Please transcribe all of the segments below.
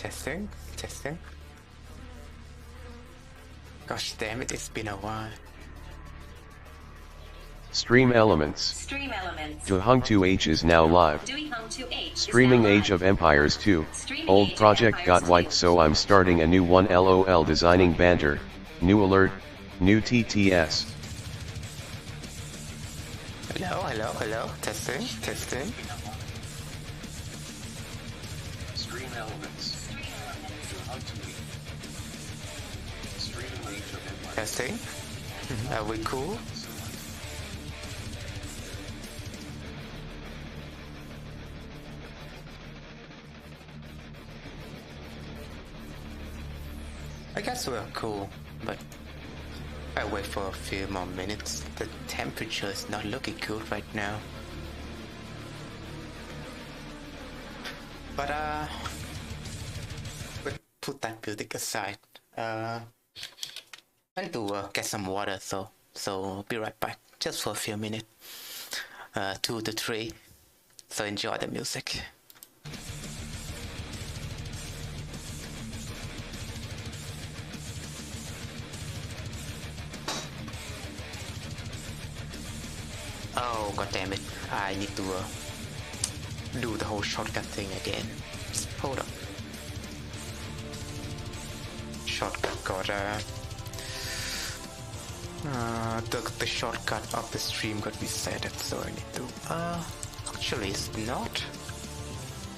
Testing, testing. Gosh damn it, it's been a while. Stream Elements. Stream Elements. Duhung 2H is now live. Streaming Age of Empires 2. Old project got wiped, so I'm starting a new one. LOL. Designing banter. New alert. New TTS. Hello, hello, hello. Testing, testing. Stream Elements. Streaming Age of Empires. Testing. Are we cool? I guess we're cool, but I wait for a few more minutes. The temperature is not looking good right now. But we'll put that music aside. I need to get some water, so I'll be right back, just for a few minutes. 2 to 3. So enjoy the music. Oh god damn it, I need to do the whole shortcut thing again. Hold up. Shortcut got the shortcut of the stream got reset, so I need to actually it's not.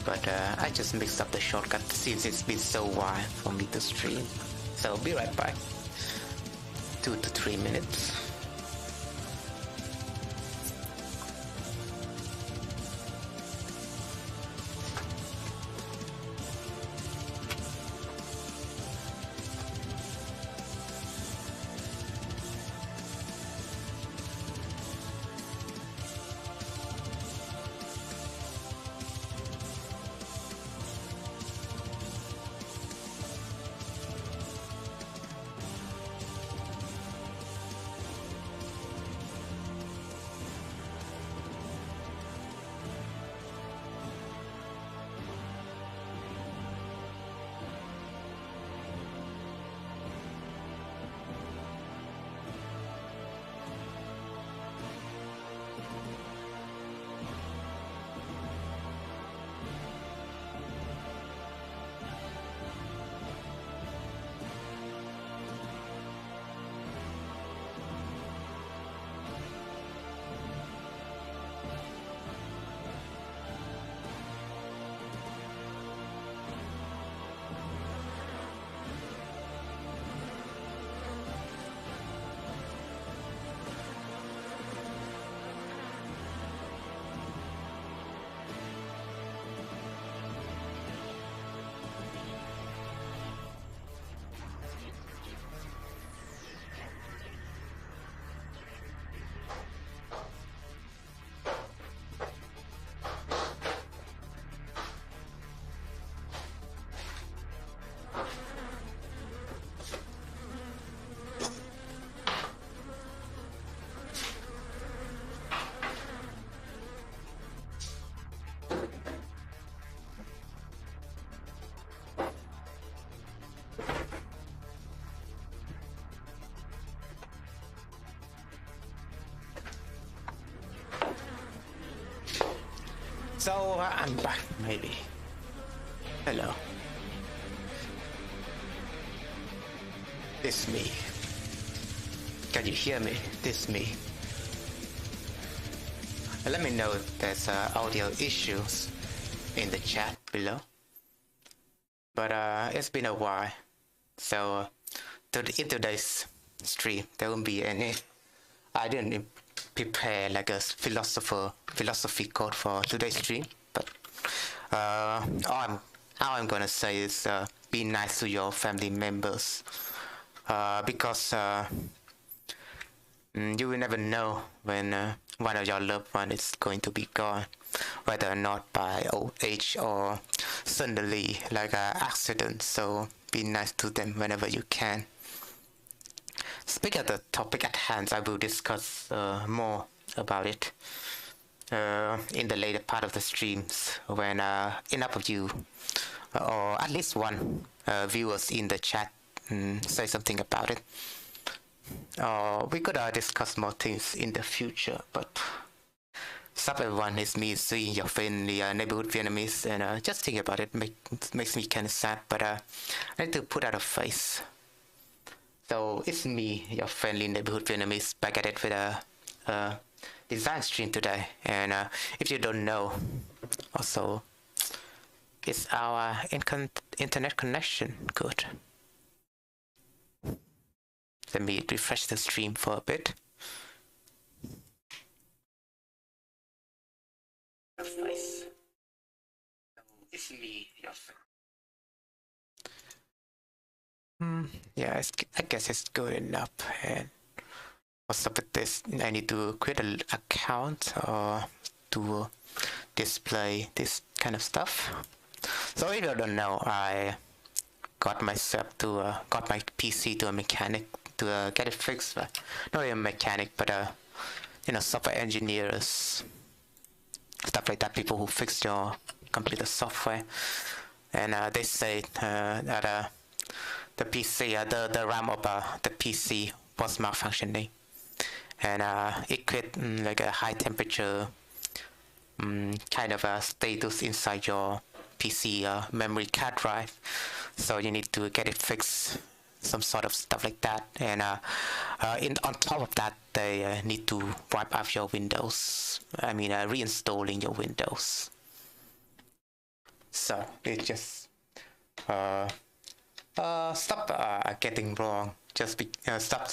But I just mixed up the shortcut since it's been so while for me to stream. So I'll be right back. 2 to 3 minutes. So I'm back, maybe. Hello. This me. Can you hear me? This me. Let me know if there's audio issues in the chat below. But it's been a while, so in today's stream there won't be any. I didn't prepare like a philosophy code for today's stream, but all I'm gonna say is be nice to your family members, because you will never know when one of your loved ones is going to be gone, whether or not by old age or suddenly like an accident. So be nice to them whenever you can. Speaking of the topic at hand, I will discuss more about it in the later part of the streams when enough of you or at least one viewers in the chat say something about it. We could discuss more things in the future, but stop everyone is me seeing your friendly neighborhood Vietnamese, and just think about it makes me kind of sad, but I need to put out a face. So it's me, your friendly neighborhood Vietnamese, back at it with a design stream today. And if you don't know, also, is our internet connection good? Let me refresh the stream for a bit. Nice. It's me, your friend. Yeah, I guess it's good enough. And what's up with this? I need to create an account or to display this kind of stuff. So if you don't know, I got myself to got my PC to a mechanic to get it fixed. Not a mechanic, but you know, software engineers, stuff like that, people who fix your computer software. And they say that the PC, the RAM of the PC was malfunctioning, and it created like a high temperature kind of a status inside your PC memory card drive. So you need to get it fixed, some sort of stuff like that. And on top of that, they need to wipe out your Windows. I mean, reinstalling your Windows. So it just stop getting wrong. Just stop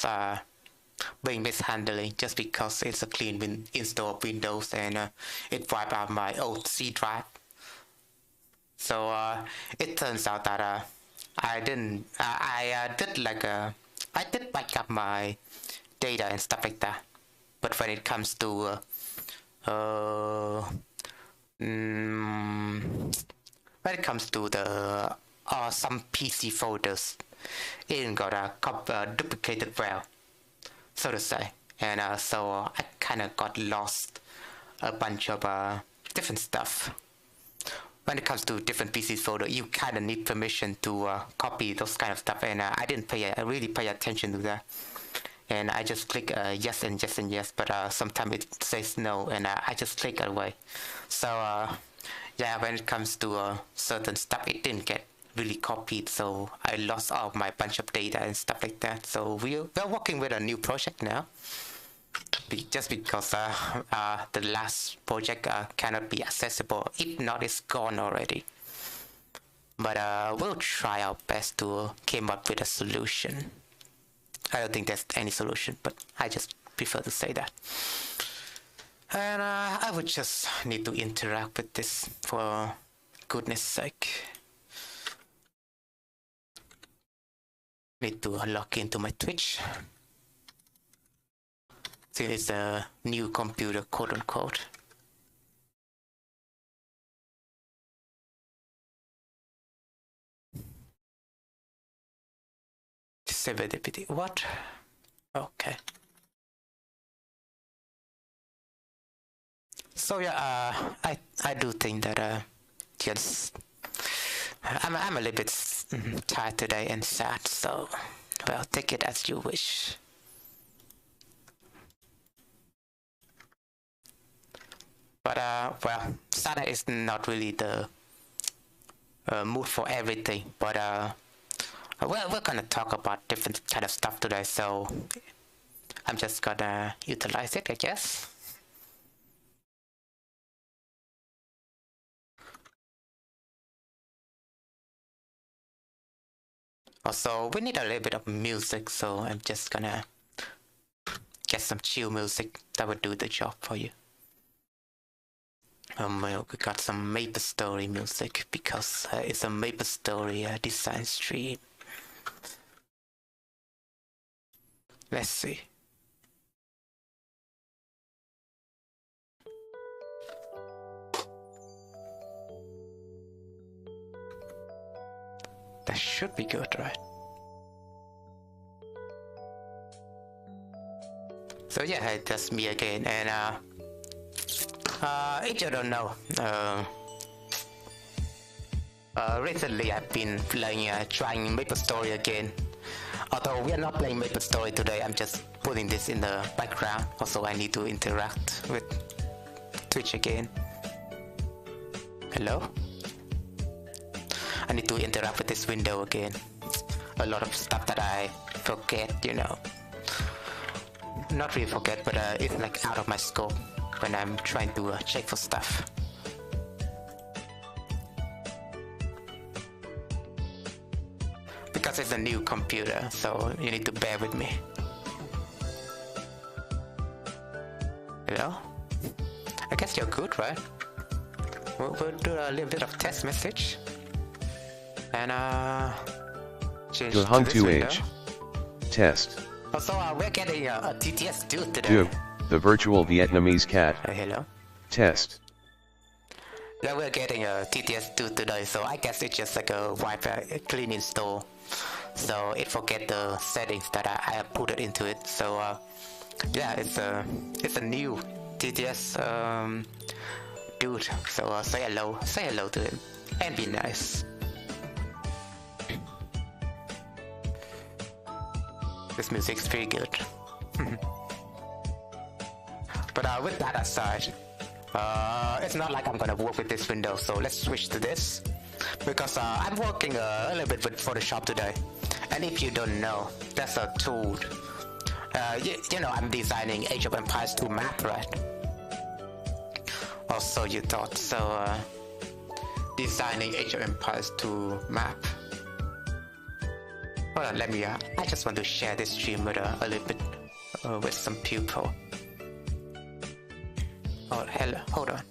being mishandling just because it's a clean install of Windows, and it wiped out my old C drive. So it turns out that I did back up my data and stuff like that. But when it comes to the some PC folders, it got a duplicated file, so to say, and so I kind of got lost a bunch of different stuff. When it comes to different PC folder, you kind of need permission to copy those kind of stuff, and I didn't really pay attention to that, and I just click yes and yes and yes, but sometimes it says no, and I just click away. So yeah, when it comes to certain stuff, it didn't get really copied, so I lost all my bunch of data and stuff like that. So we're working with a new project now, just because the last project cannot be accessible. If not, it's gone already. But we'll try our best to come up with a solution. I don't think there's any solution, but I just prefer to say that. And I would just need to interact with this for goodness sake. Need to log into my Twitch. Since it's a new computer, quote unquote. Disable deputy. What? Okay. So yeah, I do think that just I'm a little bit tired today and sad. So well, take it as you wish. But well, sad is not really the mood for everything. But well, we're gonna talk about different kind of stuff today. So I'm just gonna utilize it, I guess. Also, we need a little bit of music, so I'm just gonna get some chill music that would do the job for you. Well, we got some Maplestory music because it's a Maplestory design stream. Let's see. That should be good, right? So yeah, that's me again, and if you don't know, Recently I've been playing, trying Maplestory again. Although we are not playing Maplestory today, I'm just putting this in the background. Also, I need to interact with Twitch again. Hello? I need to interact with this window again. A lot of stuff that I forget, you know. Not really forget, but it's like out of my scope when I'm trying to check for stuff. Because it's a new computer, so you need to bear with me. Hello? I guess you're good, right? We'll do a little bit of test message. And change You're hung to age. Test. Also, we're getting a TTS dude today. Do, the virtual Vietnamese cat. Hello? Test. Yeah, we're getting a TTS dude today, so I guess it's just like a Wi-Fi clean install. So it forget the settings that I have put it into it. So yeah, it's a new TTS dude. So say hello to him and be nice. This music's pretty good. But with that aside, it's not like I'm gonna work with this window, so let's switch to this. Because I'm working a little bit with Photoshop today. And if you don't know, that's a tool. You know, I'm designing Age of Empires 2 map, right? Or so you thought. So, designing Age of Empires 2 map. Hold on, let me, I just want to share this stream with a little bit, with some people. Oh, hello, hold on.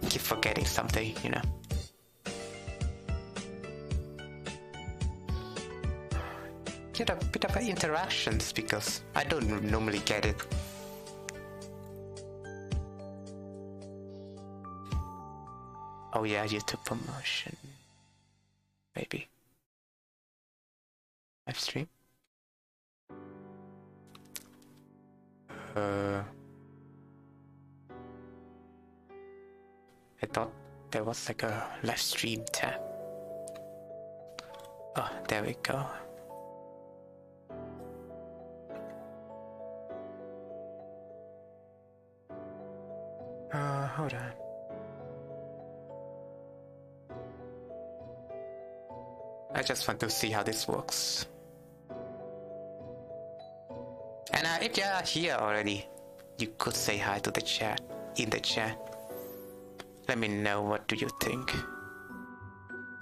Keep forgetting something, you know. Get a bit of interactions because I don't normally get it. Oh yeah, YouTube promotion. Maybe. Live stream? I thought there was like a live stream tab. Oh, there we go. Hold on. I just want to see how this works. And if you're here already, you could say hi to the chat, in the chat. Let me know what do you think.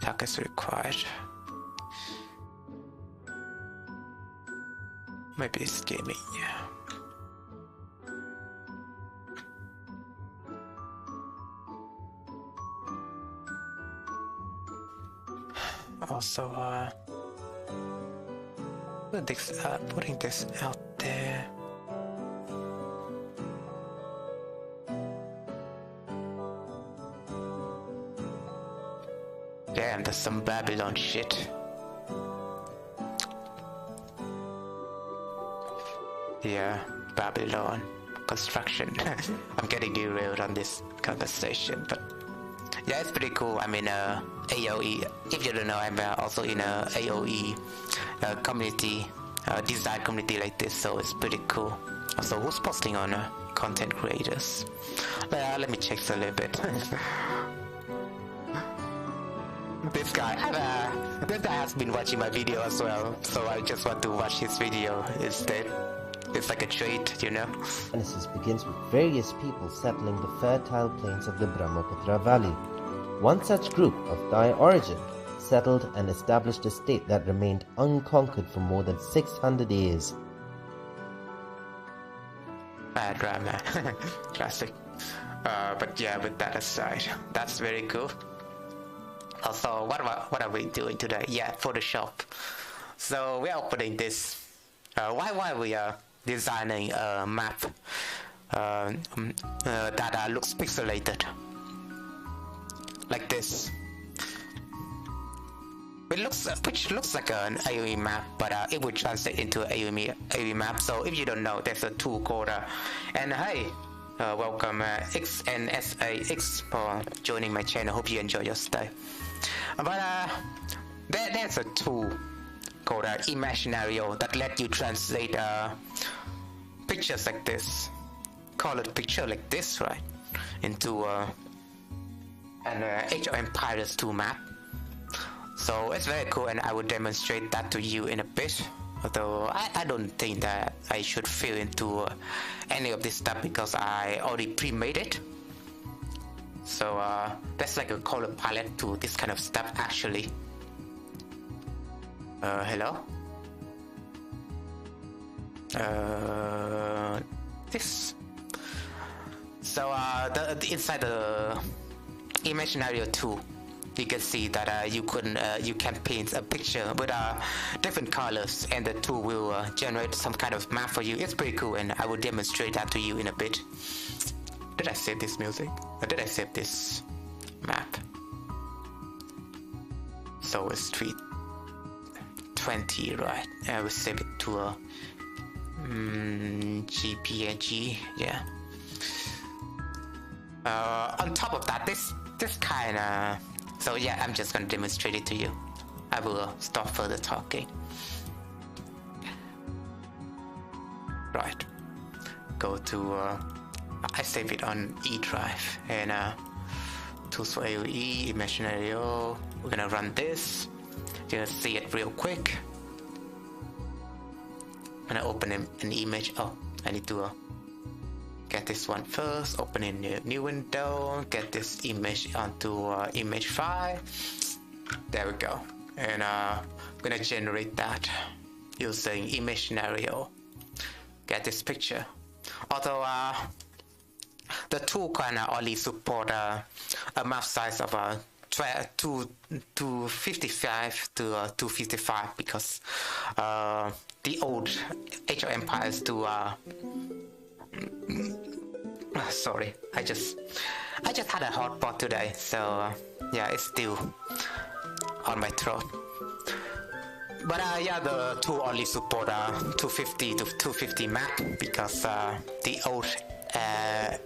Talk is required. Maybe it's gaming, yeah. Also, putting this out there. Damn, there's some Babylon shit. Yeah, Babylon construction. I'm getting derailed on this conversation, but yeah, it's pretty cool. I'm in a AOE. If you don't know, I'm also in a AOE community, design community like this, so it's pretty cool. Also, who's posting on content creators? Let me check a little bit. This guy has been watching my video as well, so I just want to watch his video instead. It's like a trade, you know. Genesis begins with various people settling the fertile plains of the Brahmaputra Valley. One such group of Thai origin settled and established a state that remained unconquered for more than 600 years. Bad drama. Classic. But yeah, with that aside, that's very cool. Also, what are we doing today? Yeah, Photoshop. So we are opening this. Why we are designing a map that looks pixelated like this. Which looks like an AOE map, but it would translate into an AOE map. So if you don't know, there's a tool called and hey, welcome XNSAX for joining my channel. Hope you enjoy your stay. But there's a tool called Imaginario that let you translate pictures like this. Call it picture like this, right? Into an Age of Empires 2 map. So it's very cool, and I will demonstrate that to you in a bit. Although I don't think that I should fill into any of this stuff because I already pre-made it. So that's like a color palette to this kind of stuff actually. Hello? This. So the inside the Imaginario 2, you can see that you can paint a picture with different colors, and the tool will generate some kind of map for you. It's pretty cool, and I will demonstrate that to you in a bit. Did I save this music? Or did I save this map? So it's 320, right? I will save it to a GPG, yeah. On top of that, this kind of. So yeah, I'm just gonna demonstrate it to you. I will stop further talking. Right. Go to. I save it on E drive and tools for AOE, Imaginario. We're gonna run this. You're gonna see it real quick. I'm gonna open an image. Oh, I need to get this one first. Open in a new window. Get this image onto image file. There we go. And I'm gonna generate that using Imaginario. Get this picture. Although the tool can only support a map size of 255 to 255 because the old Age of Empires 2 sorry, I just had a hot pot today, so yeah, it's still on my throat. But yeah, the tool only support 250 to 250 map because the old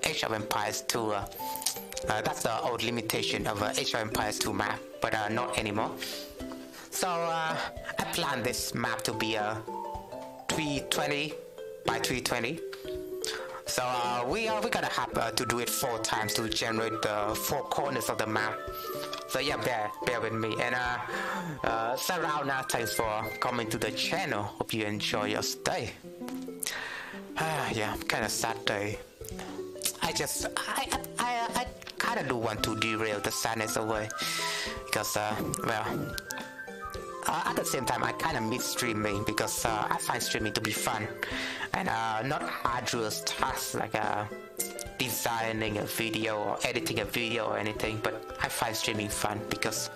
Age of Empires 2 that's the old limitation of Age of Empires 2 map, but not anymore. So I plan this map to be 320 by 320. So we're gonna have to do it 4 times to generate the 4 corners of the map. So yeah, bear with me. And Sarah, now thanks for coming to the channel. Hope you enjoy your stay. Yeah, kind of sad day. I kind of do want to derail the sadness away because well. At the same time, I kind of miss streaming because I find streaming to be fun and not arduous tasks like designing a video or editing a video or anything. But I find streaming fun because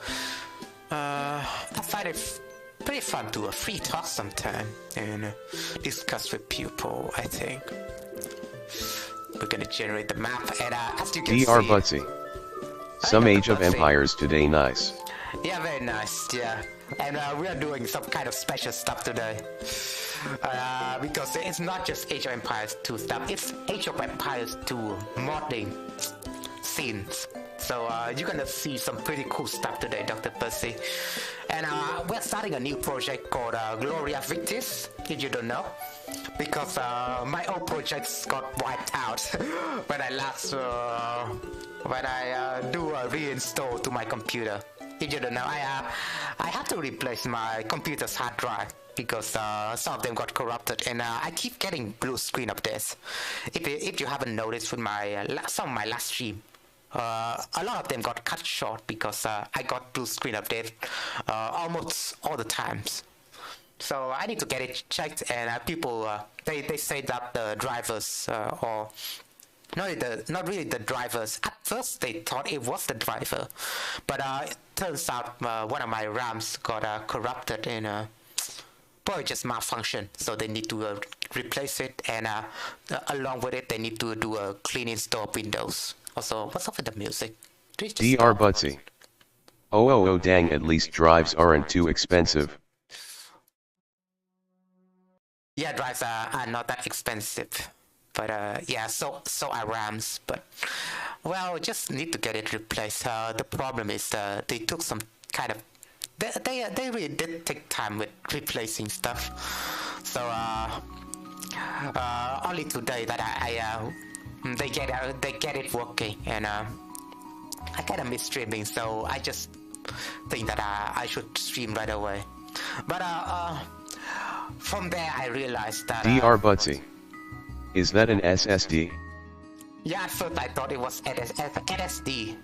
I find it pretty fun to free talk sometime and discuss with people. I think we're gonna generate the map, and as you can DR see, Butsy. Some Age of Empires today, nice. Yeah, very nice. Yeah. And we are doing some kind of special stuff today because it's not just Age of Empires 2 stuff, it's Age of Empires 2 modding scenes. So you're gonna see some pretty cool stuff today, Dr. Percy. And we're starting a new project called Gloria Victis, if you don't know, because my old projects got wiped out when I last do a reinstall to my computer. If you don't know, I had to replace my computer's hard drive because some of them got corrupted, and I keep getting blue screen updates. If you haven't noticed with my some of my last stream, a lot of them got cut short because I got blue screen update almost all the times. So I need to get it checked, and people they say that the drivers or not really the drivers. At first they thought it was the driver, but it turns out one of my RAMs got corrupted and probably just malfunction. So they need to replace it, and along with it they need to do a clean install of Windows. Also, what's up with the music? DR Butsy. Oh dang, at least drives aren't too expensive. Yeah, drives are not that expensive. But yeah, so are RAMs. But well, just need to get it replaced. The problem is they took some kind of they really did take time with replacing stuff. So only today that they get it working, and I kind of miss streaming, so I just think that I should stream right away. But from there I realized that Dr. Butsy. Is that an SSD? Yeah, at first I thought it was SSD,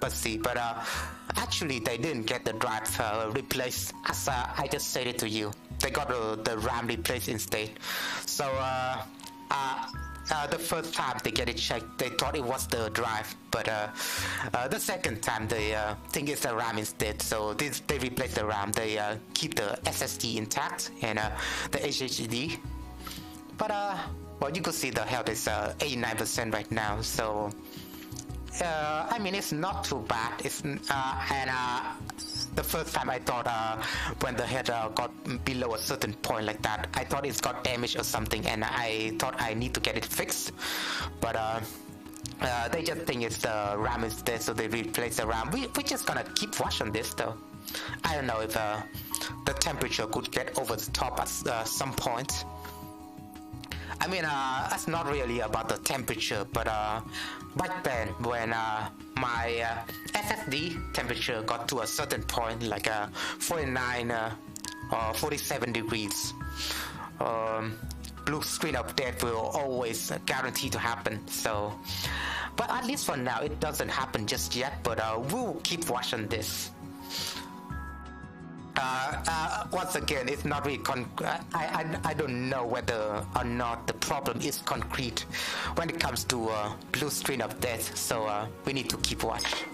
but actually they didn't get the drive replaced, as I just said it to you. They got the RAM replaced instead. So the first time they get it checked, they thought it was the drive, but the second time they think it's the RAM instead. So they replace the RAM. They keep the SSD intact and the HDD. But well, you could see the health is 89% right now. So I mean, it's not too bad. It's the first time I thought when the head got below a certain point like that, I thought it's got damaged or something, and I thought I need to get it fixed. But they just think it's the RAM is dead, so they replace the RAM. We're just gonna keep watching this though. I don't know if the temperature could get over the top at some point. I mean, that's not really about the temperature, but back then when my SSD temperature got to a certain point, like 49 or 47 degrees, blue screen of death will always guarantee to happen. So, but at least for now, it doesn't happen just yet, but we'll keep watching this. Once again, it's not really I don't know whether or not the problem is concrete when it comes to blue screen of death, so we need to keep watch.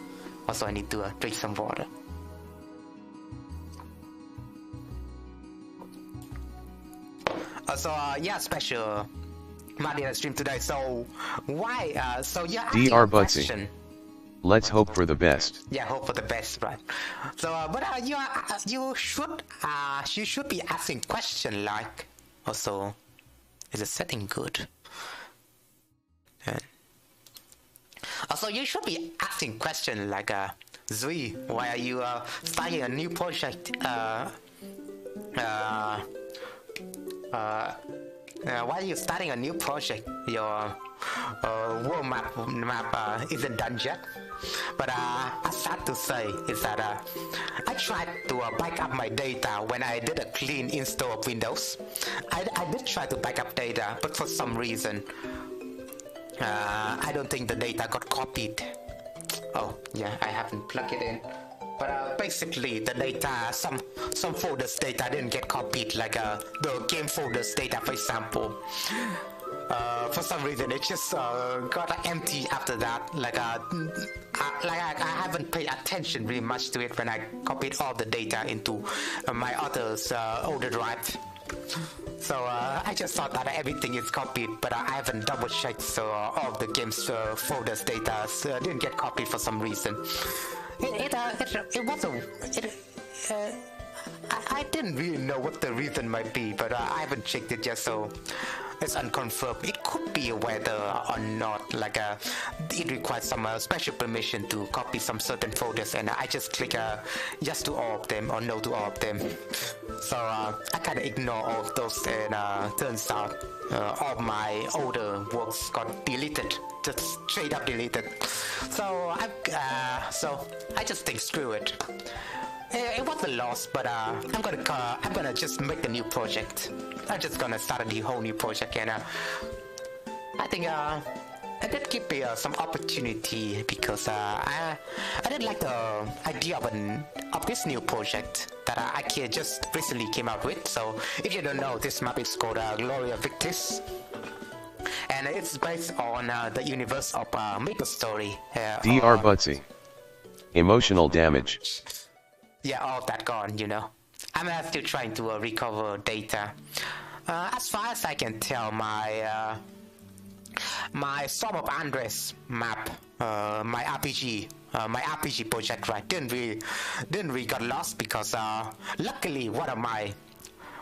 Also, I need to drink some water. So yeah, special Maria stream today. So why? So yeah, Dr. Butsy. Let's hope for the best. Yeah, hope for the best, right? So, but you should be asking question like, also, is the setting good? Also, you should be asking question like, Zui, why are you starting a new project? Why are you starting a new project? Your world map isn't done yet. But I sad to say is that I tried to back up my data when I did a clean install of Windows. I did try to back up data, but for some reason I don't think the data got copied. Oh yeah, I haven't plugged it in. But basically the data, some folders data didn't get copied, like the game folders data, for example. For some reason it just got empty after that. Like I haven't paid attention really much to it when I copied all the data into my other's older drive. So I just thought that everything is copied, but I haven't double checked, so all of the game's folders data didn't get copied for some reason. I didn't really know what the reason might be, but I haven't checked it yet, so it's unconfirmed. It could be whether or not, like it requires some special permission to copy some certain folders, and I just click yes to all of them or no to all of them. So I kind of ignore all of those, and turns out all my older works got deleted, just straight up deleted. So I just think screw it. It was a loss, but I'm gonna just make a new project. I'm just gonna start a whole new project, and I think I did give me some opportunity, because I did like the idea of this new project that I just recently came out with. So if you don't know, this map is called Gloria Victis, and it's based on the universe of Maplestory. Dr. Butsy. Emotional damage. Yeah, all of that gone, you know. I'm still trying to recover data. As far as I can tell, my my Storm of Andres map, my RPG project, right, didn't really got lost, because luckily one of my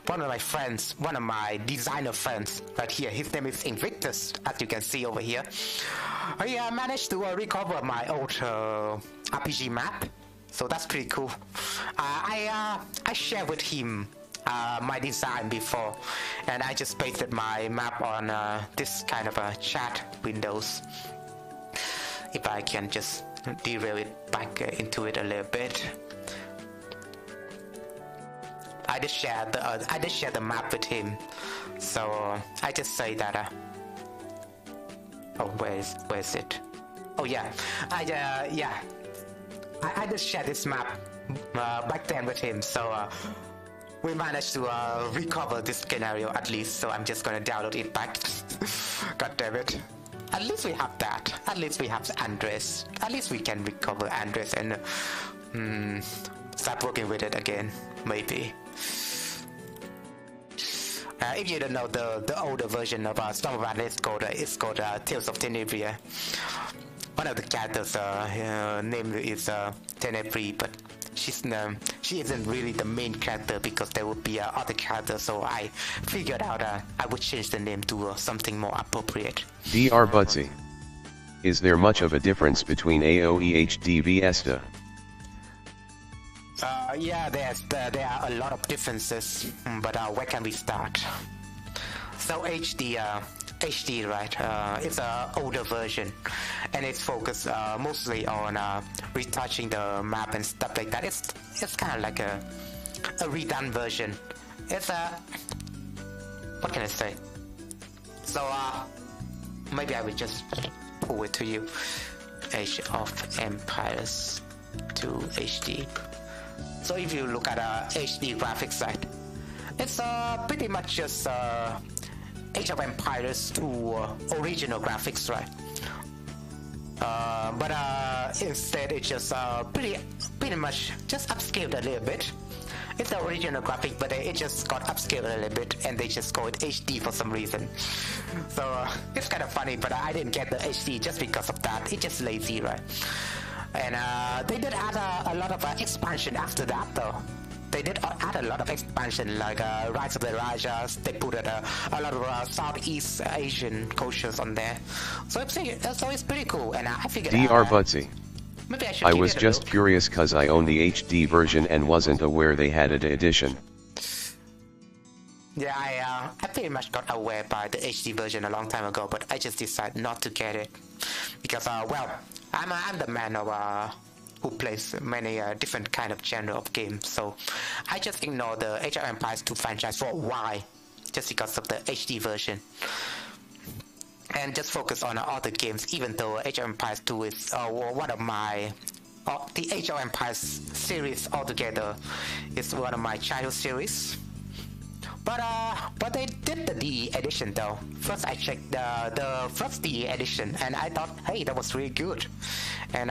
one of my friends, one of my designer friends right here. His name is Invictus, as you can see over here. I managed to recover my old RPG map, so that's pretty cool. I shared with him my design before, and I just pasted my map on this kind of a chat windows. If I can just derail it back into it a little bit. I just share the map with him, so I just say that. Oh, where is it? Oh yeah, I just shared this map back then with him, so we managed to recover this scenario at least. So I'm just gonna download it back. God damn it! At least we have that. At least we have Andres. At least we can recover Andres and start working with it again, maybe. If you don't know the older version of Storm of Atlas, it's called Tales of Tenebria. One of the characters' name is Tenebri, but she isn't really the main character because there would be other characters. So I figured out I would change the name to something more appropriate. Dr. Butsy. Is there much of a difference between AOE HD Viesta? Yeah, there are a lot of differences, but where can we start? So HD, right? It's an older version, and it's focused mostly on retouching the map and stuff like that. It's kind of like a redone version. It's what can I say? So maybe I would just pull it to you. Age of Empires 2 HD. So if you look at HD graphics side, it's pretty much just Age of Empires 2 original graphics, right? But instead it's just pretty much just upscaled a little bit. It's the original graphic, but it just got upscaled a little bit, and they just call it HD for some reason. So it's kind of funny, but I didn't get the HD just because of that. It's just lazy, right? And they did add a lot of expansion after that, though. They did add a lot of expansion, like Rise of the Rajas. They put a lot of Southeast Asian cultures on there. So it's pretty cool, and I figured Dr. Butsy. Maybe I should I was just curious cause I own the HD version and wasn't aware they had an edition. Yeah, I pretty much got aware by the HD version a long time ago, but I just decided not to get it because well, I'm the man of who plays many different kind of genre of games, so I just ignore the Age of Empires 2 franchise for a while, just because of the HD version, and just focus on other games. Even though Age of Empires 2 is one of my the Age of Empires series altogether is one of my childhood series. But they did the DE edition though. First I checked the first DE edition, and I thought, hey, that was really good. And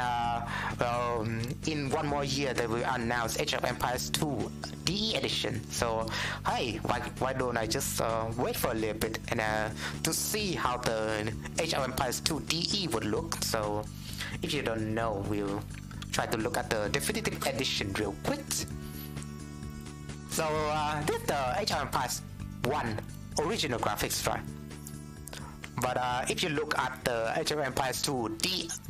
well, in one more year they will announce Age of Empires 2 DE edition. So hey, why don't I just wait for a little bit and to see how the Age of Empires 2 DE would look. So if you don't know, we'll try to look at the definitive edition real quick. So this is the Age of Empires 1 original graphics, right? But if you look at the Age of Empires 2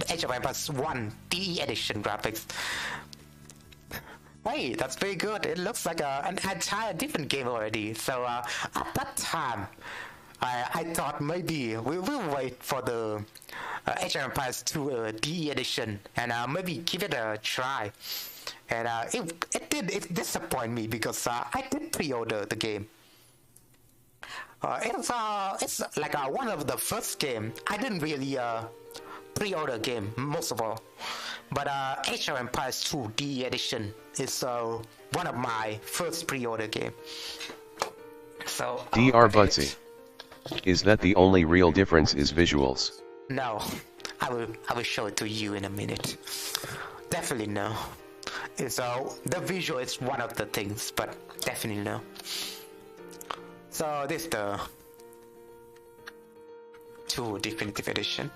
Age of Empires 1 DE edition graphics, hey, that's pretty good. It looks like an entire different game already. So at that time, I thought maybe we will wait for the Age of Empires 2 DE edition and maybe give it a try. And it disappointed me because I did pre-order the game. It's like one of the first game. I didn't really pre-order game most of all, but Age of Empires 2 DE edition is one of my first pre-order game. So Dr. Butsy. Is that the only real difference is visuals? No, I will show it to you in a minute. Definitely no. So the visual is one of the things, but definitely no. So this is the 2 definitive edition.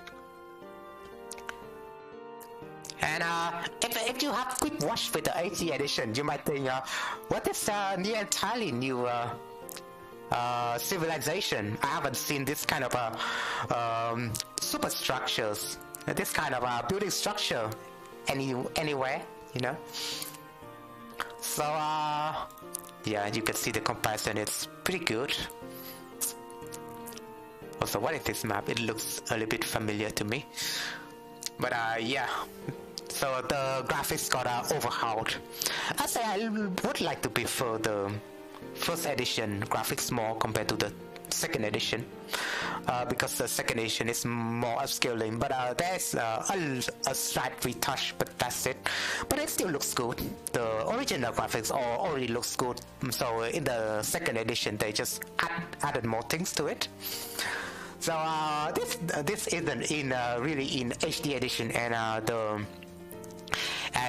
And if you have quick watch with the 80 edition, you might think, what is entirely new civilization. I haven't seen this kind of superstructures, this kind of building structure anywhere, you know. So yeah, you can see the comparison. It's pretty good. Also, what is this map? It looks a little bit familiar to me. But yeah, so the graphics got overhauled. I say I would like to prefer the first edition graphics more compared to the second edition, because the second edition is more upscaling, but there's a slight retouch, but that's it. But it still looks good. The original graphics already looks good, so in the second edition they just added more things to it. So this isn't in really in HD edition, and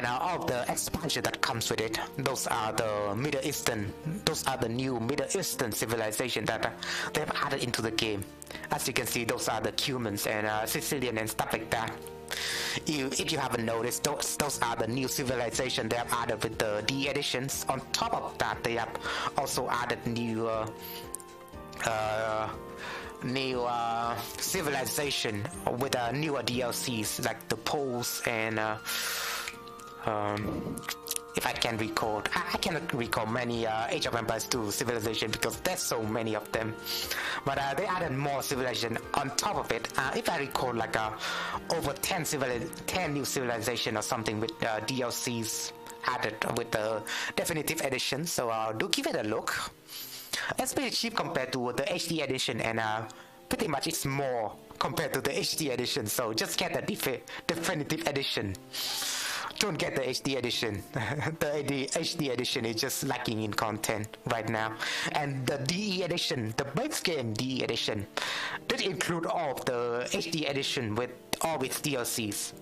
all the expansion that comes with it. Those are the Middle Eastern. Those are the new Middle Eastern civilization that they have added into the game. As you can see, those are the Cumans and Sicilian and stuff like that. If you haven't noticed, those are the new civilization they have added with the D editions. On top of that, they have also added new civilization with newer DLCs like the Poles and if I can recall, I cannot recall many Age of Empires 2 civilization because there's so many of them. But they added more civilization on top of it. If I recall, like over 10 new civilization or something with DLCs added with the definitive edition. So do give it a look. It's pretty cheap compared to the HD edition, and pretty much it's more compared to the HD edition. So just get the definitive edition. Don't get the HD edition. The HD edition is just lacking in content right now. And the DE edition, the base game DE edition, did include all of the HD edition with all its DLCs.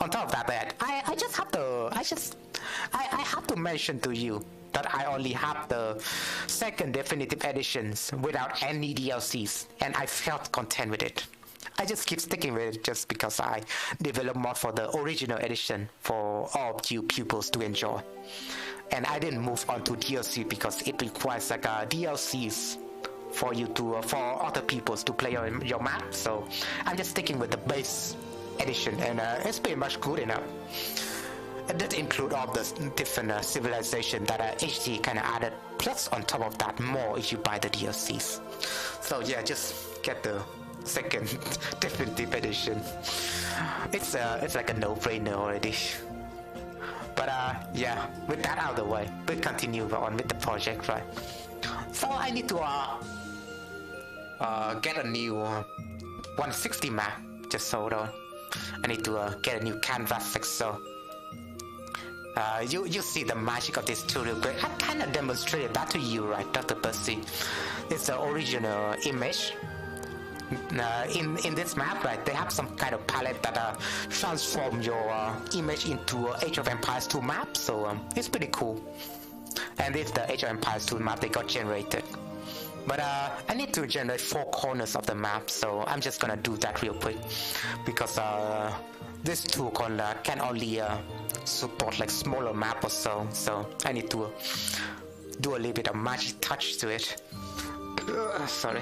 On top of that, I have to mention to you that I only have the second definitive editions without any DLCs, and I felt content with it. I just keep sticking with it just because I develop mod for the original edition for all of you pupils to enjoy. And I didn't move on to DLC because it requires like DLCs for you to for other peoples to play your map. So I'm just sticking with the base edition, and it's pretty much good enough. It did include all the different civilization that HD kind of added, plus on top of that more if you buy the DLCs. So yeah, just get the second definitive edition. It's like a no-brainer already. But yeah, with that out of the way, we'll continue on with the project, right? So I need to get a new 160 map. Just hold on. I need to get a new canvas fixer. You see the magic of this tool real quick. I kind of demonstrated that to you, right, Dr. Percy? It's the original image. In this map, right, they have some kind of palette that transform your image into Age of Empires 2 map, so it's pretty cool. And this is the Age of Empires 2 map they got generated. But I need to generate 4 corners of the map, so I'm just gonna do that real quick because this tool can only support like smaller map or so. So I need to do a little bit of magic touch to it. Sorry.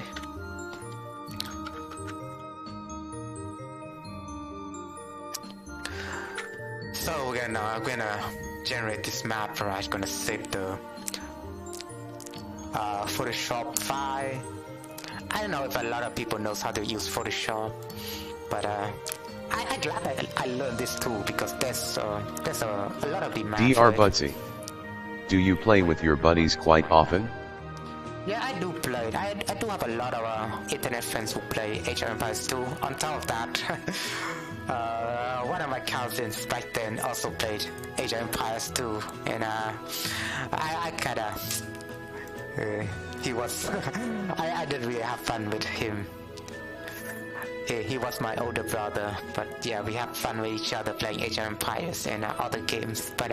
So we're gonna generate this map. Right, I'm gonna save the Photoshop file. I don't know if a lot of people knows how to use Photoshop, but I'm glad I learned this tool because there's a lot of demand. Dr. Budsy, do you play with your buddies quite often? Yeah, I do play. I do have a lot of internet friends who play Age of Empires 2. On top of that, one of my cousins back then also played Age of Empires 2, and I kinda he was I didn't really have fun with him. He was my older brother, but yeah, we have fun with each other playing Age of Empires and other games. But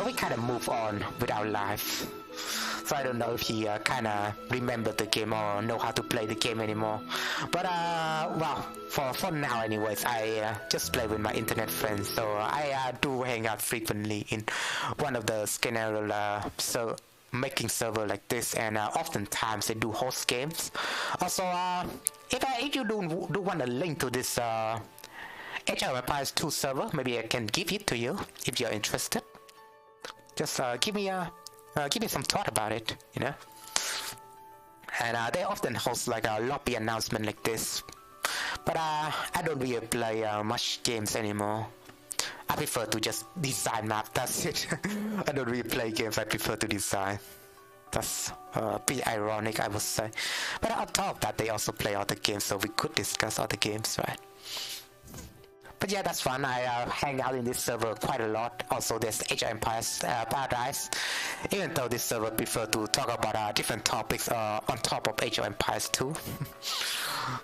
we kind of move on with our life. So I don't know if he kind of remembered the game or know how to play the game anymore. But well, for now anyways, I just play with my internet friends. So I do hang out frequently in one of the scenario making server like this, and oftentimes they do host games. Also, if you do want a link to this Age of Empires 2 server, maybe I can give it to you if you're interested. Just give me some thought about it, you know. And they often host like a lobby announcement like this, but I don't really play much games anymore. I prefer to just design map, that's it. I don't really play games, I prefer to design. That's pretty ironic, I would say. But on top of that, they also play other games, so we could discuss other games, right? But yeah, that's fun. I hang out in this server quite a lot. Also, there's Age of Empires Paradise. Even though this server prefer to talk about different topics on top of Age of Empires 2.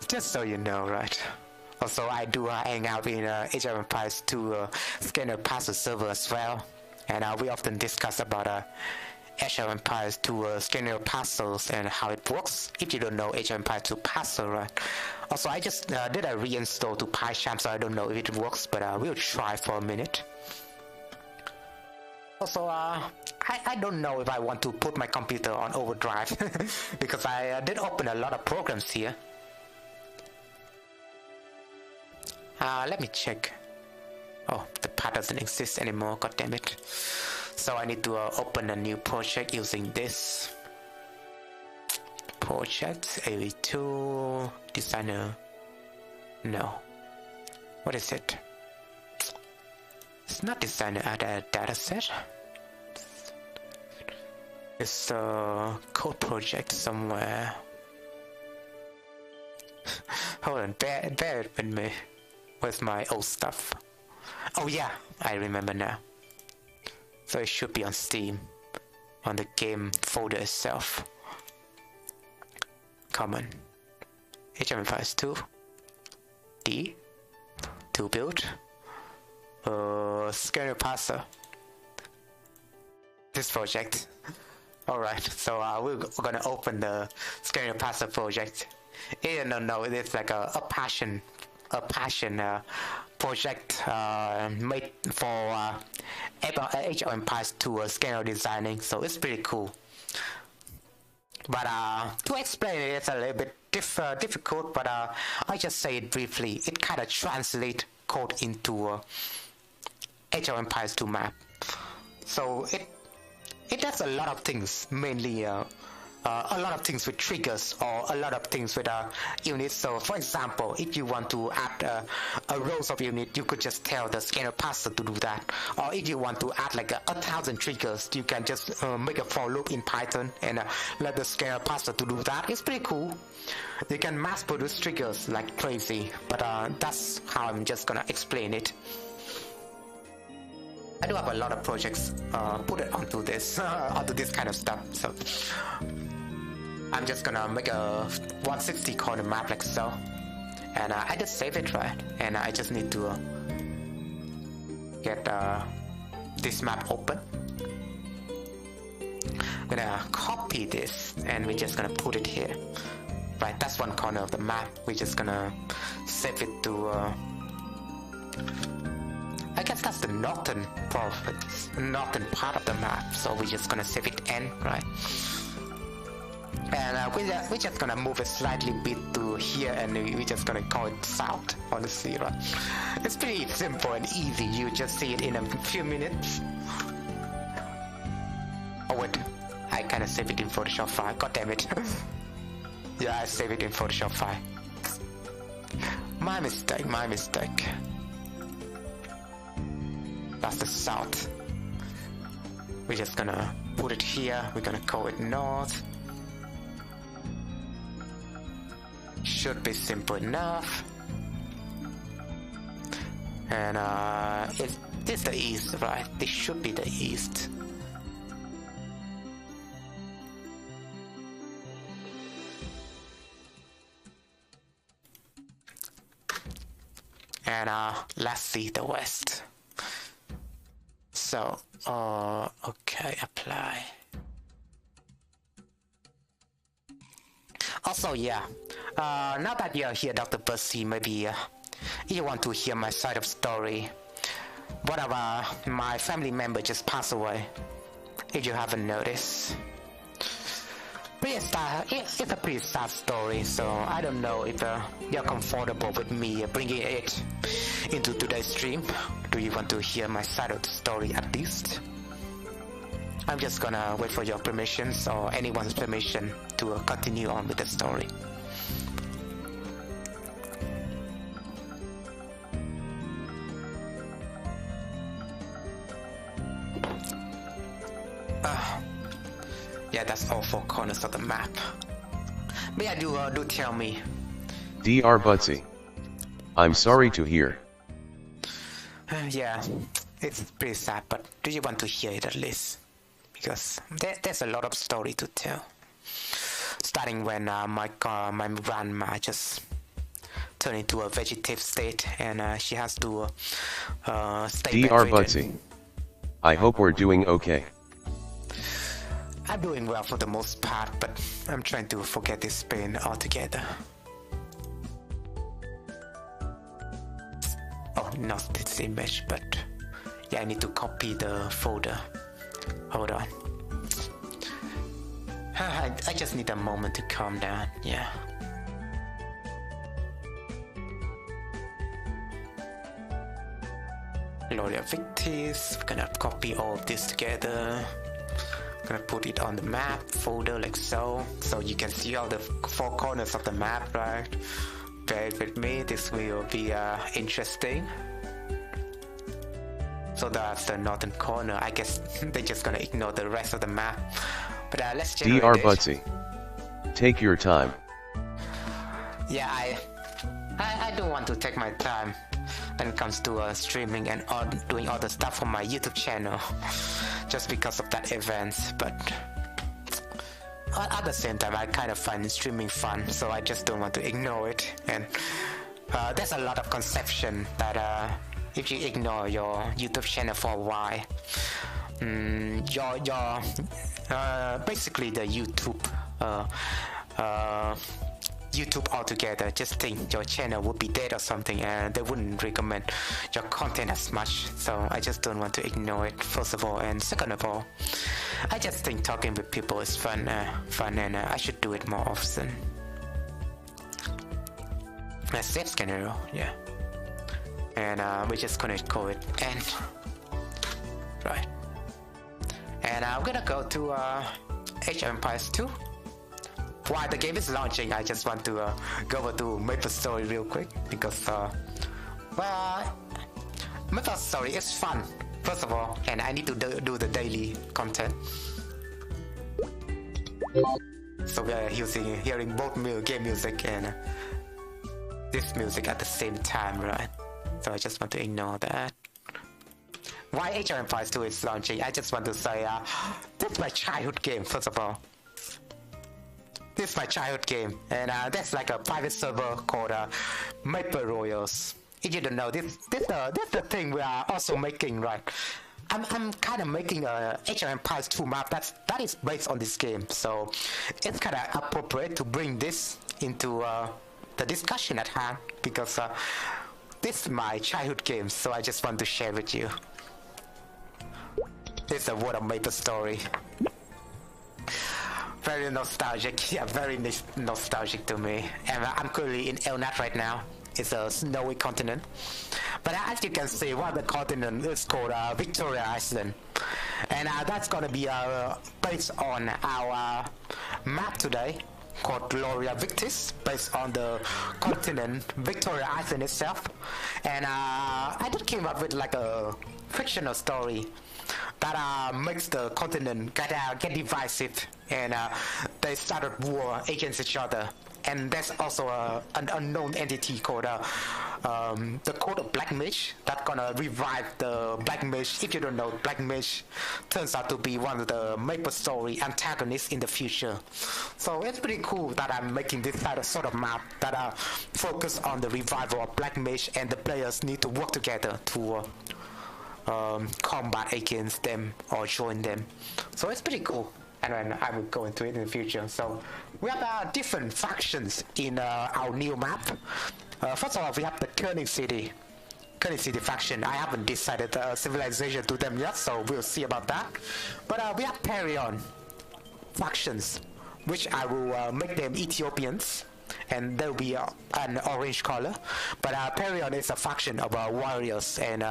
Just so you know, right? Also, I do hang out in Age of Empires 2 Scanner Passer server as well. And we often discuss about Age of Empires 2 Scanner Passers and how it works. If you don't know Age of Empires 2 Passer, right? Also, I just did a reinstall to PyCharm, so I don't know if it works, but we'll try for a minute. Also, I don't know if I want to put my computer on overdrive because I did open a lot of programs here. Let me check. Oh, the path doesn't exist anymore, god damn it. So I need to open a new project using this. Project AV2 designer. No. What is it? It's not designer at a dataset. It's a code project somewhere. Hold on, bear with me. Where's my old stuff? Oh yeah, I remember now. So it should be on Steam, on the game folder itself. Common. Age of Empires 2. D. To build. Scanner Passer. This project. Alright, so we're gonna open the Scanner Passer project. No, it's like a passion project made for Age of Empires 2 scanner designing, so it's pretty cool. But to explain it, it's a little bit difficult, but I just say it briefly. It kind of translates code into Age of Empires 2 map. So it does a lot of things, mainly a lot of things with triggers or a lot of things with units. So for example, if you want to add a rows of unit, you could just tell the scanner passer to do that. Or if you want to add like 1,000 triggers, you can just make a for loop in Python and let the scanner passer to do that. It's pretty cool. You can mass produce triggers like crazy, but that's how I'm just gonna explain it. I do have a lot of projects put it onto this kind of stuff, so I'm just gonna make a 160 corner map like so, and I just save it, right? And I just need to get this map open. I'm gonna copy this and we're just gonna put it here, right? That's one corner of the map. We're just gonna save it to I guess that's the northern part of the map, so we're just gonna save it N, right? And we're just gonna move it slightly bit to here, and we're just gonna call it south, honestly, right? It's pretty simple and easy. You just see it in a few minutes. Oh wait, I kinda saved it in Photoshop file, god damn it. Yeah, I saved it in Photoshop file. My mistake. That's the south. We're just gonna put it here. We're gonna call it north. Should be simple enough. And it's the east, right? This should be the east. And let's see the west. So, okay, apply. Also, yeah, now that you're here, Dr. Percy, maybe you want to hear my side of story. One of my family members just passed away, if you haven't noticed. It's a pretty sad story, so I don't know if you're comfortable with me bringing it into today's stream. Do you want to hear my side of the story at least? I'm just gonna wait for your permissions or anyone's permission to continue on with the story. Yeah, that's all 4 corners of the map. But yeah, do tell me. Dr. Butsy. I'm sorry to hear. Yeah, it's pretty sad, but do you want to hear it at least? Because there's a lot of story to tell. Starting when my grandma just turned into a vegetative state and she has to stay Dr. bedridden. Butsy. I hope we're doing okay. I'm doing well for the most part, but I'm trying to forget this pain altogether. Oh, not this image, but yeah, I need to copy the folder. Hold on. I just need a moment to calm down, yeah. Gloria Victis, we're gonna copy all of this together. Gonna put it on the map folder like so you can see all the 4 corners of the map, right? Bear with me, this will be interesting. So that's the northern corner. I guess they're just gonna ignore the rest of the map. But let's generate Dr. it. Butsy. Take your time. Yeah, I don't want to take my time when it comes to streaming and doing all the stuff on my YouTube channel just because of that event, but at the same time I kind of find streaming fun, so I just don't want to ignore it. And there's a lot of conception that if you ignore your YouTube channel for a while, your basically the YouTube altogether just think your channel would be dead or something, and they wouldn't recommend your content as much. So I just don't want to ignore it, first of all, and second of all, I just think talking with people is fun, and I should do it more often. Save scenario, yeah. And we're just gonna call it end, right? And I'm gonna go to Age of Empires 2. While the game is launching, I just want to go over to Maplestory real quick because, well, Maplestory is fun, first of all, and I need to do the daily content. So we are hearing both game music and this music at the same time, right? So I just want to ignore that. Why Age of Empires 2 is launching, I just want to say, this is my childhood game, first of all. This is my childhood game, and that's like a private server called Maple Royals. If you don't know, this the thing we are also making, right? I'm kind of making a Age of Empires 2 map that is based on this game, so it's kind of appropriate to bring this into the discussion at hand because this is my childhood game, so I just want to share with you. This is a World of Maplestory. Very nostalgic, yeah, very nostalgic to me. And I'm currently in Elnat right now. It's a snowy continent. But as you can see, one of the continent is called Victoria Island. And that's gonna be based on our map today, called Gloria Victis, based on the continent Victoria Island itself. And I just came up with like a fictional story that makes the continent get divisive, and they started war against each other. And there's also an unknown entity called the Code of Black Mage that's gonna revive the Black Mage. If you don't know, Black Mage turns out to be one of the Maplestory antagonists in the future. So it's pretty cool that I'm making this sort of map that focus on the revival of Black Mage, and the players need to work together to combat against them or join them. So it's pretty cool, and then I will go into it in the future. So we have different factions in our new map. First of all, we have the Kerning City faction. I haven't decided civilization to them yet, so we'll see about that. But we have Perion factions, which I will make them Ethiopians, and there'll be an orange color. But Perion is a faction of warriors and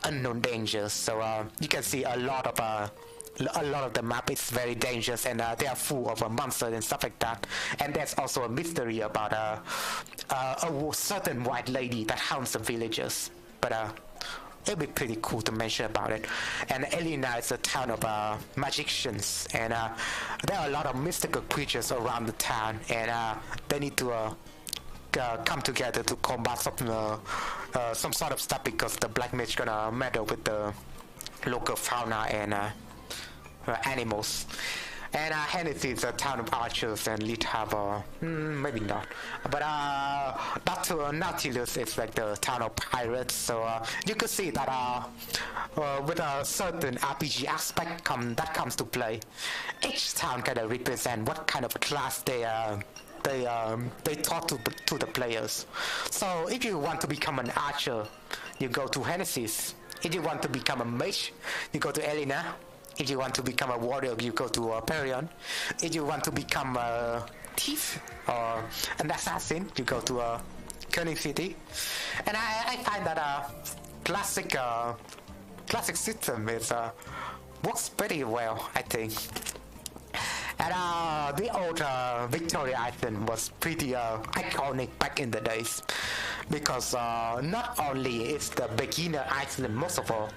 unknown dangers. So you can see a lot of the map is very dangerous, and they are full of monsters and stuff like that. And there's also a mystery about a certain white lady that haunts the villagers. But it'll be pretty cool to mention about it. And Elena is a town of magicians, and there are a lot of mystical creatures around the town, and they need to come together to combat some sort of stuff, because the black mage gonna meddle with the local fauna and animals. And Hennessy is a town of archers, and Lit Harbor, maybe not. But Nautilus is like the town of pirates. So you could see that with a certain RPG aspect that comes to play, each town kind of represent what kind of class they taught to the players. So if you want to become an archer, you go to Hennessy's. If you want to become a mage, you go to Elena. If you want to become a warrior, you go to Perion. If you want to become a thief or an assassin, you go to Koenig City. And I find that classic system works pretty well, I think. And the old Victoria Island was pretty iconic back in the days, because not only is the beginner island most of all,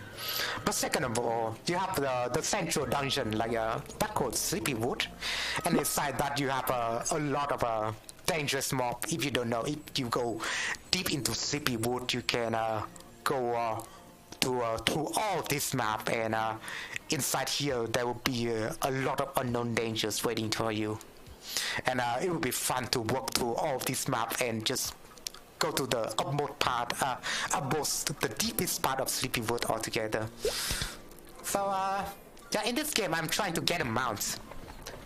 but second of all, you have the central dungeon, like that called Sleepy Wood, and inside that you have a lot of dangerous mob. If you don't know, if you go deep into Sleepy Wood, you can go through all this map, and inside here there will be a lot of unknown dangers waiting for you, and it will be fun to walk through all this map and just go to the the deepest part of Sleepy Wood altogether. So yeah, in this game I'm trying to get a mount.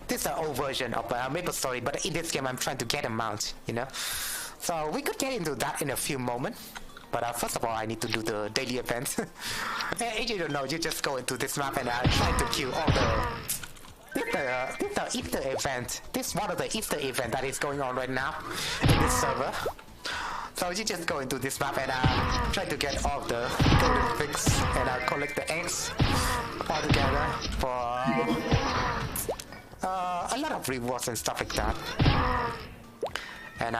This is an old version of Maplestory, but in this game I'm trying to get a mount, you know. So we could get into that in a few moments. But first of all, I need to do the daily event. If you don't know, you just go into this map and try to kill all the Easter event. This is one of the Easter event that is going on right now in this server. So you just go into this map and try to get all the golden figs and collect the eggs all together for a lot of rewards and stuff like that. And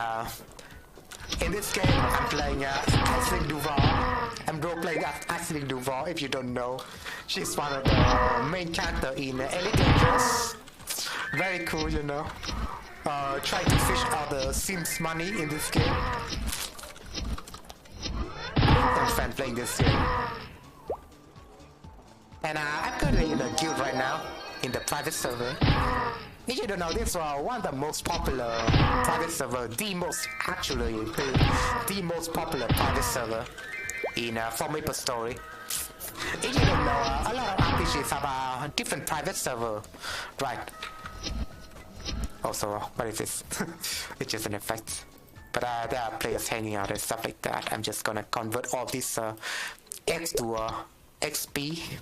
in this game, I'm playing Aisling Duval. I'm role-playing Aisling Duval, if you don't know. She's one of the main characters in Elite Dangerous. Very cool, you know. Trying to fish out the Sims money in this game. I'm fan playing this game. And I'm currently in a guild right now, in the private server. If you don't know, this was one of the most popular private server, the most popular private server in for Maplestory. If you don't know, a lot of RPGs have a different private server, right? Also, what is this? It's just an effect. But there are players hanging out and stuff like that. I'm just gonna convert all these X to XP.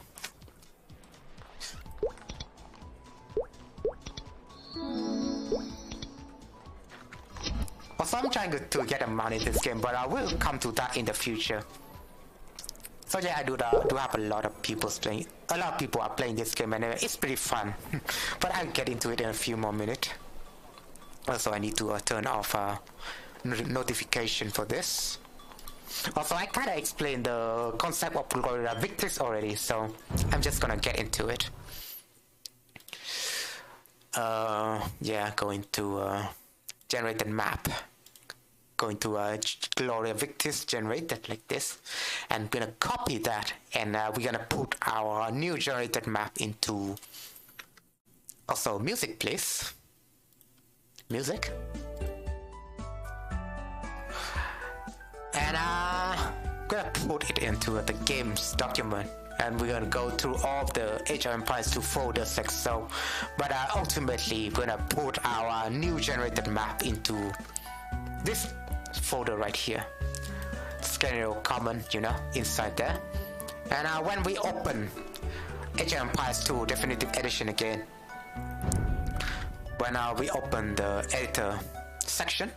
Also, I'm trying to get a mount in this game, but I will come to that in the future. So yeah, I do have a lot of people playing. A lot of people are playing this game, and it's pretty fun. But I'll get into it in a few more minutes. Also, I need to turn off notification for this. Also, I kind of explained the concept of Gloria Victis already, so I'm just gonna get into it. Yeah, going to generated map. Going to Gloria Victis generated like this, and we're gonna copy that, and we're gonna put our new generated map into also music, please. Music. And gonna put it into the games document, and we're gonna go through all the Age of Empires 2 folders like so. But ultimately, we're gonna put our new generated map into this folder right here. Scenario common, you know, inside there. And when we open Age of Empires 2 Definitive Edition again, when we open the editor section,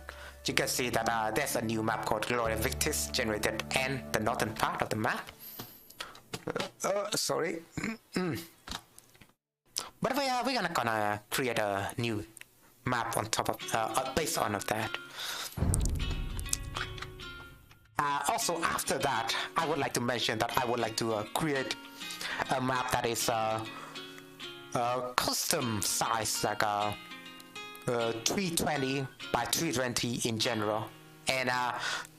you can see that there's a new map called Gloria Victis generated in the northern part of the map. Sorry. But we're gonna create a new map on top of based on of that. Also, after that, I would like to mention that I would like to create a map that is custom size, like 320 by 320 in general. And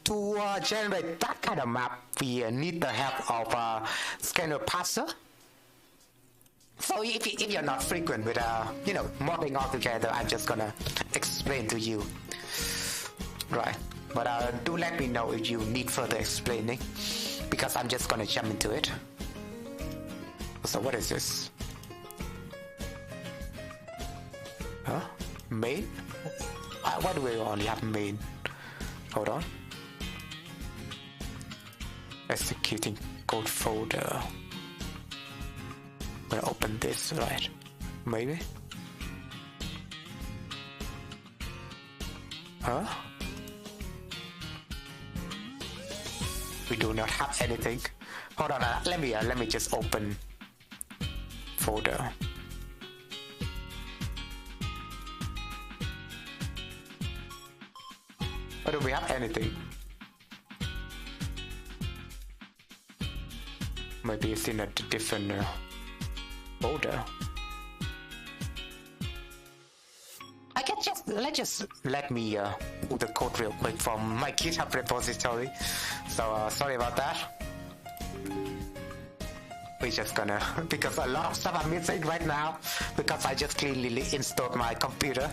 to generate that kind of map, we need the help of scanner parser. So if you're not frequent with modding altogether, I'm just gonna explain to you, right? But do let me know if you need further explaining, because I'm just gonna jump into it. So what is this? Huh? Main? Why do we only have main? Hold on. Executing code folder. I'm gonna open this, right? Maybe? Huh? We do not have anything. Hold on, let me just open folder. Or do we have anything? Maybe it's in a different folder. Let me pull the code real quick from my GitHub repository. So sorry about that. We're just gonna, because a lot of stuff I'm missing right now, because I just cleanly installed my computer.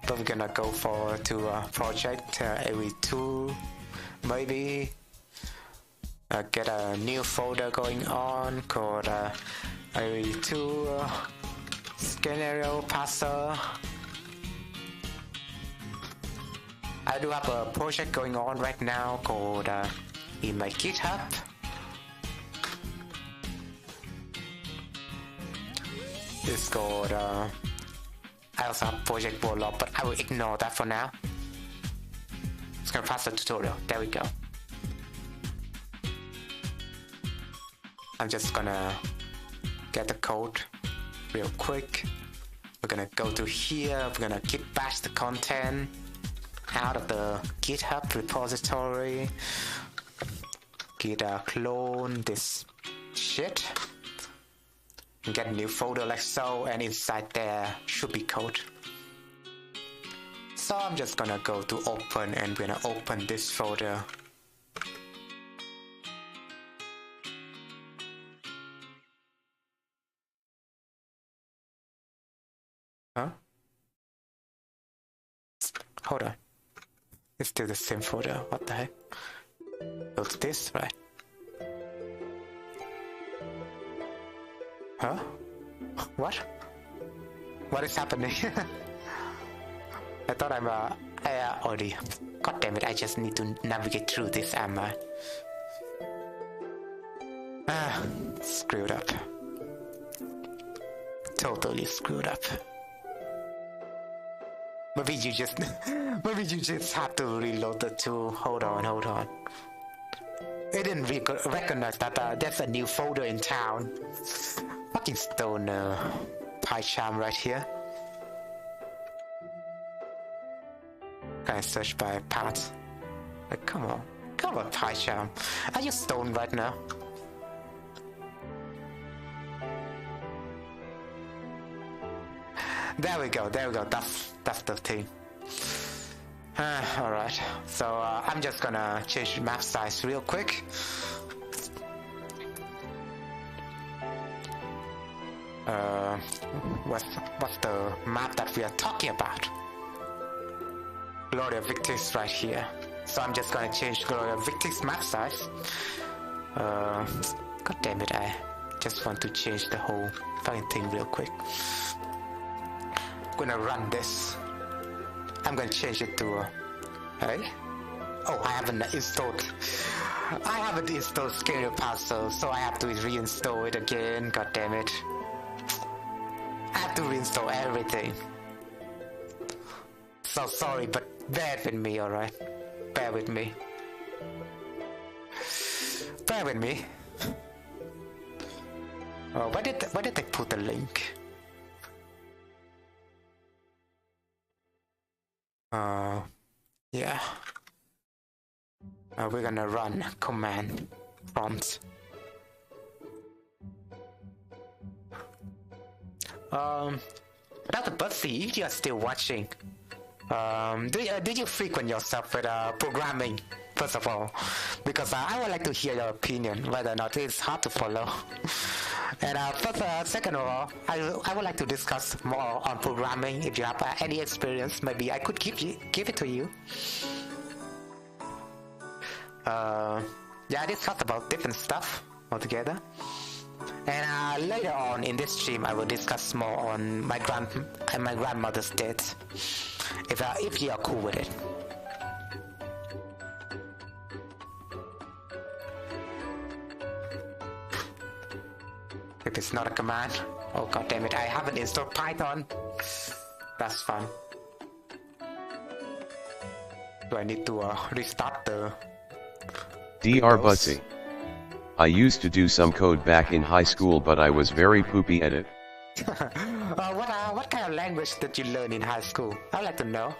But we're gonna go to project AV2, maybe get a new folder going on called AV2 scenario parser. I do have a project going on right now called in my GitHub. It's called I also have project warlock, but I will ignore that for now. It's gonna pass the tutorial. There we go. I'm just gonna get the code real quick. We're gonna go to here. We're gonna git bash the content out of the GitHub repository. Git clone this shit. And get a new folder like so, and inside there should be code. So I'm just gonna go to open, and we're gonna open this folder. Huh? Hold on. It's still the same folder. What the heck? It's this, right? Huh? What? What is happening? I thought I'm already. God damn it! I just need to navigate through this. Am I? Screwed up. Totally screwed up. Maybe you just have to reload the tool. Hold on. It didn't recognize that there's a new folder in town. Fucking stone PyCharm right here. Can I search by path? Like, come on PyCharm. Are you stoned right now? There we go. That's the thing. Alright, so I'm just gonna change the map size real quick. What's the map that we are talking about? Gloria Victis right here. So I'm just gonna change Gloria Victis map size. God damn it, I just want to change the whole fucking thing real quick. I'm gonna run this. I'm gonna change it to hey? Oh, I haven't installed Scalar Parcel, so I have to reinstall it again. God damn it. I have to reinstall everything. So sorry, but bear with me, alright? Bear with me. Bear with me. Oh, why did they put the link? Yeah. We're gonna run command prompt. Dr. Bussy, if you're still watching, do you frequent yourself with programming, first of all? Because I would like to hear your opinion, whether or not it's hard to follow. And second of all, I would like to discuss more on programming. If you have any experience, maybe I could give it to you. Yeah, I discussed about different stuff altogether. And later on in this stream, I will discuss more on my grandmother's death. If you are cool with it. If it's not a command, oh god damn it! I haven't installed Python. That's fun. Do I need to restart the? Dr. Butsy. I used to do some code back in high school, but I was very poopy at it. What kind of language did you learn in high school? I'd like to know.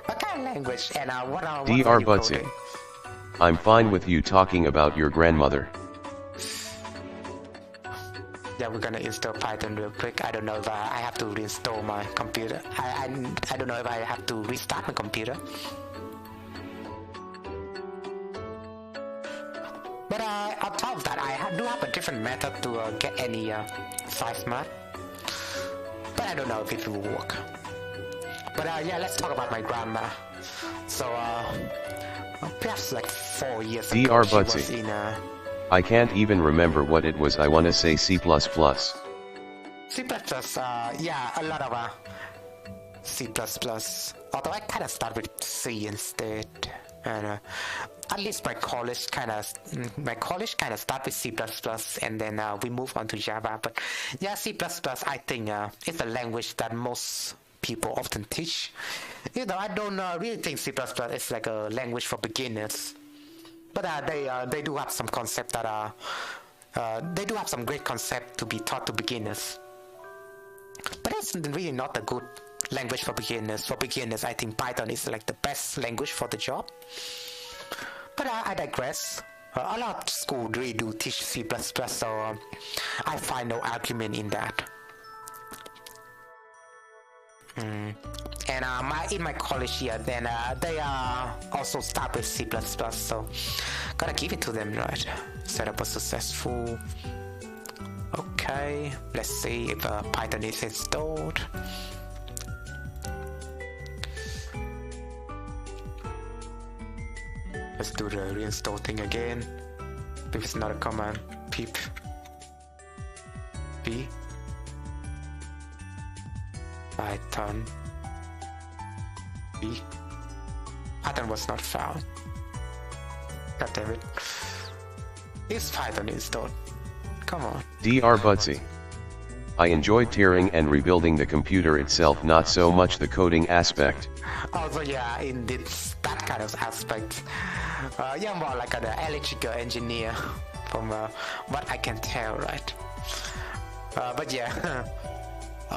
What kind of language and what are you Dr. Butsy. coding? I'm fine with you talking about your grandmother. Yeah, we're gonna install Python real quick. I don't know if I have to reinstall my computer. I don't know if I have to restart my computer. But on top of that, I do have a different method to get any size map. But I don't know if it will work. But yeah, let's talk about my grandma. So perhaps like 4 years ago, Dr. she was Butsy. in I can't even remember what it was. I wanna say C++. C++, yeah, a lot of C++. Although I kind of start with C instead. And at least my college kind of start with C++, and then we move on to Java. But yeah, C++, I think it's a language that most people often teach. You know, I don't really think C++ is like a language for beginners. But they do have some concept that they do have some great concept to be taught to beginners. But it's really not a good language for beginners. For beginners, I think Python is like the best language for the job. But I digress. A lot of schools really do teach C++, so I find no argument in that. And in my college here, then they also start with C++, so gotta give it to them, right? Setup was successful. Okay, let's see if Python is installed. Let's do the reinstall thing again. If it's not a command, pip p Python p. Python was not found. God damn it. Is Python installed? Come on. Dr. Butsy. I enjoyed tearing and rebuilding the computer itself, not so much the coding aspect. Also, yeah, in this, that kind of aspect. Yeah, more like an electrical engineer from what I can tell, right? But yeah,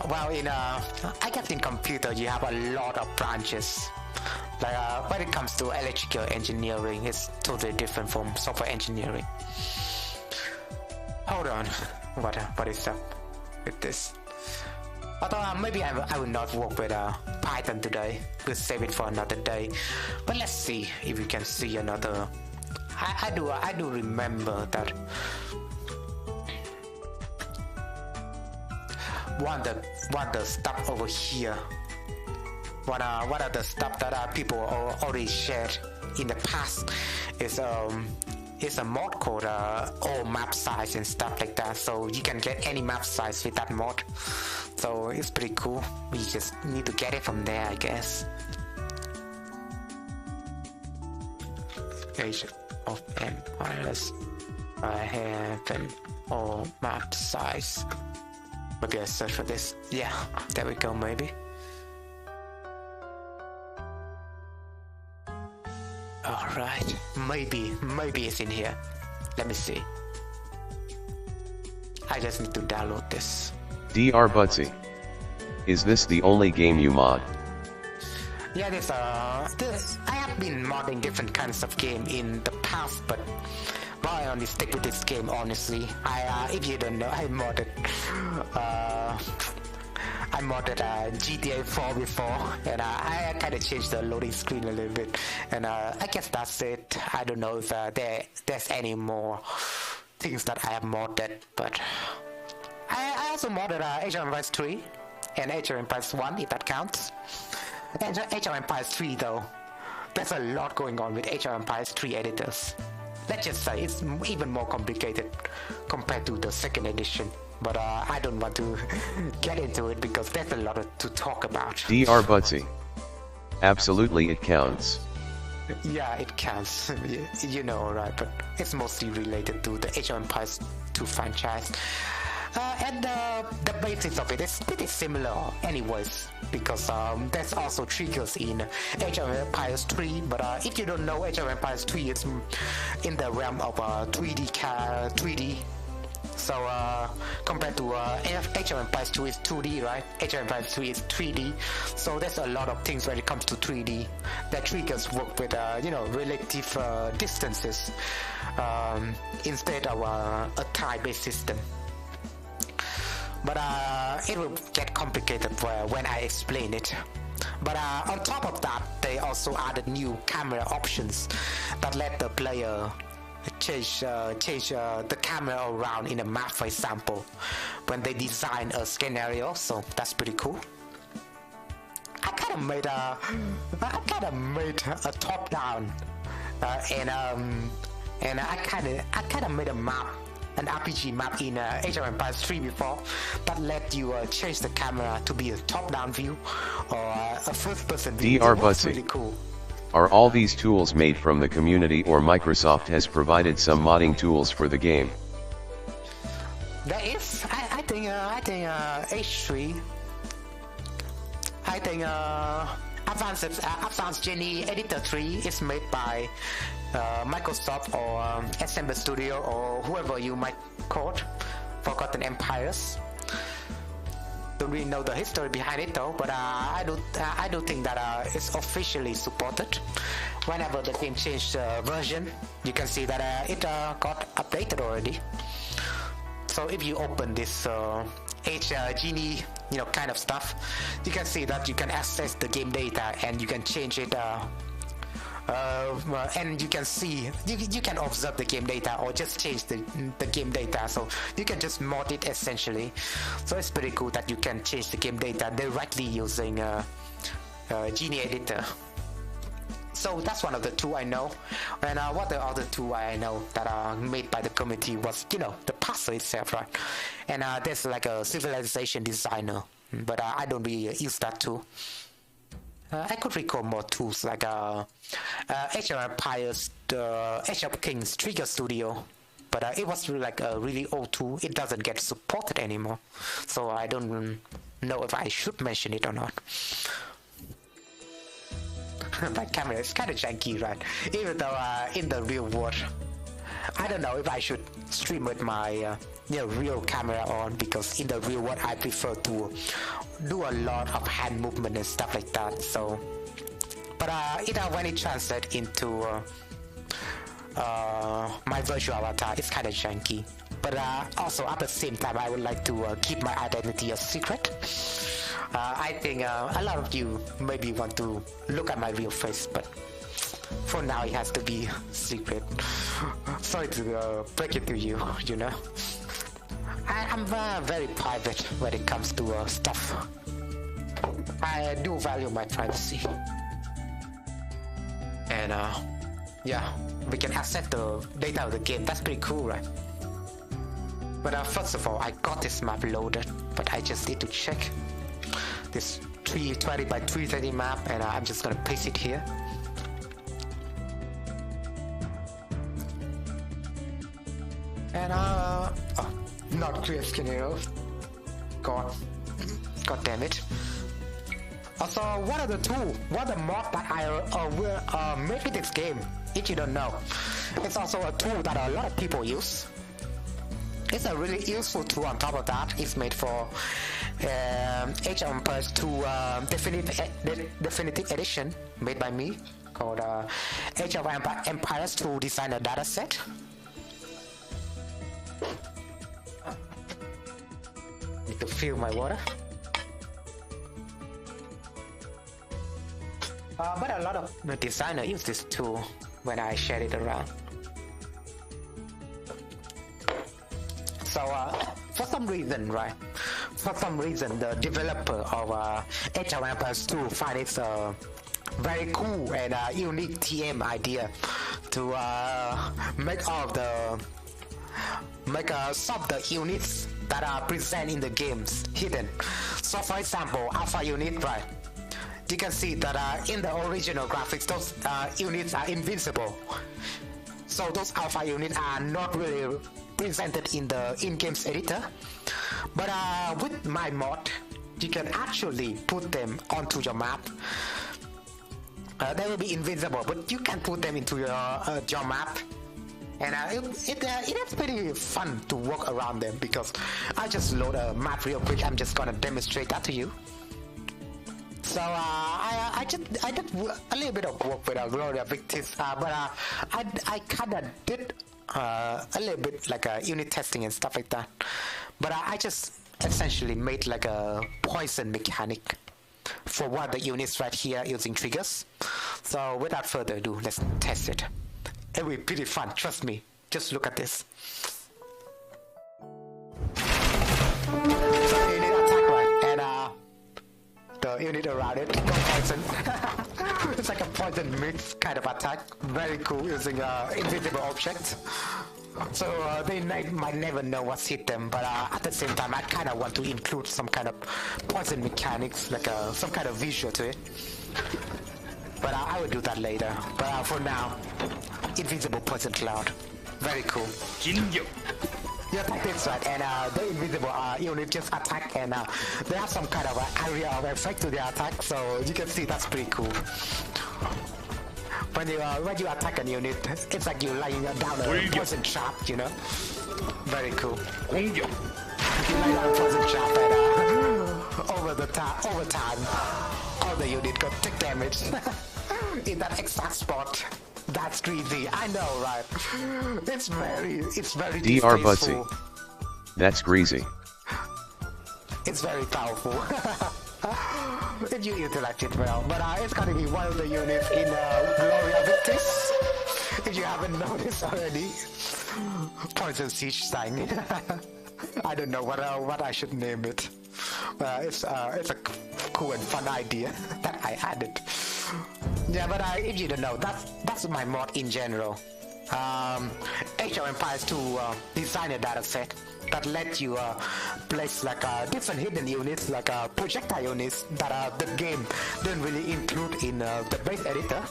well, I guess in computer you have a lot of branches. Like when it comes to electrical engineering, it's totally different from software engineering. Hold on, what is up with this? Although maybe I will not work with Python today. We'll save it for another day. But let's see if we can see another. I do remember that one of the stuff over here. One of the stuff that people already shared in the past is a mod called all map size and stuff like that. So you can get any map size with that mod. So it's pretty cool. We just need to get it from there, I guess. Age of Empires. I have an all map size. Maybe I search for this. Yeah, there we go, maybe. Alright, maybe it's in here. Let me see. I just need to download this. Dr. Butsy. Is this the only game you mod? Yeah, I have been modding different kinds of game in the past, but I only stick with this game, honestly. If you don't know, I modded GTA 4 before, and I kind of changed the loading screen a little bit, and I guess that's it. I don't know if there's any more things that I have modded, but I also modded Age of Empires 3 and Age of Empires 1, if that counts. Age of Empires 3 though, there's a lot going on with Age of Empires 3 editors. Let's just say it's even more complicated compared to the second edition. But I don't want to get into it because there's a lot to talk about. Dr. Butsy. Absolutely it counts. Yeah, it counts. You know, right? But it's mostly related to the Age of Empires 2 franchise. And the basics of it is pretty similar anyways, because there's also triggers in Age of Empires 3, but if you don't know, Age of Empires 3 is in the realm of 3D. So compared to Age of Empires 2 is 2D, right? Age of Empires 3 is 3D. So there's a lot of things when it comes to 3D. The triggers work with relative distances instead of a time-based system. But it will get complicated when I explain it. But on top of that, they also added new camera options that let the player change the camera around in a map, for example, when they design a scenario. So that's pretty cool. I kind of made a top down, and I kind of made a map. An RPG map in Age of Empires 3 before that let you change the camera to be a top-down view or a first-person view. Dr. Butsy. Really cool. Are all these tools made from the community, or Microsoft has provided some modding tools for the game? There is, I think H3. I think Advanced Genie Editor 3 is made by Microsoft or Assembly Studio or whoever you might call it. Forgotten Empires. Don't really know the history behind it though, but I do think that it's officially supported. Whenever the game changed version, you can see that it got updated already. So if you open this Genie, kind of stuff, you can see that you can access the game data and you can change it. And you can see, you can observe the game data or just change the game data. So you can just mod it essentially. So it's pretty cool that you can change the game data directly using Genie Editor. So that's one of the two I know. And what the other two I know that are made by the community was, the puzzle itself, right? And there's like a civilization designer, but I don't really use that tool. I could recall more tools like Age of Empires, Age of Kings Trigger Studio, but it was like a really old tool. It doesn't get supported anymore, so I don't know if I should mention it or not. My camera is kind of janky, right? Even though in the real world, I don't know if I should stream with my real camera on, because in the real world I prefer to do a lot of hand movement and stuff like that. So, but when it translates into my virtual avatar, it's kind of janky. But also at the same time, I would like to keep my identity a secret. I think a lot of you maybe want to look at my real face, but for now it has to be secret. Sorry to break it to you, I'm very private when it comes to stuff. I do value my privacy. And yeah, we can access the data of the game. That's pretty cool, right? But first of all, I got this map loaded, but I just need to check this 320 by 330 map, and I'm just gonna paste it here. And not clear scenarios. god. God damn it. Also, what are the mod that I made with this game? If you don't know, it's also a tool that a lot of people use. It's a really useful tool. On top of that, it's made for Age of Empires 2 Definitive Edition, made by me, called Age of Empires 2 Designer Dataset. Need to fill my water. But a lot of designers use this tool when I share it around. So for some reason, the developer of Age of Empires 2 find it very cool and unique TM idea to make some of the units that are present in the games hidden. So for example, Alpha unit, right? You can see that in the original graphics, those units are invincible. So those Alpha units are not really presented in the in-game editor. But with my mod, you can actually put them onto your map. They will be invincible, but you can put them into your map. And it's pretty fun to walk around them, because I just load a map real quick. I'm just gonna demonstrate that to you. So I did a little bit of work with Gloria Victis, but I kind of did a little bit like unit testing and stuff like that. But I just essentially made like a poison mechanic for one of the units right here using triggers. So without further ado, let's test it. It will be pretty fun, trust me. Just look at this. So you need to attack, right? And the unit around it, go poison. It's like a poison mix kind of attack. Very cool, using invisible objects. So they might never know what's hit them, but at the same time I kind of want to include some kind of poison mechanics, like some kind of visual to it. But I will do that later. But for now, invisible poison cloud. Very cool. You attack this, right? And the invisible unit just attack, and they have some kind of area of effect to their attack, so you can see that's pretty cool. When you attack a unit, it's like you're laying down a poison trap, you know? Very cool. You lay down a poison trap, and over time, all the unit got take damage in that exact spot. That's greasy, I know, right? It's very Dr. Butsy. That's greasy. It's very powerful. If you utilize it well. But it's gonna be one of the units in Gloria Victis. If you haven't noticed already. Poison Siege Sign. I don't know what I should name it. It's a cool and fun idea that I added. Yeah, but if you don't know, that's my mod in general. Age of Empires 2 Designer Dataset that let you place like different hidden units, like projectile units that the game didn't really include in the base editor.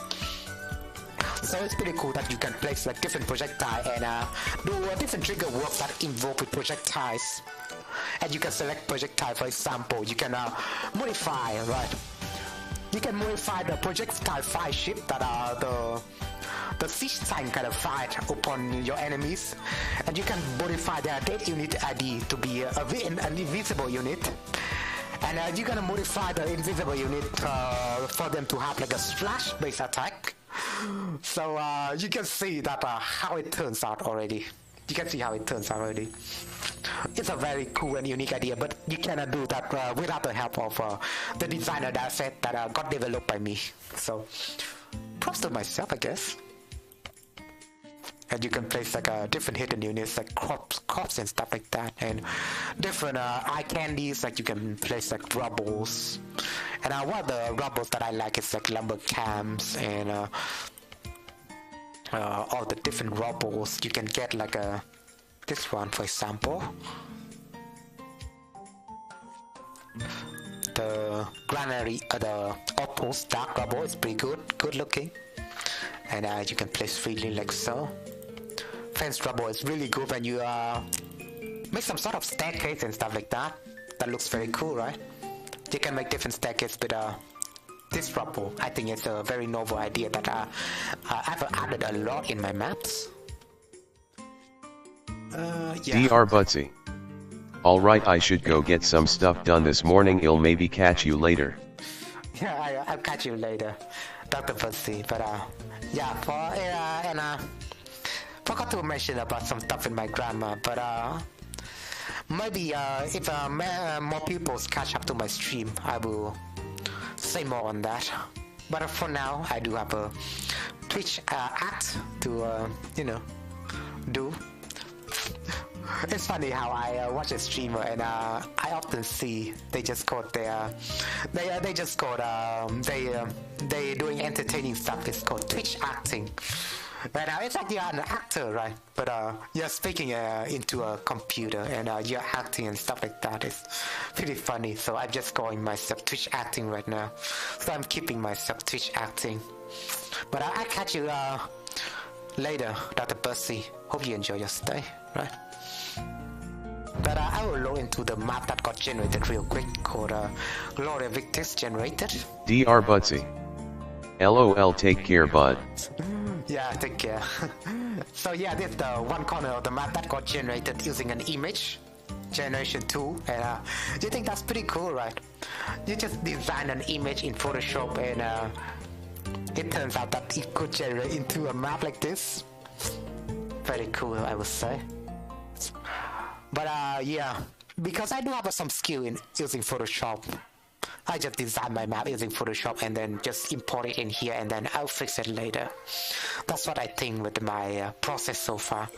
So it's pretty cool that you can place like different projectile and do different trigger works that involve with projectiles. And you can select projectile, for example. You can modify, right? You can modify the projectile fire ship that the siege sign kind of fight upon your enemies, and you can modify their dead unit ID to be an invisible unit, and you're gonna modify the invisible unit for them to have like a splash based attack. So you can see that how it turns out already. You can see how it turns out already. It's a very cool and unique idea, but you cannot do that without the help of the designer dataset that got developed by me. So props to myself, I guess. And you can place like different hidden units like crops and stuff like that, and different eye candies, like you can place like rubbles. And one of the rubbles that I like is like lumber camps and all the different rubbles. You can get like this one, for example. The granary, the outpost dark rubble is pretty good looking, and you can place freely like so. Fence rubble is really good when you make some sort of staircase and stuff like that That looks very cool, right? You can make different staircases with this rubble. I think it's a very novel idea that I've added a lot in my maps. Yeah. Dr. Butsy. Alright, I should go get some stuff done this morning. I'll maybe catch you later. Yeah, I'll catch you later, Dr. Butsy. But yeah, forgot to mention about some stuff in my grammar. But maybe if more people catch up to my stream, I will say more on that. But for now, I do have a Twitch act to do. It's funny how I watch a streamer and I often see they doing entertaining stuff. It's called Twitch acting. But it's like you're an actor, right? But you're speaking into a computer and you're acting and stuff like that. It's pretty funny. So I'm just calling myself Twitch acting right now. So I'm keeping myself Twitch acting. But I'll catch you later, Dr. Percy. Hope you enjoy your stay, right? But I will log into the map that got generated real quick called Gloria Victis generated. Dr. Butsy. LOL, take care, bud. Yeah, take care. So yeah, this is the one corner of the map that got generated using an image generation tool, and you think that's pretty cool, right? You just design an image in Photoshop and it turns out that it could generate into a map like this. Very cool, I would say. But yeah, because I do have some skill in using Photoshop, I just design my map using Photoshop and then just import it in here and then I'll fix it later. That's what I think with my process so far.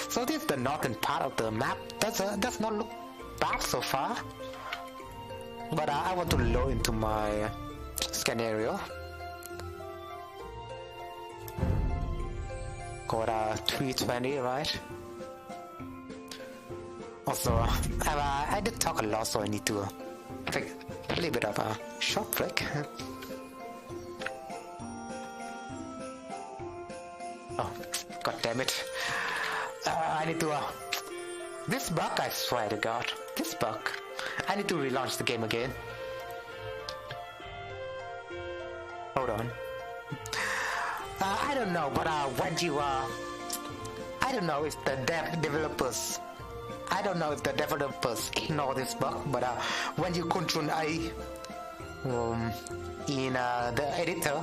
So this is the northern part of the map. Does not look bad so far. But I want to load into my scenario. Got 320, right? Also, I did talk a lot, so I need to take a little bit of a short break. Oh, god damn it. I need to... this bug, I swear to god. This bug. I need to relaunch the game again. Hold on. I don't know, but when you... I don't know if the developers... I don't know if the developers ignore this bug, but when you Ctrl A in the editor,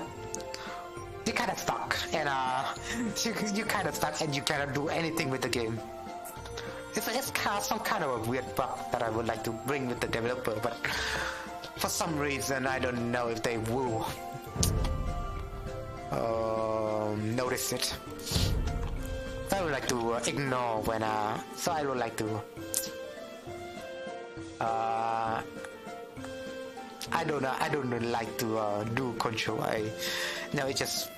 you kind of stuck, and you kind of stuck, and you cannot do anything with the game. It's kind of some kind of a weird bug that I would like to bring with the developer, but for some reason I don't know if they will notice it. I would like to ignore when so I would like to I don't like to do Control A. No, it's just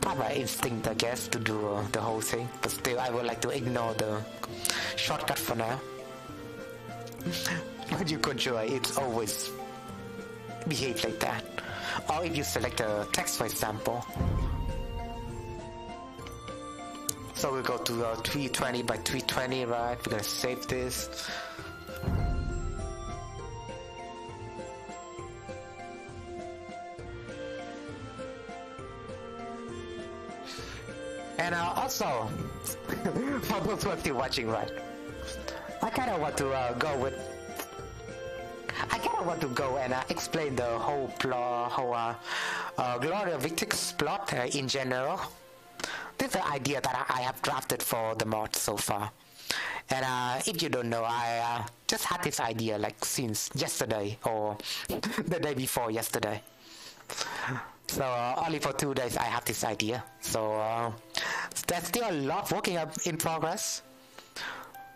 part of my instinct, I guess, to do the whole thing, but still I would like to ignore the shortcut for now. When you Control A, it's always behave like that. Or if you select a text, for example. So we go to 320 by 320, right? We're gonna save this. And also, for those who are still watching, right? I kind of want to go and explain the whole plot, Gloria Victis plot in general. This is the idea that I have drafted for the mod so far. And if you don't know, I just had this idea like since yesterday or the day before yesterday. So only for 2 days I have this idea. So there's still a lot working up in progress.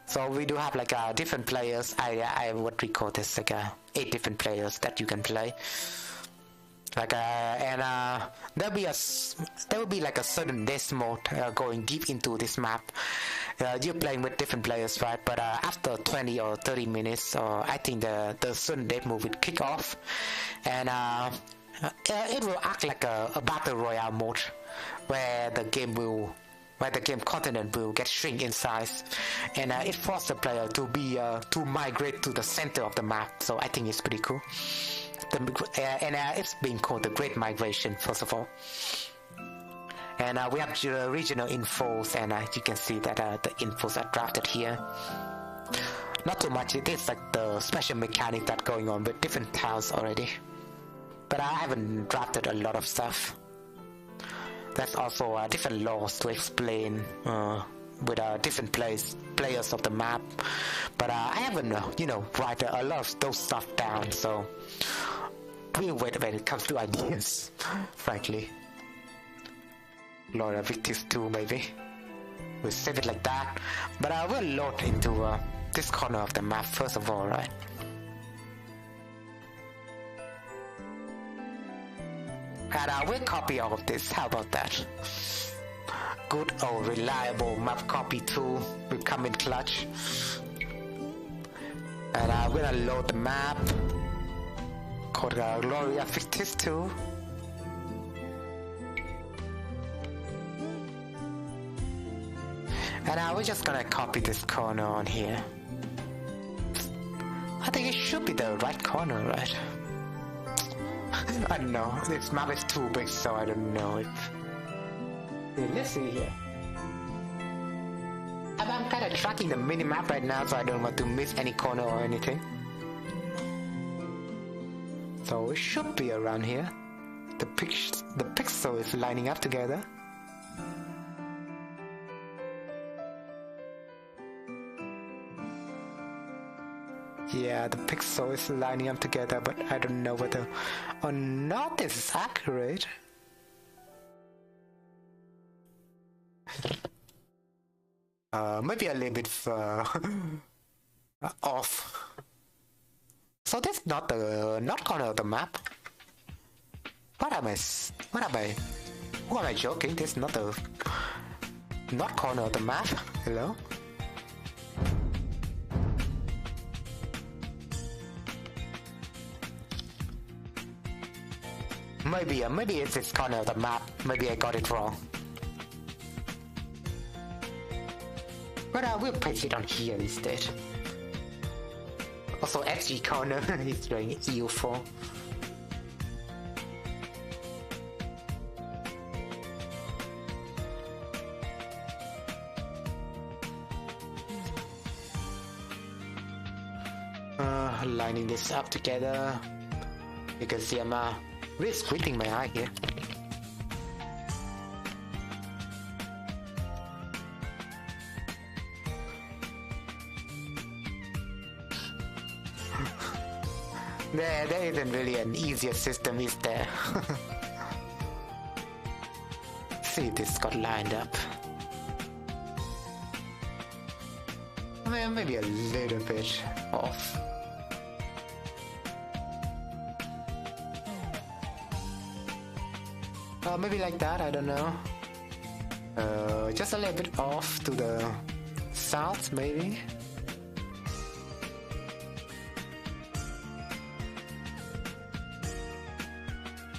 So we do have like different players. I would record this like 8 different players that you can play. Like there will be like a certain death mode going deep into this map. You're playing with different players, right? But after 20 or 30 minutes, I think the certain death mode will kick off, and it will act like a battle royale mode, where the game will where the game continent will get shrink in size, and it forces the player to migrate to the center of the map. So I think it's pretty cool. It's being called the Great Migration, first of all. And we have regional infos, and you can see that the infos are drafted here. Not too much. It is like the special mechanic that's going on with different towns already. But I haven't drafted a lot of stuff. There's also different laws to explain with different players of the map. But I haven't, write a lot of those stuff down. So we'll wait when it comes to ideas, frankly. Gloria Victis 2 maybe. We'll save it like that. But I will load into this corner of the map first of all, right? And I will copy all of this. How about that? Good old reliable map copy tool will come in clutch. And I'm gonna load the map called Gloria Victis 2. And we're just gonna copy this corner on here. I think it should be the right corner, right? I don't know. This map is too big, so I don't know if... Let's see here. I'm kind of tracking the mini-map right now, so I don't want to miss any corner or anything. So it should be around here. The pixel is lining up together. Yeah, the pixel is lining up together, but I don't know whether or not this is accurate. Maybe a little bit off. So that's not the corner of the map. Who am I joking? This is not the corner of the map. Hello? Maybe it's this corner of the map. Maybe I got it wrong. But I will place it on here instead. Also, XG corner is doing EU4. Lining this up together. You can see I'm really squinting my eye here. There isn't really an easier system, is there? See, this got lined up. Well, maybe a little bit off. Maybe like that, I don't know. Just a little bit off to the south, maybe.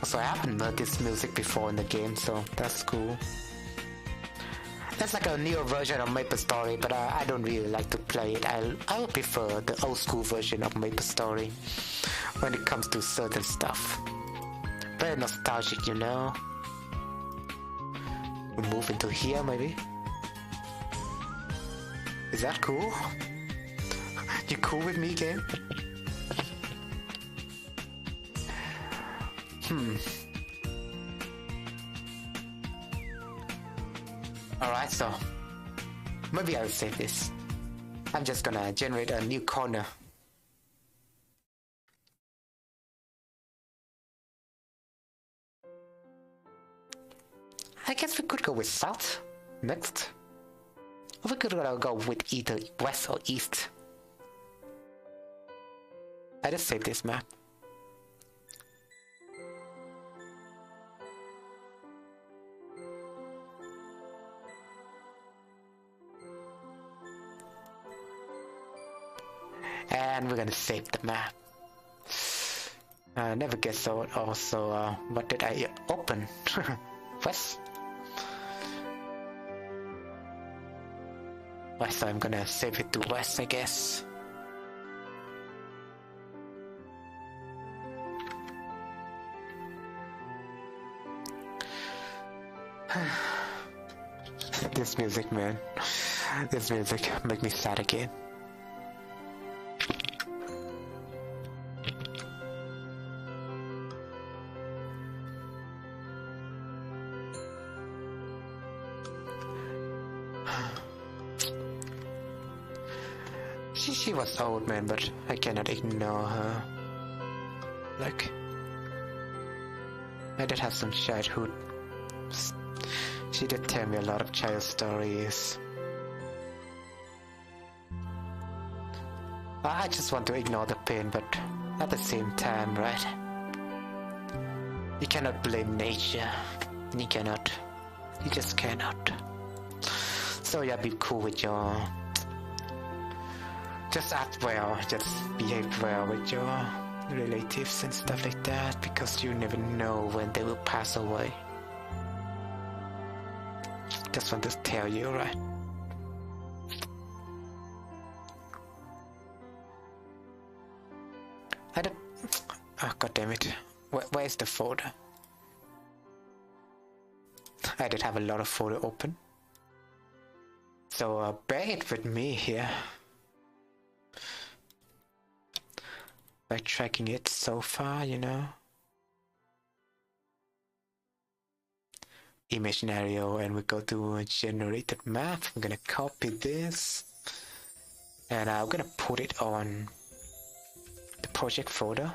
Also, I haven't heard this music before in the game, so that's cool. That's like a newer version of Maplestory, but I don't really like to play it. I would prefer the old school version of Maplestory when it comes to certain stuff. Very nostalgic, you know. We move into here, maybe. Is that cool? You cool with me, game? Alright, so maybe I'll save this. I'm just gonna generate a new corner. I guess we could go with south next. Or we could go with either west or east. I just saved this map. And we're gonna save the map. Never get so. Also, what did I open? West. Right, so I'm gonna save it to west, I guess. This music, man. This music make me sad again. She was old, man, but I cannot ignore her. Like, I did have some childhood. She did tell me a lot of child stories. I just want to ignore the pain, but at the same time, right? You cannot blame nature. You cannot. You just cannot. So yeah, be cool with your... Just act well, just behave well with your relatives and stuff like that, because you never know when they will pass away. Just want to tell you, right? I don't... Oh, god damn it. Where's the folder? I did have a lot of folder open. So bear it with me here. By tracking it so far, you know. Image scenario, and we go to a generated map. I'm gonna copy this and I'm gonna put it on the project folder.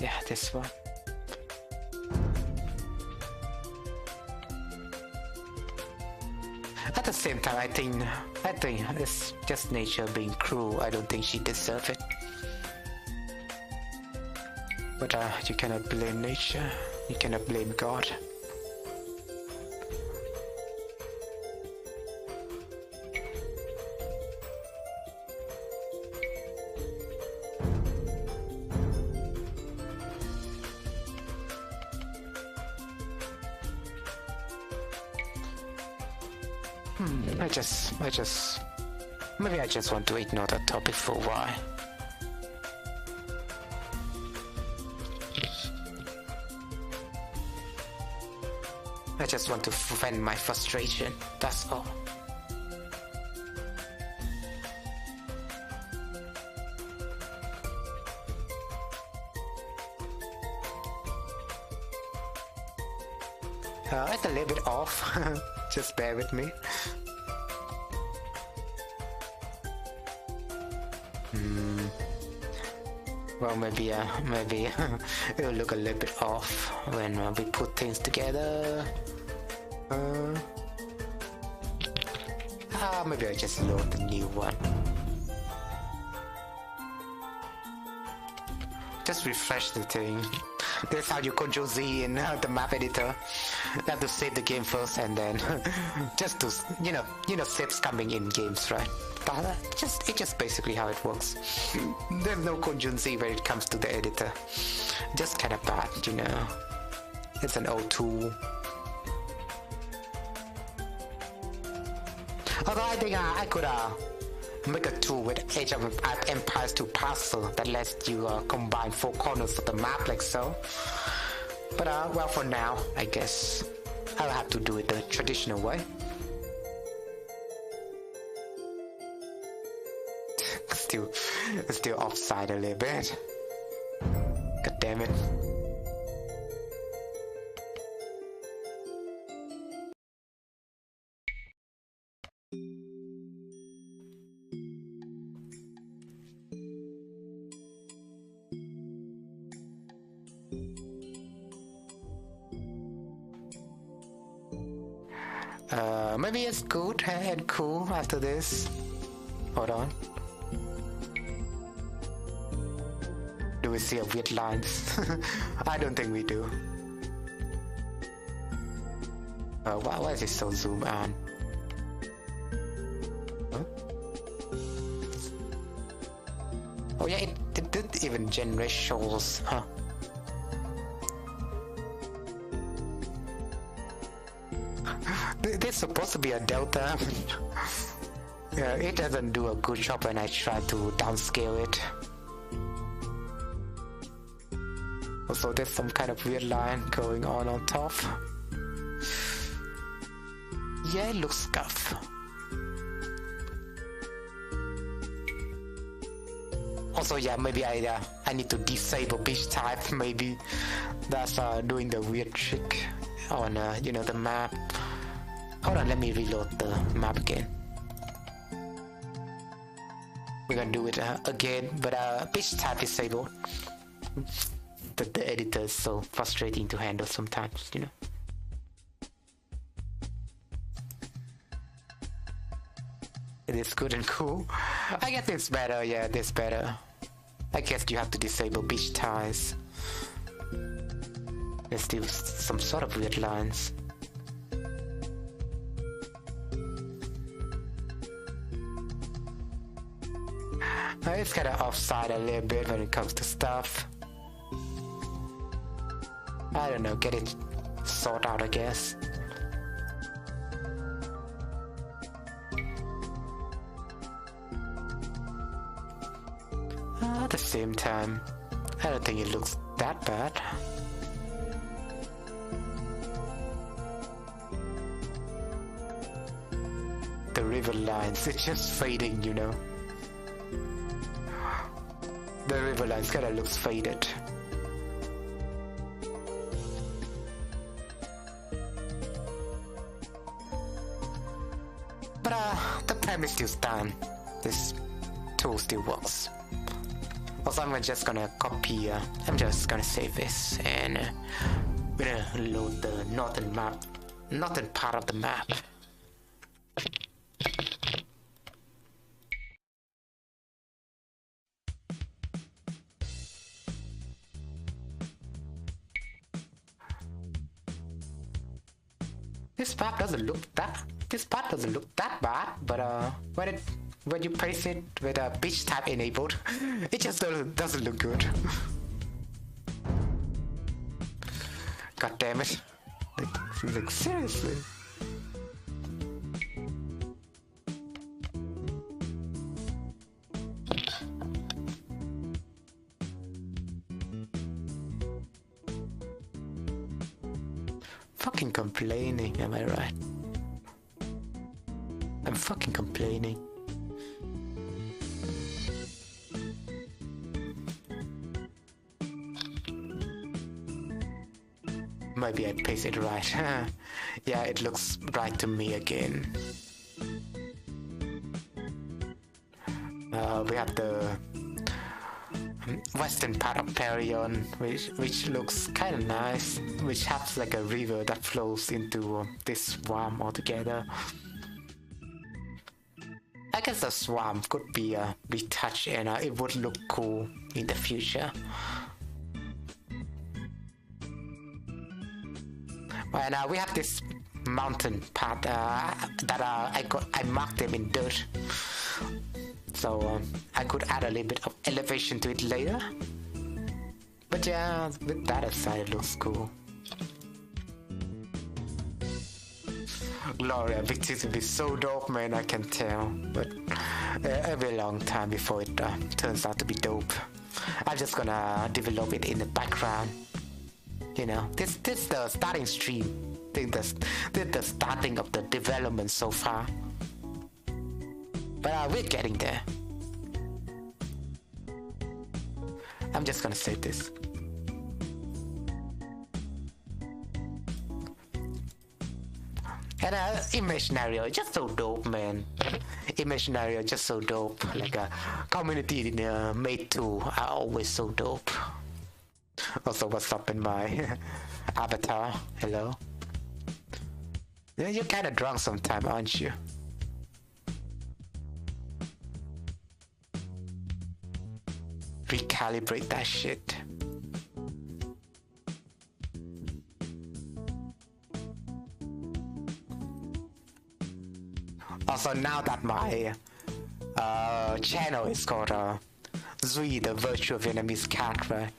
Yeah, this one. At the same time, I think it's just nature being cruel. I don't think she deserves it. But you cannot blame nature. You cannot blame God. Maybe I just want to ignore that topic for a while. I just want to vent my frustration, that's all. It's a little bit off, just bear with me. Well, maybe it'll look a little bit off when we put things together. Maybe I just load the new one. Just refresh the thing. That's how you Control Z in the map editor. You have to save the game first, and then just to you know saves coming in games, right? It's just basically how it works. There's no Control Z when it comes to the editor. Just kind of bad, you know. It's an old tool. Although I think I could make a tool with Age of Empires 2 parcel that lets you combine 4 corners of the map like so. But well, for now, I guess I'll have to do it the traditional way. Still offside a little bit. God damn it. Maybe it's good and cool after this. Hold on. Do we see a Viet lines? I don't think we do. Why is it so zoomed on? Oh yeah, it did even generate shoals, huh? This is supposed to be a delta. Yeah, it doesn't do a good job when I try to downscale it. Also, there's some kind of weird line going on top. Yeah, it looks scuffed. Also, yeah, maybe I need to disable beach type. Maybe that's doing the weird trick on you know, the map. Hold on, let me reload the map again. We're gonna do it again, but beach type disabled. The editor is so frustrating to handle sometimes, you know. It is good and cool. I guess it's better, yeah, this better. I guess you have to disable beach ties. There's still some sort of weird lines. It's kind of offside a little bit when it comes to stuff. I don't know, get it sorted out, I guess. At the same time, I don't think it looks that bad. The river lines, it's just fading, you know. The river lines kinda looks faded. But the premise still stands. This tool still works. Also, I'm just gonna copy, I'm just gonna save this and we're gonna load the northern part of the map. This part doesn't look that bad, but when you place it with a beach type enabled, it just doesn't look good. God damn it. Like seriously. Fucking complaining, am I right? I'm fucking complaining. Maybe I paste it right. Yeah, it looks right to me again. We have the western part of Parion, which looks kind of nice, which has like a river that flows into this swamp altogether. I guess the swamp could be retouched and it would look cool in the future. And we have this mountain part that I marked them in dirt, so I could add a little bit of elevation to it later. But yeah, with that aside, it looks cool. Gloria Victis will be so dope, man, I can tell. But it'll be a long time before it turns out to be dope. I'm just gonna develop it in the background. You know, this the starting stream. This the starting of the development so far. But we're getting there. I'm just gonna save this. And Imaginario, just so dope, man. Imaginario, just so dope. Like a community in Made 2 are always so dope. Also, what's up in my avatar? Hello. Yeah, you're kind of drunk sometimes, aren't you? Recalibrate that shit. Also, now that my channel is called Zui, the virtual Vietnamese cat, right?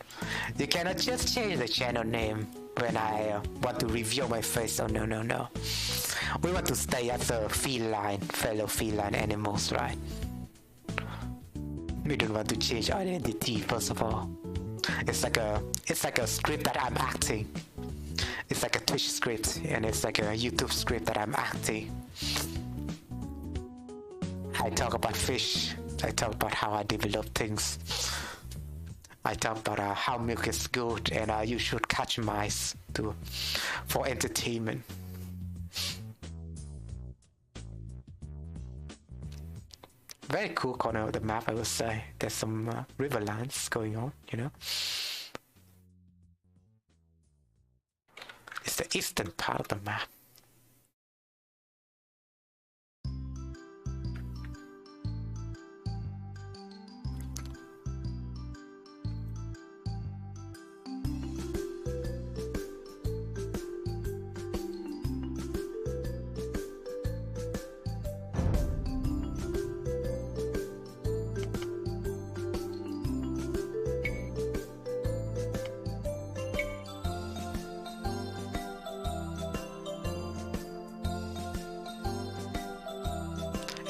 You cannot just change the channel name when I want to reveal my face. Oh no, no, no. We want to stay as a feline, fellow feline animals, right? We don't want to change identity, first of all. It's like a script that I'm acting. It's like a Twitch script, and it's like a YouTube script that I'm acting. I talk about fish. I talk about how I develop things. I talk about how milk is good, and you should catch mice for entertainment. Very cool corner of the map, I would say. There's some river lines going on, you know. It's the eastern part of the map.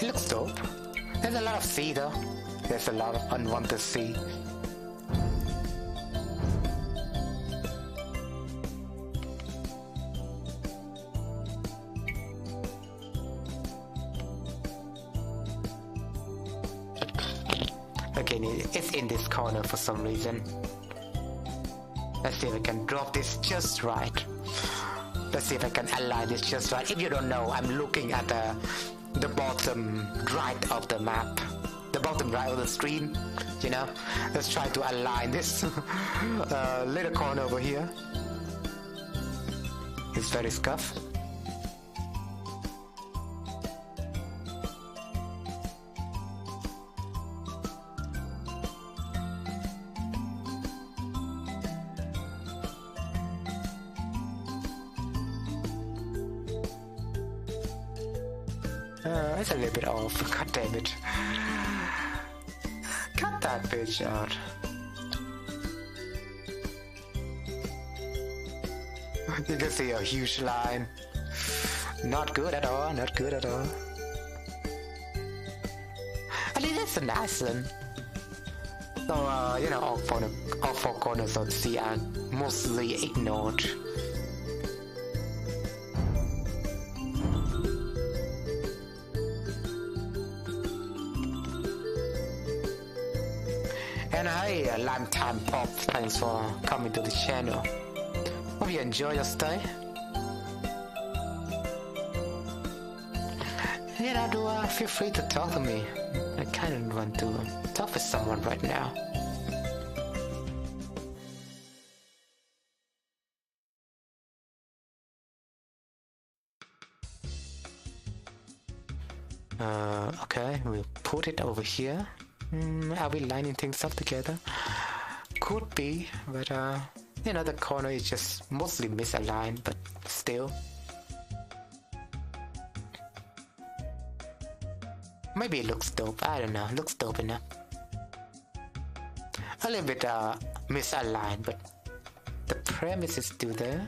It looks dope. There's a lot of sea though. There's a lot of unwanted sea. Again, it's in this corner for some reason. Let's see if I can drop this just right. Let's see if I can align this just right. If you don't know, I'm looking at the bottom right of the map, the bottom right of the screen, you know. Let's try to align this little corner over here. It's very scuffed. It's a little bit off. God damn it. Cut that bitch out. You can see a huge line. Not good at all, not good at all. I think that's a nice one. So, you know, all four corners of the sea are mostly ignored. And hey, Lime Time Pop, thanks for coming to the channel. Hope you enjoy your stay. You know, feel free to talk to me. I kind of want to talk with someone right now. Okay, we'll put it over here. Are we lining things up together? Could be, but you know, the corner is just mostly misaligned, but still. Maybe it looks dope, I don't know, looks dope enough. A little bit misaligned, but the premise is still there.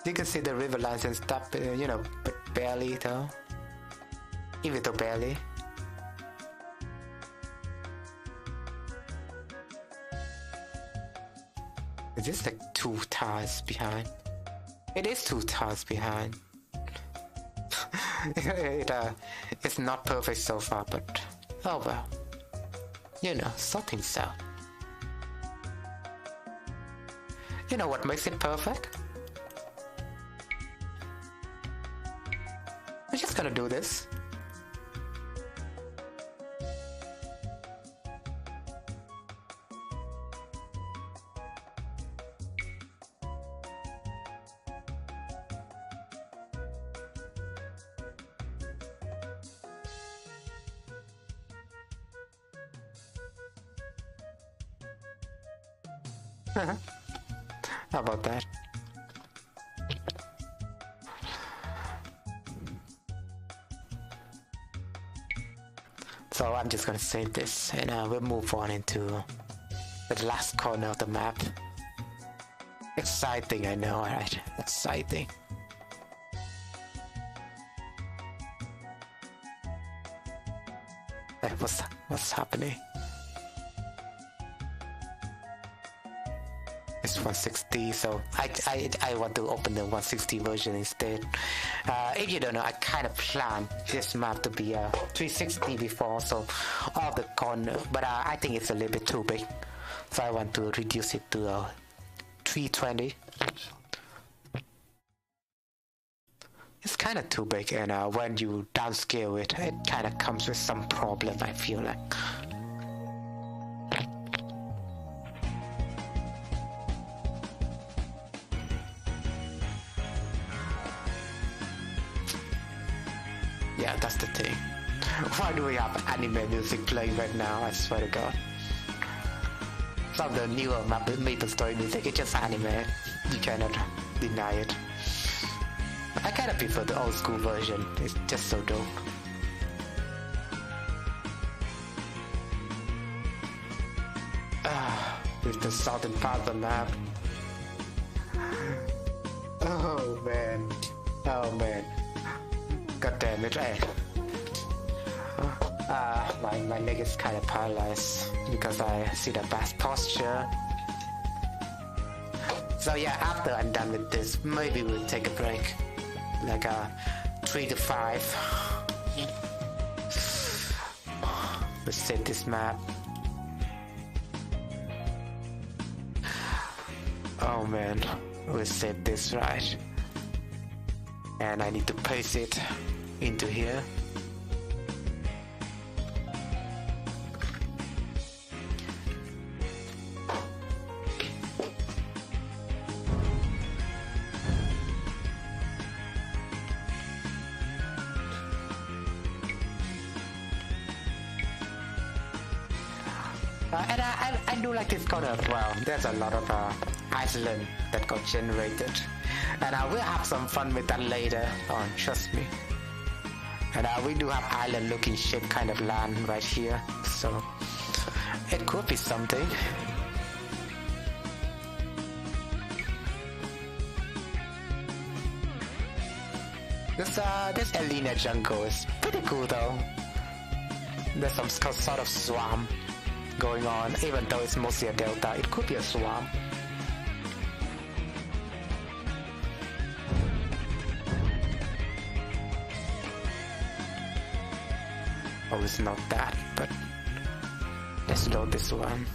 You can see the river lines and stuff, you know, but barely though. Even though barely. Is this like 2 tiles behind? It is 2 tiles behind. It's not perfect so far, but oh well. You know, something's out. You know what makes it perfect? We're just gonna do this. How about that? So I'm just gonna save this and we'll move on into the last corner of the map. Exciting, I know, right? Exciting. What's happening? It's 160, so I want to open the 160 version instead. If you don't know, I kind of planned this map to be 360 before, so all the corner, but I think it's a little bit too big, so I want to reduce it to 320. It's kind of too big, and when you downscale it, it kind of comes with some problem, I feel like. Yeah, that's the thing. Why do we have anime music playing right now? I swear to God. Some of the newer Maplestory music, it's just anime. You cannot deny it. I kind of prefer the old school version. It's just so dope. With the southern part of the map. Oh man. Oh man. God damn it, eh? My leg is kind of paralyzed because I see the bad posture. So yeah, after I'm done with this, maybe we'll take a break. Like 3 to 5. Let's save this map. Oh man, we'll save this, right? And I need to paste it into here. And I do like this corner as well. There's a lot of island that got generated, and I will have some fun with that later on, trust me. And we do have island looking shape kind of land right here, so it could be something. This Elena jungle is pretty cool though. There's some sort of swamp going on, even though it's mostly a delta, it could be a swamp. Oh, it's not that, but let's load this one.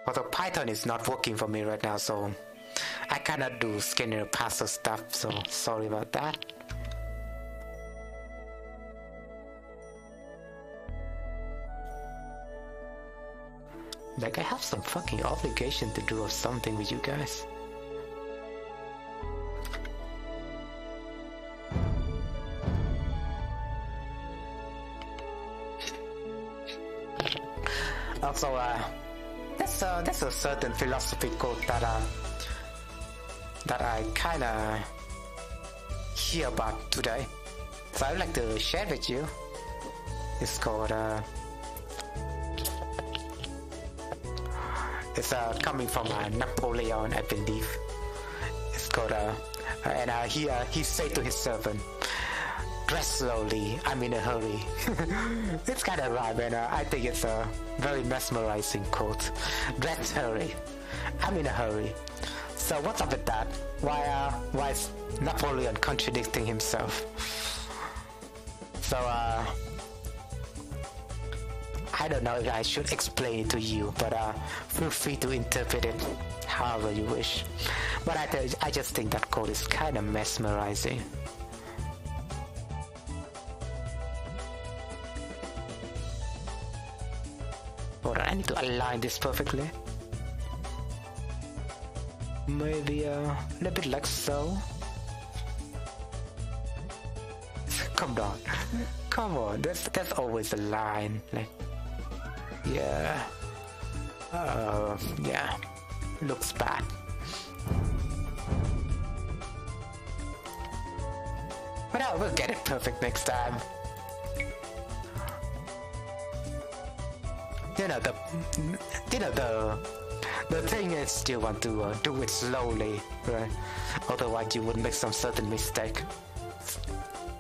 Although Python is not working for me right now, so I cannot do scanner parser stuff, so sorry about that. Like, I have some fucking obligation to do or something with you guys. Also, that's a certain philosophy quote that I kinda hear about today, so I'd like to share with you. It's called it's coming from Napoleon, I believe. It's called and he said to his servant, "Dress slowly, I'm in a hurry." It's kind of rhyme, and I think it's a very mesmerizing quote. Dress hurry, I'm in a hurry. So what's up with that? Why is Napoleon contradicting himself? So I don't know if I should explain it to you, but feel free to interpret it however you wish. But I just think that quote is kind of mesmerizing. Hold on, I need to align this perfectly. Maybe a little bit like so. Come on, come on. That's always a line. Like, yeah. Yeah, looks bad. But I will get it perfect next time. The thing is, you want to do it slowly, right? Otherwise, you would make some certain mistake.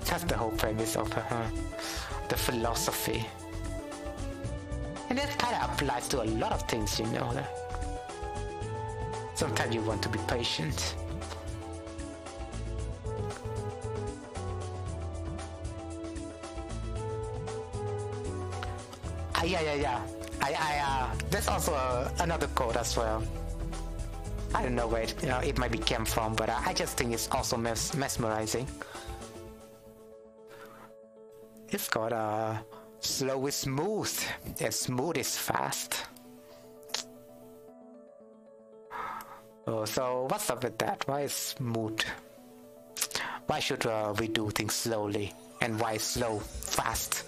That's the whole premise of the philosophy, and that kind of applies to a lot of things, you know. Sometimes you want to be patient. Yeah. There's also another quote as well. I don't know where it might be came from, but I just think it's also mesmerizing. It's called slow is smooth, and smooth is fast. Oh, so what's up with that? Why is smooth? Why should we do things slowly? And why slow, fast?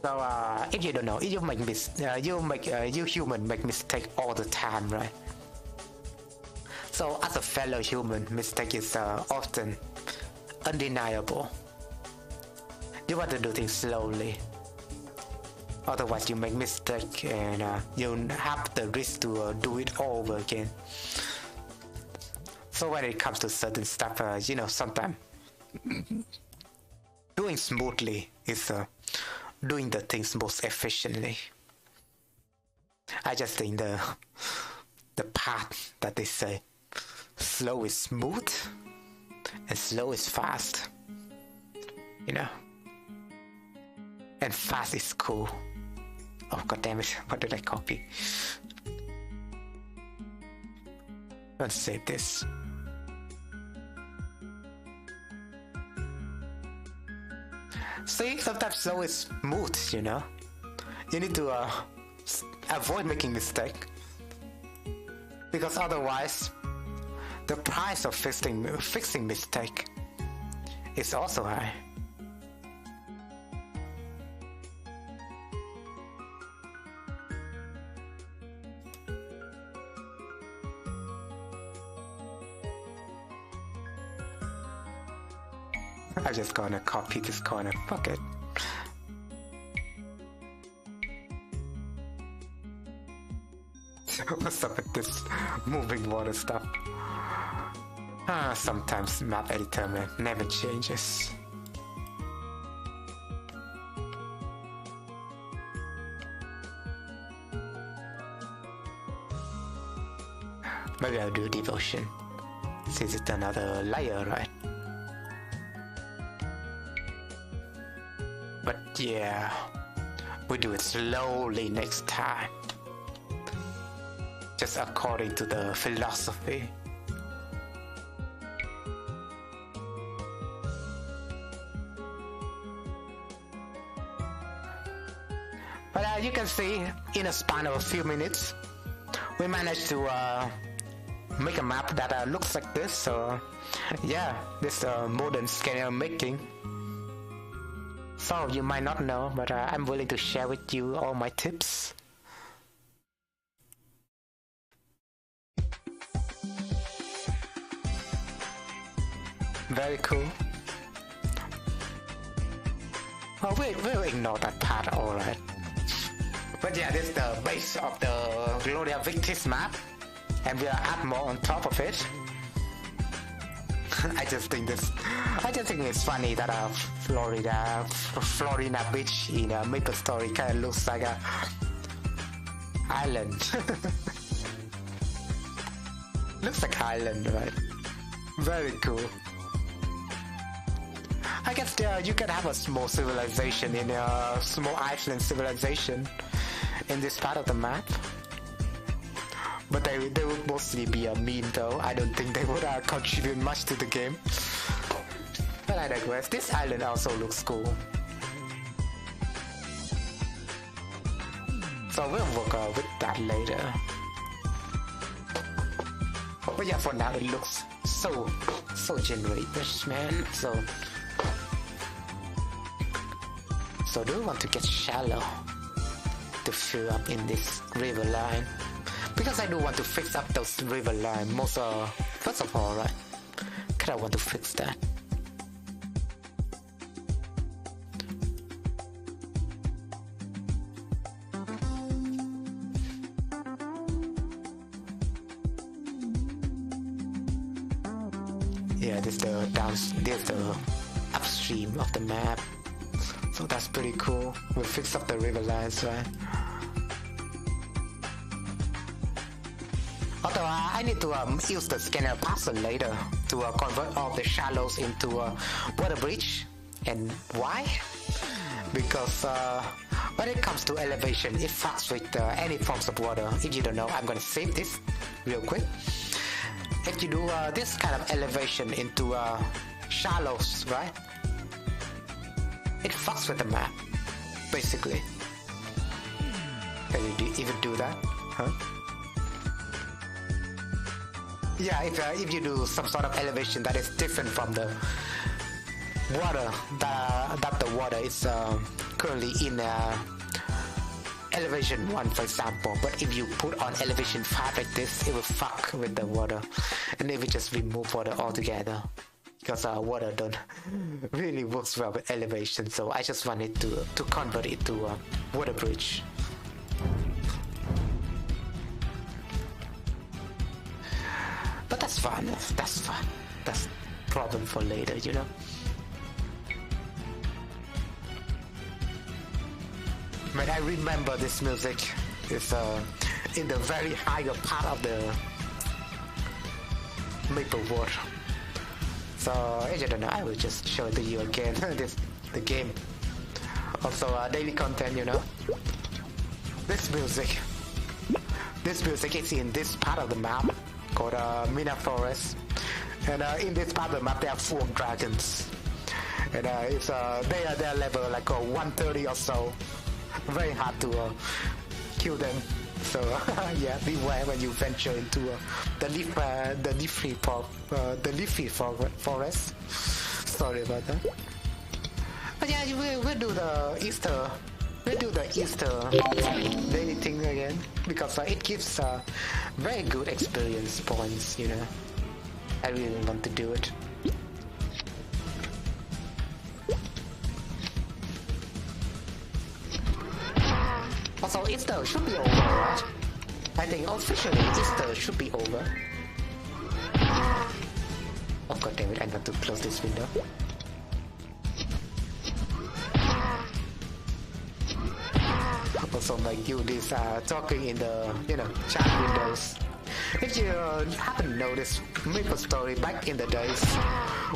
So if you don't know, if you make you human make mistake all the time, right? So as a fellow human, mistake is often undeniable. You want to do things slowly, otherwise you make mistake and you have the risk to do it all over again. So when it comes to certain stuff, sometimes doing smoothly is doing the things most efficiently. I just think the path that they say, slow is smooth and slow is fast, and fast is cool. Oh god damn it, what did I copy? Let's save this. See, sometimes slow is smooth, You need to avoid making mistake, because otherwise the price of fixing mistake is also high. I'm just gonna copy this corner. Fuck it. What's up with this moving water stuff? Sometimes map editor never changes. Maybe I'll do devotion, since it's another layer, right? But yeah, we do it slowly next time, just according to the philosophy. But you can see, in a span of a few minutes, we managed to make a map that looks like this. So yeah, this modern scale making. Some of you might not know, but I'm willing to share with you all my tips. Very cool. Oh, we'll ignore that part, alright. But yeah, this is the base of the Gloria Victis map, and we'll add more on top of it. I just think it's funny that Florida Beach in Maplestory kind of looks like a island. Looks like island, right? Very cool. I guess you can have a small civilization in a small island civilization in this part of the map. But they would mostly be a meme though. I don't think they would contribute much to the game. But I digress. This island also looks cool. So we'll work with that later. But yeah, for now it looks so generic, man. So do we want to get shallow? to fill up in this river line, because I do want to fix up those river line first of all, right? Because I want to fix that. Yeah, this the upstream of the map, so that's pretty cool. We fix up the river lines, right? Although I need to use the scanner parser later to convert all the shallows into a water bridge. And why? Because when it comes to elevation, it fucks with any forms of water. If you don't know, I'm gonna save this real quick. If you do this kind of elevation into shallows, right? It fucks with the map, basically. Can you even do that? Huh? Yeah, if you do some sort of elevation that is different from the water, that the water is currently in elevation 1, for example, but if you put on elevation 5 like this, it will fuck with the water, and it will just remove water altogether, because water don't really works well with elevation. So I just wanted to convert it to a water bridge. But that's fun. That's fun. That's problem for later, you know. Man, I remember this music is in the very higher part of the Maplewood. So I don't know, I will just show it to you again. The game. Also daily content, you know. This music is in this part of the map called Mina Forest. And in this part of the map there are 4 dragons. And they are level like 130 or so. Very hard to kill them, so yeah, beware when you venture into the leafy forest. Sorry about that. But yeah, we'll do the Easter daily thing again, because it gives very good experience points, you know. I really want to do it. Also, Easter should be over, right? I think officially Easter should be over. Oh god damn it, I got to close this window. Also, my guild is talking in the, you know, chat windows. If you haven't noticed, Maplestory back in the days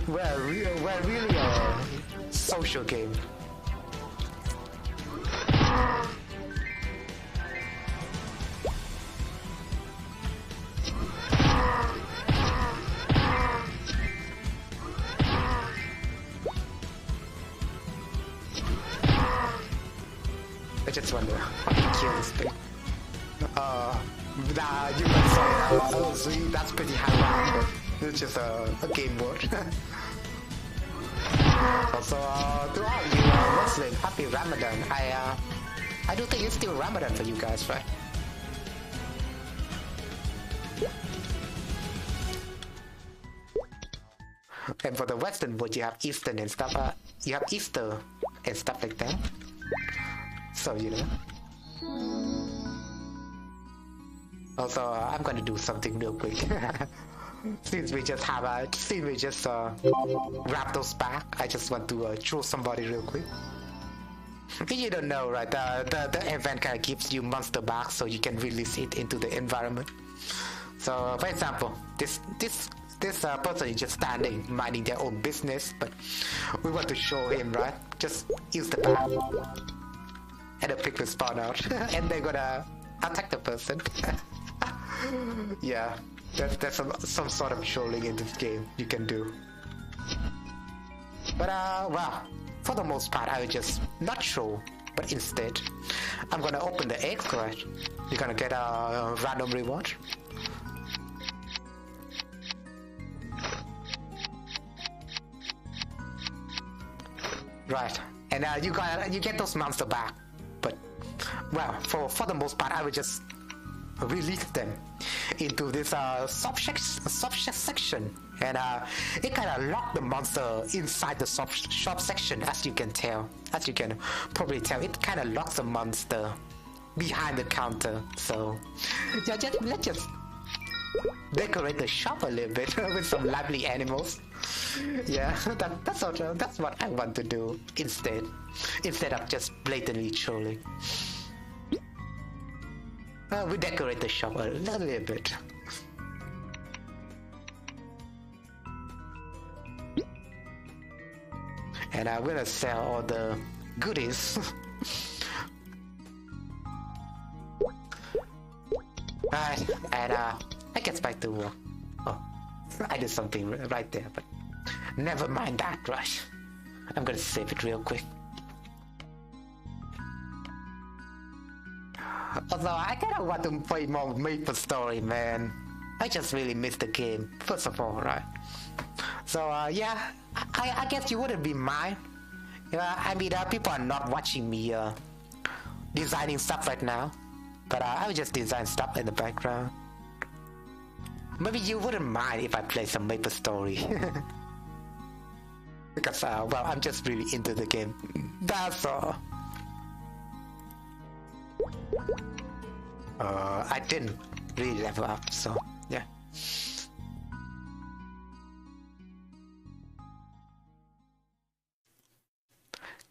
were really a social game. I just wonder how to kill this thing. You can say, oh, see, that's pretty high round, but it's just a game board. Also, to all you Muslim, happy Ramadan. I do think it's still Ramadan for you guys, right? And for the Western world, you have Eastern and stuff. You have Easter and stuff like that. So you know. Also, I'm gonna do something real quick. Since we just wrap those back, I just want to throw somebody real quick. If you don't know, right? The event kind of gives you monster back, so you can release it into the environment. So, for example, this person is just standing, minding their own business, but we want to show him, right? Just use the back. And the pig will spawn out, and they're gonna attack the person. Yeah, that's some sort of trolling in this game you can do. But well, for the most part, I will just not troll, but instead, I'm gonna open the egg, right? You're gonna get a random reward. Right, and you get those monster back. But well, for the most part, I will just release them into this shop section, and it kind of locked the monster inside the shop section, as you can probably tell. It kind of locks the monster behind the counter. So yeah, let's just decorate the shop a little bit with some lively animals. Yeah, that's what I want to do instead of just blatantly trolling. We decorate the shop a little bit. And I'm gonna sell all the goodies. Alright, and I get back to work. Oh, I did something right there, but never mind that, right? I'm gonna save it real quick. Although I kinda want to play more Maplestory, man. I just really missed the game, first of all, right? So yeah, I guess you wouldn't be mine. I mean, people are not watching me designing stuff right now, but I will just design stuff in the background. Maybe you wouldn't mind if I play some Maplestory. Because, well, I'm just really into the game. That's all. I didn't really level up, so yeah.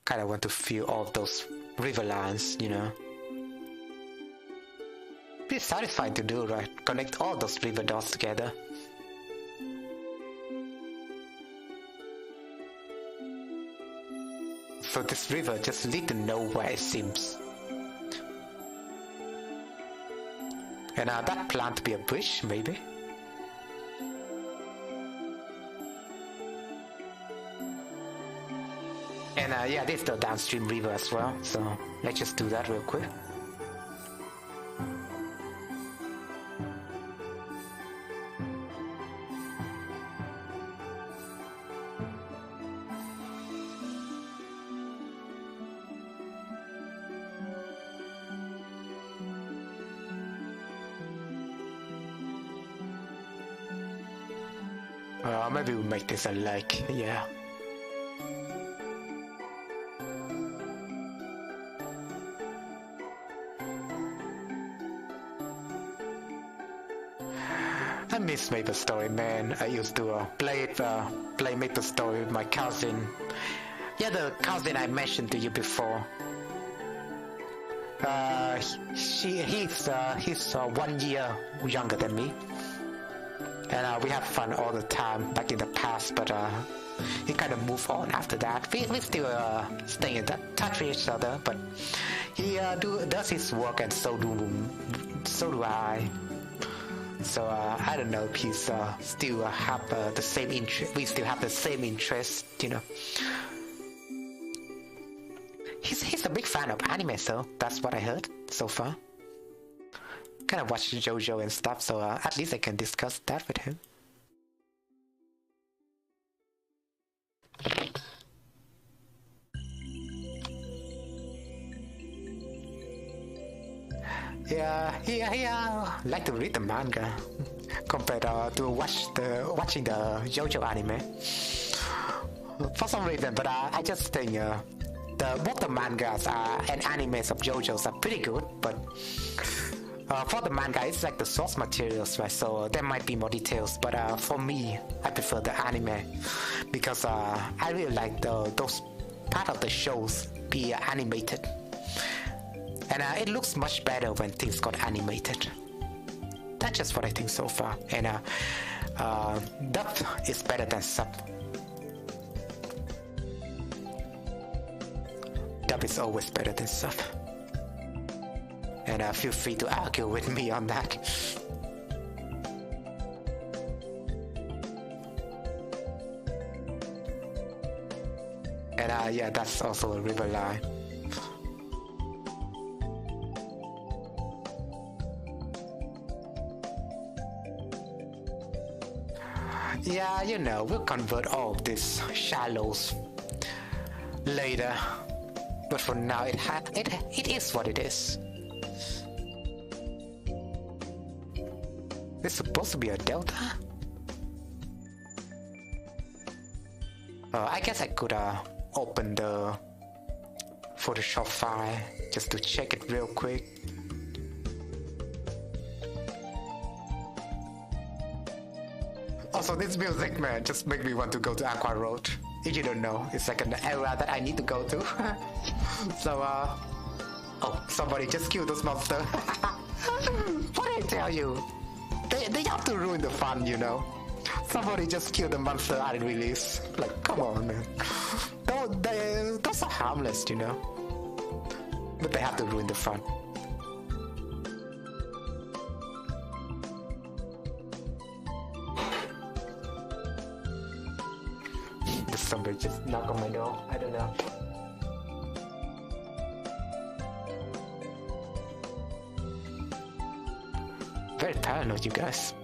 Kinda want to feel all those river lines, you know. Be satisfying to do, right? Connect all those river dots together. So this river just leads to nowhere, it seems. And that plant to be a bridge, maybe. And yeah, this is the downstream river as well, so let's just do that real quick. Maybe we'll make this a lake, yeah. I miss Maplestory, man. I used to play Maplestory with my cousin. Yeah, the cousin I mentioned to you before. He's 1 year younger than me. And we have fun all the time back in the past, but he kind of moved on after that. We still stay in touch with each other, but he does his work, and so do I. So I don't know if he's still have the same interest. We still have the same interest, you know. He's a big fan of anime, so that's what I heard so far. Kind of watch JoJo and stuff, so at least I can discuss that with him. Yeah, he like to read the manga compared to watching the JoJo anime for some reason. But I just think both the mangas and animes of JoJo's are pretty good, but. For the manga, it's like the source materials, right? So there might be more details, but for me, I prefer the anime because I really like those part of the shows be animated, and it looks much better when things got animated. That's just what I think so far. And dub is better than sub. Dub is always better than sub. And feel free to argue with me on that. And yeah, that's also a river line. Yeah, you know, we'll convert all of these shallows later. But for now, it is what it is. This is supposed to be a delta? I guess I could open the Photoshop file just to check it real quick. Also, this music, man, just make me want to go to Aqua Road. If you don't know, it's like an area that I need to go to. So, oh, somebody just killed this monster. What did I tell you? They have to ruin the fun, you know. Somebody just killed the monster I didn't release. Like, come on, man. Those are harmless, you know. But they have to ruin the fun. Did somebody just knock on my door? I don't know. Very paranoid, you guys.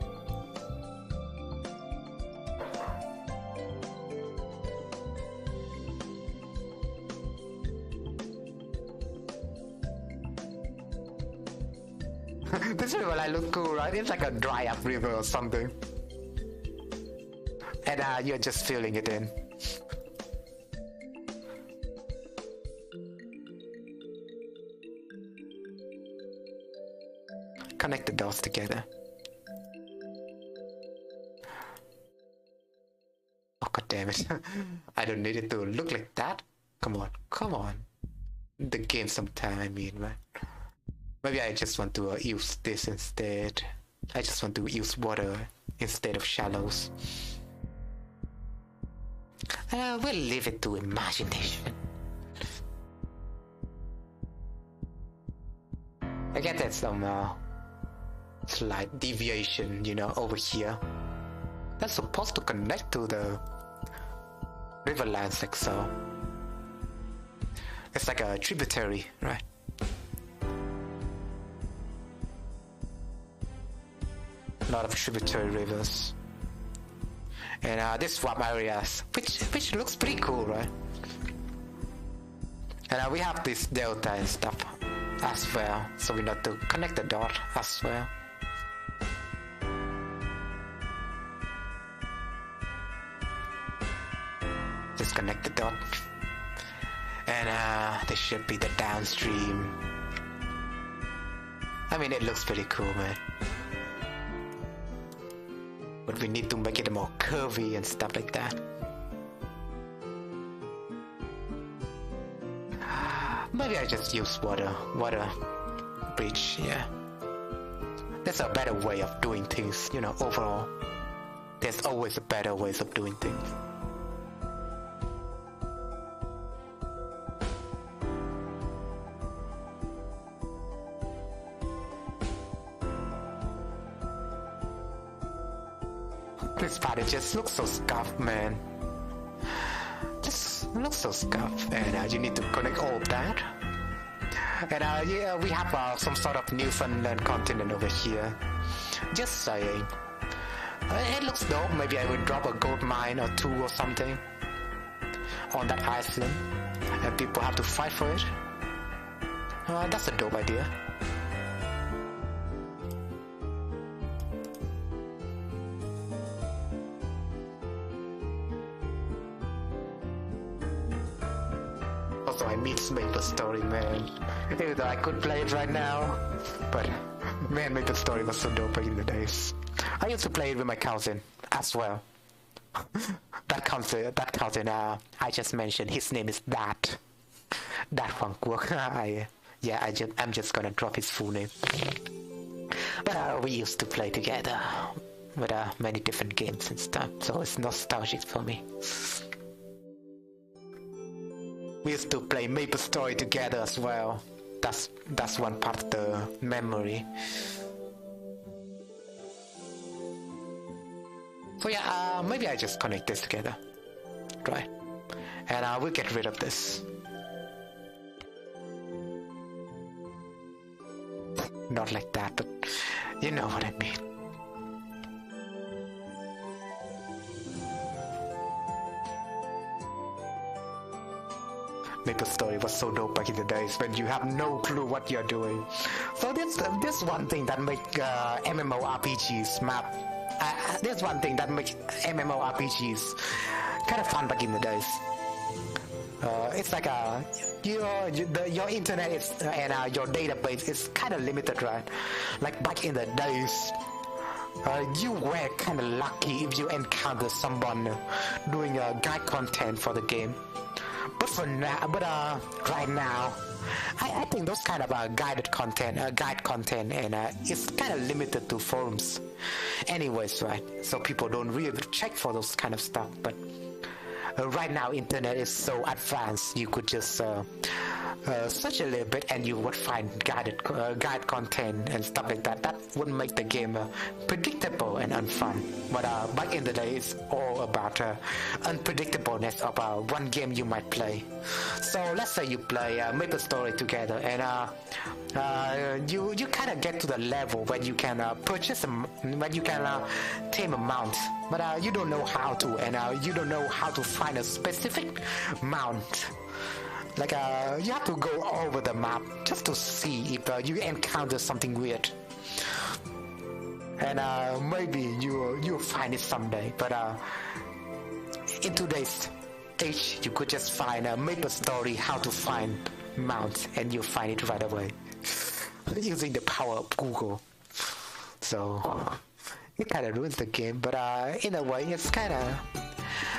This river like looks cool, right? It's like a dry up river or something. And you're just filling it in. Connect the dots together. Oh, god damn it. I don't need it to look like that. Come on, come on. The game sometime, I mean, man. Maybe I just want to use this instead. I just want to use water instead of shallows. We'll leave it to imagination. I get that some slight deviation, you know, over here. That's supposed to connect to the riverlands like so. It's like a tributary, right? A lot of tributary rivers. And this swamp areas, which looks pretty cool, right? And we have this delta and stuff as well, so we need to connect the dot as well. Just connect the dot. And this should be the downstream. I mean, it looks pretty cool, man. But we need to make it more curvy and stuff like that. Maybe I just use water bridge, yeah. That's a better way of doing things, you know, overall. There's always a better ways of doing things. This part, it just looks so scuffed, man. Just looks so scuffed, and you need to connect all of that. And yeah, we have some sort of Newfoundland continent over here. Just saying. It looks dope. Maybe I would drop a gold mine or two or something on that island, and people have to fight for it. That's a dope idea. Also, I miss Maplestory, man. Even though I could play it right now, but man, Maplestory was so dope back in the days. I used to play it with my cousin as well. that cousin, I just mentioned, his name is Dat Funkwork. I'm just gonna drop his full name. But we used to play together with many different games and stuff, so it's nostalgic for me. We used to play Maplestory together as well. That's one part of the memory. So yeah, maybe I just connect this together, right? And we'll get rid of this. Not like that, but you know what I mean. Maplestory was so dope back in the days when you have no clue what you're doing. So this one thing that make MMORPGs map. There's one thing that makes MMORPGs kind of fun back in the days. It's like your internet is and your database is kind of limited, right? Like back in the days, you were kind of lucky if you encounter someone doing guide content for the game. But for now, right now, I think those kind of guide content, and it's kind of limited to forums, anyways, right? So people don't really check for those kind of stuff. But right now, internet is so advanced. You could just search a little bit, and you would find guide content and stuff like that. That would make the game predictable and unfun. But back in the day, it's all about unpredictableness of one game you might play. So let's say you play Maplestory together, and you kind of get to the level where you can purchase when you can tame a mount, but you don't know how to, and you don't know how to find a specific mount. Like you have to go over the map just to see if you encounter something weird, and maybe you'll find it someday. But in today's age, you could just find a Maplestory how to find mounts, and you'll find it right away using the power of Google. So it kind of ruins the game, but in a way, it's kind of.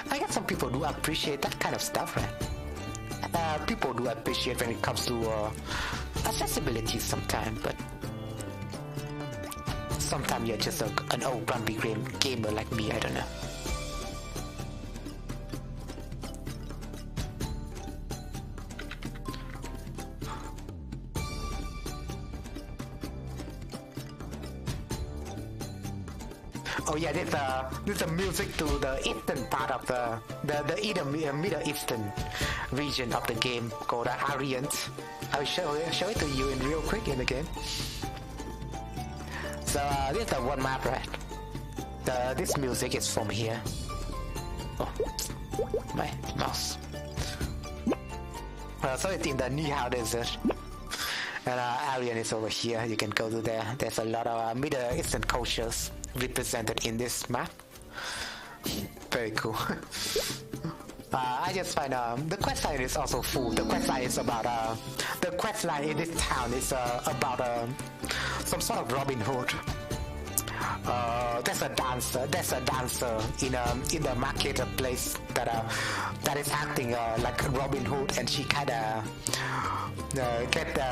I guess some people do appreciate that kind of stuff, right? People do appreciate when it comes to accessibility sometimes, but sometimes you're just an old grumpy gamer like me, I don't know. Oh yeah, there's a music to the eastern part of the Middle Eastern region of the game called Orient. I'll show it to you in real quick in the game. So this is the one map, right? This music is from here. Oh, my mouse. So it's in the Nihao Desert. And Orient is over here. You can go to there. There's a lot of Middle Eastern cultures represented in this map. Very cool. I just find the questline is also full. The questline is about the questline in this town is about some sort of Robin Hood. There's a dancer in the marketplace that is acting like Robin Hood, and she kind of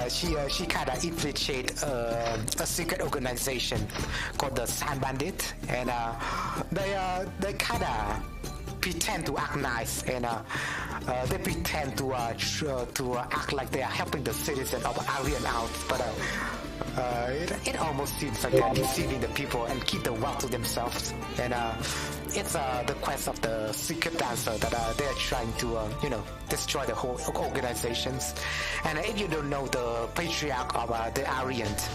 she kind of infiltrate a secret organization called the Sand Bandit, and they kind of pretend to act nice, and they pretend to act like they are helping the citizens of Aryan out, but it almost seems like they're deceiving the people and keep the wealth to themselves. And it's the quest of the secret dancer that they're trying to destroy the whole organizations. And if you don't know the patriarch of the Orient,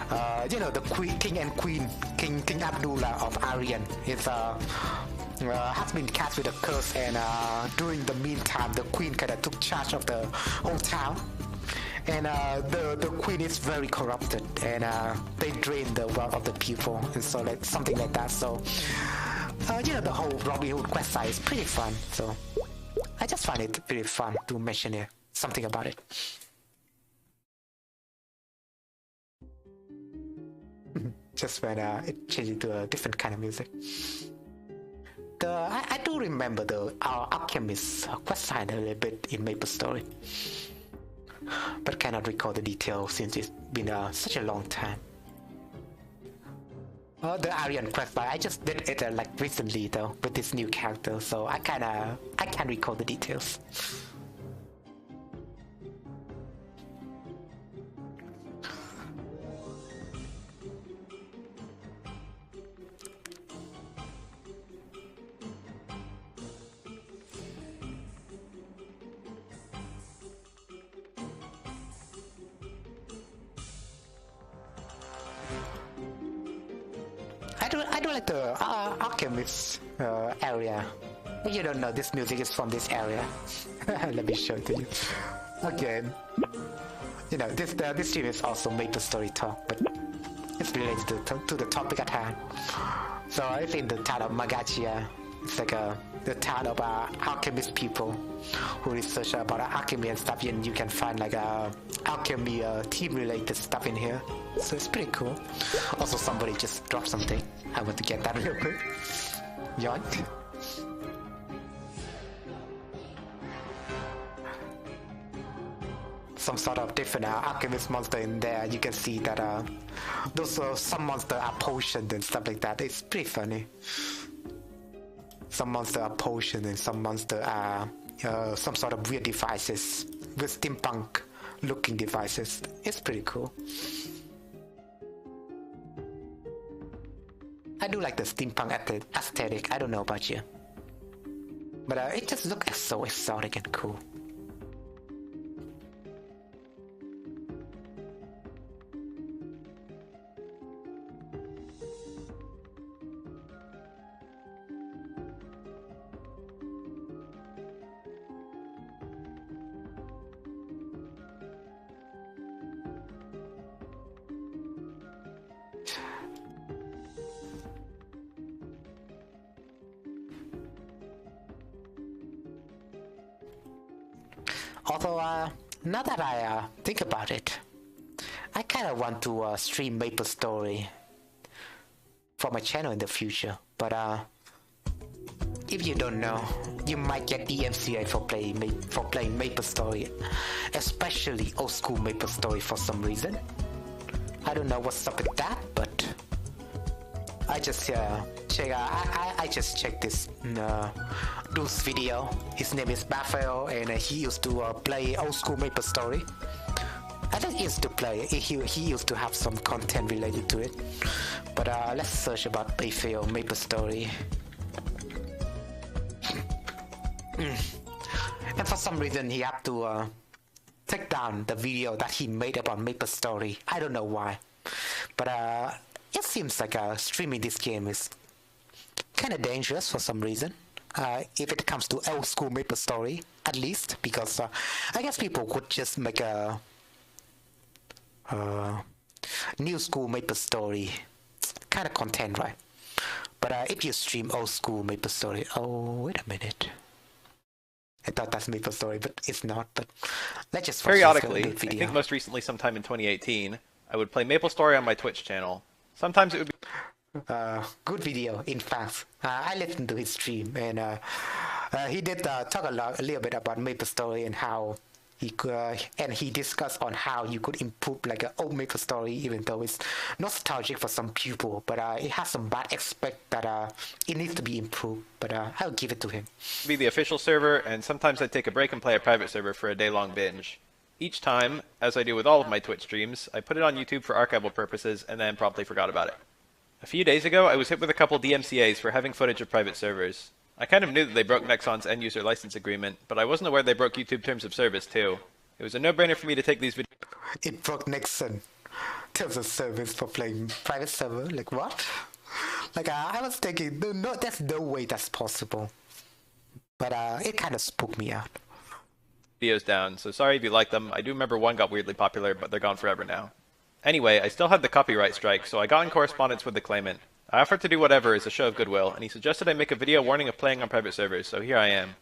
the king and queen, King Abdullah of Orient, is has been cast with a curse, and during the meantime, the queen kind of took charge of the whole town. And the queen is very corrupted, and they drain the wealth of the people, and so like something like that. So the whole Robin Hood quest side is pretty fun. So I just find it pretty fun to mention here something about it. Just when it changed to a different kind of music. I do remember our alchemist quest line a little bit in Maplestory, but cannot recall the details since it's been such a long time. The Aryan quest line, I just did it like recently though with this new character, so I can't recall the details. I do like the alchemist area If you don't know, this music is from this area. Let me show it to you. Again, you know, this stream is also Maplestory talk, but it's related to the topic at hand. So it's in the town of Magachia. It's like the town of alchemist people who research about alchemy and stuff, and you can find like alchemy team-related stuff in here. So it's pretty cool. Also, somebody just dropped something. I want to get that real quick. Yoink. Some sort of different alchemist monster in there. You can see that those some monsters are potions and stuff like that. It's pretty funny. Some monsters are potions and some monsters are some sort of weird devices with steampunk looking devices. It's pretty cool. I do like the steampunk aesthetic. I don't know about you, but it just looks so exotic and cool. Although, now that I think about it, I kind of want to stream Maplestory for my channel in the future. But if you don't know, you might get DMCA for playing Maplestory, especially old school Maplestory for some reason. I don't know what's up with that, but I just I just checked this dude's video. His name is Raphael, and he used to play old school Maplestory. I think he used to play. He used to have some content related to it. But let's search about Raphael Maplestory. And for some reason, he had to take down the video that he made about Maplestory. I don't know why, but it seems like streaming this game is kind of dangerous for some reason. If it comes to old school Maplestory, at least, because I guess people could just make a new school Maplestory kind of content, right? But if you stream old school Maplestory, oh wait a minute, I thought that's Maplestory, but it's not. But let's just periodically. I think most recently, sometime in 2018, I would play Maplestory on my Twitch channel. Sometimes it would be good video, in fact. I listened to his stream, and he did talk a little bit about Maplestory and how he could, and he discussed on how you could improve like an old Maplestory, even though it's nostalgic for some people, but it has some bad aspect that it needs to be improved. But I'll give it to him. Be the official server, and sometimes I'd take a break and play a private server for a day-long binge. Each time, as I do with all of my Twitch streams, I put it on YouTube for archival purposes and then promptly forgot about it. A few days ago, I was hit with a couple DMCAs for having footage of private servers. I kind of knew that they broke Nexon's end-user license agreement, but I wasn't aware they broke YouTube terms of service too. It was a no-brainer for me to take these videos. It broke Nexon terms of service for playing private server? Like what? Like I was thinking, no, there's no way that's possible. But it kind of spooked me out. Videos down, so sorry if you like them. I do remember one got weirdly popular, but they're gone forever now. Anyway, I still had the copyright strike, so I got in correspondence with the claimant. I offered to do whatever as a show of goodwill, and he suggested I make a video warning of playing on private servers, so here I am.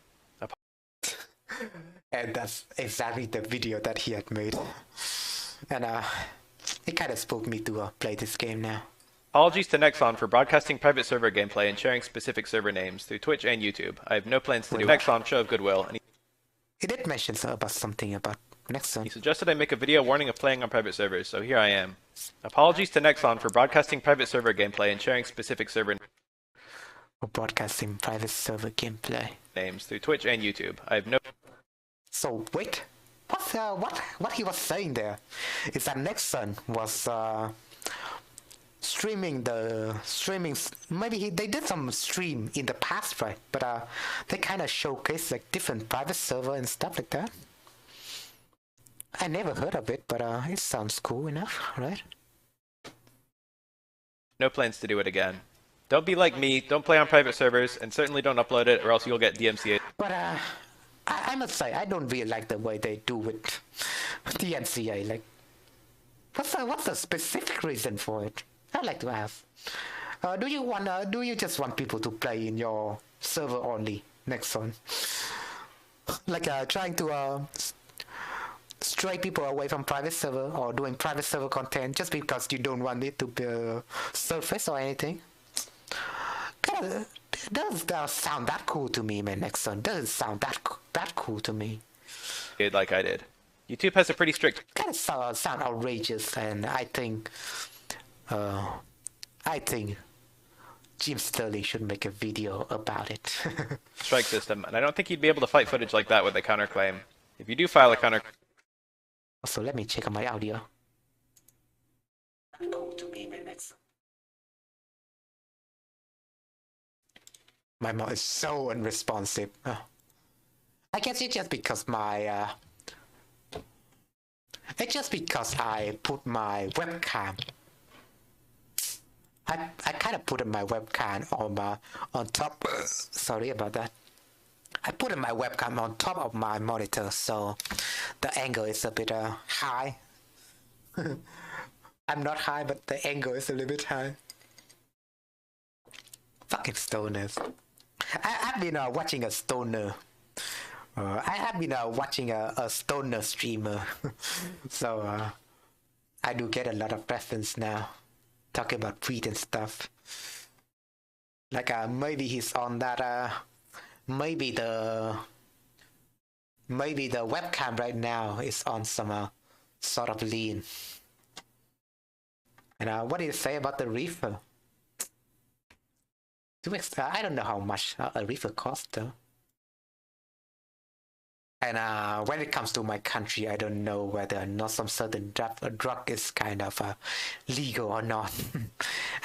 And that's exactly the video that he had made. And it kind of spooked me to play this game now. Apologies to Nexon for broadcasting private server gameplay and sharing specific server names through Twitch and YouTube. I have no plans to do Nexon show of goodwill, and he did mention about something about Nexon. He suggested I make a video warning of playing on private servers, so here I am. Apologies to Nexon for broadcasting private server gameplay and sharing specific server names through Twitch and YouTube. I have no. So wait, what he was saying there is that Nexon was streaming. Maybe they did some stream in the past, right? But they kind of showcase like different private server and stuff like that. I never heard of it, but it sounds cool enough, right? No plans to do it again. Don't be like me, don't play on private servers, and certainly don't upload it or else you'll get DMCA. But I must say, I don't really like the way they do with the NCA. Like, what's the specific reason for it? I'd like to ask. Do you just want people to play in your server only, Nexon? Like trying to stray people away from private server or doing private server content just because you don't want it to be surface or anything? Doesn't sound that cool to me, man. Nexon doesn't sound that cool to me. Like I did. YouTube has a pretty strict. Kind of sound outrageous, and I think Jim Sterling should make a video about it. Strike system, and I don't think you'd be able to fight footage like that with a counterclaim. If you do file a counter. Also, let me check on my audio. Cool to me, man. My mom is so unresponsive. Oh. I guess it's just because my it's just because I put my webcam. I kind of put my webcam on top. Sorry about that. I put my webcam on top of my monitor, so the angle is a bit high. I'm not high, but the angle is a little bit high. Fucking stoners. I've been watching a stoner. I have been watching a stoner streamer. So I do get a lot of reference now. Talking about Viet and stuff. Like maybe he's on that maybe the webcam right now is on some sort of lean. And what do you say about the reefer? I don't know how much a reefer costs though. And when it comes to my country, I don't know whether or not some certain drug is kind of legal or not.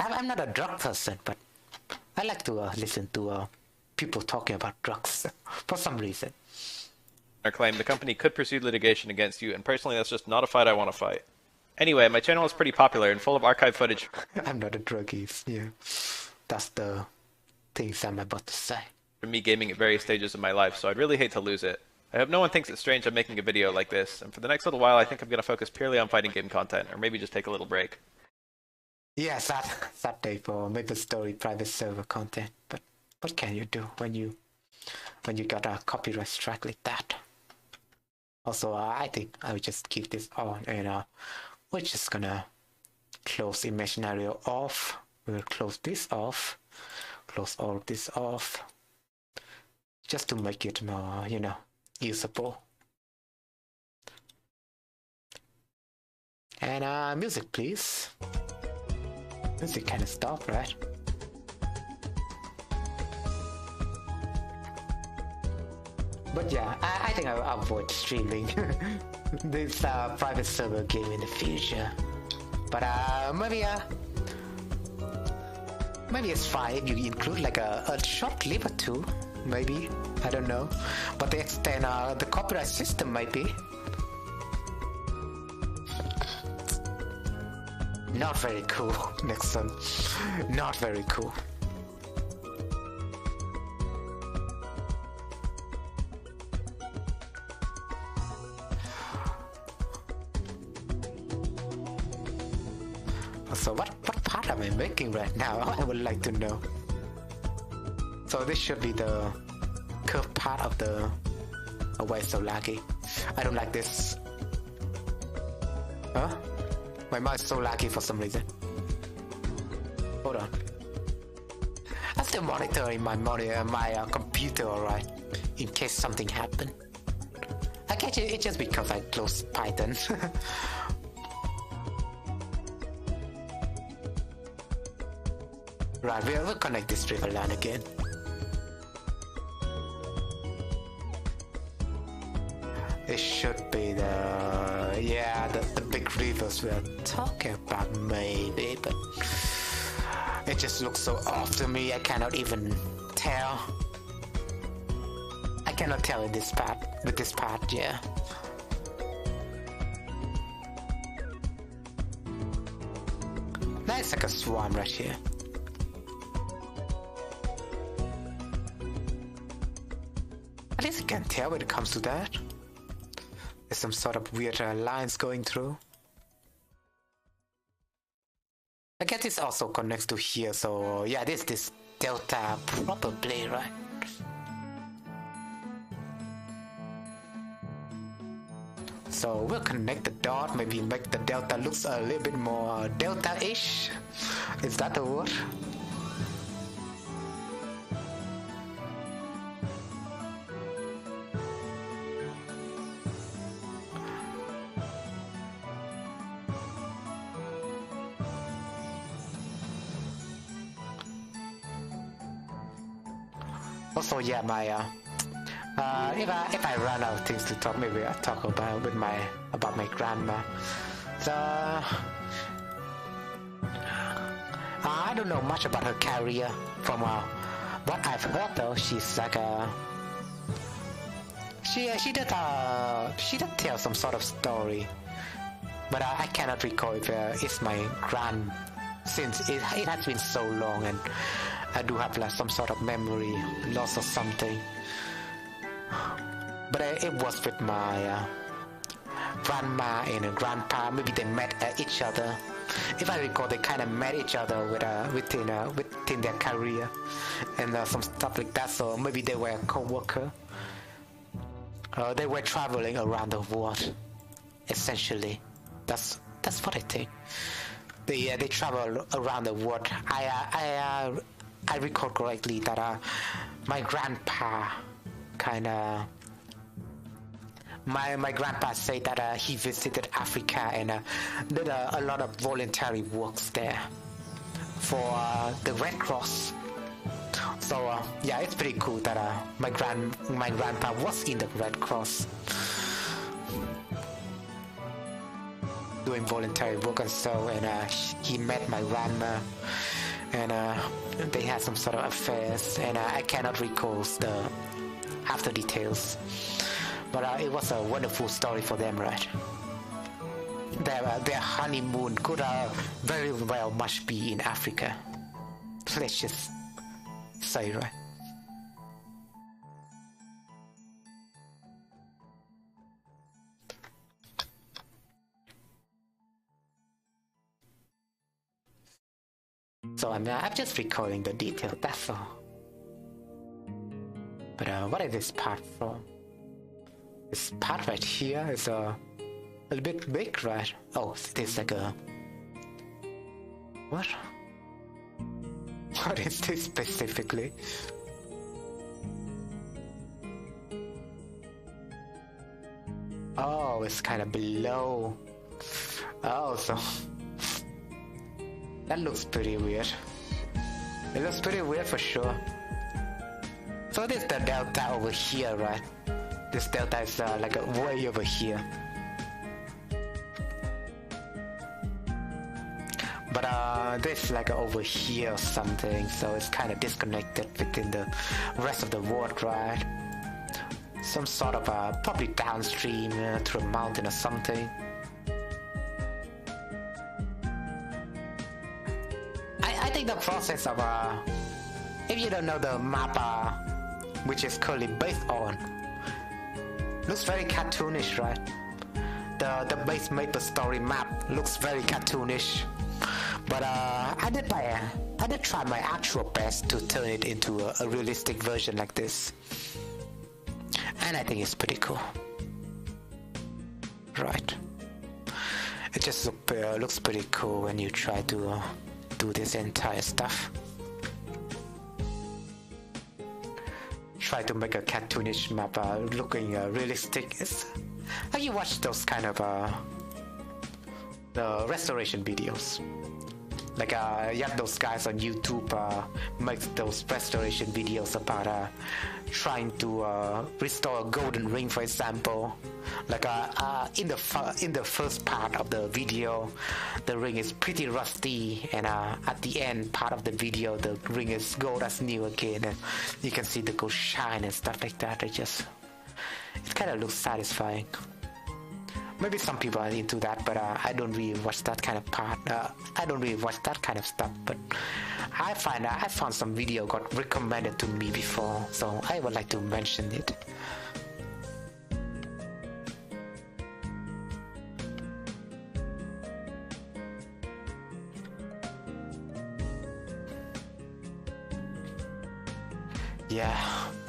I'm not a drug person, but I like to listen to people talking about drugs for some reason. Our claim the company could pursue litigation against you, and personally, that's just not a fight I want to fight. Anyway, my channel is pretty popular and full of archive footage. I'm not a druggie, yeah. That's the things I'm about to say. From me gaming at various stages of my life, so I'd really hate to lose it. I hope no one thinks it's strange I'm making a video like this, and for the next little while I think I'm going to focus purely on fighting game content, or maybe just take a little break. Yeah, sad day for Maplestory private server content, but what can you do when you got a copyright strike like that? Also, I think I will just keep this on, and we're just gonna close imaginary off. We'll close this off, close all of this off, just to make it more, usable. And music, please. Music kind of stopped, right? But yeah, I think I'll avoid streaming this private server game in the future. But maybe it's fine if you include like a short clip or two. Maybe, I don't know. But they extend the copyright system might be. Not very cool, Nixon. Not very cool. So what part am I making right now? I would like to know. So this should be the curved part of the... Oh, why it's so laggy? I don't like this. Huh? My mouse is so laggy for some reason. Hold on. I'm still monitoring my computer, alright, in case something happened. I guess it's just because I closed Python. Right, we'll connect this river line again. It should be the big rivers we're talking about, maybe, but it just looks so off to me. I cannot even tell. I cannot tell with this part, yeah. That's like a swan right here. At least you can tell when it comes to that. There's some sort of weird lines going through. I guess this also connects to here, so yeah, this delta probably, right? So we'll connect the dot, maybe make the delta looks a little bit more delta-ish. Is that the word? Also, yeah, my if I run out of things to talk, maybe I'll talk about my grandma. So I don't know much about her career. From what I've heard, though, she's like she did tell some sort of story, but I cannot recall if it's my grand, since it has been so long, and I do have like some sort of memory loss or something. But it was with my grandma and grandpa. Maybe they met each other. If I recall, they kind of met each other within their career and some stuff like that. So maybe they were a co-worker. They were traveling around the world, essentially. That's what I think. They travel around the world. I recall correctly that my grandpa kind of. My grandpa said that he visited Africa and did a lot of voluntary works there for the Red Cross. So yeah, it's pretty cool that my grandpa was in the Red Cross doing voluntary work and so, and he met my grandma, and they had some sort of affairs, and I cannot recall the after details. But it was a wonderful story for them, right? Their honeymoon could very well much be in Africa. Let's just say, right? So I'm just recalling the detail, that's all. But what is this part from? This part right here is a little bit big, right? Oh, there's like a... What? What is this specifically? Oh, it's kind of below. Oh, so... That looks pretty weird. It looks pretty weird for sure. So this is the delta over here, right? This delta is like way over here. But this like over here or something, so it's kind of disconnected within the rest of the world, right? Some sort of probably downstream through a mountain or something. I think the process of if you don't know the map which is currently based on, looks very cartoonish, right? The base Maplestory map looks very cartoonish, but I did try my actual best to turn it into a realistic version like this, and I think it's pretty cool, right? It just looks pretty cool when you try to do this entire stuff. Try to make a cartoonish map looking realistic. Have you watched those kind of the restoration videos? Like you have those guys on YouTube make those restoration videos about trying to restore a golden ring, for example. Like in the first part of the video, the ring is pretty rusty, and at the end part of the video, the ring is gold as new again, and you can see the gold shine and stuff like that. It kind of looks satisfying. Maybe some people are into that, but I don't really watch that kind of part. I don't really watch that kind of stuff, but I found some video got recommended to me before, so I would like to mention it. Yeah,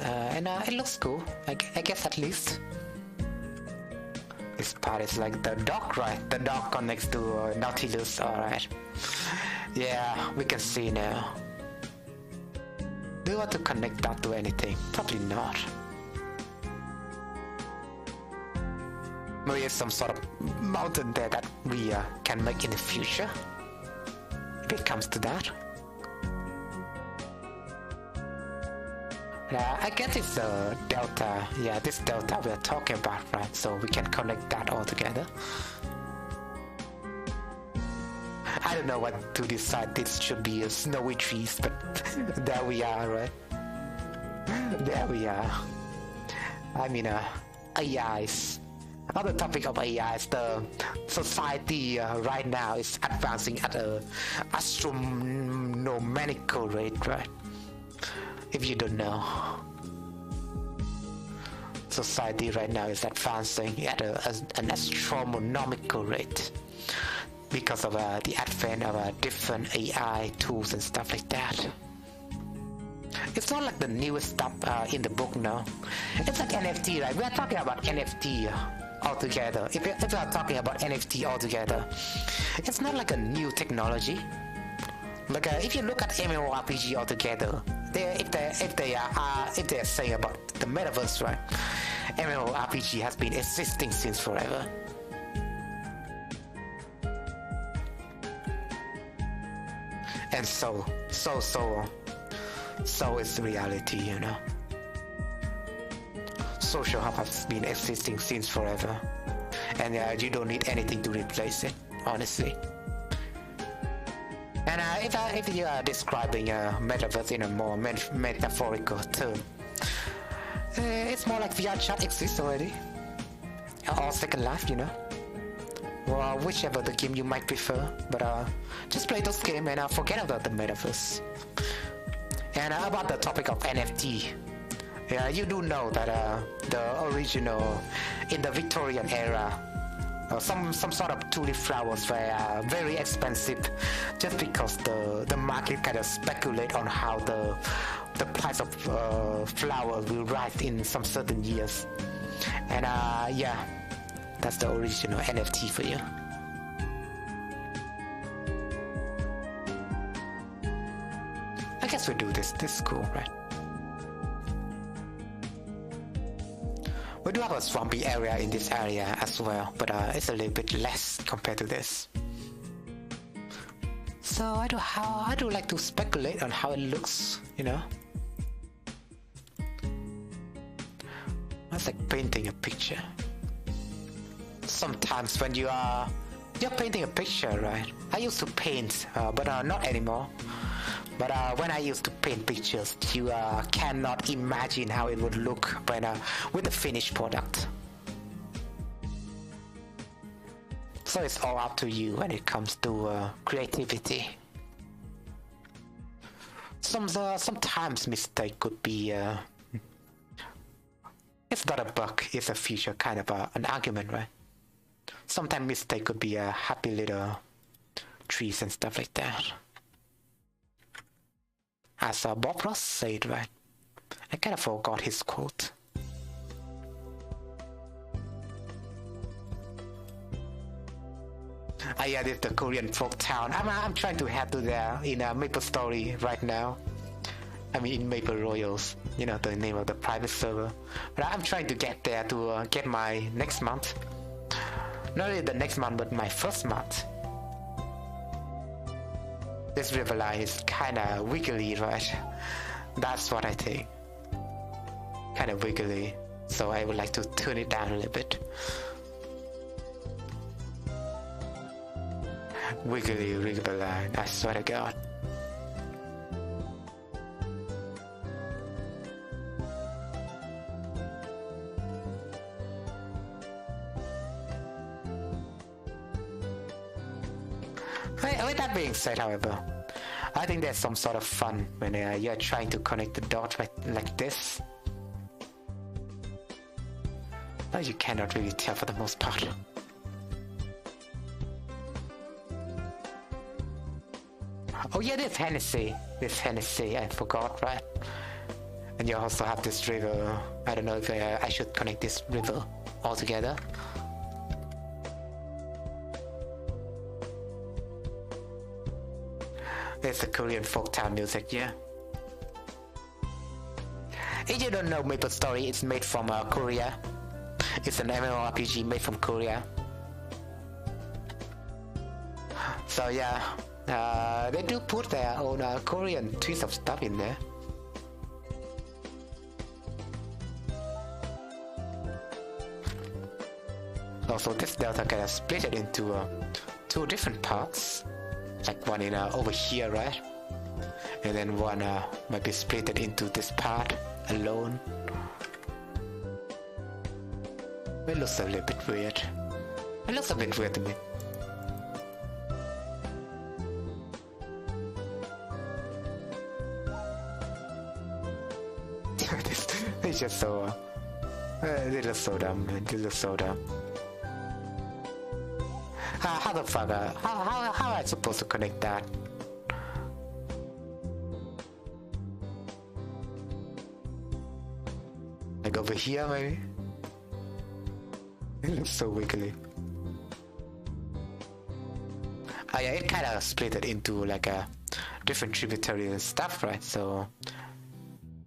and it looks cool, I guess at least. This part is like the dock, right? The dock connects to Nautilus, alright. Yeah, we can see now. Do you want to connect that to anything? Probably not. Maybe some sort of mountain there that we can make in the future, if it comes to that. I guess it's the delta, yeah, this delta we're talking about, right? So we can connect that all together. I don't know what to decide. This should be a snowy trees, but there we are, right? There we are. I mean, AIs. On the topic of AIs, the society right now is advancing at a astronomical rate, right? If you don't know, society right now is advancing at an astronomical rate because of the advent of different AI tools and stuff like that. It's not like the newest stuff in the book now. It's like NFT, right? We are talking about NFT altogether. If we are talking about NFT altogether, it's not like a new technology. Like if you look at MMORPG altogether, if they're saying about the metaverse, right? MMORPG has been existing since forever. And so is reality, you know. Social hub has been existing since forever, and you don't need anything to replace it, honestly. And if you are describing metaverse in a more metaphorical term, it's more like VR chat exists already, or Second Life, you know, or whichever the game you might prefer. But just play those games and forget about the metaverse. And about the topic of NFT, you do know that the original, in the Victorian era, some sort of tulip flowers were very expensive, just because the market kind of speculate on how the price of flowers will rise in some certain years. And yeah, that's the original NFT for you. I guess we do this. This is cool, right? We do have a swampy area in this area as well, but it's a little bit less compared to this. So I do like to speculate on how it looks, you know. It's like painting a picture. Sometimes when you're painting a picture, right? I used to paint, but not anymore. But when I used to paint pictures, you cannot imagine how it would look when with the finished product. So it's all up to you when it comes to creativity. Sometimes mistake could be it's not a bug, it's a feature, kind of an argument, right? Sometimes mistake could be a happy little trees and stuff like that. As Bob Ross said, right? I kind of forgot his quote. Yeah, this is the Korean folk town. I'm trying to head to there in Maplestory right now. I mean in Maple Royals, you know, the name of the private server. But I'm trying to get there to get my next month. Not only the next month, but my first month. This river line is kinda wiggly, right? That's what I think. Kinda wiggly. So I would like to turn it down a little bit. Wiggly river line, I swear to God. With that being said, however, I think there's some sort of fun when you're trying to connect the dots like this. But you cannot really tell for the most part. Oh yeah, this Hennessy. I forgot, right? And you also have this river. I don't know if I should connect this river all together. It's a Korean folktale music, yeah. If you don't know Maplestory, it's made from Korea. It's an MMORPG made from Korea. So yeah, they do put their own Korean twist of stuff in there. Also, this delta kind of split it into two different parts. Like one in over here, right? And then one might be split into this part alone. It looks a little bit weird. It looks a bit weird to me. It's just so... it looks so dumb, man. It looks so dumb. How the fuck? How am I supposed to connect that? Like over here, maybe? It looks so wiggly. Oh yeah, it kind of split it into like a different tributary and stuff, right? So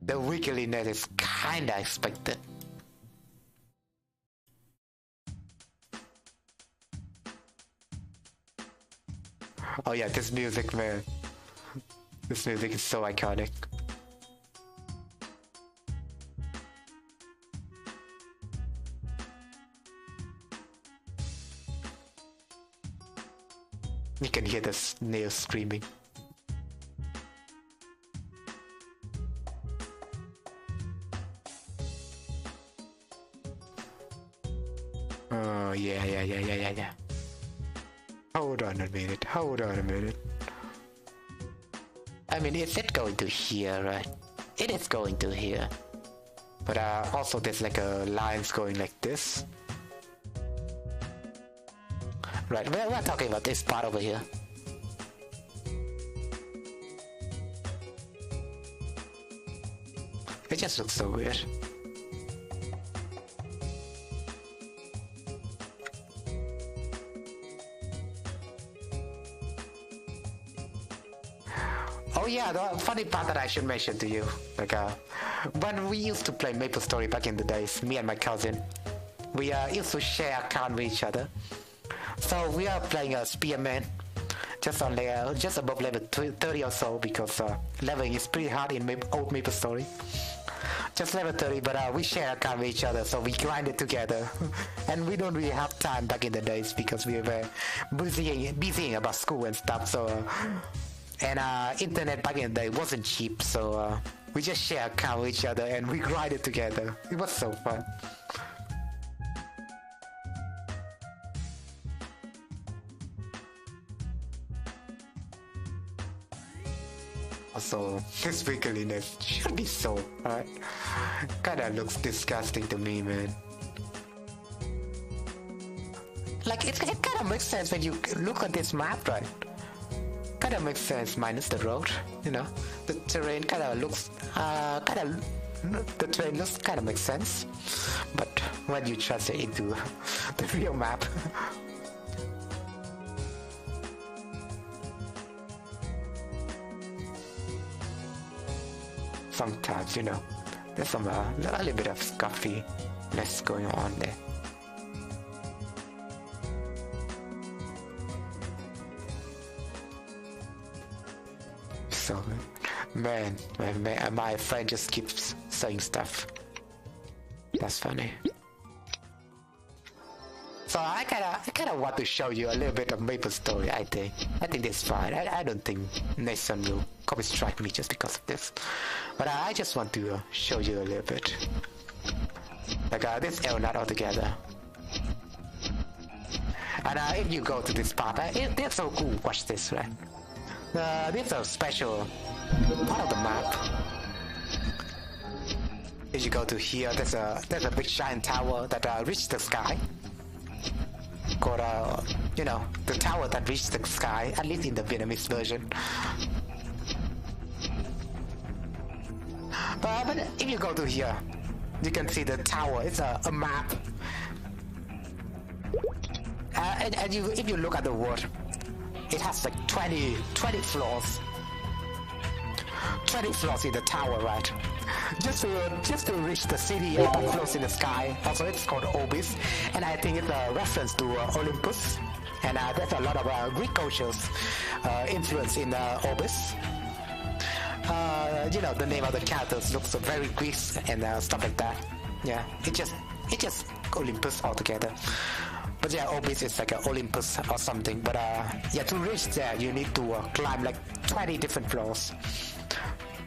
the wiggliness is kind of expected. Oh yeah, this music, man. This music is so iconic. You can hear the snails screaming. Oh yeah. Hold on a minute. I mean, is it going to here, right? It is going to here. But also there's like a lines going like this. Right, we're talking about this part over here. It just looks so weird. Oh yeah, the funny part that I should mention to you, like when we used to play Maplestory back in the days, me and my cousin, we used to share account with each other. So we are playing a spearman, just on just above level 30 or so, because leveling is pretty hard in old Maplestory. Just level 30, but we share account with each other, so we grind it together. And we don't really have time back in the days because we were busy about school and stuff. So and internet back in the day wasn't cheap, so we just share account with each other and we grind it together. It was so fun. Also, this wiggliness should be so, right? Kinda looks disgusting to me, man. Like, it kinda makes sense when you look at this map, right? Kinda makes sense minus the road, you know? The terrain kinda looks, the terrain looks kinda makes sense. But when you translate it into the real map, sometimes, you know, there's some a little bit of scuffiness going on there. So, man, my friend just keeps saying stuff. That's funny. So I kinda want to show you a little bit of Maplestory. I think that's fine. I don't think Nathan will copy strike me just because of this. But I just want to show you a little bit. Like this L not altogether. And if you go to this part, they're so cool. Watch this, right? This is a special part of the map. If you go to here, there's a big giant tower that reaches the sky. Called you know, the tower that reaches the sky, at least in the Vietnamese version. But if you go to here, you can see the tower. It's a map. And if you look at the world, it has like 20 floors. 20 floors in the tower, right? Just to reach the city that floats in the sky. Also, it's called Obis, and I think it's a reference to Olympus. And there's a lot of Greek cultures influence in Obis. You know, the name of the characters looks very Greek and stuff like that. Yeah, it's just Olympus altogether. But yeah, Obis is like an Olympus or something. But yeah, to reach there, you need to climb like 20 different floors.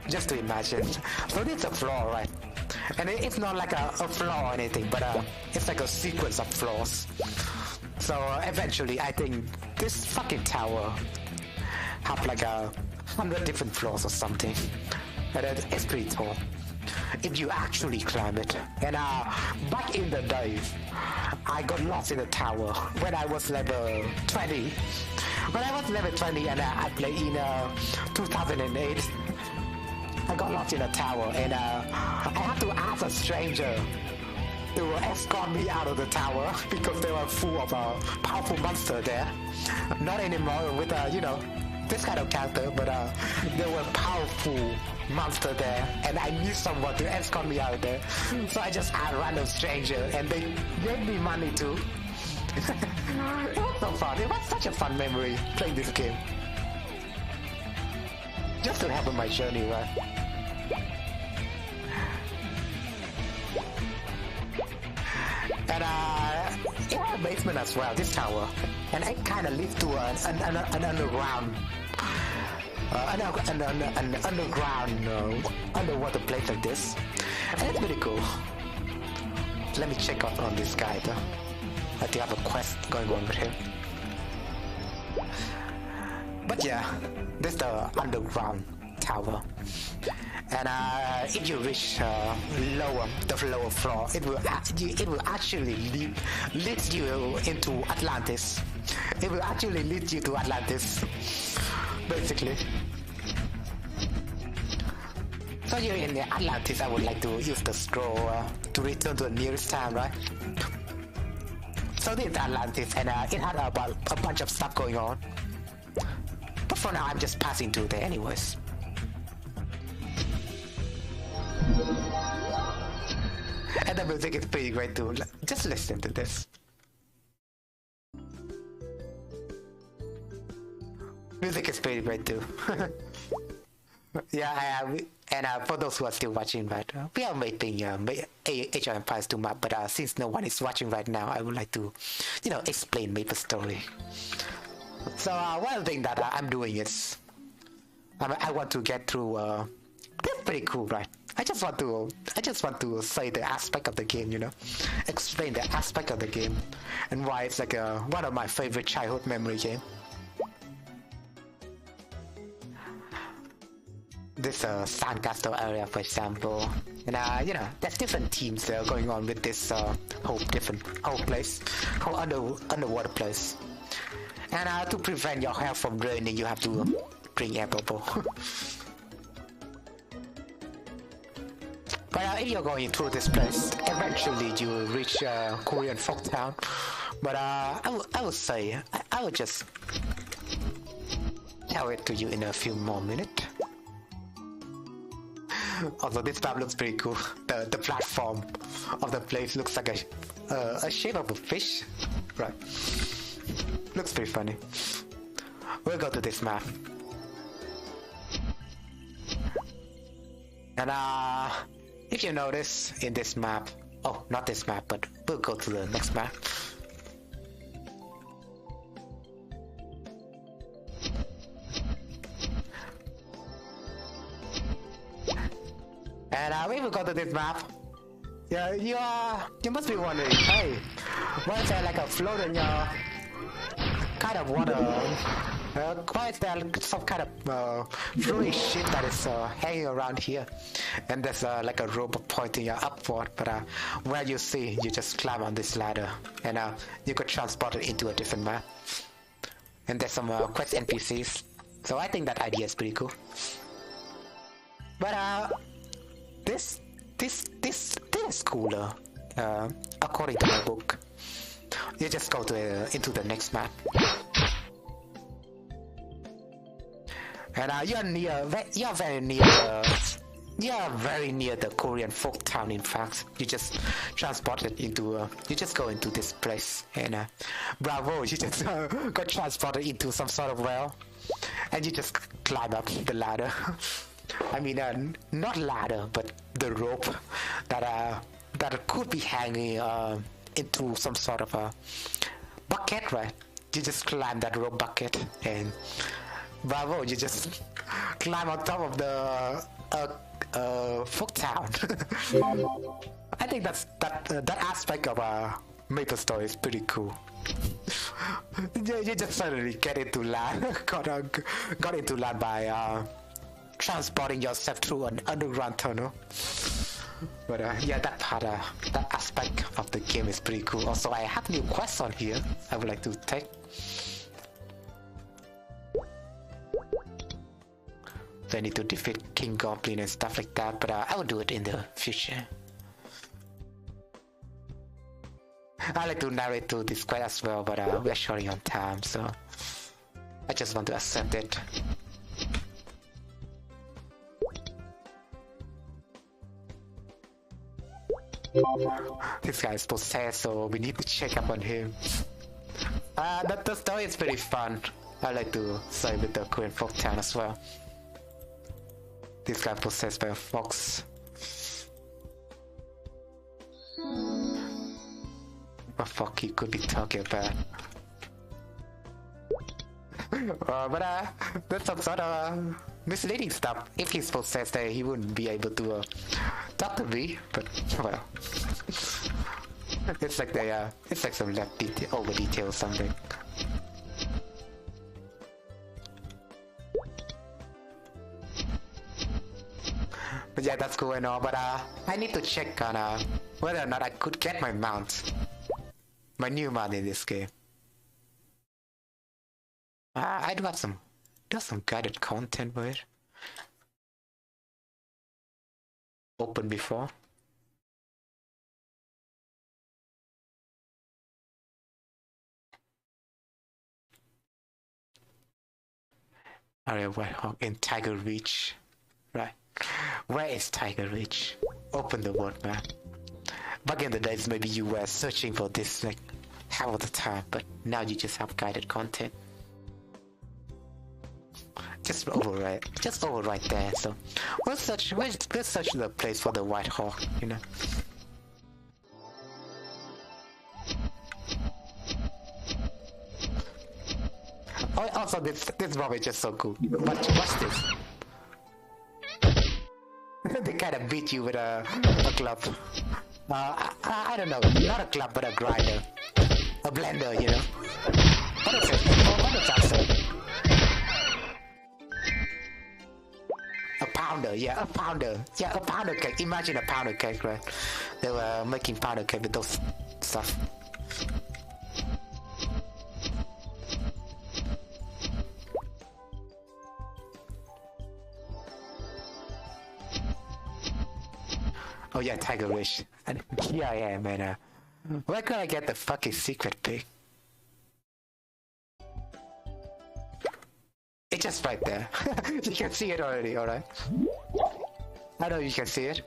Just to imagine. So this is a floor, right? And it's not like a floor or anything, but it's like a sequence of floors. So eventually, I think this fucking tower have like 100 different floors or something. And it's pretty tall if you actually climb it. And back in the days, I got lost in the tower when I was level 20. When I was level 20 and I played in 2008, I got lost in a tower and I had to ask a stranger to escort me out of the tower because they were full of powerful monsters there. Not anymore with you know, this kind of character, but there were powerful monsters there, and I knew someone to escort me out of there. So I just asked a random stranger, and they gave me money too. It was so fun. It was such a fun memory playing this game. Just to help in my journey, right? And it had a basement as well, this tower. And it kind of leads to an underground, an underground underwater place like this. And it's pretty cool. Let me check out on this guy though. I think I have a quest going on with him. But yeah, this is the underground tower. And if you reach the lower floor, it will actually lead you into Atlantis. It will actually lead you to Atlantis, basically. So you're in the Atlantis. I would like to use the scroll to return to the nearest town, right? So this is Atlantis, and it had a bunch of stuff going on. But for now, I'm just passing through there anyways. And the music is pretty great too. Just listen to this. Music is pretty great too. Yeah, and for those who are still watching, right, we are making Age of Empires 2 map, but since no one is watching right now, I would like to, you know, explain Maplestory. So one thing that I'm doing is, I want to get through. That's pretty cool, right? I just want to say the aspect of the game, you know, explain the aspect of the game, and why it's like one of my favorite childhood memory game. This sandcastle area, for example, and you know, there's different themes going on with this whole place, whole underwater place. And to prevent your health from draining, you have to drink air bubble. But if you're going through this place, eventually you will reach Korean folk town. But I would say I will just tell it to you in a few more minutes. Also, this map looks pretty cool. The platform of the place looks like a shape of a fish, right? Looks pretty funny. We'll go to this map. And if you notice in this map, oh, not this map, but we'll go to the next map. And we will go to this map. Yeah, you must be wondering, hey, why is there like a float in your kind of water. Why is there some kind of fluid shit that is hanging around here? And there's like a rope pointing upward. But where you see, you just climb on this ladder, and you could transport it into a different map. And there's some quest NPCs. So I think that idea is pretty cool. But this is cooler. According to my book, you just go to into the next map, and you're very near the Korean folk town. In fact, you just transported into you just go into this place, and bravo, you just got transported into some sort of well, and you just climb up the ladder. I mean, not ladder, but the rope that could be hanging into some sort of a bucket, right? You just climb that rope bucket, and bravo, you just climb on top of the folk town. I think that aspect of Maplestory is pretty cool. You just suddenly get into land, got into land by transporting yourself through an underground tunnel. But yeah, that part, that aspect of the game is pretty cool. Also, I have new quests on here I would like to take. So I need to defeat King Goblin and stuff like that, but I will do it in the future. I like to narrate to this quest as well, but we're short on time, so I just want to accept it. This guy is possessed, so we need to check up on him. The story is pretty fun. I like to say with the Korean folk town as well. This guy possessed by a fox. What fuck he could be talking about? But that's some sort of misleading stuff. If he's possessed, he wouldn't be able to talk to me. But well, it's like it's like some left over detail or something. But yeah, that's cool and all. But I need to check on whether or not I could get my mount, my new mount in this game. I do have some guided content with it. Open before. Alright, White Hawk in Tiger Reach. Right. Where is Tiger Reach? Open the world map. Back in the days, maybe you were searching for this like half of the time, but now you just have guided content. Just over right there. So we'll search the place for the White Hawk, you know. Oh, also this mob is just so cool. Watch this. They kind of beat you with a club. I don't know, not a club but a grinder, a blender, you know. What is it? What does that say? A pounder, yeah, a pounder. Yeah, a pounder cake. Imagine a pounder cake, right? They were making pounder cake with those stuff. Oh yeah, Tiger Wish. And here I am, man. Where can I get the fucking secret pig? It's just right there. You can see it already, alright? I know you can see it.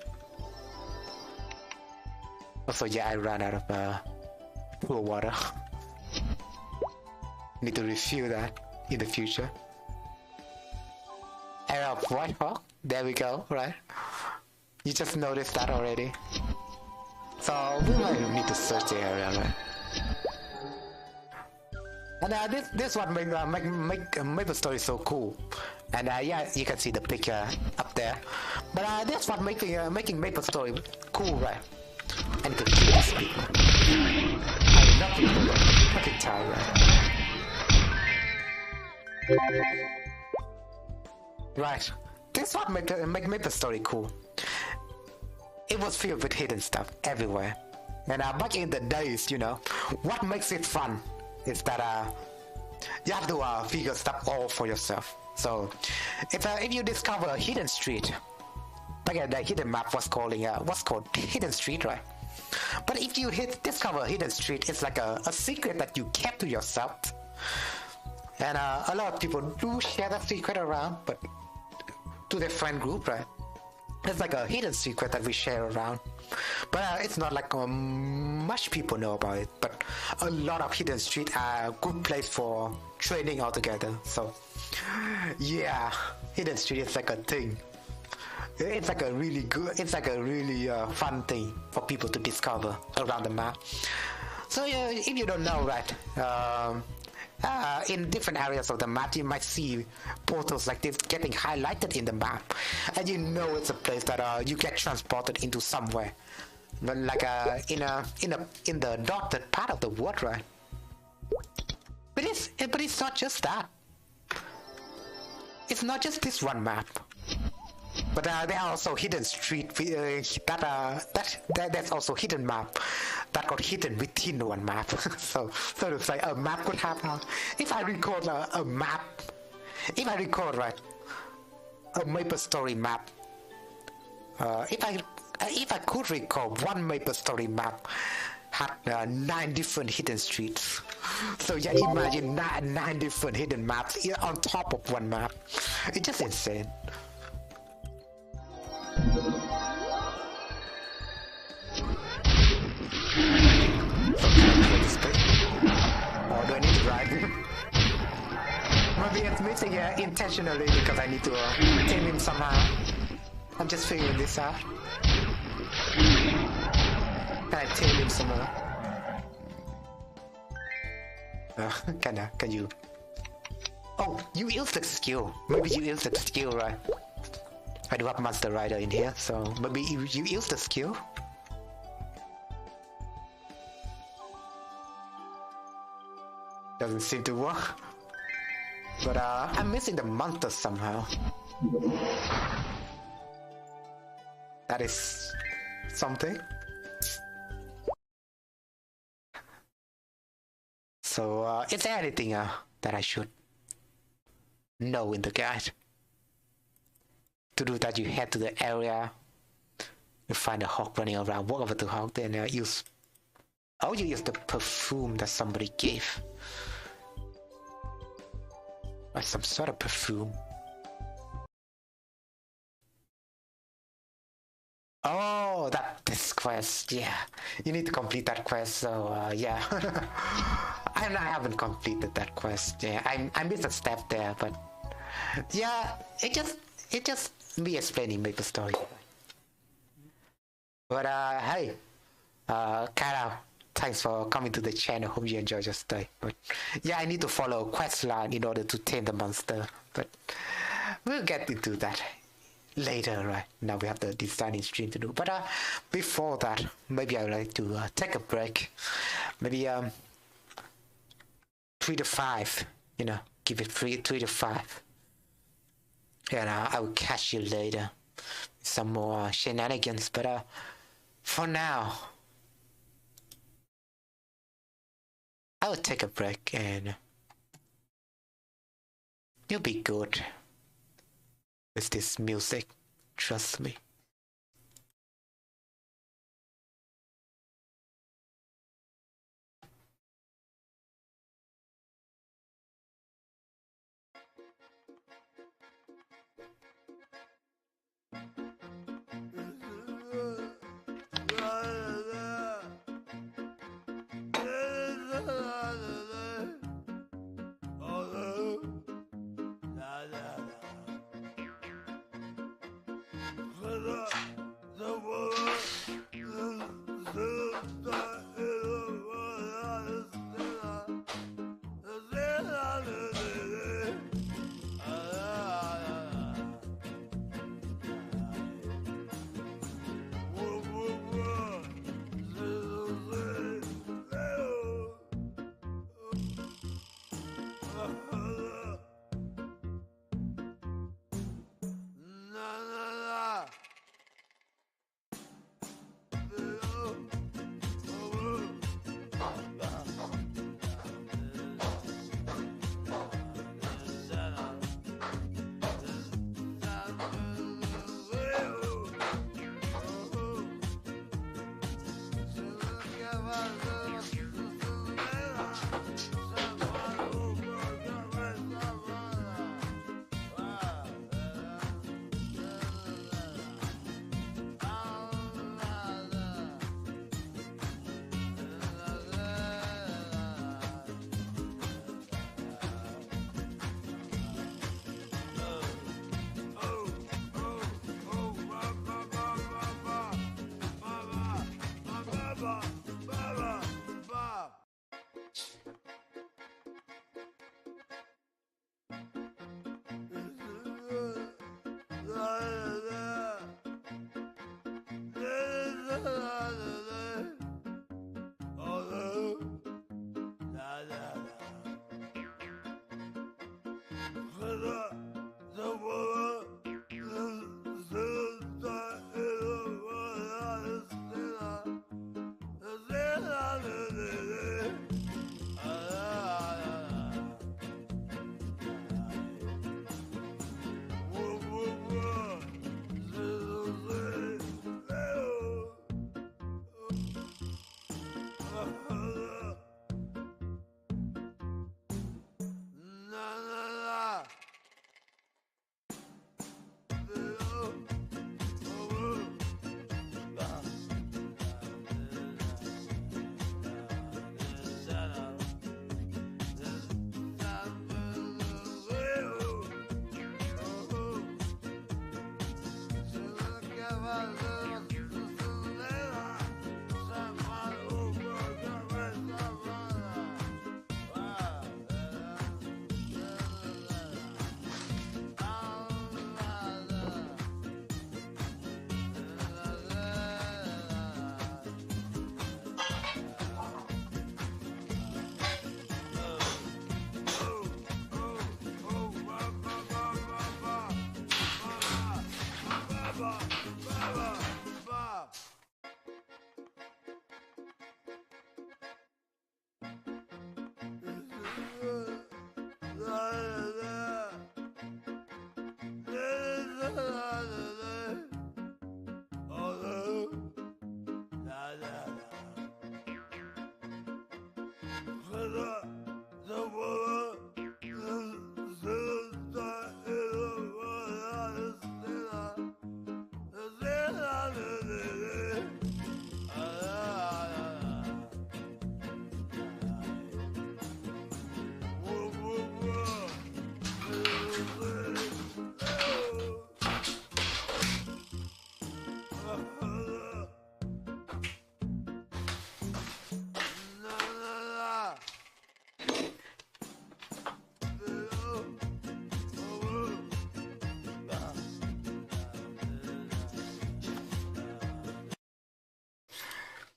Also, yeah, I ran out of pool water. Need to refill that in the future. Arrow of White Hawk. There we go, right? You just noticed that already. So we might need to search the area, right? And this one make Maplestory so cool. And yeah, you can see the picture up there. But this one making Maplestory cool, right? And to kill these people. I'm not people, fucking tired, right? Right. This what make Maplestory cool. It was filled with hidden stuff everywhere. And back in the days, you know, what makes it fun is that you have to figure stuff all for yourself. So if you discover a hidden street, back in the hidden map was called hidden street, right? But if you discover a hidden street, it's like a secret that you kept to yourself. And a lot of people do share that secret around, but to their friend group, right? It's like a hidden secret that we share around. But it's not like much people know about it. But a lot of hidden street are a good place for training altogether. So yeah, hidden street is like a thing. It's like a really fun thing for people to discover around the map. So if you don't know, right, in different areas of the map, you might see portals like this getting highlighted in the map, and you know it's a place that you get transported into somewhere, like in the dotted part of the world, right? But it's not just that. It's not just this one map. But there are also hidden street that's also hidden map that got hidden within one map. so to say, a map could have if I record a map, if I record right a Maplestory map, if I could record one Maplestory map had 9 different hidden streets. So yeah, imagine nine different hidden maps on top of one map. It's just insane. Or do I need to drive him? Maybe it's missing here intentionally because I need to tame him somehow. I'm just figuring this out. Can I tame him somehow? Can you? Oh, you use the skill. Maybe you use the skill, right? I do have Monster Rider in here, so maybe you use the skill? Doesn't seem to work. But I'm missing the monster somehow. That is something. So is there anything that I should know in the guide? To do that, you head to the area, you find a hawk running around, walk over to the hawk, then use... Oh, you use the perfume that somebody gave. Like some sort of perfume. Oh, this quest, yeah. You need to complete that quest, so yeah. I haven't completed that quest, yeah. I missed a step there, but... Yeah, it just me explaining Maplestory. But hey, Kara, thanks for coming to the channel. Hope you enjoyed your stay. But yeah, I need to follow a quest line in order to tame the monster. But we'll get into that later, right? Now we have the designing stream to do. But before that, maybe I would like to take a break. Maybe 3 to 5. You know, give it 3 to 5. And I will catch you later with some more shenanigans. But for now, I will take a break and you'll be good with this music. Trust me.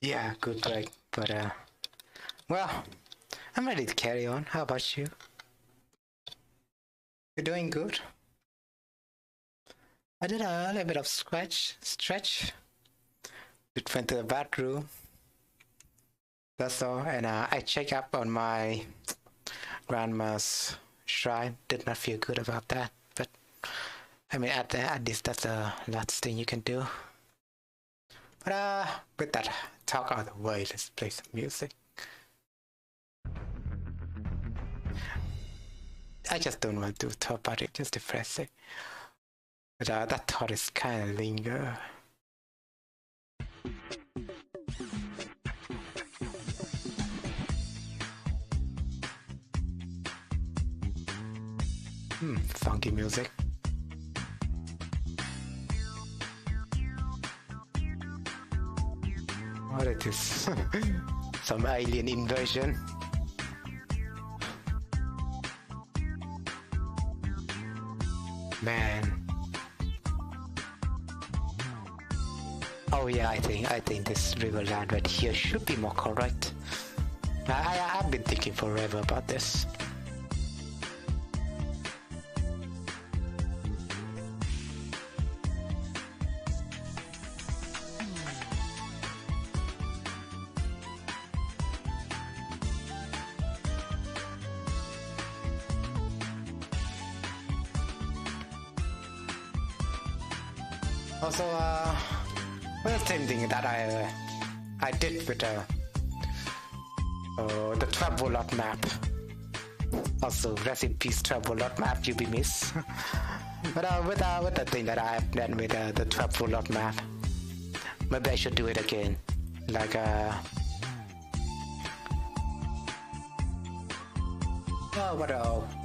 Yeah, good break. But well, I'm ready to carry on. How about you? You're doing good. I did a little bit of stretch. Just went to the bathroom. That's all. And I checked up on my grandma's shrine. Did not feel good about that. But I mean, at least that's the last thing you can do. But with that talk out of the way, let's play some music. I just don't want to talk about it, just depressing. But that thought is kind of linger. Funky music. What it is? Some alien invasion. Man. Oh yeah, I think this Riverland right here should be more correct. I've been thinking forever about this. Also, first thing that I did with The travel lot map. Also, rest in peace, travel lot map. You be missed. But with the thing that I have done with the travel lot map, maybe I should do it again. Like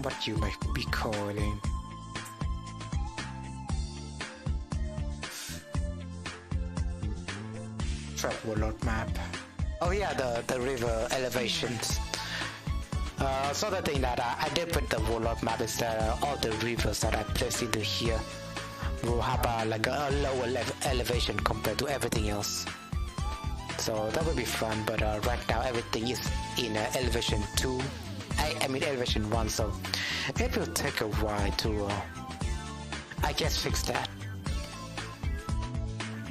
what you might be calling. Travel lot map. Oh yeah, the river elevations. So the thing that I did with the warlord map is that all the rivers that I placed into here will have like a lower elevation compared to everything else. So that would be fun, but right now everything is in elevation 2. I mean elevation 1, so it will take a while to I guess fix that.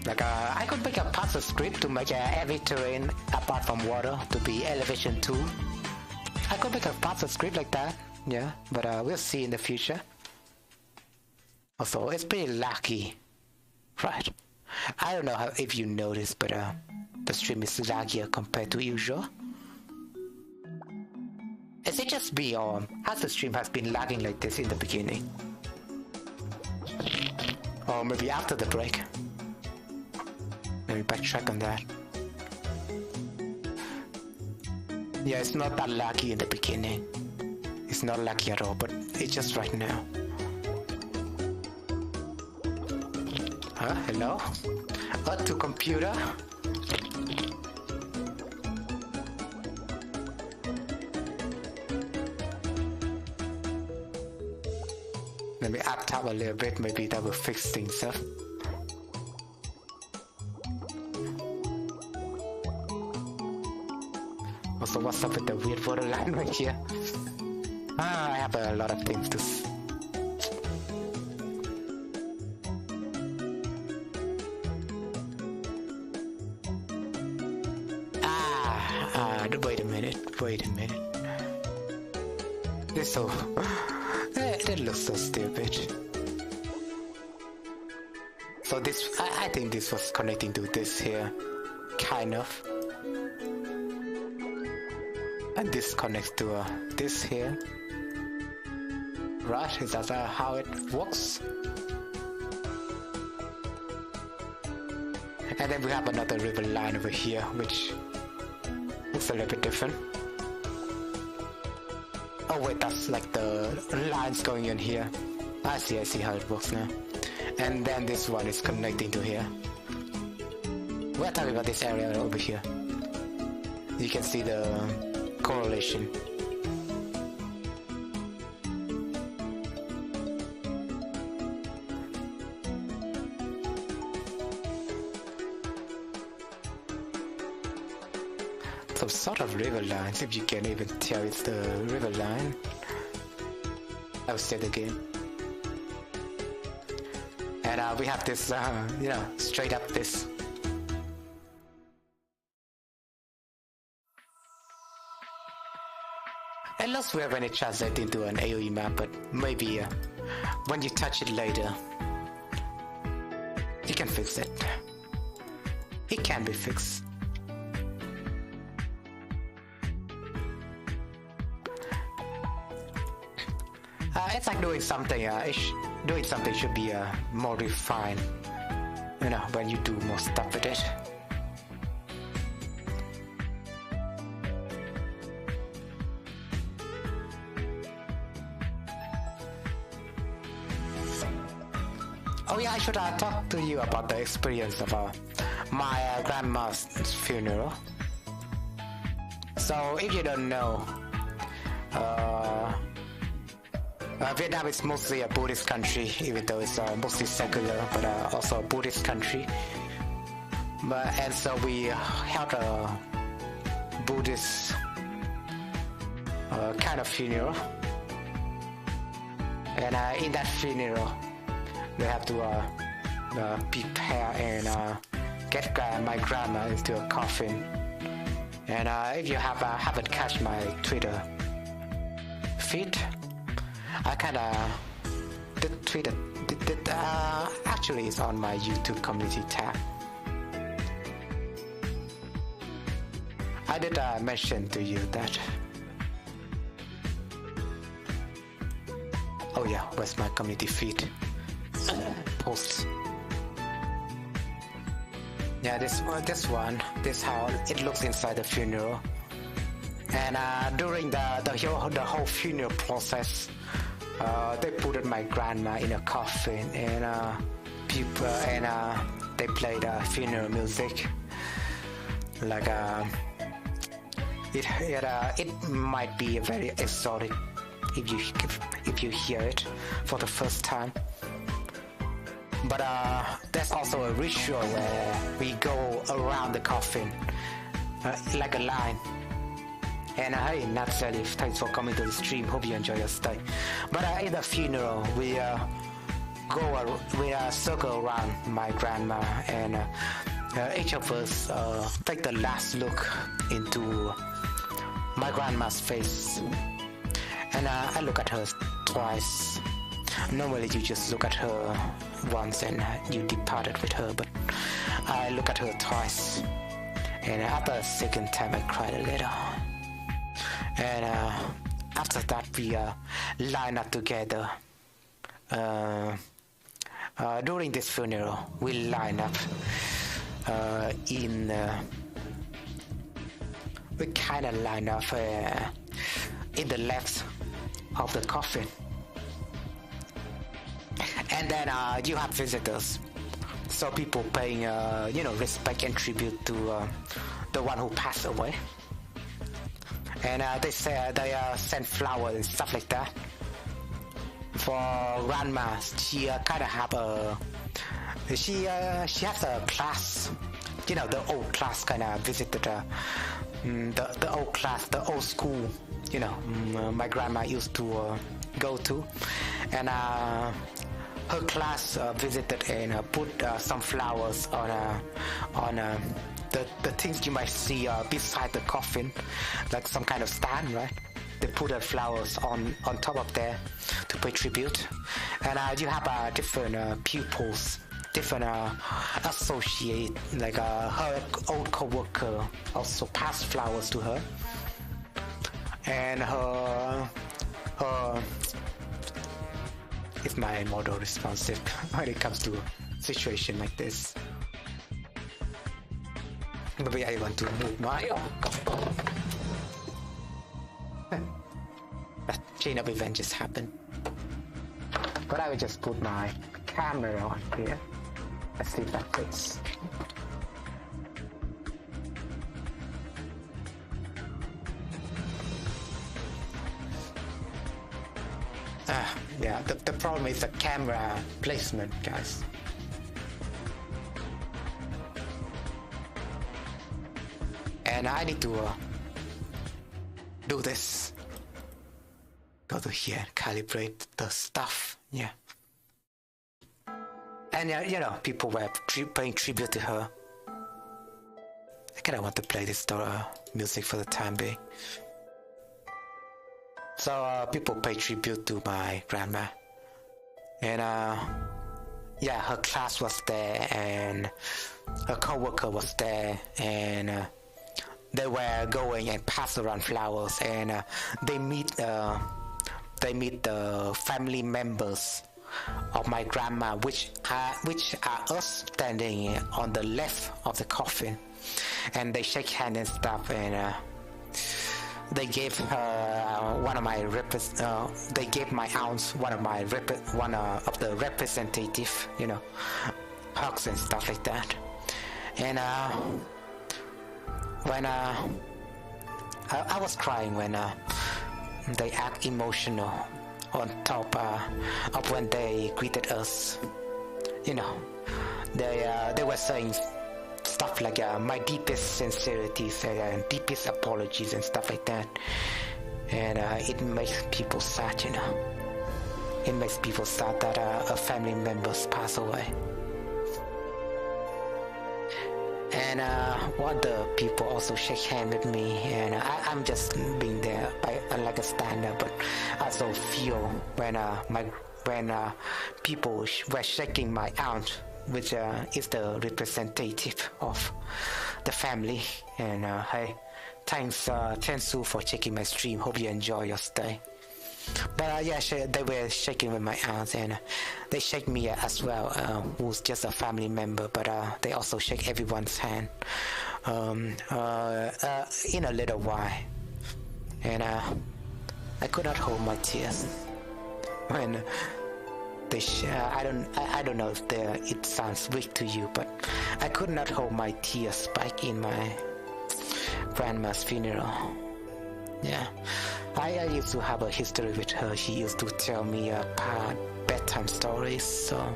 Like I could make a puzzle script to make every terrain apart from water to be elevation 2. I could make a puzzle script like that, yeah, but we'll see in the future. Also, it's pretty laggy, right? I don't know if you noticed, but the stream is laggier compared to usual. Is it just me, or has the stream has been lagging like this in the beginning? Or maybe after the break? Let me backtrack on that. Yeah, it's not that laggy in the beginning. It's not laggy at all, but it's just right now. Hello? To computer? Let me up top a little bit, maybe that will fix things up. Also, what's up with the weird borderline right here? I have a lot of things to wait a minute. This so that looks so stupid. So this, I think this was connecting to this here, kind of. And this connects to this here. Right, is that how it works? And then we have another river line over here, which looks a little bit different. Oh wait, that's like the lines going in here. I see how it works now. And then this one is connecting to here. We're talking about this area over here. You can see the correlation. Some sort of river lines, if you can even tell it's the river line. I'll say it again. And we have this, you know, straight up this. It looks weird when it translates into an AoE map, but maybe when you touch it later, you can fix it. It can be fixed. It's like doing something. Doing something should be more refined. You know, when you do more stuff with it. Oh yeah, I should talk to you about the experience of my grandma's funeral. So if you don't know, Vietnam is mostly a Buddhist country, even though it's mostly secular, but also a Buddhist country. And so we held a Buddhist kind of funeral. And in that funeral, they have to prepare and get my grandma into a coffin. And if you haven't catch my Twitter feed, I kinda did tweet it. Actually, it's on my YouTube community tab. I did mention to you that. Oh yeah, where's my community feed posts? Yeah, this how it looks inside the funeral. And during the whole funeral process, they put my grandma in a coffin, and people they played funeral music. Like it might be very exotic if you hear it for the first time. But there's also a ritual where we go around the coffin like a line. And hey, Natalie, thanks for coming to the stream. Hope you enjoy your stay. But in the funeral, we circle around my grandma, and each of us take the last look into my grandma's face. And I look at her twice. Normally you just look at her once and you departed with her, but I look at her twice. And after the second time I cried a little. And after that we line up together. During this funeral we line up we kind of line up in the left of the coffin. And then you have visitors, so people paying respect and tribute to the one who passed away. And they send flowers and stuff like that. For grandma, she kind of have she has a class, the old class kind of visited the old class, the old school, my grandma used to go to, and her class visited and put some flowers on the things you might see beside the coffin, like some kind of stand, right? They put the flowers on top of there to pay tribute. And you have different pupils, different associate, like her old co-worker also passed flowers to her. And her is my model responsive when it comes to a situation like this. Maybe I want to move my that chain of events just happened. But I will just put my camera on here. Let's see if that fits. Yeah, the problem is the camera placement, guys. And I need to do this. Go to here and calibrate the stuff. Yeah. And people were paying tribute to her. I kind of want to play this music for the time being. So people pay tribute to my grandma. And her class was there, and her co-worker was there, and they were going and pass around flowers, and they meet the family members of my grandma, which are us standing on the left of the coffin, and they shake hands and stuff, and they gave her one of my aunts one of the representative, hugs and stuff like that. And when I was crying when they act emotional on top of when they greeted us. They were saying stuff like my deepest sincerities and deepest apologies and stuff like that. And it makes people sad, It makes people sad that a family members pass away. And what the people also shake hands with me, and I'm just being there like a stand-up, but I also feel when people were shaking my aunt, which is the representative of the family, and hey, thanks Tensu for checking my stream. Hope you enjoy your stay. But yeah, they were shaking with my aunt, and they shake me as well, who's just a family member, but they also shake everyone's hand in a little while. And I could not hold my tears when they I don't know if it sounds weak to you, but I could not hold my tears back in my grandma's funeral. Yeah, I used to have a history with her. She used to tell me bedtime stories, so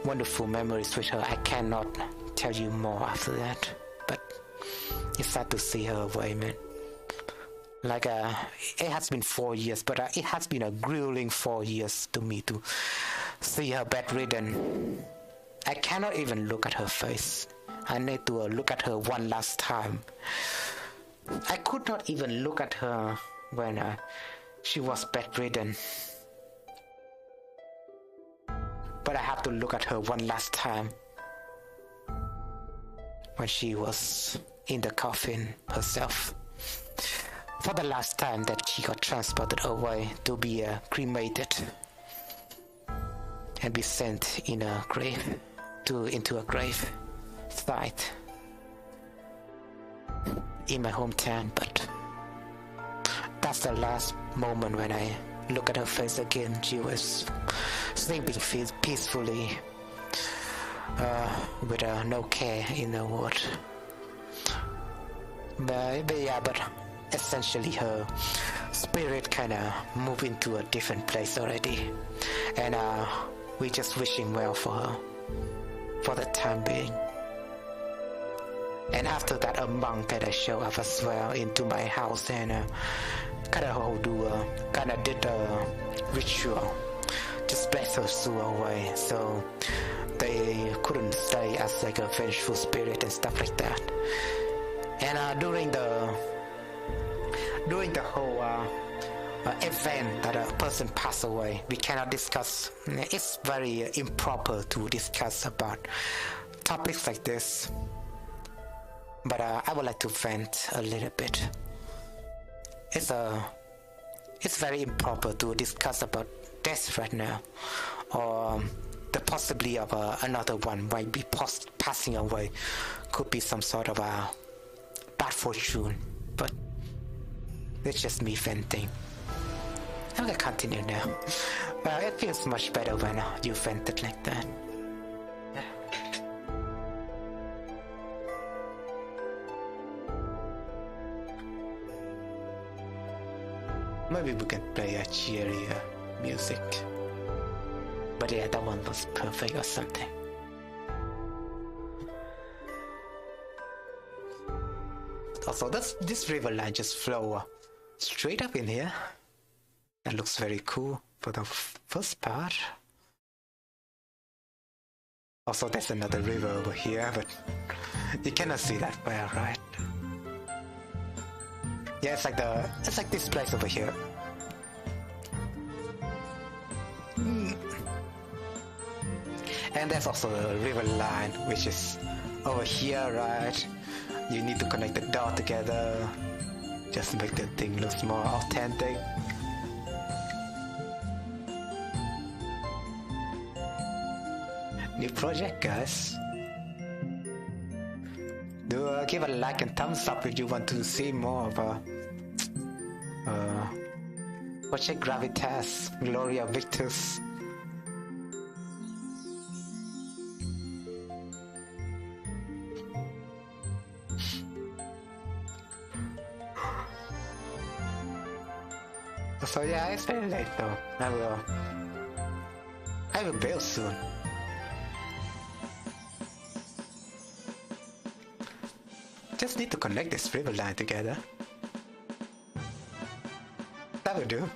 wonderful memories with her. I cannot tell you more after that, but it's sad to see her away, man. Like, it has been 4 years, but it has been a grueling 4 years to me to see her bedridden. I cannot even look at her face. I need to look at her one last time. I could not even look at her when she was bedridden. But I have to look at her one last time when she was in the coffin herself. For the last time that she got transported away to be cremated and be sent in a grave into a grave site in my hometown. But that's the last moment when I look at her face again. She was sleeping peacefully with no care in the world. But essentially her spirit kind of moved into a different place already, and we're just wishing well for her for the time being. And after that, a monk kind of showed up as well into my house and kind of did a ritual, just bless her soul away, so they couldn't stay as like a vengeful spirit and stuff like that. And during the whole event that a person passed away, we cannot discuss. It's very improper to discuss about topics like this. But I would like to vent a little bit. It's very improper to discuss about death right now, or the possibility of another one might be passing away. Could be some sort of a bad fortune, but it's just me venting. I'm gonna continue now. It feels much better when you vented like that. Maybe we can play a cheerier music. But yeah, that one was perfect or something. Also, this river line just flow straight up in here. That looks very cool for the first part. Also, there's another river over here, but you cannot see that well, right? Yeah, it's like this place over here. And there's also the river line, which is over here, right? You need to connect the dot together. Just make the thing look more authentic. New project, guys. Do give a like and thumbs up if you want to see more of Project Gravitas, Gloria Victis. So yeah, it's very late though. I will build soon. Just need to connect this river line together. That will do.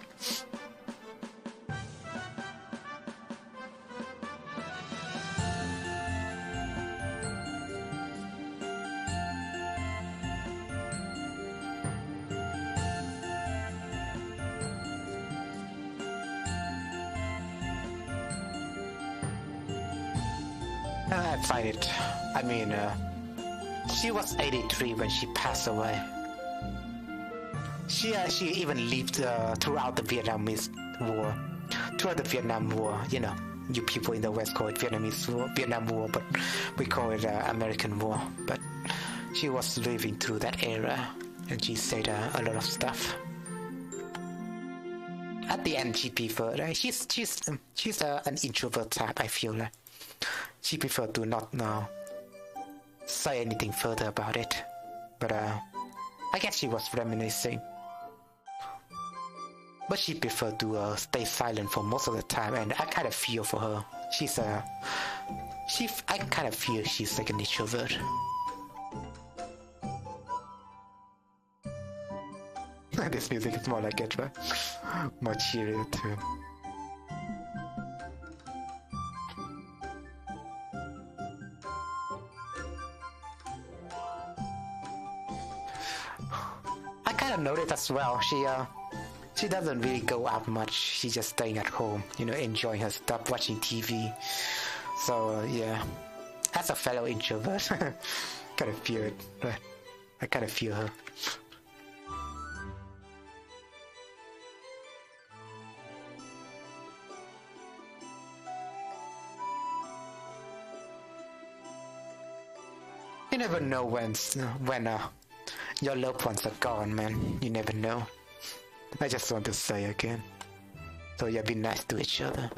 I find it. I mean, she was 83 when she passed away. She even lived throughout the Vietnamese War. Throughout the Vietnam War, you know, you people in the West call it Vietnam War, but we call it American War. But she was living through that era, and she said a lot of stuff. At the end, she preferred. She's an introvert type. I feel like she preferred to not say anything further about it. But I guess she was reminiscing. But she preferred to stay silent for most of the time, and I kind of feel for her. I kind of feel she's like an introvert. This music is more like it, right? More cheerier too. I kind of noticed as well. She doesn't really go out much. She's just staying at home, you know, enjoying her stuff, watching TV. So yeah, as a fellow introvert, kind of feel it. Right? I kind of feel her. You never know when your loved ones are gone, man. You never know. I just want to say again. So yeah, be nice to each other.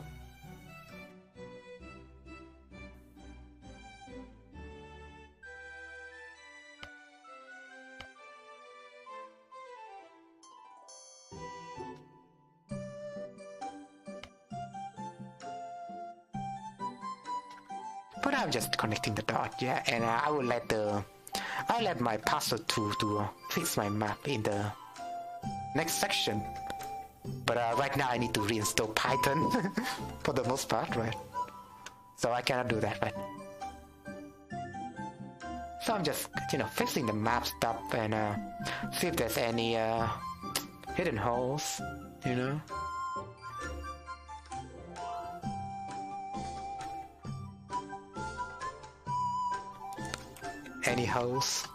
But I'm just connecting the dot, yeah, and I'll let my puzzle tool to fix my map in the next section. But right now I need to reinstall Python for the most part, right? So I cannot do that, right? So I'm just, you know, fixing the map stuff and see if there's any hidden holes, you know? Any holes?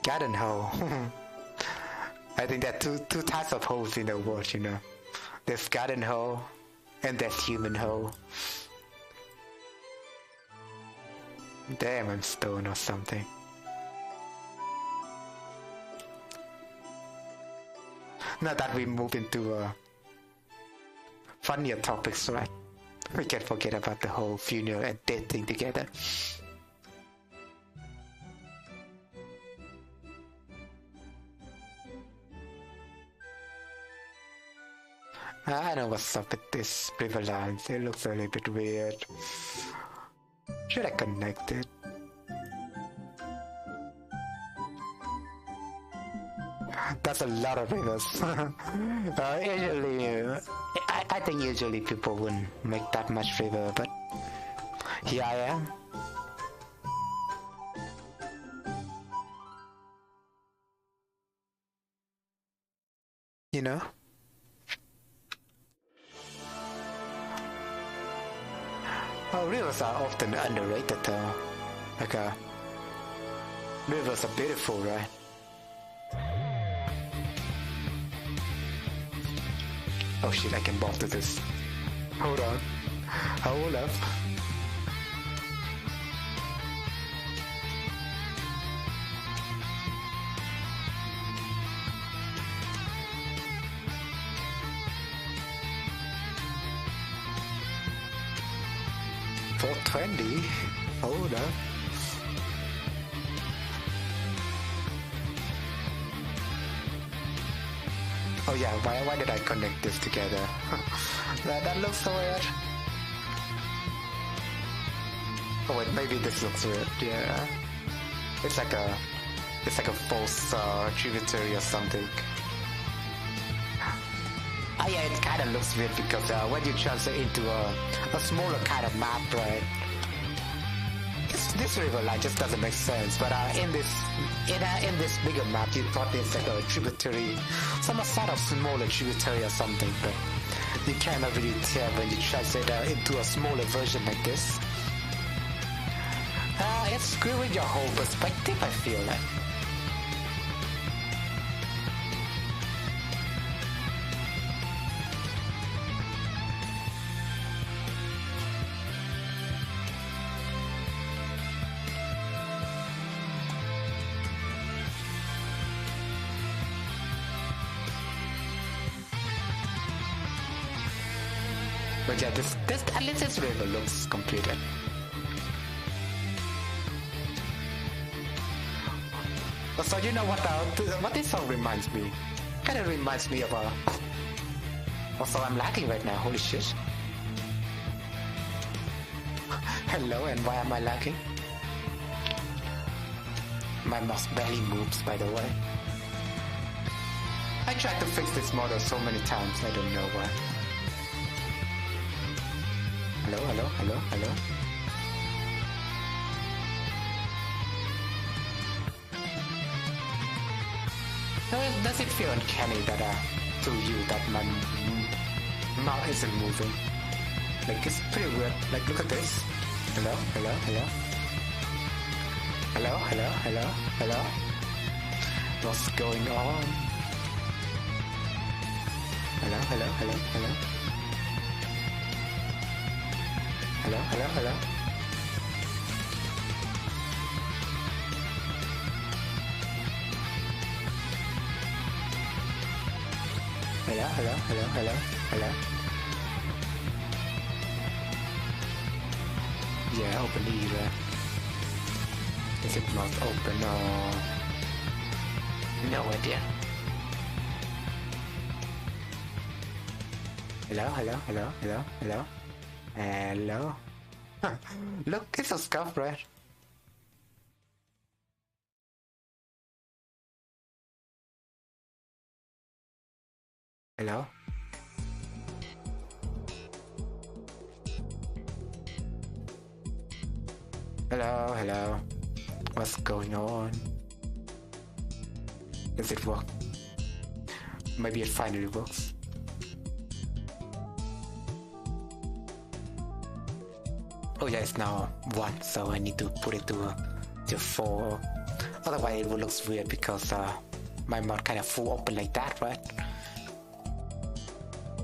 Garden hole. I think there are two types of holes in the world, you know. There's garden hole and there's human hole. Damn, I'm stoned or something. Now that we move into funnier topics, right? We can forget about the whole funeral and death thing together. I know what's up with this river lines. It looks a little bit weird. Should I connect it? That's a lot of rivers. I think usually people wouldn't make that much river, but here I am. You know? Oh, rivers are often underrated though. Like rivers are beautiful, right? Oh shit, I can bolt to this. Hold on. Hold up. $420? Hold up. Oh yeah, why did I connect this together? that looks so weird. Oh wait, maybe this looks weird. Yeah, it's like a false tributary or something. Ah yeah, it kind of looks weird because when you transfer into a smaller kind of map, right? This river line just doesn't make sense. But in this bigger map, you thought it's like a tributary, some sort of smaller tributary or something. But you cannot really tell when you translate into a smaller version like this. it's screwing your whole perspective, I feel like. But yeah, this at least this river looks completed. So you know what this song reminds me? Kind of reminds me of Also, I'm lagging right now. Holy shit! Hello, and why am I lagging? My mouse barely moves, by the way. I tried to fix this model so many times. I don't know why. Hello, hello, hello, hello. Does it feel uncanny that to you that my mouth isn't moving? Like it's pretty weird. Like look at this. Hello, hello, hello. Hello, hello, hello, hello. What's going on? Hello, hello, hello, hello. Hello, hello, hello. Hello, hello, hello, hello, hello. Yeah, open either. Is it not open or... No idea. Hello, hello, hello, hello, hello. Hello. Look, it's a scuff, right? Hello? Hello, hello. What's going on? Does it work? Maybe it finally works. Oh yeah, it's now 1, so I need to put it to 4. Otherwise it will look weird because my mouth kind of full open like that, right?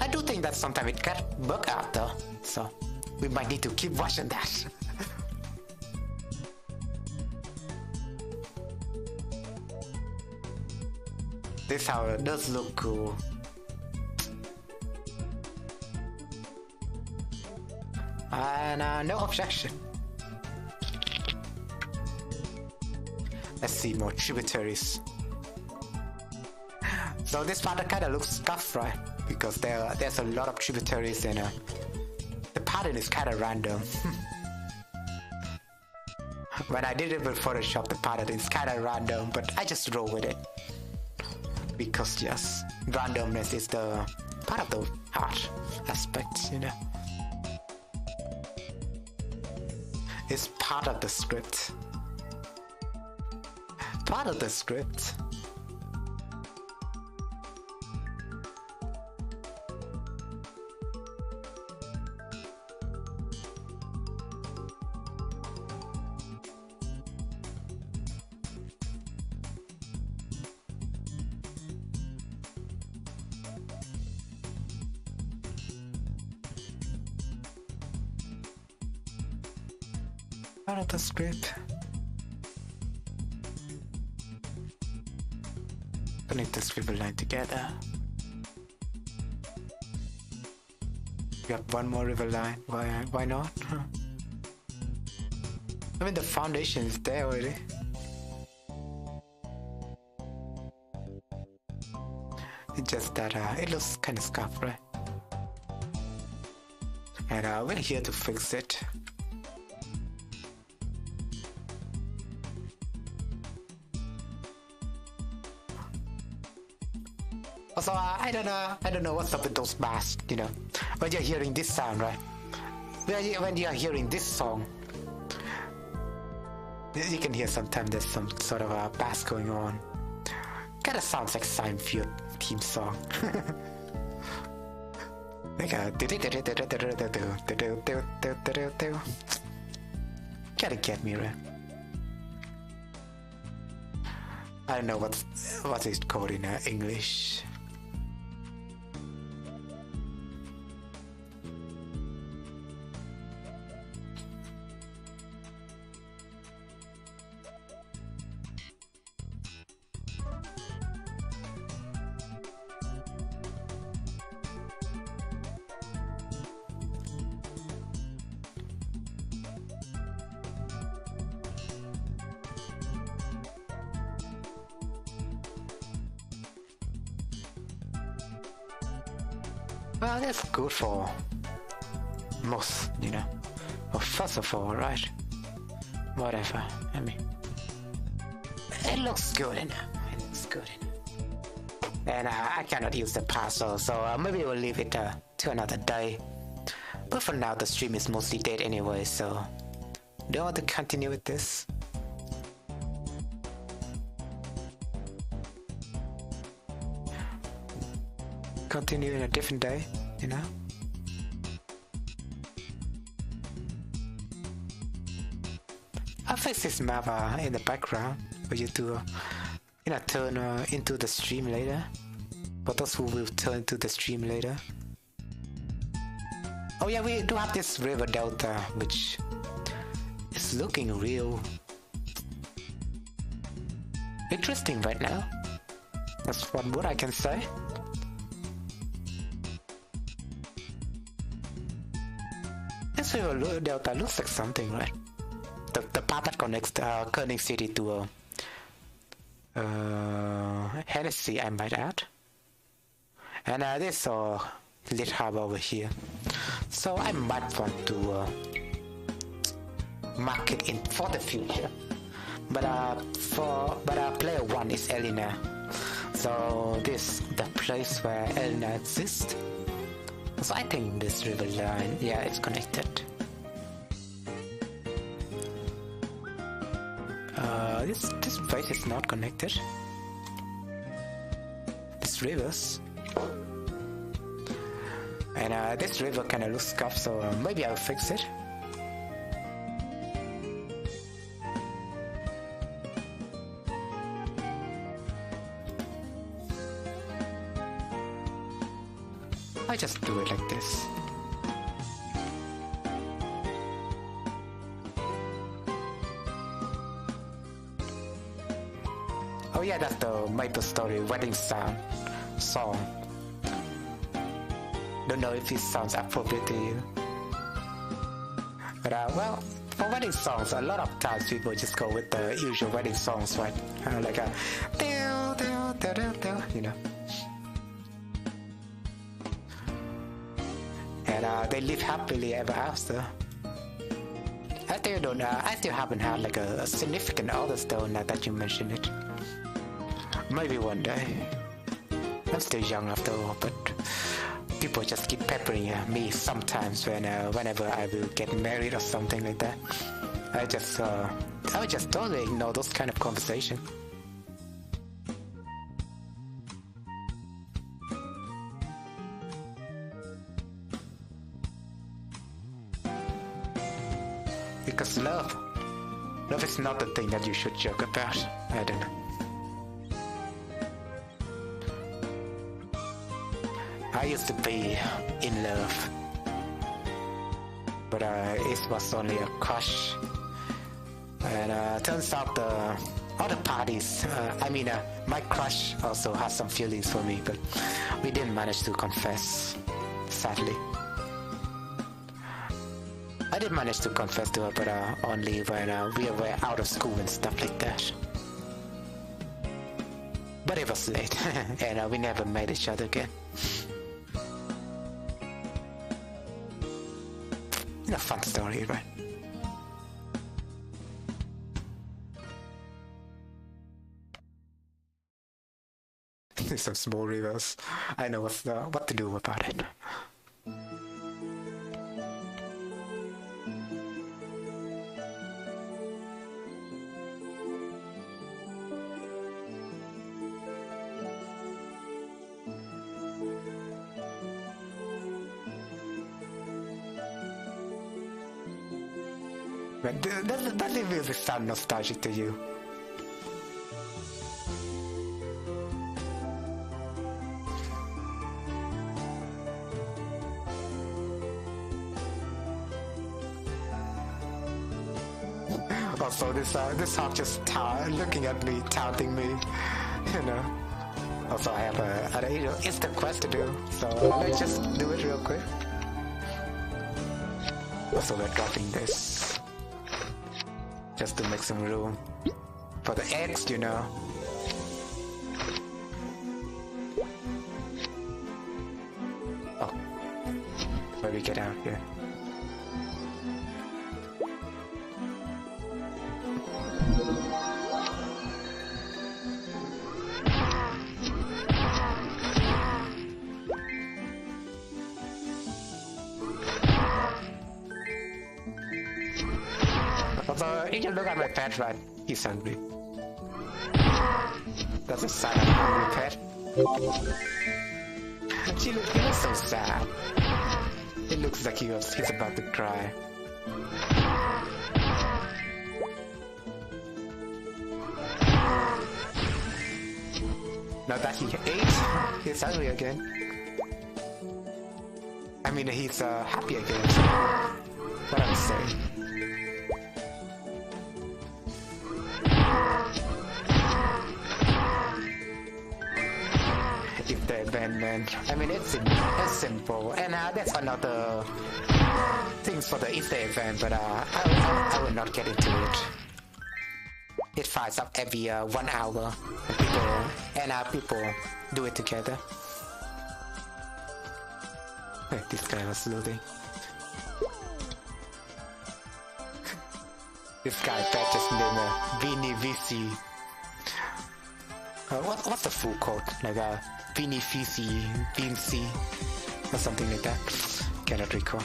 I do think that sometimes it can bug out though, so we might need to keep watching that. This how it does look cool. And no objection. Let's see more tributaries. So this part kind of looks scuffed, right? Because there's a lot of tributaries and the pattern is kind of random. When I did it with Photoshop, the pattern is kind of random, but I just roll with it. Because yes, randomness is the part of the art aspect, you know. It's part of the script. Part of the script. Part of the script. Connect this river line together. We have one more river line. Why not? I mean the foundation is there already. It's just that it looks kind of scuffed, right? And we're here to fix it. Also, I don't know what's up with those masks, you know. When you're hearing this sound, right? When you're hearing this song, you can hear sometimes there's some sort of a bass going on. Kinda sounds like Seinfeld theme song. Like a gotta get me, right? I don't know what it's called in English. Well, that's good for most, you know. Well, first of all, right? Whatever. I mean, it looks good enough. It looks good enough. And I cannot use the parcel, so maybe we'll leave it to another day. But for now, the stream is mostly dead anyway, so don't want to continue with this. Continue in a different day, you know. I'll fix this map in the background for you to, you know, turn into the stream later. For those who will turn to the stream later. Oh yeah, we do have this river delta, which is looking real interesting right now. That's what I can say. This river delta looks like something, right? The part that connects Koenig City to Hennessy, I might add. And there's a lit harbor over here. So I might want to mark it in for the future. But player 1 is Elena. So this the place where Elena exists. So I think this river line, yeah, it's connected. This place is not connected. This rivers. And this river kinda looks scuffed, so maybe I'll fix it. I just do it like this. Oh yeah, that's the Maplestory wedding song. Don't know if it sounds appropriate to you. But well, for wedding songs, a lot of times people just go with the usual wedding songs, right? Like a you know. And they live happily ever after. I still haven't had like a significant other though, now that you mention it. Maybe one day. I'm still young after all, but people just keep peppering me sometimes whenever I will get married or something like that. I would just totally ignore those kind of conversation. Because love is not the thing that you should joke about. I don't know. I used to be in love, but it was only a crush. And turns out the other parties, my crush also has some feelings for me, but we didn't manage to confess, sadly. I did manage to confess to her, but only when we were out of school and stuff like that. But it was late, and we never met each other again. A fun story, right? There's some small rivers. I know what to do about it. But does it really sound nostalgic to you? Also, this hawk just looking at me, taunting me, you know. Also, I have a instant quest to do, so let's just do it real quick. Also, we're dropping this just to make some room for the eggs, you know. Oh, where we get out here? Although, you can look at my pet, right? He's hungry. That's a sign of a hungry pet. He looks so sad. It looks like he's about to cry. Now that he ate, he's hungry again. I mean, he's happy again. What I'm saying. If the abandonment, I mean, it's simple, and that's another things for the Easter event, but I will not get into it. It fires up every 1 hour, and people do it together. This guy was looting. This guy just named Vini VC. What's the full code? Like Vini VC, Vinci, or something like that. Cannot recall.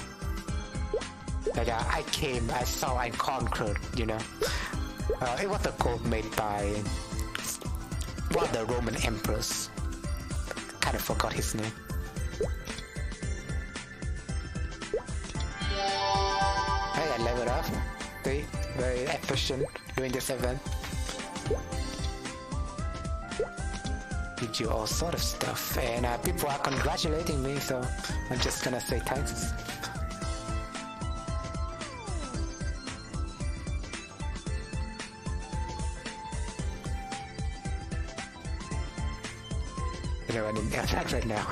Like I saw, I conquered, you know. It was a code made by one of the Roman emperors. Kind of forgot his name. Hey, I leveled up. See? Very efficient doing this event. Did you all sort of stuff, and people are congratulating me, so I'm just gonna say thanks. You know, I'm in attack right now.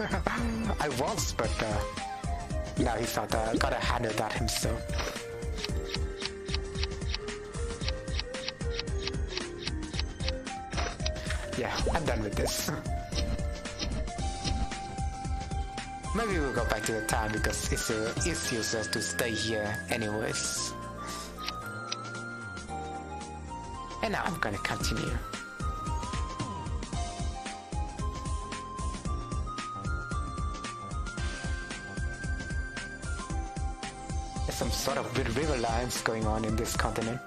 I was, but now he's not gotta handle that himself. Yeah, I'm done with this. Maybe we'll go back to the town because it's useless to stay here anyways. And now I'm gonna continue. There's some sort of weird river lines going on in this continent.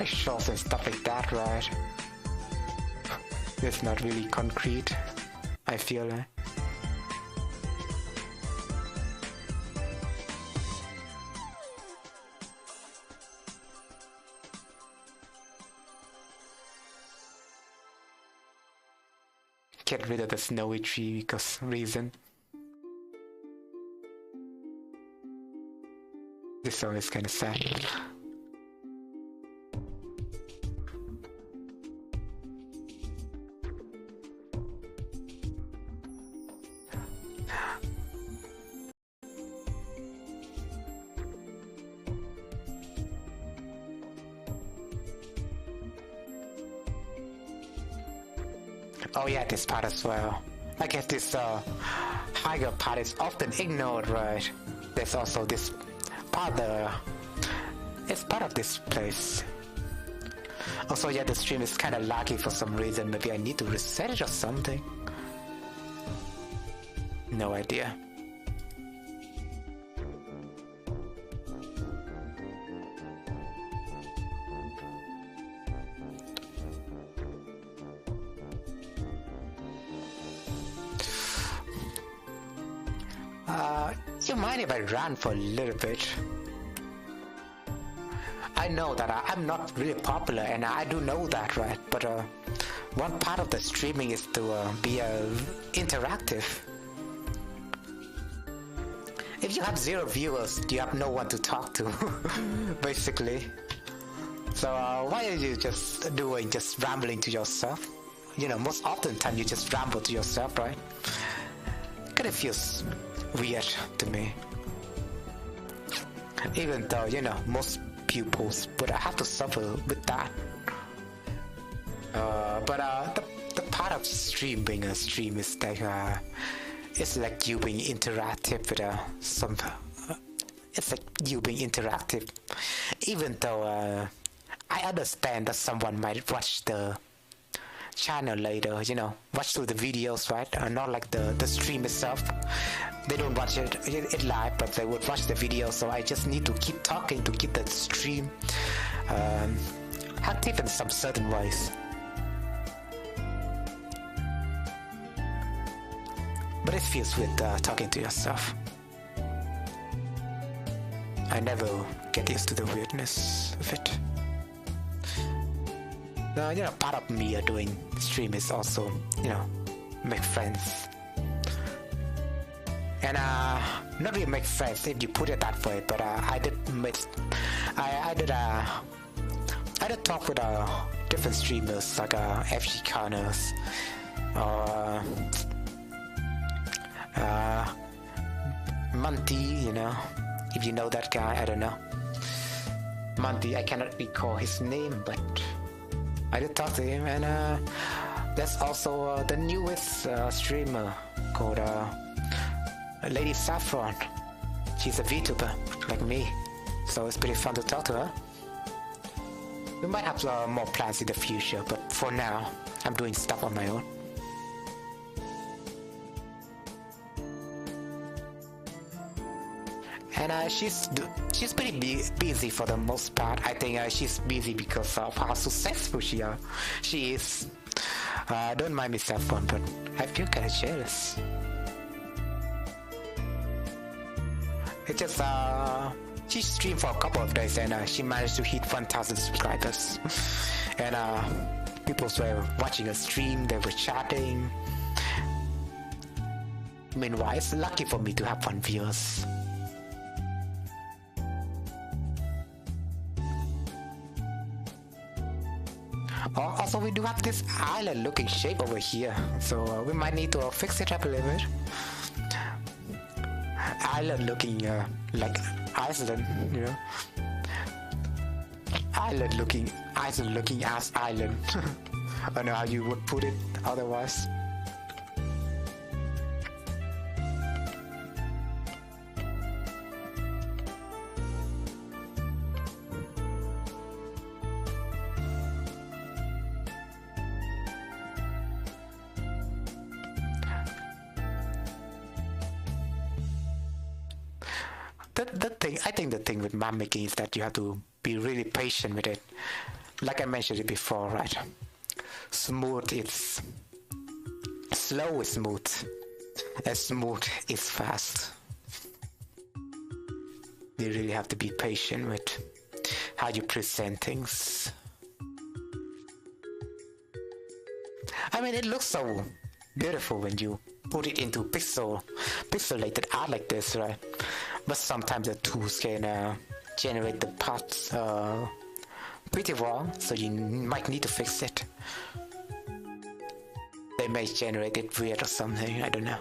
Shores and stuff like that, right? It's not really concrete, I feel like. Get rid of the snowy tree because reason. This song is kinda sad. Oh yeah, this part as well. I guess this higher part is often ignored, right? There's also this part, it's part of this place. Also, yeah, the stream is kind of laggy for some reason. Maybe I need to reset it or something. No idea. You mind if I run for a little bit? I know that I'm not really popular, and I do know that, right? But one part of the streaming is to be interactive. If you have 0 viewers, you have no one to talk to, basically. So why are you just rambling to yourself? You know, most often time you just ramble to yourself, right? Kind of feels weird to me. Even though, you know, most pupils would have to suffer with that. But the part of being a stream is like it's like you being interactive with some. It's like you being interactive, even though I understand that someone might watch the channel later, you know, watch through the videos, right? Not like the stream itself. They don't watch it live, but they would watch the video. So I just need to keep talking to keep the stream active in some certain ways. But it feels weird talking to yourself. I never get used to the weirdness of it. You know, part of me doing stream is also, you know, make friends. And not really make friends if you put it that way, but I did talk with different streamers like FG Corners or Monty, you know, if you know that guy. I don't know. Monty, I cannot recall his name, but I did talk to him. And there's also the newest streamer called Lady Saffron. She's a VTuber like me, so it's pretty fun to talk to her. We might have more plans in the future, but for now, I'm doing stuff on my own. And she's pretty busy for the most part. I think she's busy because of how successful she is. Don't mind me, Saffron, but I feel kind of jealous. It's just she streamed for a couple of days and she managed to hit 1,000 subscribers. And people were watching her stream, they were chatting. Meanwhile, it's lucky for me to have 1 viewers. Also, we do have this island-looking shape over here, so we might need to fix it up a little bit. Island-looking like Iceland, you know. Island-looking as island. I don't know how you would put it otherwise. I think the thing with map making is that you have to be really patient with it. Like I mentioned it before, right? Smooth is slow is smooth, and smooth is fast. You really have to be patient with how you present things. I mean, it looks so beautiful when you put it into pixelated art like this, right? But sometimes the tools can generate the parts pretty wrong, so you might need to fix it. They may generate it weird or something, I don't know.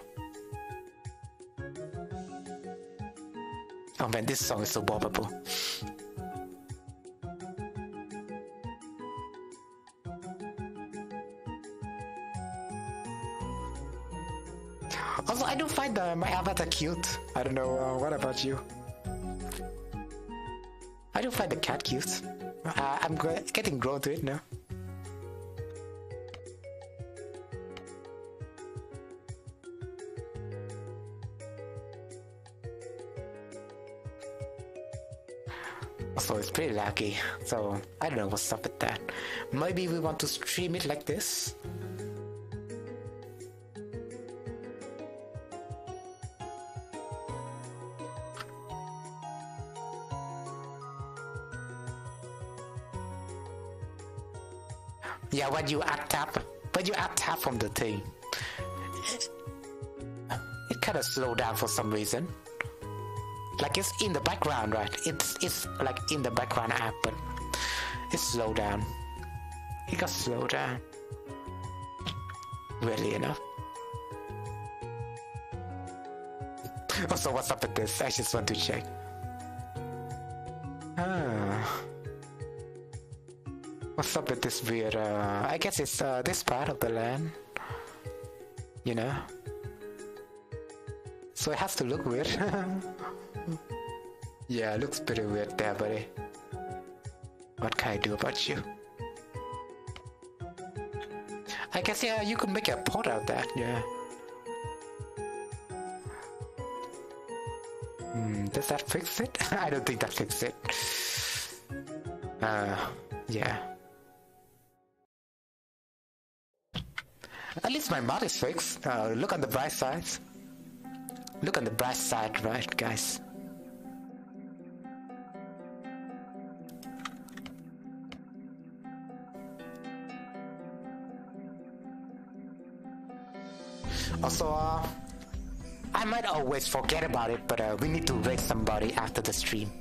Oh man, this song is so boppable. Also, I do find my avatar cute. I don't know, what about you? I do find the cat cute. I'm getting grown to it now. Also, it's pretty laggy, so I don't know what's up with that. Maybe we want to stream it like this. Yeah, when you add tab from the thing, it kind of slow down for some reason. Like it's in the background, right? It's like in the background app, but it's slow down. It got slowed down. Weirdly enough. Also, what's up with this? I just want to check. What's up with this weird, I guess it's this part of the land. You know? So it has to look weird. Yeah, it looks pretty weird there, buddy. What can I do about you? I guess, yeah, you could make a pot out of that, yeah. Does that fix it? I don't think that fixes it. Yeah. At least my mod is fixed. Look on the bright side. Look on the bright side, right, guys? Also, I might always forget about it, but we need to raid somebody after the stream.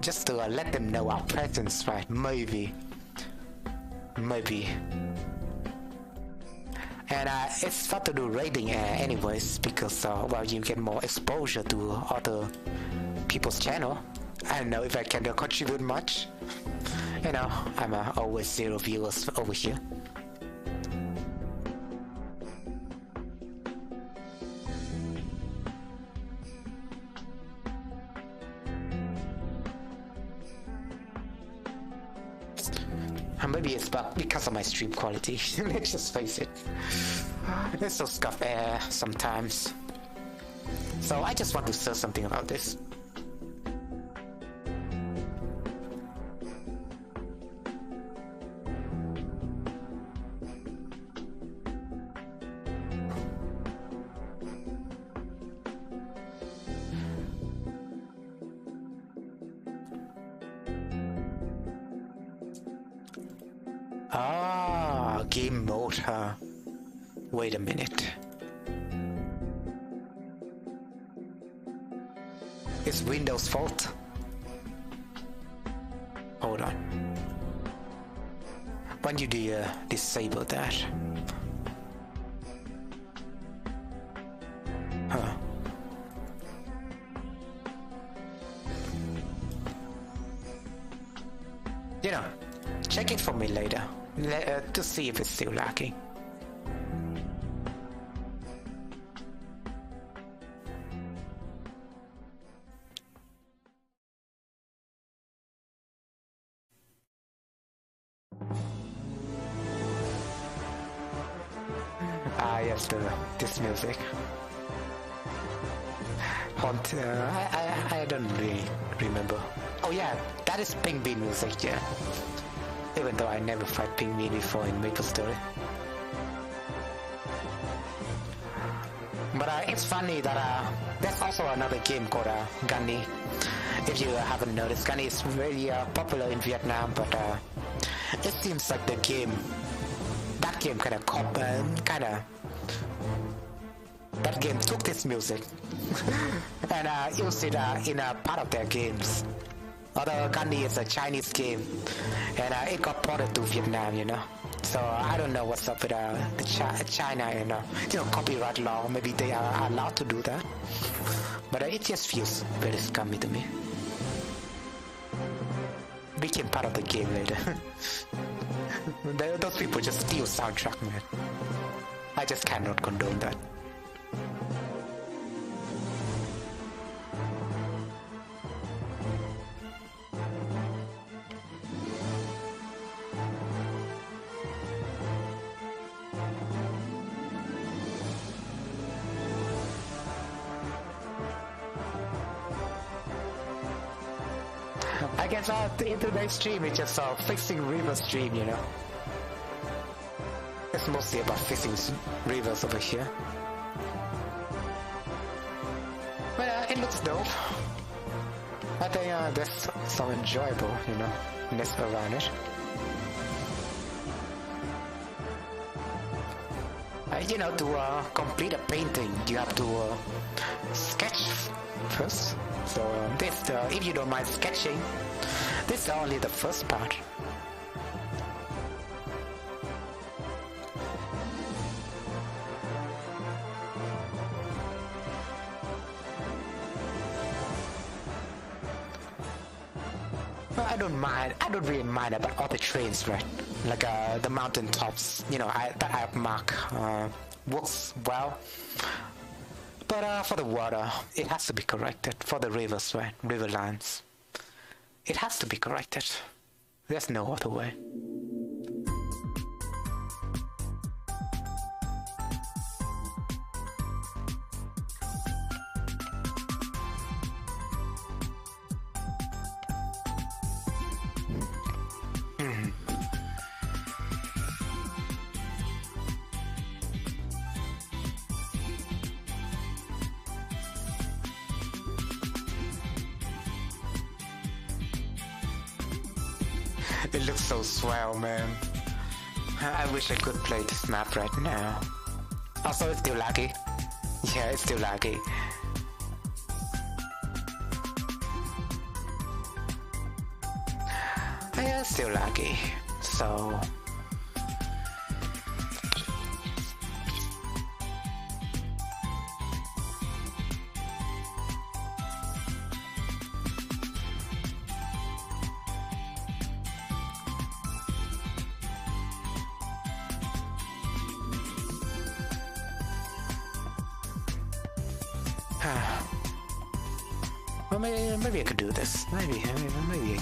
Just to let them know our presence, right? Maybe. And it's fun to do raiding anyways, because well, you get more exposure to other people's channel. I don't know if I can contribute much. You know, I'm always 0 viewers over here. Maybe it's because of my stream quality. Let's just face it. It's so scuff air sometimes. So I just want to say something about this. Ah, game mode, huh? Wait a minute. It's Windows' fault. Hold on. When you disable that? Huh. You know, check it for me later. To see if it's still lacking. Yes, this music. Haunt, I don't really remember. Oh yeah, that is Pink Bean music, yeah. Even though I never fight Pygmy before in Maplestory. But it's funny that there's also another game called Gunny. If you haven't noticed, Gunny is very popular in Vietnam, but it seems like that game that game took this music and used it in a part of their games. Although Gunny is a Chinese game, and it got ported to Vietnam, you know. So I don't know what's up with China, you know, copyright law. Maybe they are allowed to do that, but it just feels very scummy to me. Became part of the game later. Those people just steal soundtrack, man. I just cannot condone that. I guess in today's stream it's just fixing river stream, you know. It's mostly about fixing rivers over here. But it looks dope. I think there's some enjoyable, you know, ness around it. you know, to complete a painting, you have to sketch first. So this, if you don't mind sketching, this is only the first part. Well, I don't mind. I don't really mind about all the trains, right? Like the mountain tops, you know, that I mark works well. But for the water, it has to be corrected. For the rivers, right? River lines, it has to be corrected. There's no other way. It looks so swell, man. I wish I could play this map right now. Also, it's still laggy. Yeah, it's still laggy. Yeah, it's still laggy. So... well, maybe I could do this. Maybe I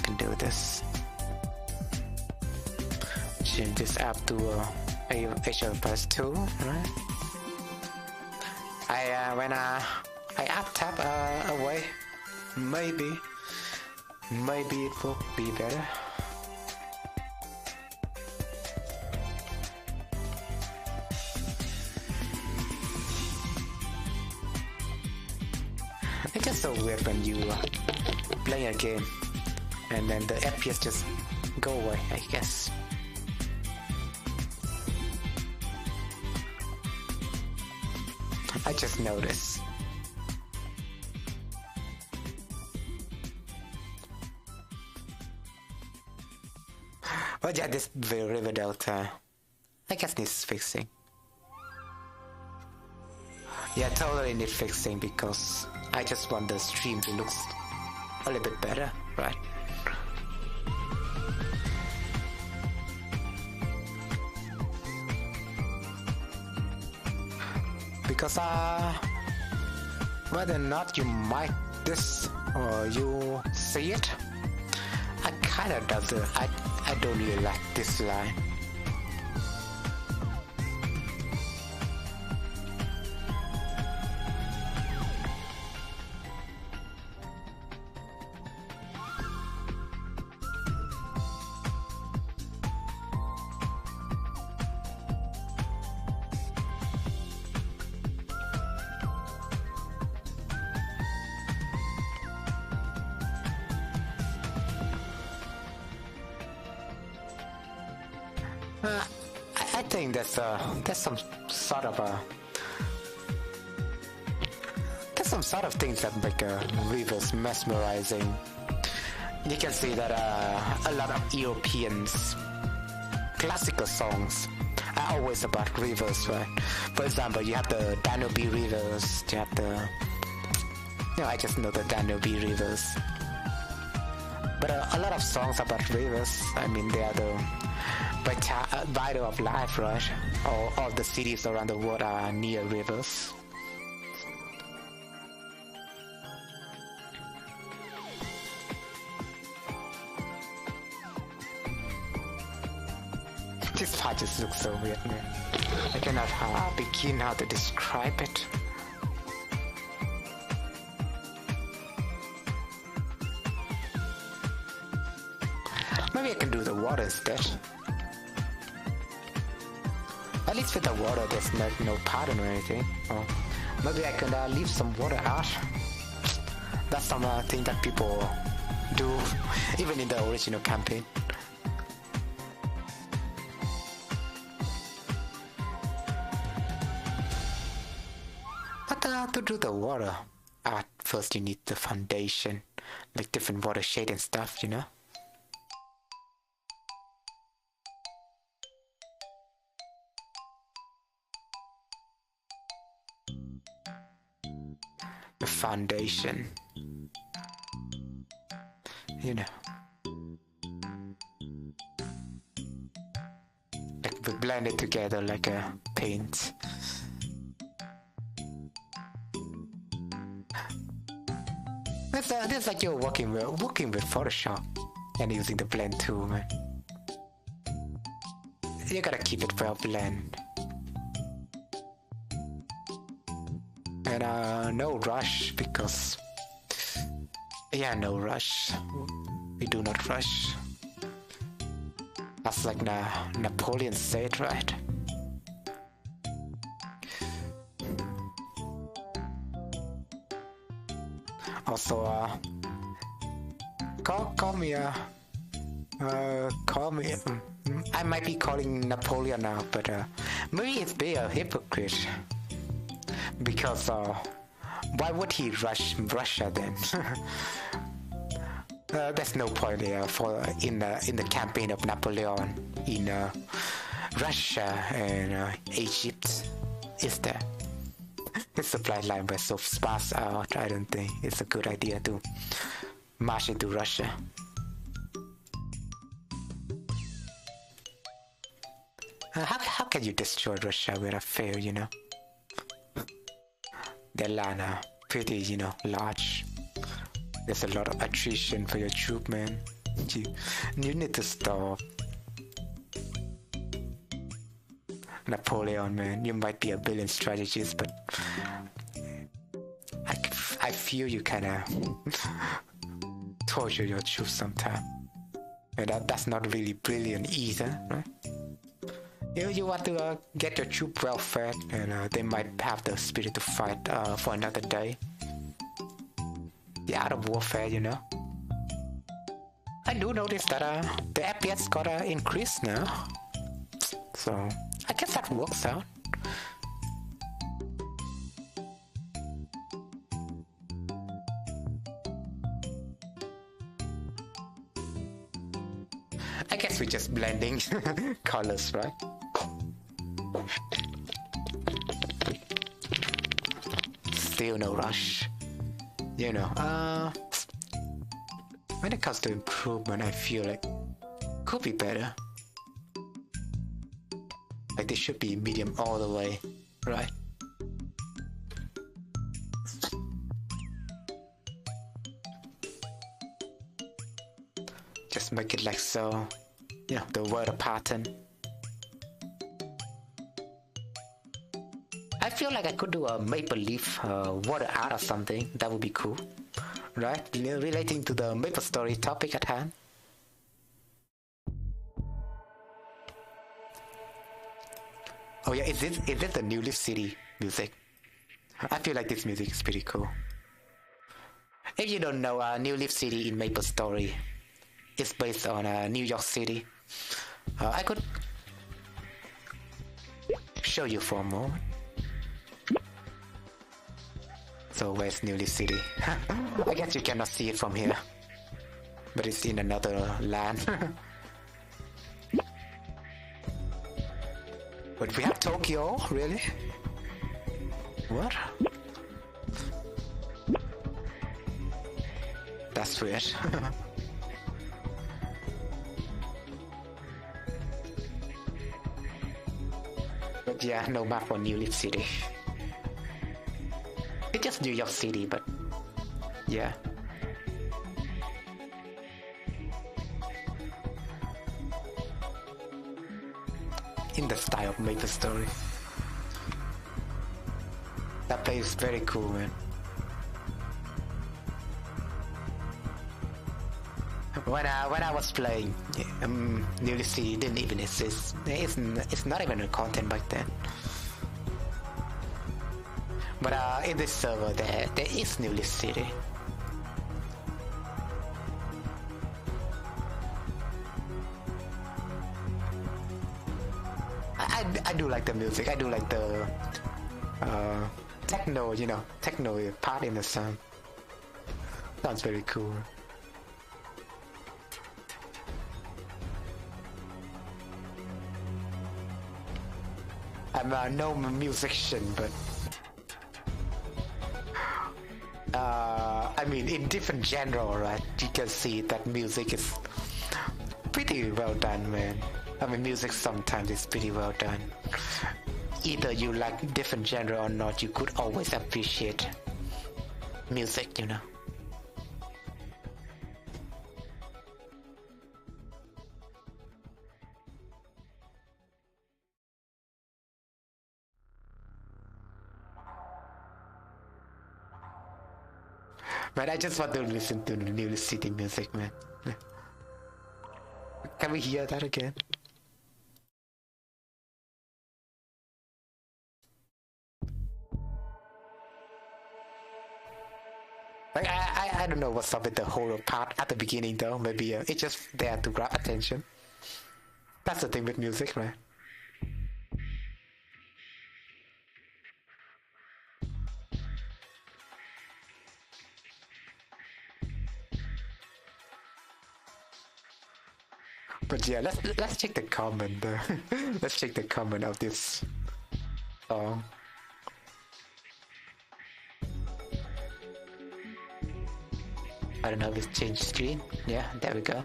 can do this. Change this up to HL+2, right? When I add tab away, maybe it will be better. It's just so weird when you play a game and then the FPS just go away, I guess. I just noticed. But yeah, this River Delta, I guess needs fixing. Yeah, totally need fixing because I just want the stream to look a little bit better, right? Because whether or not you mic this or you see it, I kinda I don't really like this line. I think there's some sort of things that make rivers mesmerizing. You can see that a lot of Europeans classical songs are always about rivers, right? For example, you have the Danube rivers, you have the, I just know the Danube rivers. But a lot of songs about rivers, I mean, they are the vital of life, right? All the cities around the world are near rivers. This part just looks so weird, man. I cannot begin how to describe it. Maybe I can do the water instead. At least with the water, there's no pattern or anything. Oh, maybe I can leave some water out. That's something that people do, even in the original campaign. But to do the water art, first you need the foundation, like different water shade and stuff, you know? The foundation, you know, like we blend it together like a paint. It's like you're working with Photoshop and using the blend tool, man. You gotta keep it well blend. And no rush, because no rush. We do not rush. That's like Napoleon said, right? Also, call me. I might be calling Napoleon now, but maybe it's be a hypocrite. Because why would he rush Russia then? There's no point in the campaign of Napoleon in Russia and Egypt, is there? His supply line was so sparse out. I don't think it's a good idea to march into Russia. How can you destroy Russia without fail, you know? Their land are pretty, you know, large. There's a lot of attrition for your troop, man. You need to stop. Napoleon, man, you might be a brilliant strategist, but I feel you kinda torture your troops sometimes. And that's not really brilliant either, right? You want to get your troop well fed, and they might have the spirit to fight for another day. The art of warfare, you know. I do notice that the FPS got increased now, so I guess that works out. I guess we're just blending colors, right? Still no rush. You know, when it comes to improvement, I feel like could be better. Like they should be medium all the way, right? Just make it like so, you know, the word pattern. I feel like I could do a maple leaf water art or something. That would be cool, right? Relating to the Maplestory topic at hand. Oh yeah, is it the New Leaf City music? I feel like this music is pretty cool. If you don't know, New Leaf City in Maplestory is based on New York City. I could show you for a moment. So where's New Leaf City? I guess you cannot see it from here, but it's in another land. But we have Tokyo, really? What? That's weird. But yeah, no map for New Leaf City. It's just New York City, but yeah. In the style of Maplestory. That place is very cool, man. When I was playing, New Leaf City didn't even exist. It's not even a content back then. But in this server, there is New Leaf City. I do like the music. I do like the techno, you know, techno part in the song. Sounds very cool. I'm no musician, but I mean, in different genre, right? You can see that music is pretty well done, man. I mean, music sometimes is pretty well done. Either you like different genre or not, you could always appreciate music, you know. Man, I just want to listen to the new city music, man. Can we hear that again? Like, I don't know what's up with the whole part at the beginning though. Maybe it's just there to grab attention. That's the thing with music, right? But yeah, let's check the comment. Let's check the comment of this song. I don't know if it's changed screen. Yeah, there we go.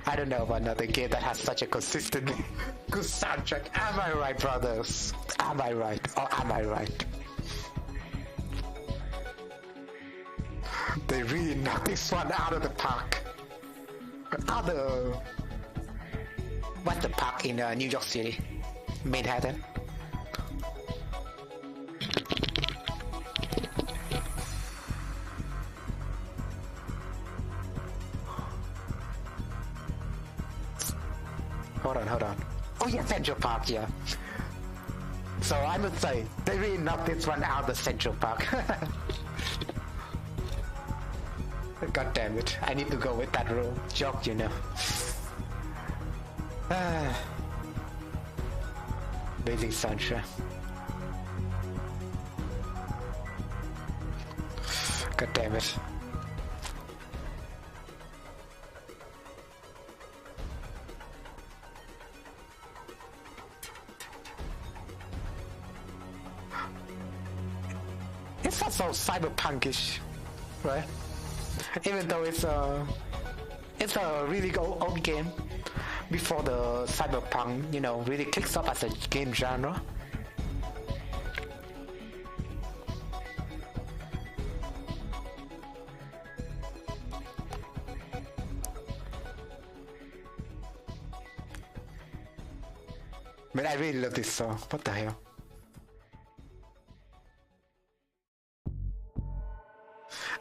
I don't know about another game that has such a consistent good soundtrack. Am I right, brothers? Am I right? Or am I right? They really knocked this one out of the park. What's the park in New York City? Manhattan? Hold on. Oh yeah, Central Park, yeah. So I must say, they really knocked this one out of the Central Park. God damn it, I need to go with that rule. Joke, you know. Amazing soundtrack. God damn it. It's not so cyberpunkish, right? Even though it's a really old game before the cyberpunk, you know, really kicks up as a game genre. Man, I really love this song. What the hell?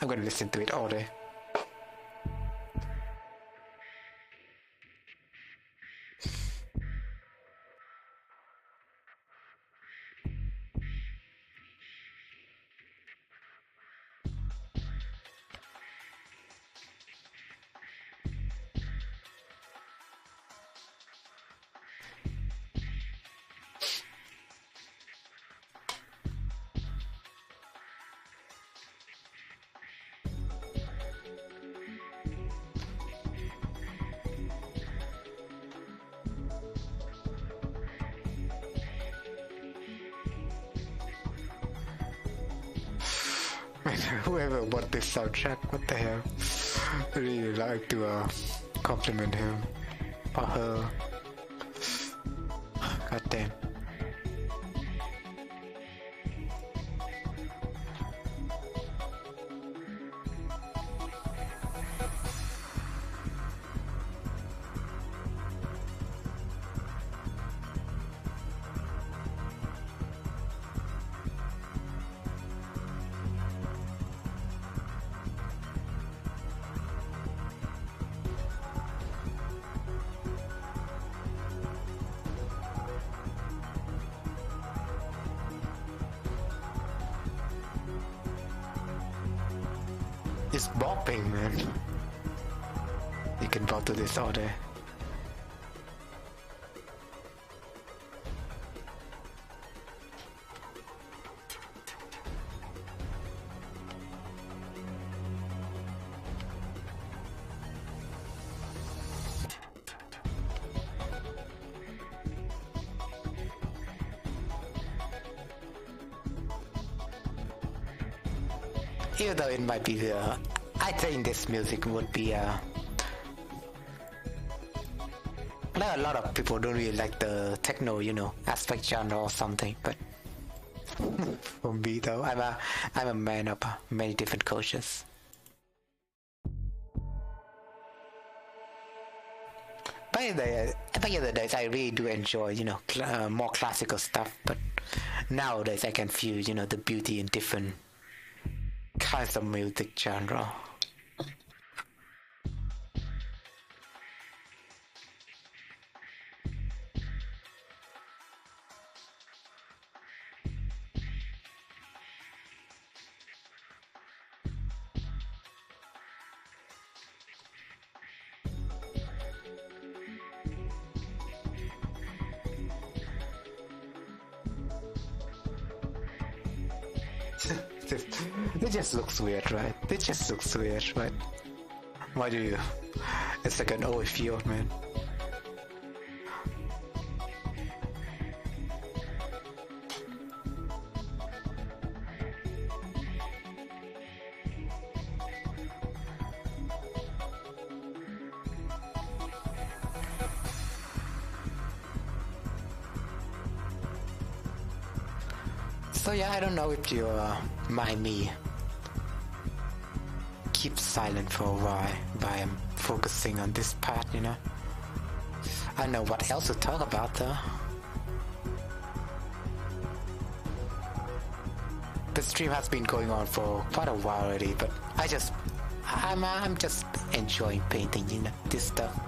I'm gonna listen to it all day. Whoever bought this soundtrack, what the hell? I really like to compliment him or her. God damn. It's bopping, man. You can bop to this all day. Even though it might be I think this music would be like a lot of people don't really like the techno, you know, aspect genre or something, but for me though, I'm a man of many different cultures. Back in the days, I really do enjoy, you know, more classical stuff, but nowadays I can feel, you know, the beauty in different kinds of music genre. It just looks weird, right? It just looks weird, right? Why do you? It's like an old field, man. So yeah, I don't know if you mind me keep silent for a while by focusing on this part, you know. I don't know what else to talk about though. The stream has been going on for quite a while already, but I'm just enjoying painting, you know, this stuff.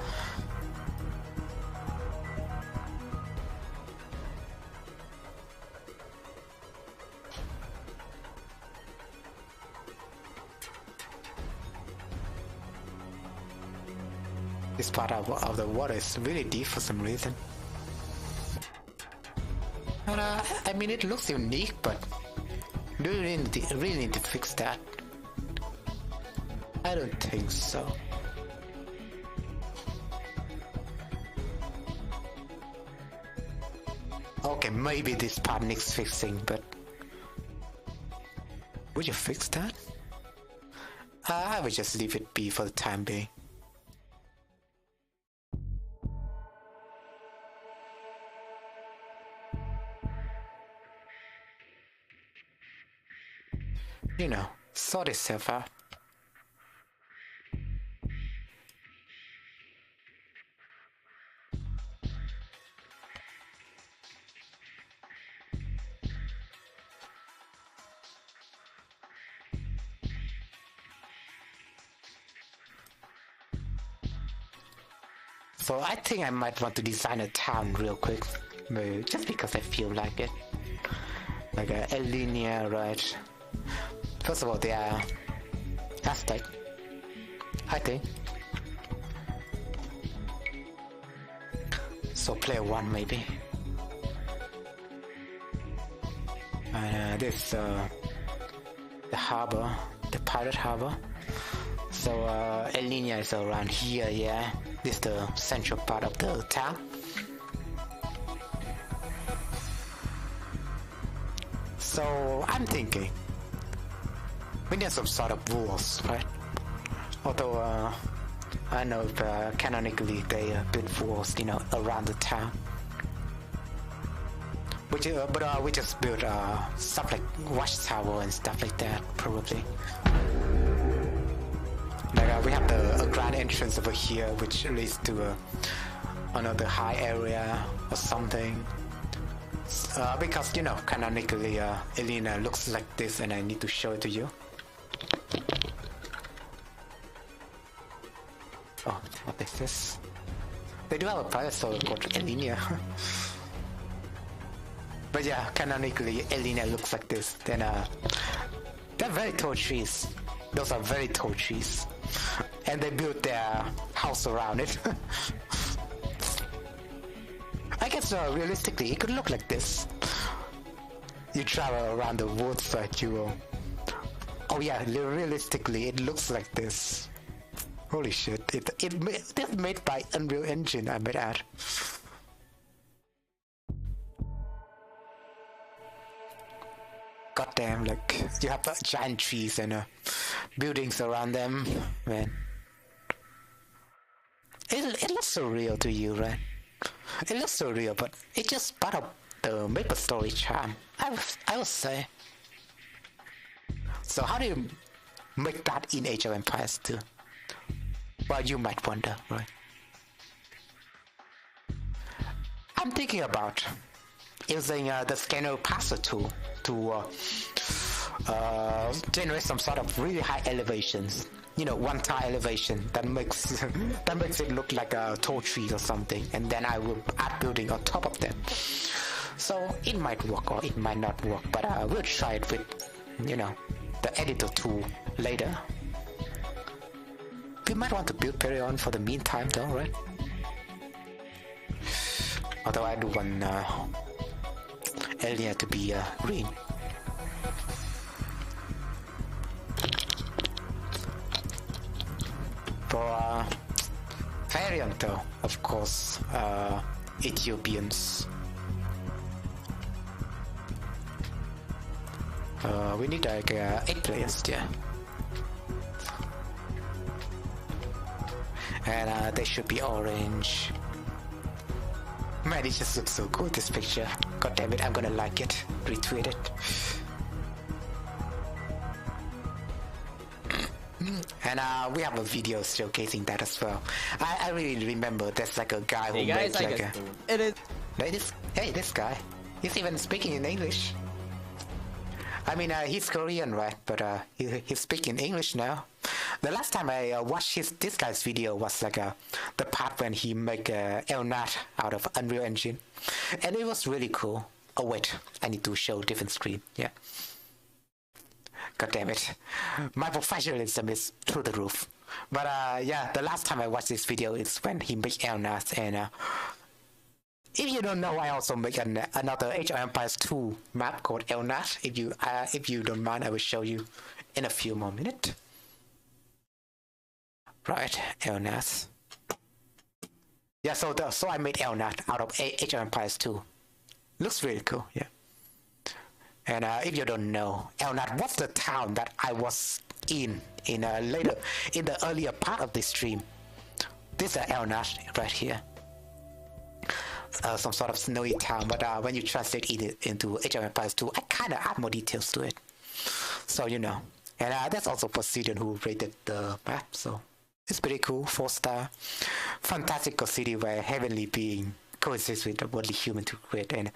This part of the water is really deep for some reason. And, I mean, it looks unique, but do you really need to fix that? I don't think so. Okay, maybe this part needs fixing, but would you fix that? I would just leave it be for the time being. You know, sort itself out. So I think I might want to design a town real quick, maybe just because I feel like it. Like a linear, right? First of all, they are Aztec, I think. So player 1 maybe. And this the harbor, the pirate harbor. So El Nina is around here, yeah. This is the central part of the town. So I'm thinking we need some sort of rules, right? Although I know if, canonically they build walls, you know, around the town. But we just build stuff like watchtower and stuff like that, probably. Like we have a grand entrance over here, which leads to another high area or something. Because, you know, canonically, Elena looks like this, and I need to show it to you. Oh, what is this? They do have a pirate sword called Elena. But yeah, canonically, Elena looks like this. Then, they're very tall trees. Those are very tall trees. And they built their house around it. I guess realistically, it could look like this. You travel around the woods, but you will... Oh yeah, realistically, it looks like this. Holy shit, it's made by Unreal Engine, I might add. goddamn, like you have giant trees and buildings around them, man. It looks so real to you, right? It looks so real, but it's just part of the Maplestory charm, I would say. So how do you make that in Age of Empires 2? Well, you might wonder, right? I'm thinking about using the scanner parser tool to generate some sort of really high elevations. You know, one tile elevation that makes it look like a tall tree or something, and then I will add building on top of them. So it might work or it might not work, but we'll try it with, you know, the editor tool later. We might want to build Perion for the meantime though, right? Although I do want Elia to be green. For Perion though, of course, Ethiopians. We need like 8 players, yeah. And they should be orange. Man, it just looks so cool, this picture. God damn it, I'm gonna like it. Retweet it. And we have a video showcasing that as well. I really remember there's like a guy who made like a... It is... Hey, this guy. He's even speaking in English. I mean, he's Korean, right? But he's speaking English now. The last time I watched this guy's video was like the part when he made Elnat out of Unreal Engine. And it was really cool. Oh wait, I need to show different screen, yeah. God damn it. My professionalism is through the roof. But yeah, the last time I watched this video is when he made Elnat, and if you don't know, I also make another Age of Empires 2 map called Elnat. If you don't mind, I will show you in a few more minutes. Right, Elnat. Yeah, so I made Elnat out of Age of Empires 2. Looks really cool, yeah. And if you don't know, Elnat was the town that I was in the earlier part of this stream. This is Elnat right here. Some sort of snowy town, but when you translate it into Age of Empires 2, I kind of add more details to it. So, you know. And that's also Poseidon who rated the map, so it's pretty cool. 4-star. Fantastical city where heavenly being coexists with the worldly human to create a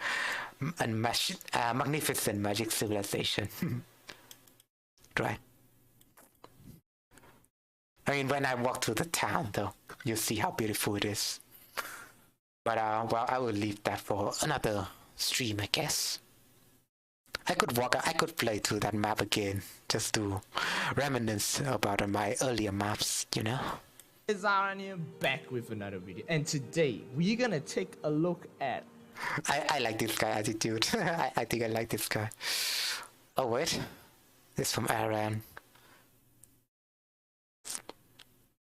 magnificent magic civilization. Right. I mean, when I walk through the town, though, you see how beautiful it is. But, well, I will leave that for another stream, I guess. I could play through that map again, just to reminisce about my earlier maps, you know? It's Aaron here, back with another video. And today, we're gonna take a look at... I like this guy attitude. I think I like this guy. Oh, wait. This is from Aaron.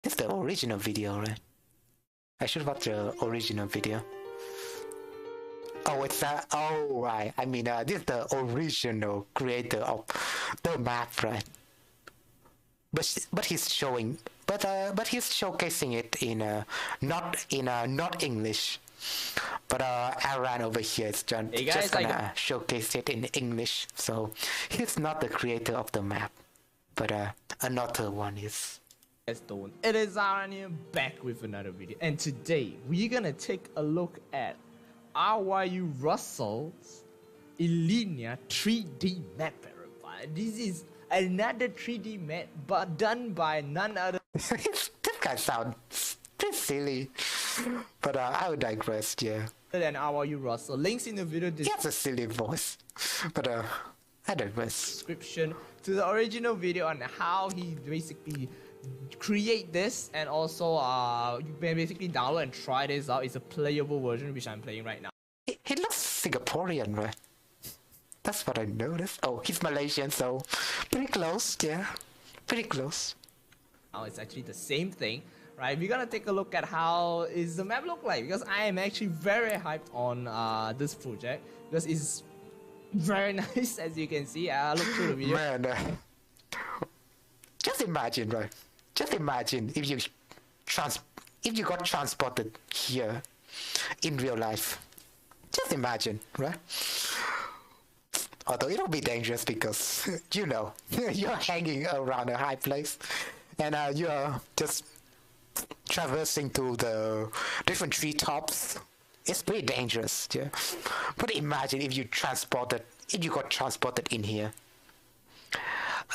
It's the original video, right? I should watch the original video. Oh, it's oh right. I mean, this is the original creator of the map, right? But he's showing, but he's showcasing it in not English. But Aaron over here is just gonna showcase it in English. So he's not the creator of the map, but another one is. It is Aaron here, back with another video, and today we're gonna take a look at RYU Russell's Illenia 3D map, everybody. This is another 3D map, but done by none other. This guy sounds pretty silly, but I would digress, yeah. Than RYU Russell. Links in the video description. He has a silly voice, but I digress. Description to the original video on how he basically create this, and also you can basically download and try this out. It's a playable version which I'm playing right now. He looks Singaporean, right? That's what I noticed. Oh, he's Malaysian, so pretty close, yeah, pretty close. Now it's actually the same thing, right? We're gonna take a look at how is the map look like, because I am actually very hyped on this project, because it's Very nice, as you can see. Look through the video. Man, just imagine, right? Just imagine if you got transported here in real life. Just imagine, right? Although it'll be dangerous because you know you're hanging around a high place, and you're just traversing to the different treetops. It's pretty dangerous, yeah. But imagine if you got transported in here.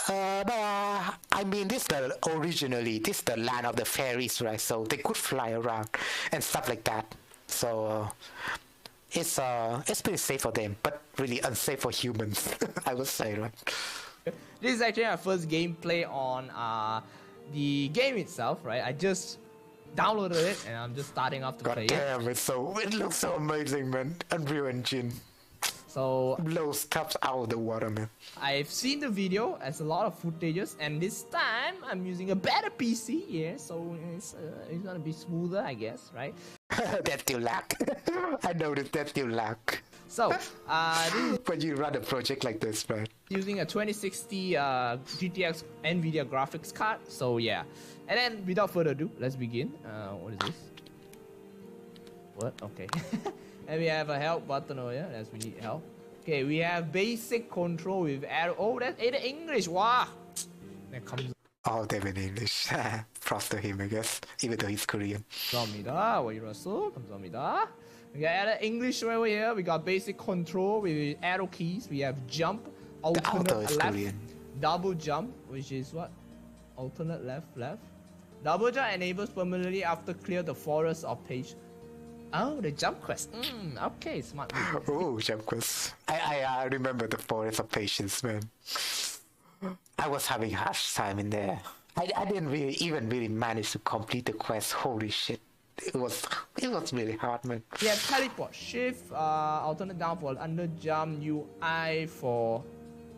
I mean, this is the land of the fairies, right? So they could fly around and stuff like that. So it's pretty safe for them, but really unsafe for humans, I would say, right? This is actually our first gameplay on the game itself, right? I just downloaded it and I'm just starting off to play damn, it looks so amazing, man. Unreal Engine. So blows stuff out of the water, man. I've seen the video as a lot of footages, and this time I'm using a better PC, yeah, so it's gonna be smoother, I guess, right? That's still lag. I noticed that's still lag. So, this is when you run a project like this, right? Using a 2060 GTX NVIDIA graphics card, so yeah. And then, without further ado, let's begin. What is this? What? Okay. And we have a help button over here, that's we need help. Okay, we have basic control with arrow. Oh, that's in English, wow! That comes. Oh, they're in English. Props to him, I guess, even though he's Korean. 감사합니다. Why Russell? 감사합니다. We got added English right over here. We got basic control with arrow keys. We have jump, alternate left, Korean. double jump, which is what? Alternate left. Double jump enables permanently after clear the forest of page. Oh, the jump quest. Okay, smart. Oh, jump quest. I remember the forest of patience, man. I was having a hard time in there. I didn't really manage to complete the quest. Holy shit. It was really hard, man. We have teleport, shift, alternate down for under jump, UI for.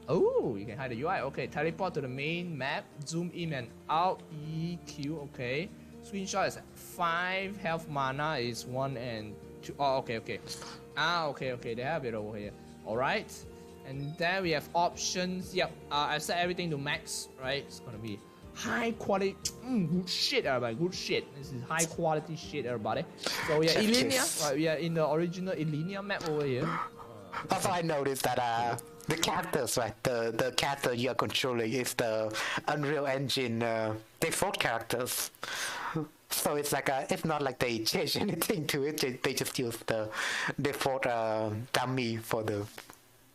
Oh, you can hide the UI. Okay, teleport to the main map, zoom in and out, EQ. Okay, screenshot is 5, health mana is 1 and 2. Oh, okay. Okay, they have it over here. All right, and then we have options. Yep, I set everything to max. Right, it's gonna be high quality. Good shit, everybody. Good shit. This is high quality shit, everybody. So yeah, Illenia. Right, we are in the original Illenia map over here. Also, I noticed that the characters, right? The character you are controlling is the Unreal Engine default characters. So it's like it's not like they change anything to it. They just use the default dummy for the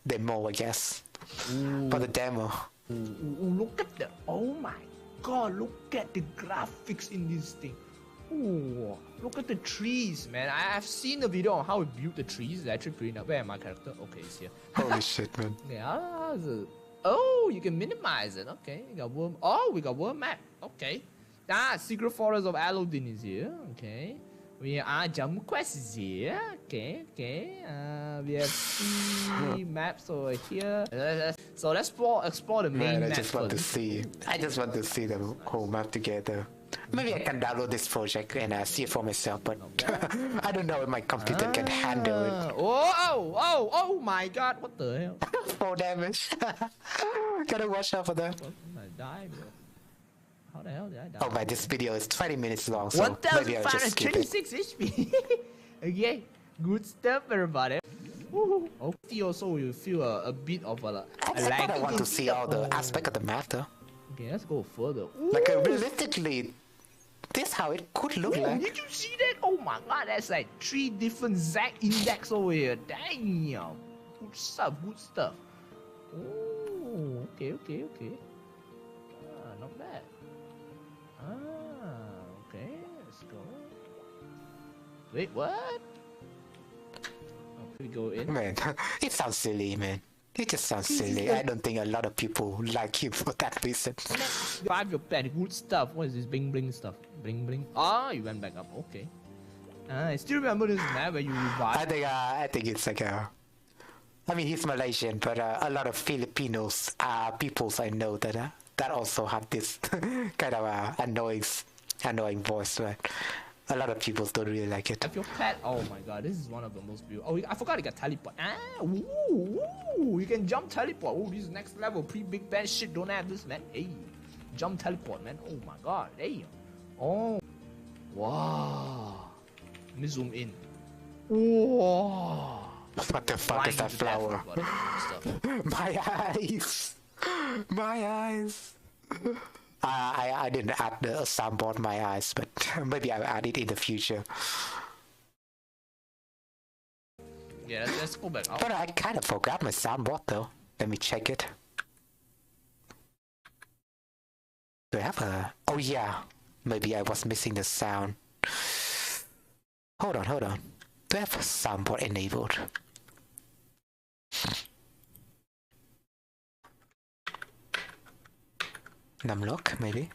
demo, I guess. For the demo. Look at the. Oh my god! Look at the graphics in this thing. Ooh, look at the trees, man. I've seen the video on how we built the trees. It's actually pretty nice. Where am my character? Okay, it's here. Holy shit, man. Yeah. Oh, you can minimize it. Okay, we got worm. Oh, we got worm map. Okay. Secret Forest of Alodin is here. Okay. We are jump quest is here. Okay. We have 3 maps over here. So let's explore the main map. I just want to see the whole map together. Maybe I can download this project and see it for myself, but I don't know if my computer can handle it. Oh my god, what the hell? 4 damage. Gotta watch out for that. I died, bro. How the hell did I die? Oh, but this video is 20 minutes long, so maybe I'll just skip it. 1526 HP. Okay, good stuff, everybody. Okay, also you feel a bit of a lag. I want to see all the aspect of the map, though. Okay, let's go further. Like realistically, this is how it could look like. Did you see that? Oh my god, that's like 3 different ZAC index over here. Damn. Good stuff. Oh, okay. Not bad. Okay, let's go. Wait, what? Okay, we go in. Man, it sounds silly, man. It just sounds silly. I don't think a lot of people like him for that reason. Revive your pet, good stuff. What is this bling stuff? Bling. Ah, you went back up. Okay. I still remember this map where you revive. I think it's like I mean, he's Malaysian, but a lot of Filipinos peoples I know that also have this kind of annoying voice, right? A lot of people don't really like it. Have your pet. Oh my god, this is one of the most beautiful. Oh, I forgot you got teleport. Ooh, you can jump teleport. Oh, this is next level. Pre-big bad shit. Don't have this, man. Hey, jump teleport, man. Oh my god. Hey. Oh. Wow. Let me zoom in. Wow. What the fuck is that flower? My eyes. My eyes. I didn't add the soundboard my eyes, but maybe I'll add it in the future. Yeah, let's go back out. But I kind of forgot my soundboard though. Let me check it. Do I have a... Oh yeah, maybe I was missing the sound. Hold on. Do I have a soundboard enabled? Numlock, maybe?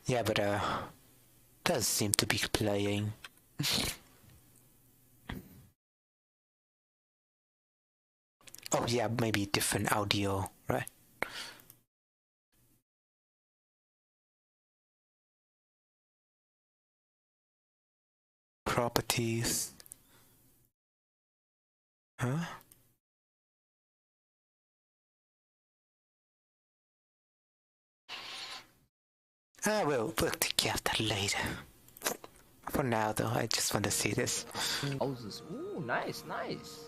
Yeah, but does seem to be playing. Oh yeah, maybe different audio, right? Properties. Huh? We'll take care of that later. For now, though, I just want to see this. Houses. Ooh, nice. Nice.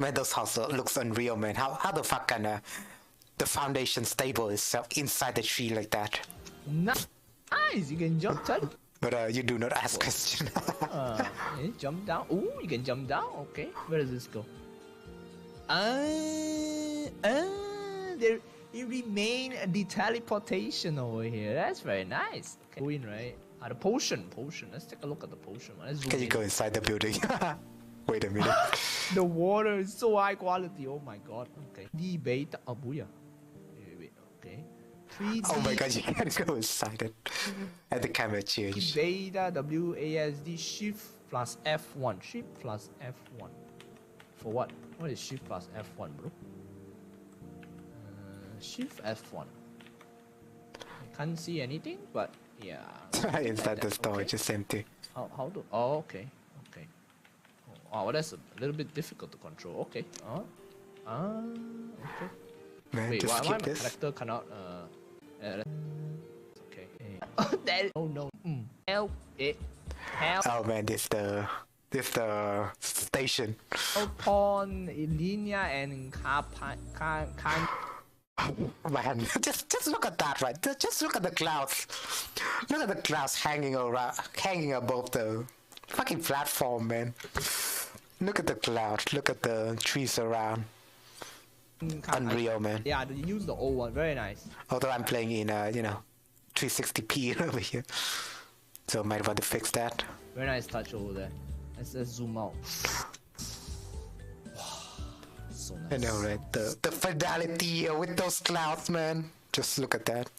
Man, those houses looks unreal, man. How the fuck can the foundation stable itself inside the tree like that? Nice. You can jump teleport. But you do not ask question. Jump down. Ooh, you can jump down. Okay, where does this go? There it remain the teleportation over here. That's very nice. Okay. Go in, right? The potion. Let's take a look at the potion. Can you go inside the building? Wait a minute. The water is so high quality. Oh my god. Okay. The beta. Oh, booyah. Wait. Okay. 3D. Oh my god, you can't go inside it. And the camera changed. Beta WASD shift plus F1. Shift plus F1. For what? What is shift plus F1, bro? Shift F1. I can't see anything, but yeah. Inside the storage is empty. How do? Oh, okay. Oh, well, that's a little bit difficult to control. Okay. Okay. Man, Wait, just why skip my this. character cannot? Okay. No. Help it. Help. Oh man, this the station. Upon linear and Man, just look at that, right? Just look at the clouds. Look at the clouds hanging above the fucking platform, man. Look at the clouds. Look at the trees around. Unreal, man. Yeah, you use the old one. Very nice. Although I'm playing in 360p over here, so might want to fix that. Very nice touch over there. Let's zoom out. So nice. I know, right? The fidelity with those clouds, man. Just look at that.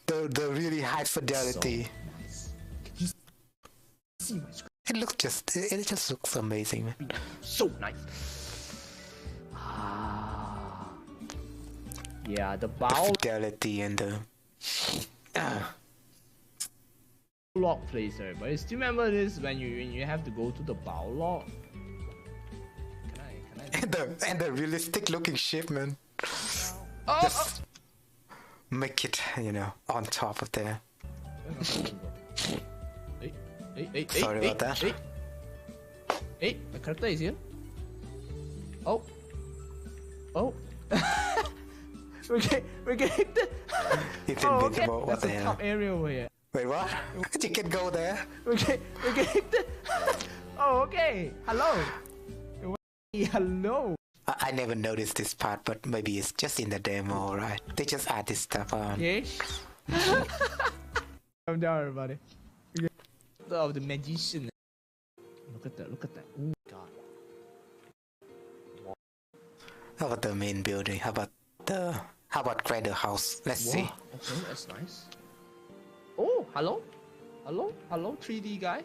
The really high fidelity. So nice. Can you see my screen? It just looks amazing, man. So nice. Yeah, the The bow fidelity and the lock place, everybody. Still remember this when you have to go to the bow lock? Can I? and the realistic looking ship, man. Just make it, on top of there. Sorry about that. Hey, my character is here. Oh. We're getting the... It's Oh, okay. invisible. What That's the the hell? top area over here. Wait, what? You can go there. We're getting the... Oh, okay. Hello. Hello. I never noticed this part, but maybe it's just in the demo, right? They just add this stuff on. Okay. Calm down, everybody. Of the magician. Look at that. Oh god. How about the main building? How about Grander House? Let's see. Okay, that's nice. Oh, hello, 3D guy.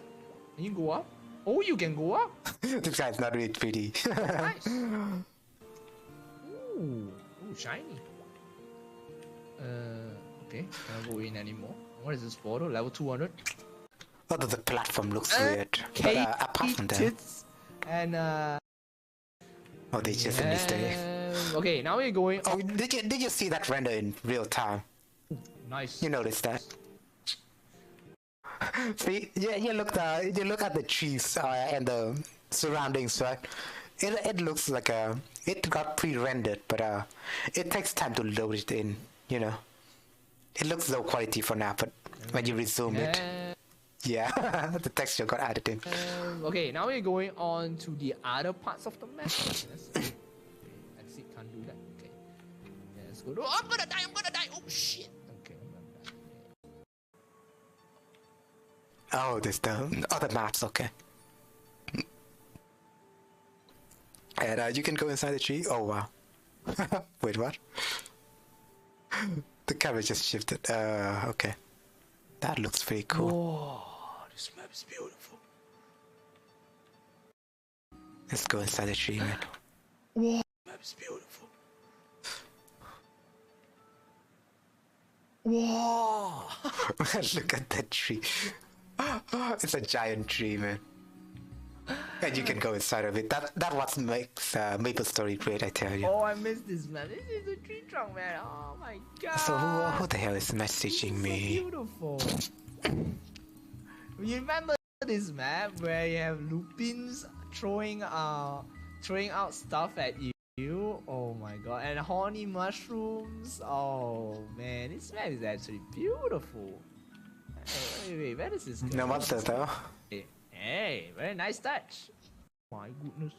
Can you go up? Oh, you can go up. This guy's not really pretty. Nice. Ooh, shiny. Okay, can't go in anymore. What is this photo? Level 200. Although the platform looks weird. But apart from that... And Oh, they just a mistake. Okay, now we're going... Oh, did you see that render in real time? Nice. You noticed that? See, you look at the trees and the surroundings, right? It looks like it got pre-rendered, but it takes time to load it in. You know, it looks low quality for now, but when you resume it, yeah, the texture got added in. Okay, now we're going on to the other parts of the map. Exit, can't do that. Okay, let's go. Oh, I'm gonna die! Oh shit! Okay, I'm gonna die. Oh, there's the other maps. Okay. And you can go inside the tree. Oh wow! Wait, what? The camera just shifted. Okay. That looks pretty cool. Whoa, this map is beautiful. Let's go inside the tree, man. Whoa, this map is beautiful. Whoa! Look at that tree. It's a giant tree, man. And you can go inside of it. That what makes Maplestory great, I tell you. Oh, I missed this map. This is a tree trunk, man. Oh my god. So who the hell is messaging me? So beautiful. You remember this map where you have lupins throwing out stuff at you? Oh my god. And honey mushrooms. Oh man, this map is actually beautiful. Wait, where is this going? No monster though. Hey, very nice touch. My goodness.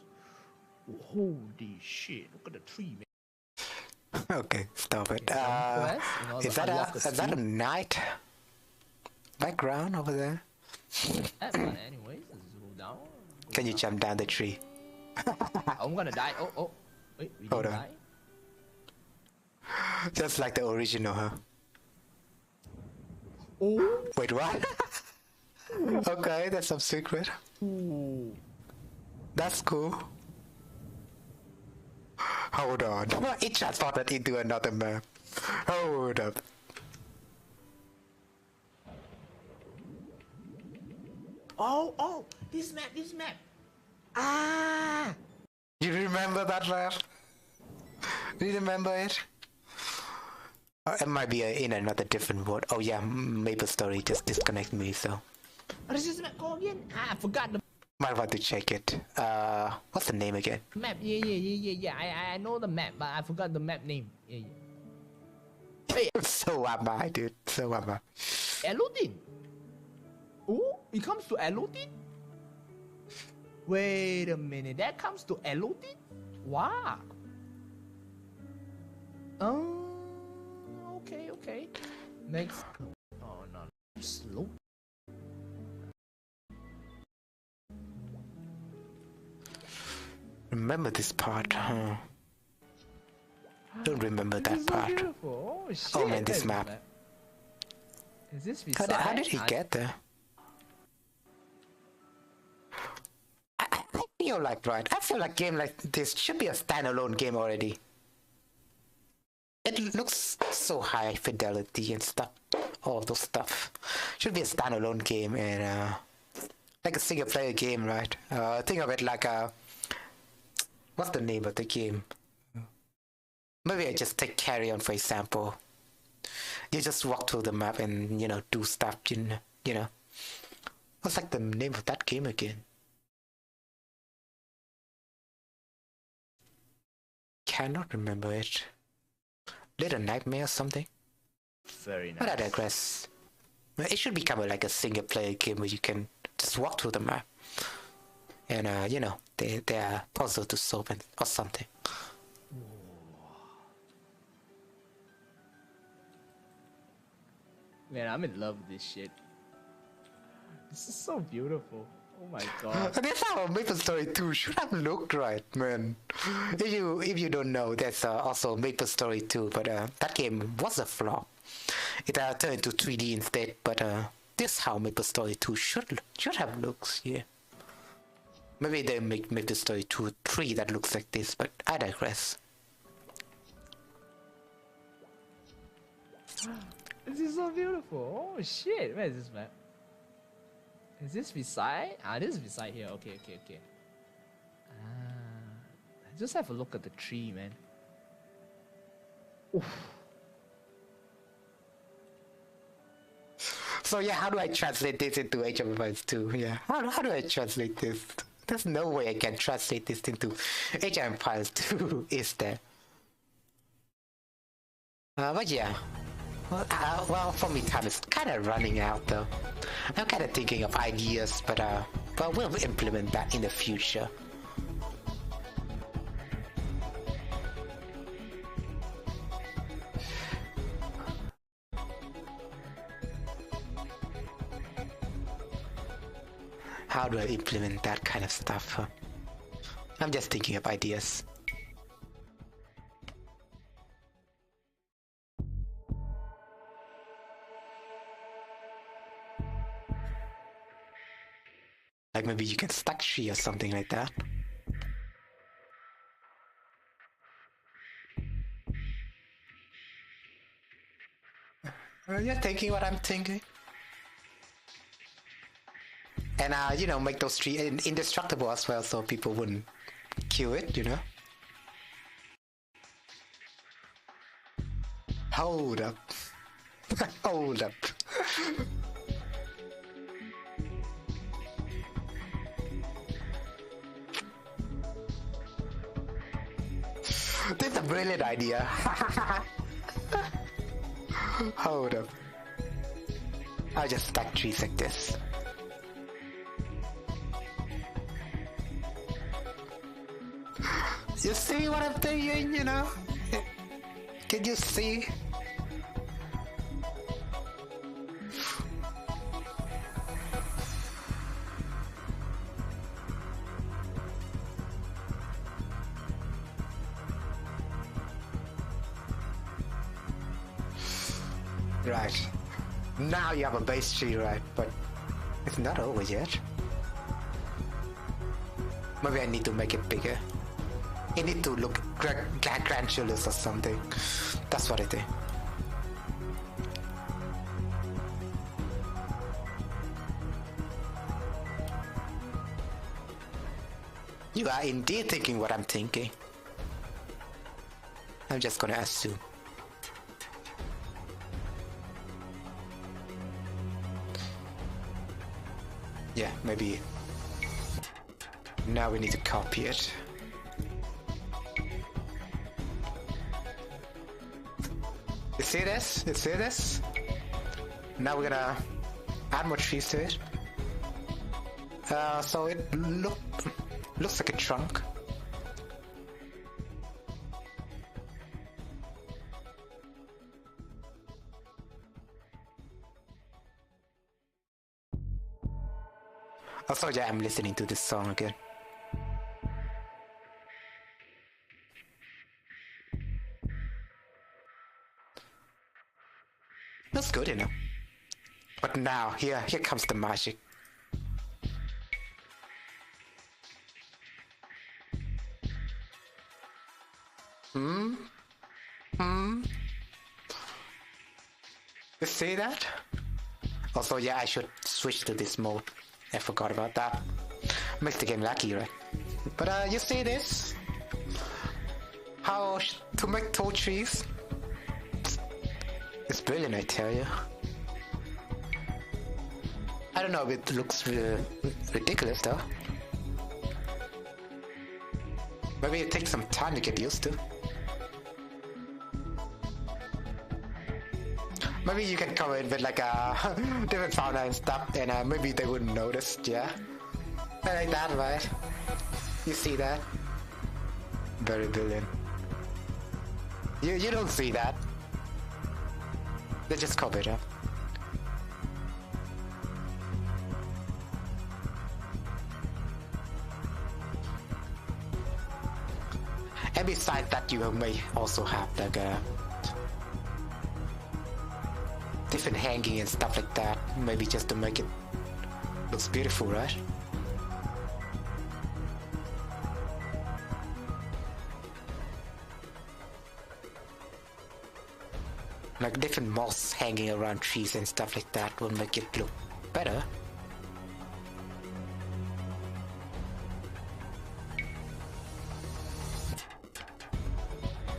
Holy shit, look at the tree, man. Okay, stop it. Is that a night background over there? Anyways, let's go down. Can you jump down the tree? I'm gonna die. Oh. Wait, we didn't die? Just like the original, huh? Oh. Wait, what? Okay, that's some secret. Ooh. That's cool. Hold on. It transported into another map. Hold up. Oh, this map. Ah! You remember that map? Do you remember it? It might be in another different world. Oh yeah, Maplestory just disconnected me, so. What does this map called again? I forgot the Might want to check it. What's the name again? map. Yeah. I know the map, but I forgot the map name. Yeah. Hey, So am I, dude. So am I. Elodin. Oh, it comes to Elodin? Wait a minute, that comes to Elodin? Wow. Okay. Next. Oh no, slow. Remember this part, huh? Don't remember that So part. beautiful. Oh shit. Oh man, this map. Is this How did he get there? I feel like, right? I feel like game like this should be a standalone game already. It looks so high fidelity and stuff. All those stuff. Should be a standalone game and like a single player game, right? Think of it like a... What's the name of the game? Maybe I just take Carry On for example. You just walk through the map and, you know, do stuff, you know. What's like the name of that game again? Cannot remember it. Little Nightmare or something? Very nice. But I digress. It should become like a single player game where you can just walk through the map. And, you know, there are puzzles to solve or something. Man, I'm in love with this shit. This is so beautiful. Oh my god. That's how Maplestory 2 should have looked, right, man. If you don't know, there's also Maplestory 2, but that game was a flop. It turned into 3D instead, but this is how Maplestory 2 should have looked, yeah. Maybe they make Maplestory 2 3 that looks like this, but I digress. This is so beautiful. Oh shit, where is this map? Is this beside? Ah, this is beside here. Okay. Just have a look at the tree, man. Oof. So yeah, how do I translate this into Age of Empires 2? Yeah, how do I translate this? There's no way I can translate this into Age of Empires 2, is there? But yeah. Well, for me, time is kind of running out though. I'm kind of thinking of ideas, but we'll implement that in the future. How do I implement that kind of stuff? I'm just thinking of ideas. Like maybe you can stack tree or something like that. You're thinking what I'm thinking. And you know, make those trees indestructible as well, so people wouldn't kill it, you know. Hold up. Hold up. This is a brilliant idea. Hold up. I'll just stack trees like this. You see what I'm thinking, you know? Can you see? Right. Now you have a base tree, right? But it's not over yet. Maybe I need to make it bigger. It need to look grandiose or something. That's what I think. You are indeed thinking what I'm thinking. I'm just gonna assume. Yeah, maybe. Now we need to copy it. You see this? You see this? Now we're gonna add more trees to it. So it looks like a trunk. Also, yeah, I'm listening to this song again. Looks good, you know. But now, here comes the magic. You see that? Also, yeah, I should switch to this mode. I forgot about that. Makes the game laggy, right? But you see this? How to make tall trees? It's brilliant, I tell you. I don't know if it looks ridiculous though. Maybe it takes some time to get used to. Maybe you can cover it with like a different fauna and stuff, and maybe they wouldn't notice. Yeah, I like that, right? You see that? Very brilliant. You don't see that. They just cover it up. And besides that, you may also have like a different hanging and stuff like that. Maybe just to make it looks beautiful, right? Like different moss hanging around trees and stuff like that will make it look better.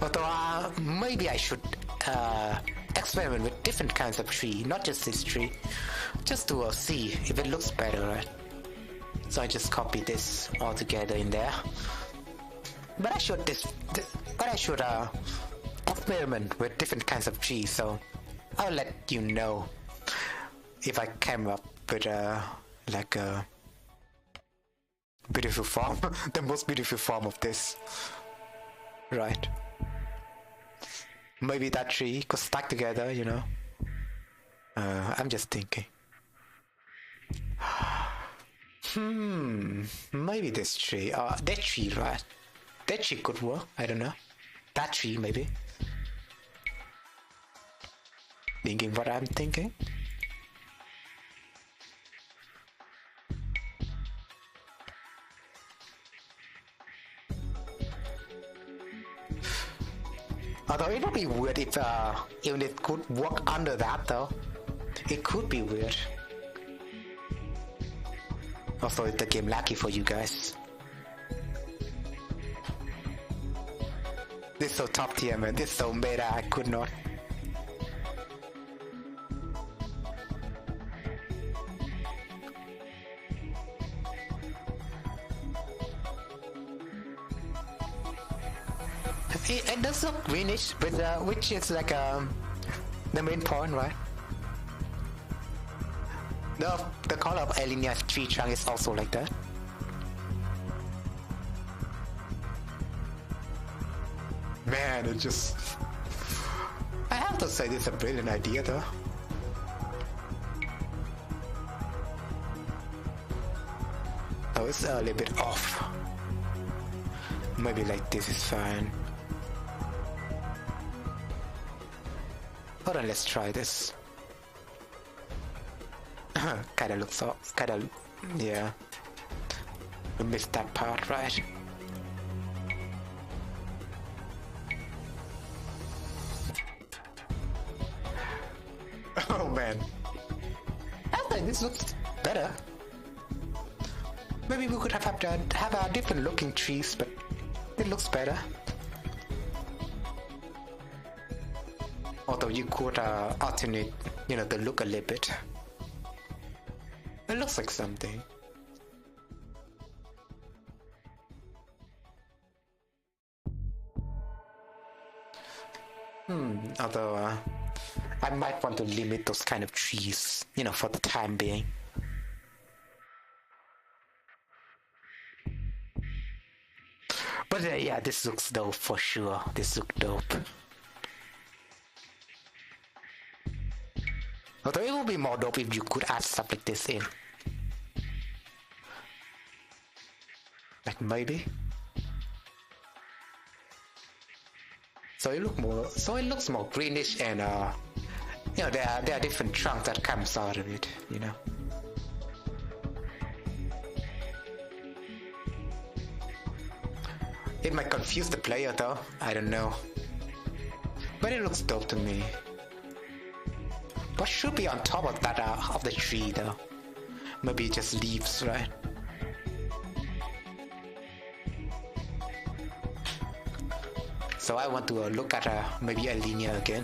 Although maybe I should experiment with different kinds of tree, not just this tree, just to see if it looks better, right? So I just copy this all together in there. But I should experiment with different kinds of trees. So I'll let you know if I came up with like a beautiful form, the most beautiful form of this, right? Maybe that tree could stack together, you know. I'm just thinking. Maybe this tree, that tree, right? That tree could work, I don't know. That tree, maybe. Thinking what I'm thinking. Although it would be weird if even it could work under that though. It could be weird. Also, is the game laggy for you guys? This is so top tier, man. This is so meta, I could not. It does look greenish, but which is like the main point, right? The color of Alinia's tree trunk is also like that. Man, it just... I have to say this is a brilliant idea though. Oh, it's a little bit off. Maybe like this is fine. Hold on, let's try this. Kinda looks off, yeah. We missed that part, right? Oh man. I think this looks better. Maybe we could have a different looking trees, but it looks better. Although you could alternate, you know, the look a little bit. It looks like something. Although I might want to limit those kind of trees, you know, for the time being. But yeah, this looks dope for sure. This looks dope. Although it would be more dope if you could add stuff like this in. Like maybe. So it looks more greenish, and you know, there are different trunks that comes out of it, you know. It might confuse the player though, I don't know. But it looks dope to me. What should be on top of that of the tree though? Maybe just leaves, right? So I want to look at maybe a linear again.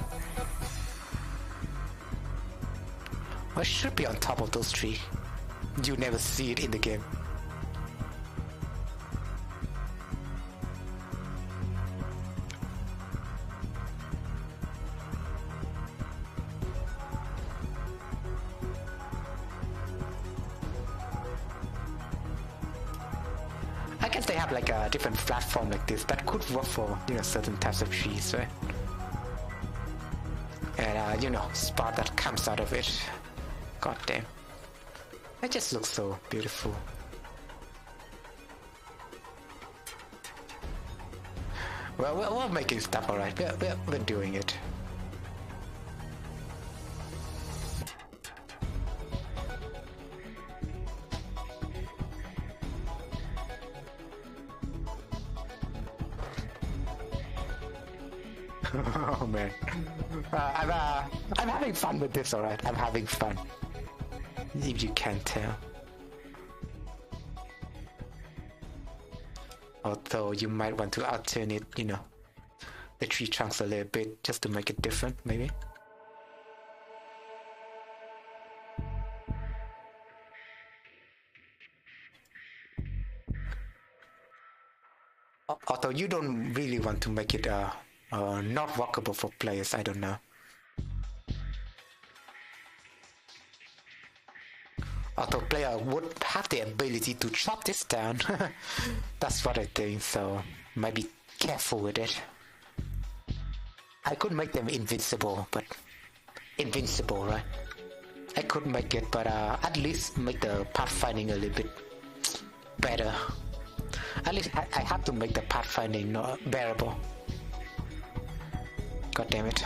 What should be on top of those trees? You never see it in the game. I guess they have like a different platform like this that could work for, you know, certain types of trees, right? And you know, spot that comes out of it. God damn. It just looks so beautiful. Well, we're making stuff, alright. We're doing it. Oh man, I'm having fun with this. All right, I'm having fun. If you can't tell. Although you might want to alternate, you know, the tree trunks a little bit just to make it different, maybe. Although you don't really want to make it not walkable for players, I don't know. Although player would have the ability to chop this down. That's what I think, so might be careful with it. I could make them invincible, right? I could make it, but at least make the pathfinding a little bit better. At least I have to make the pathfinding bearable. God damn it.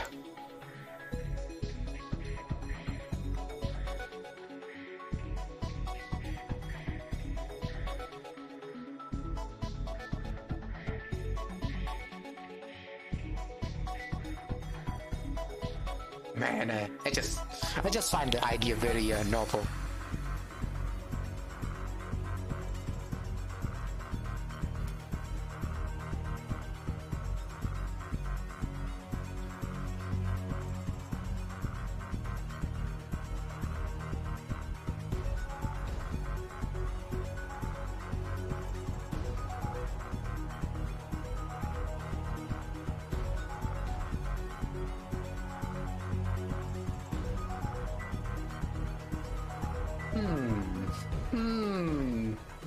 Man, I just find the idea very novel.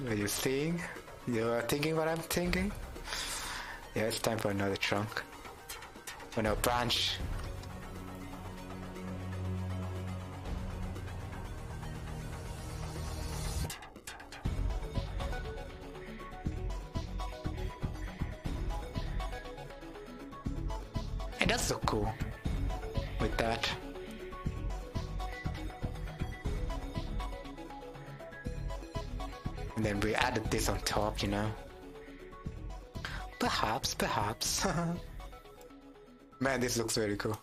Are you seeing? You're thinking what I'm thinking? Yeah, it's time for another trunk. For no branch. And that's so cool with that. And then we added this on top, you know. Perhaps. Man, this looks very cool.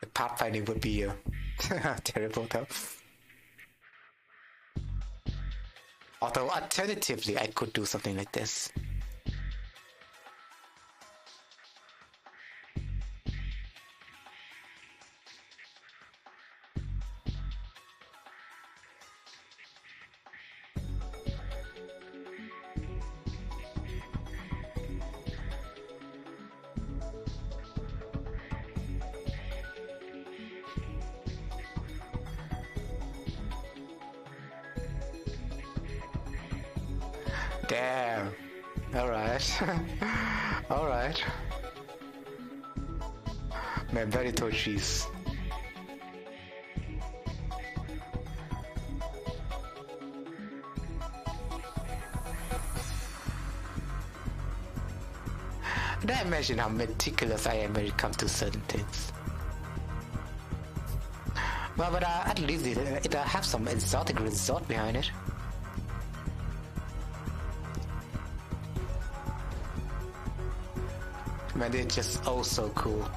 The pathfinding would be terrible though. Although alternatively, I could do something like this. Damn. Alright. Alright. Man, very tall trees. And I imagine how meticulous I am when it comes to certain things. Well, but at least it has some exotic result behind it. Man, they're just oh so cool.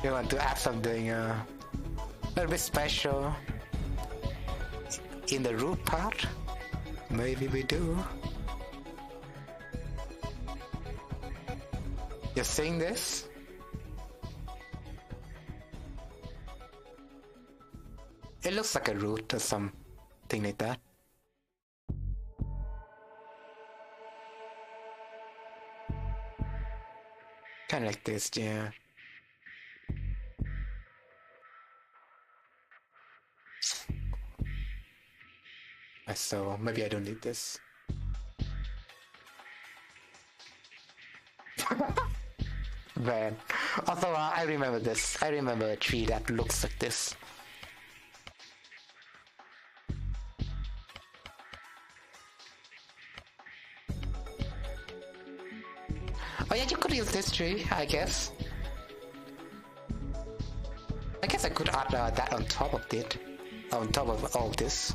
You want to add something a little bit special in the root part? Maybe we do. You're seeing this? It looks like a root or something like that. Kind of like this, yeah. So maybe I don't need this. Man. Also, I remember this. I remember a tree that looks like this. Oh yeah, you could use this tree, I guess. I guess I could add that on top of it. On top of all this.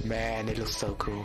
Man, it looks so cool.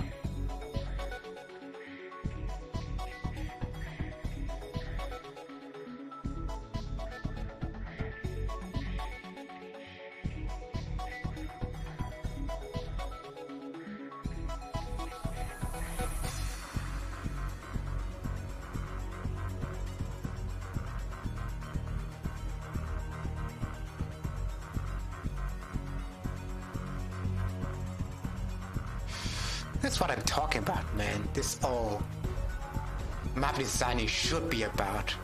That's what I'm talking about, man. This all map designing should be about.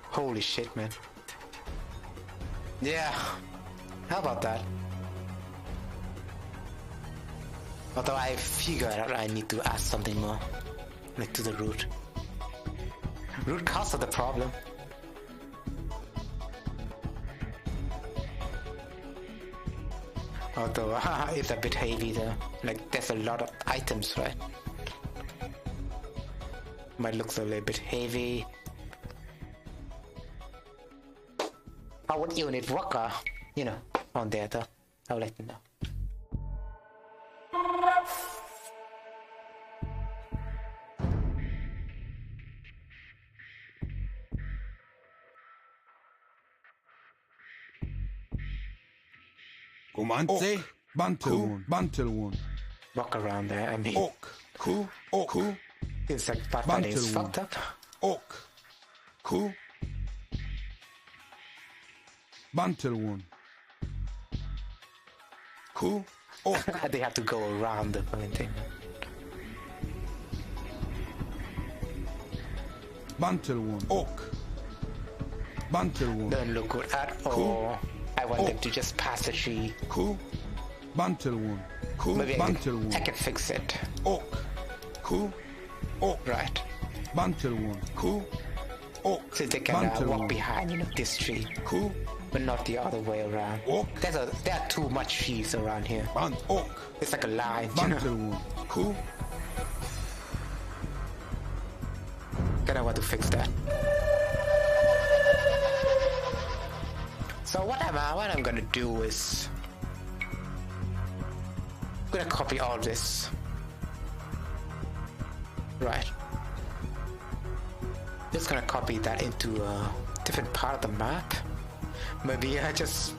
Holy shit, man. Yeah, how about that? Although I figured out I need to add something more, like to the root. Root cause of the problem. Although it's a bit heavy though, like there's a lot of items, right? Might look a little bit heavy. How would unit work, you know, on there though? I'll let you know. Gumante, Bantelwon. Walk around there, I mean. Ok, Ku. It's like pathfinding is fucked up. Ok, Ku. Bantelwon. Ku. Ok. They have to go around the fucking thing. Bantelwon. Ok. Bantelwon. Don't look good at all. I want them to just pass the tree. Ku. Bantelwon. Ku. Maybe Bantelwon. I can fix it. Ok. Ku. Ok. Right. Bantelwon. Ku. Ok. So they can walk behind, you know, this tree. Ku. But not the other way around. Ok. There are too much trees around here. Ok. It's like a line, you know? Bantelwon. Ku. Gonna want to fix that. So what I'm gonna do is I'm gonna copy all this. Right. Just gonna copy that into a different part of the map. Maybe I just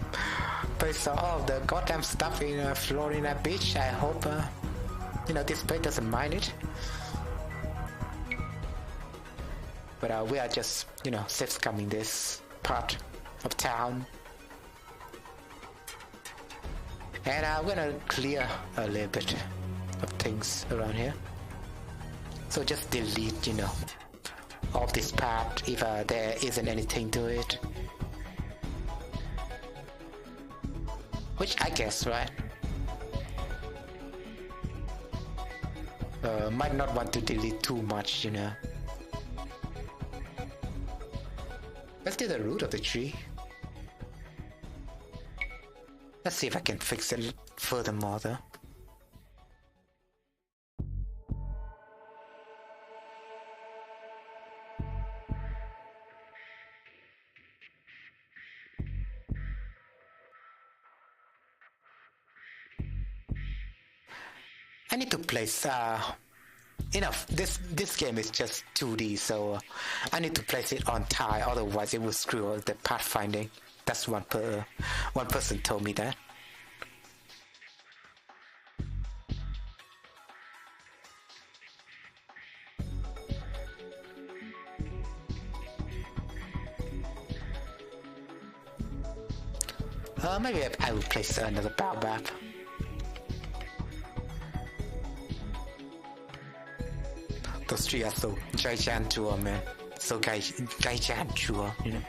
place all of the goddamn stuff in Florida Beach. I hope you know, this place doesn't mind it. But we are just, you know, safe scumming this part of town. And I'm gonna clear a little bit of things around here. So just delete, you know, all this part if there isn't anything to it. Which I guess, right? Might not want to delete too much, you know. Let's do the root of the tree. Let's see if I can fix it furthermore though. I need to place you know, this game is just 2D, so I need to place it on tile, otherwise it will screw up the pathfinding. That's one person told me that. Maybe I will place another baobab. Those trees are so gigantua, man. So gigantua, you know.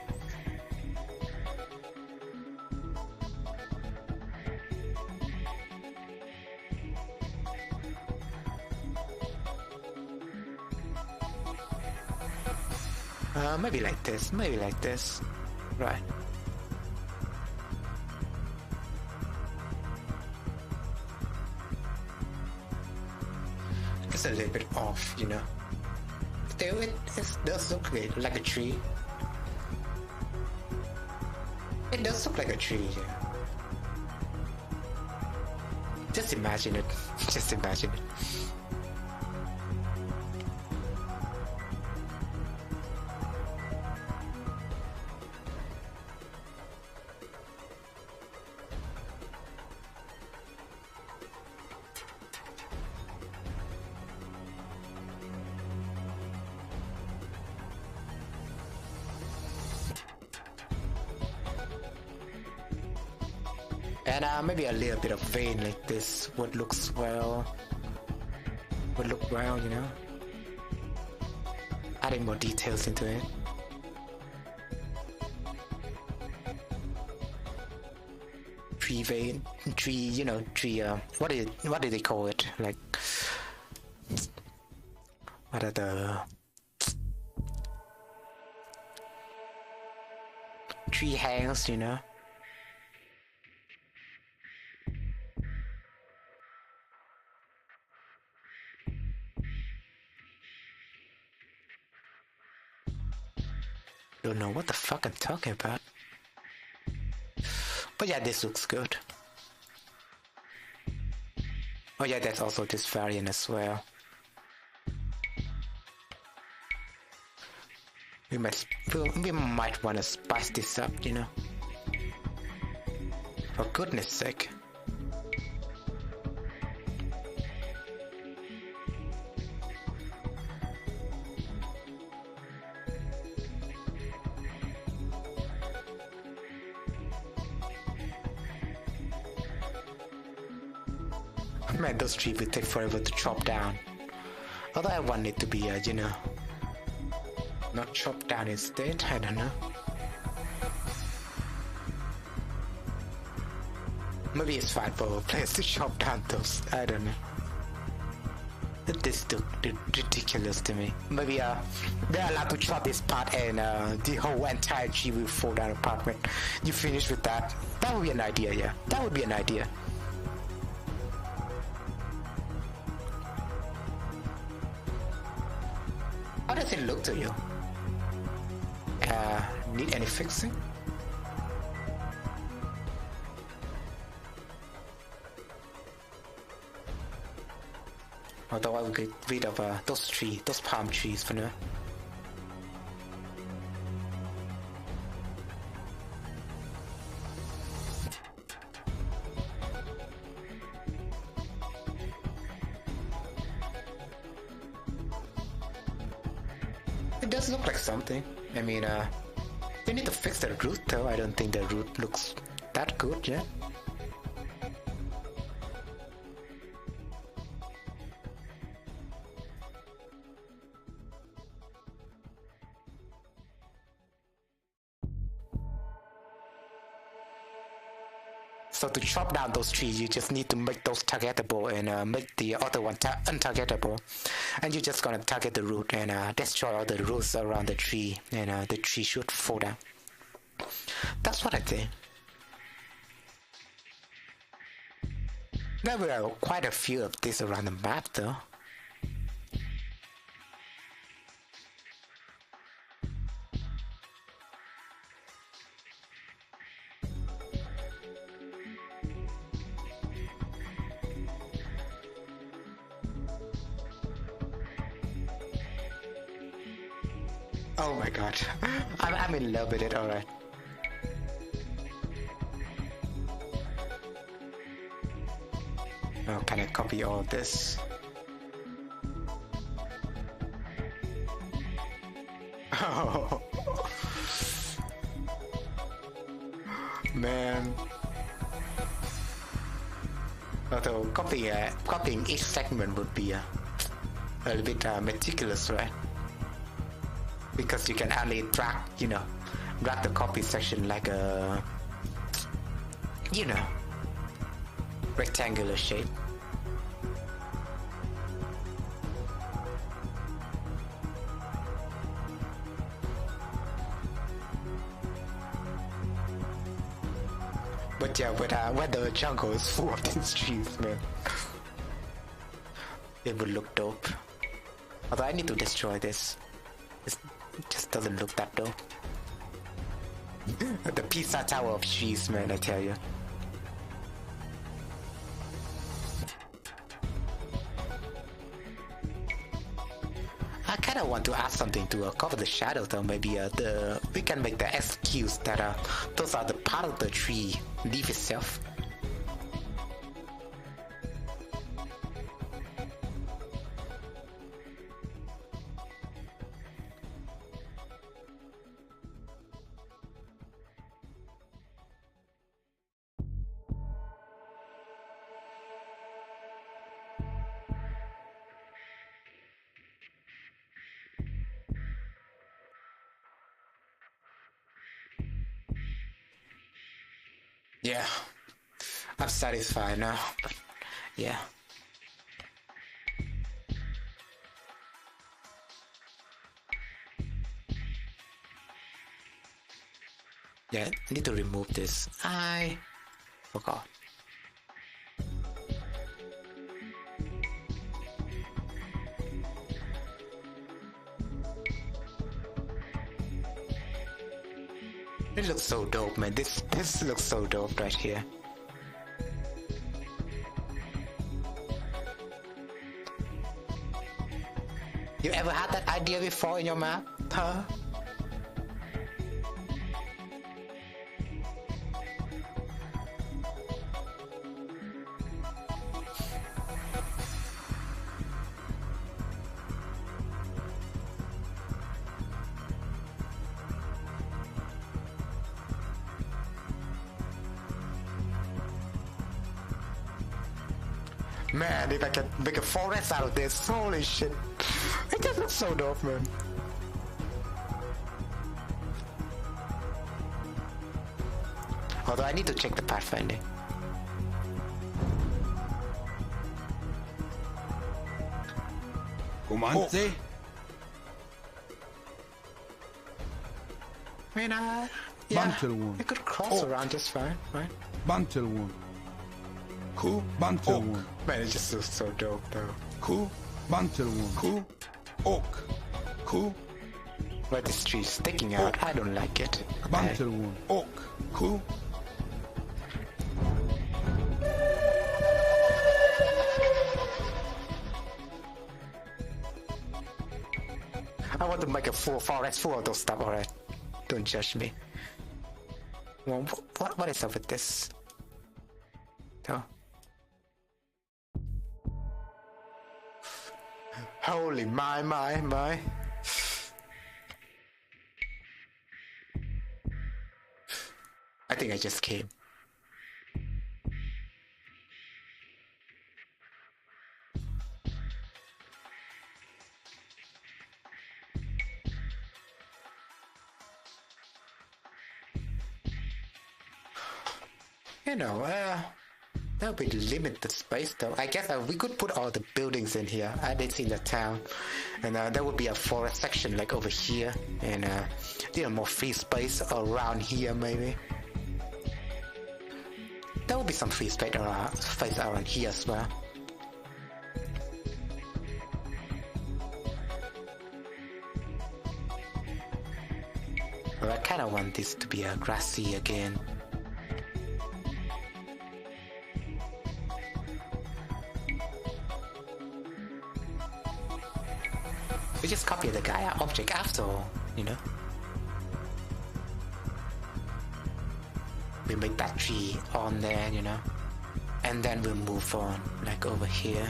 Maybe like this, right. It's a little bit off, you know. Still, it does look like a tree. It does look like a tree, yeah. Just imagine it, just imagine it. And maybe a little bit of vein like this would look well, you know. Adding more details into it. Tree vein, tree, you know, tree. What do they call it? Like, what are the tree hangs? You know. Don't know what the fuck I'm talking about. But yeah, this looks good. Oh yeah, that's also this variant as well. We might want to spice this up, you know. For goodness sake. Man, those trees will take forever to chop down. Although I want it to be, you know, not chopped down instead. I don't know. Maybe it's fine for players to chop down those. I don't know. This looks ridiculous to me. Maybe they're allowed to chop this part and the whole entire tree will fall down apart when you finish with that. That would be an idea, yeah. That would be an idea. How does it look to you? Need any fixing? Although I will get rid of those palm trees for now. It does look like something. I mean, they need to fix the root though. I don't think the root looks that good yet. So to chop down those trees, you just need to make those targetable and make the other one untargetable. And you're just gonna target the root and destroy all the roots around the tree, and the tree should fall down. That's what I think. There were quite a few of these around the map though. Oh my god, I'm in love with it, alright. Oh, can I copy all this? Oh. Man. Although copying each segment would be a little bit meticulous, right? Because you can only drag the copy section like a, rectangular shape. But yeah, when the jungle is full of these trees, man, it would look dope. Although I need to destroy this. It just doesn't look that dope. The Pisa Tower of trees, man, I tell you. I kind of want to add something to cover the shadow, though. Maybe we can make the excuse that those are the part of the tree leaf itself. Yeah, I'm satisfied now, but yeah. Yeah, I need to remove this. I forgot. It looks so dope, man. This looks so dope right here. You ever had that idea before in your map? Huh? Man, if I can make a forest out of this, holy shit. It just looks so dope, man. Although I need to check the pathfinding. Comandante. I mean, yeah, Bantel one. I could cross around just fine, right? Bantel one. Cool. Bantel one. Man, it just looks so dope, though. Cool. Bantel one. Cool. Oak. Cool. But this tree is sticking out. I don't like it. Bantel one. Oak. Cool. I want to make a full forest full of those stuff, alright? Don't judge me. Well, what is up with this? Oh. Holy my. I think I just came. You know, that would limit the space though. I guess we could put all the buildings in here. I did see the town. And there would be a forest section like over here. And more free space around here maybe. There will be some free space around here as well. But I kinda want this to be grassy again. We just copy the Gaia object after all, you know? We make that tree on there, you know? And then we'll move on, like over here.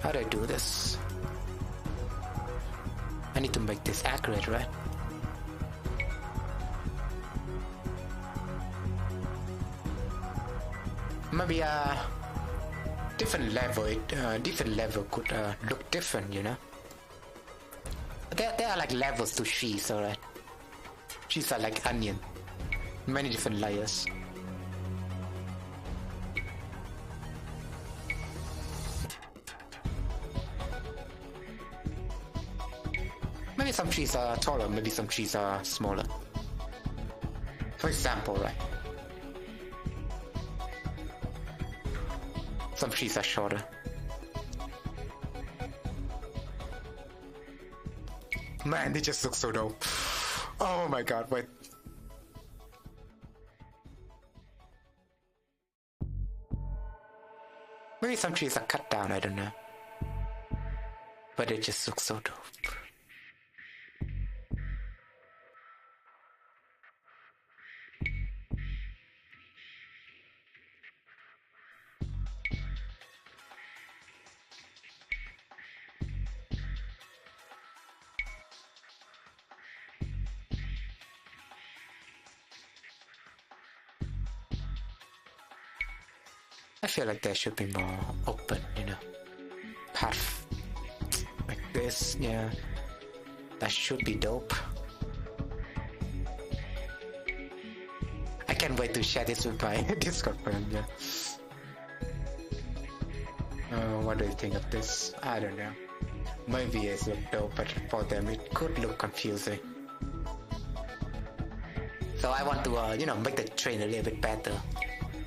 How do I do this? I need to make this accurate, right? maybe a different level. Different level could look different, you know. There are like levels to trees, alright. Trees are like onion, many different layers. Maybe some trees are taller, maybe some trees are smaller. For example, right? Some trees are shorter. Man, they just look so dope. Oh my god, wait. Maybe some trees are cut down, I don't know. But it just looks so dope. I feel like there should be more open, you know, path like this. Yeah, that should be dope. I can't wait to share this with my Discord friend. Yeah. What do you think of this? I don't know. Maybe it's look dope, but for them it could look confusing. So I want to, you know, make the train a little bit better,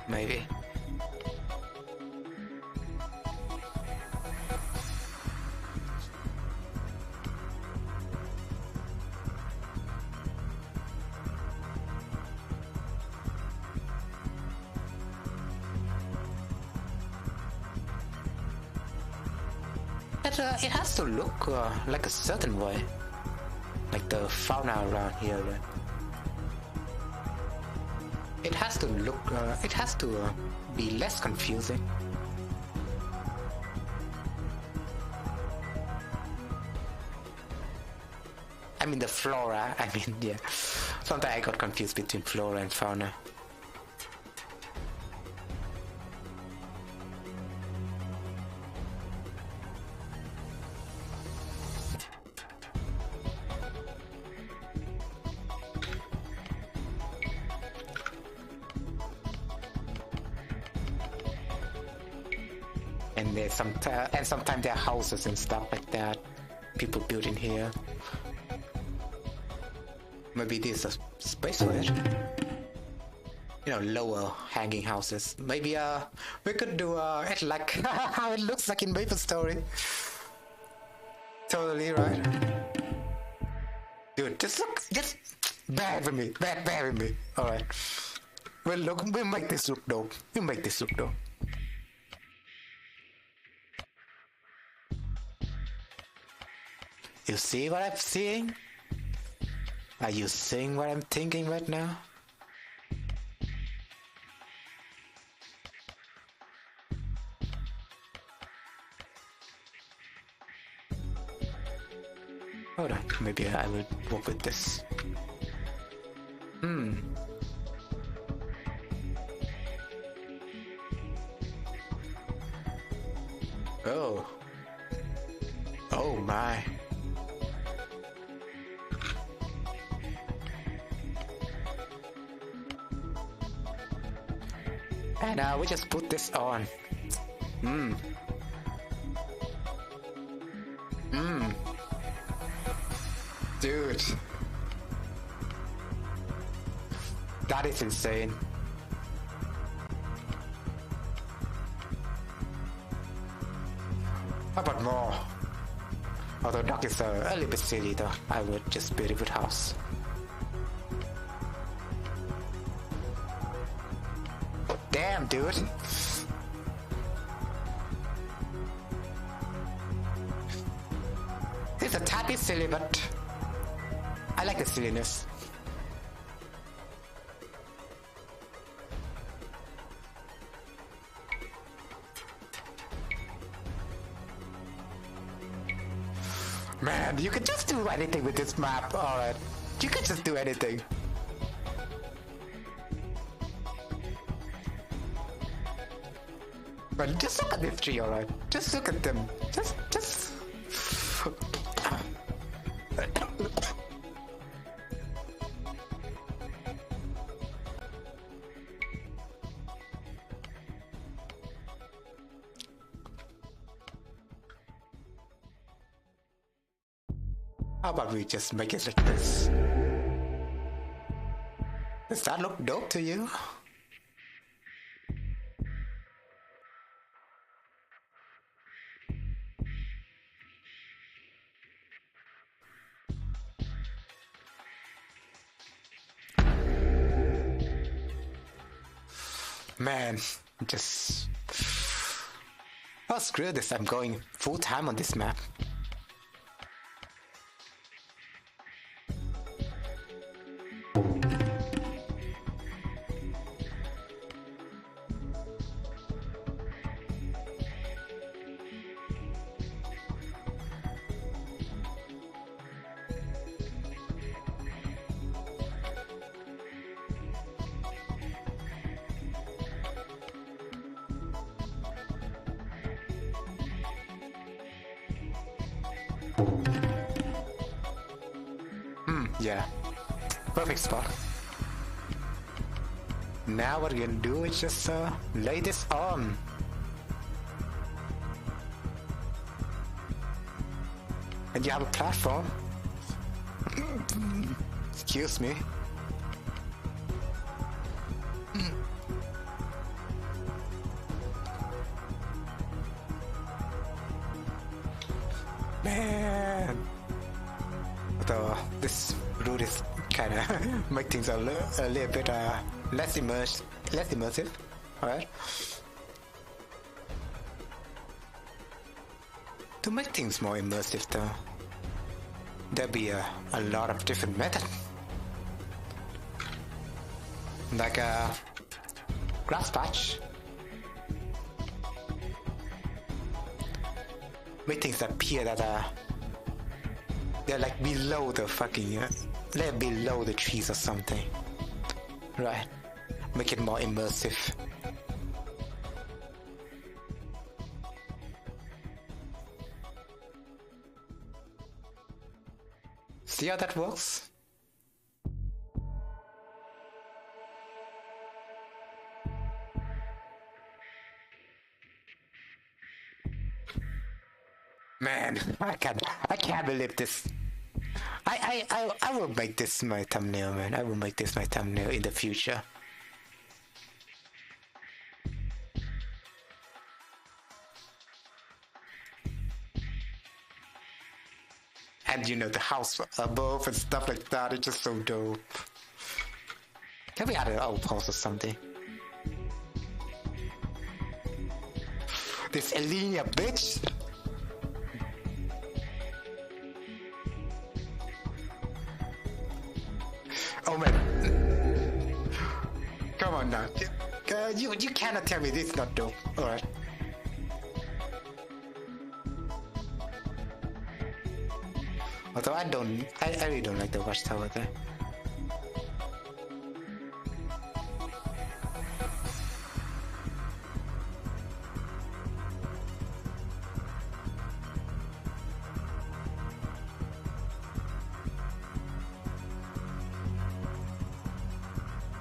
maybe. It has to look like a certain way, like the fauna around here. Right? It has to look. It has to be less confusing. I mean the flora. I mean, yeah. Sometimes I got confused between flora and fauna. And sometimes there are houses and stuff like that. People build in here. Maybe this is a space for it. You know, lower hanging houses. Maybe we could do it like how it looks like in Maplestory. Totally right. Dude, just bear with me. Bear with me. Alright. We'll make this look dope. We'll make this look dope. You see what I'm seeing? Are you seeing what I'm thinking right now? Hold on, maybe I will work with this. Oh. Oh my. And we just put this on. Dude. That is insane. How about more? Although dock is a little bit silly though. I would just build a good house. Damn, dude. It's a tad bit silly, but I like the silliness. Man, you can just do anything with this map, alright. You can just do anything. But just look at this tree, alright? Just look at them. Just. How about we just make it like this? Does that look dope to you? Man, just... Oh, screw this, I'm going full time on this map. Yeah, perfect spot. Now what we're gonna do is just lay this on. And you have a platform. Excuse me. Man. Though this route is kind of make things a little bit less immersive. All right. To make things more immersive, though, there'll be a lot of different methods, like a grass patch. Make things appear that they're like below the fucking, they're below the trees or something. Right. Make it more immersive. See how that works? Man, I can't believe this. I will make this my thumbnail, man. I will make this my thumbnail in the future. And you know, the house above and stuff like that, it's just so dope. Can we add an outpost or something? This Elenia bitch! Oh man. Come on now. You cannot tell me this is not dope. Alright. Although I really don't like the watchtower there.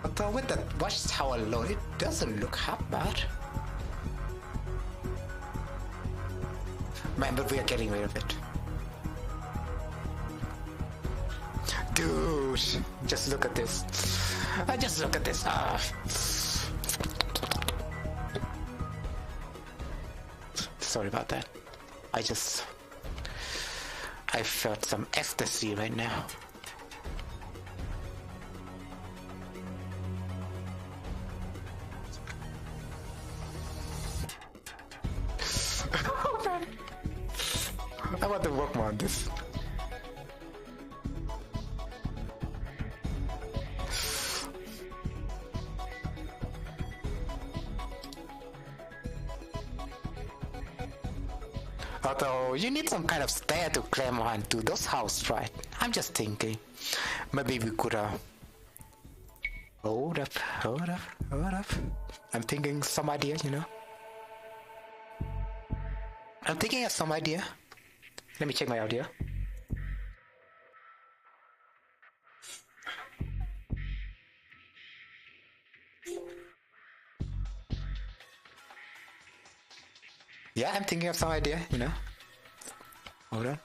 Although with the watchtower alone, it doesn't look half bad. Man, but we are getting rid of it. Dude, just look at this. Just look at this. Sorry about that. I felt some ecstasy right now. Oh man. I want to work more on this. Although you need some kind of stair to climb on to those houses, right? I'm just thinking, maybe we could hold up. I'm thinking some ideas, you know. I'm thinking of some idea. Let me check my audio. Yeah, I'm thinking of some idea, you know. Hold on.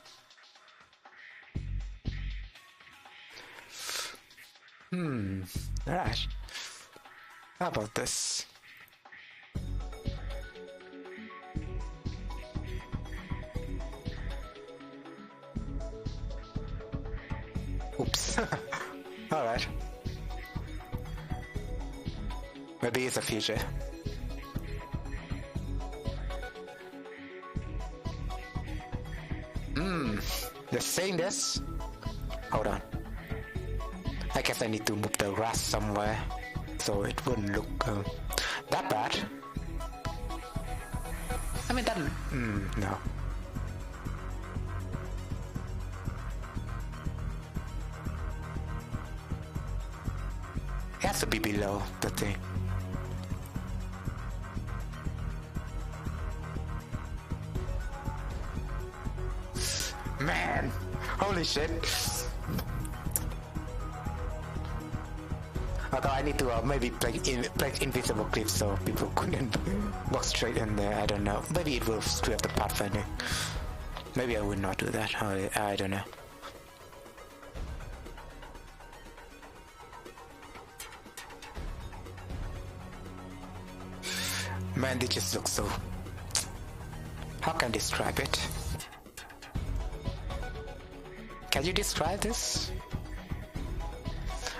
Alright. How about this? Oops. Alright. Maybe it's a future. Just saying this. Hold on. I guess I need to move the grass somewhere so it wouldn't look that bad. I mean, that. No. It has to be below the thing. Man, holy shit. Although I need to maybe play invisible clips so people couldn't walk straight in there. I don't know. Maybe it will screw up the pathfinding. Maybe I would not do that. I don't know. Man, they just look so... How can I describe it? Can you describe this?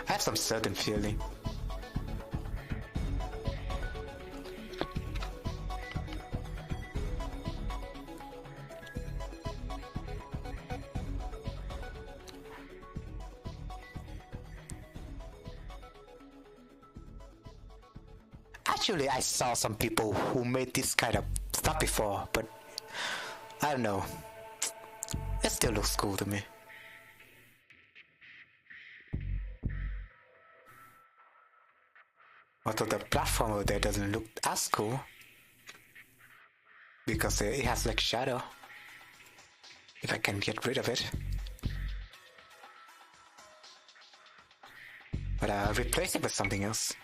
I have some certain feeling. Actually, I saw some people who made this kind of stuff before, but I don't know. It still looks cool to me. Although the platform over there doesn't look as cool because it has like shadow. If I can get rid of it. But I'll replace it with something else.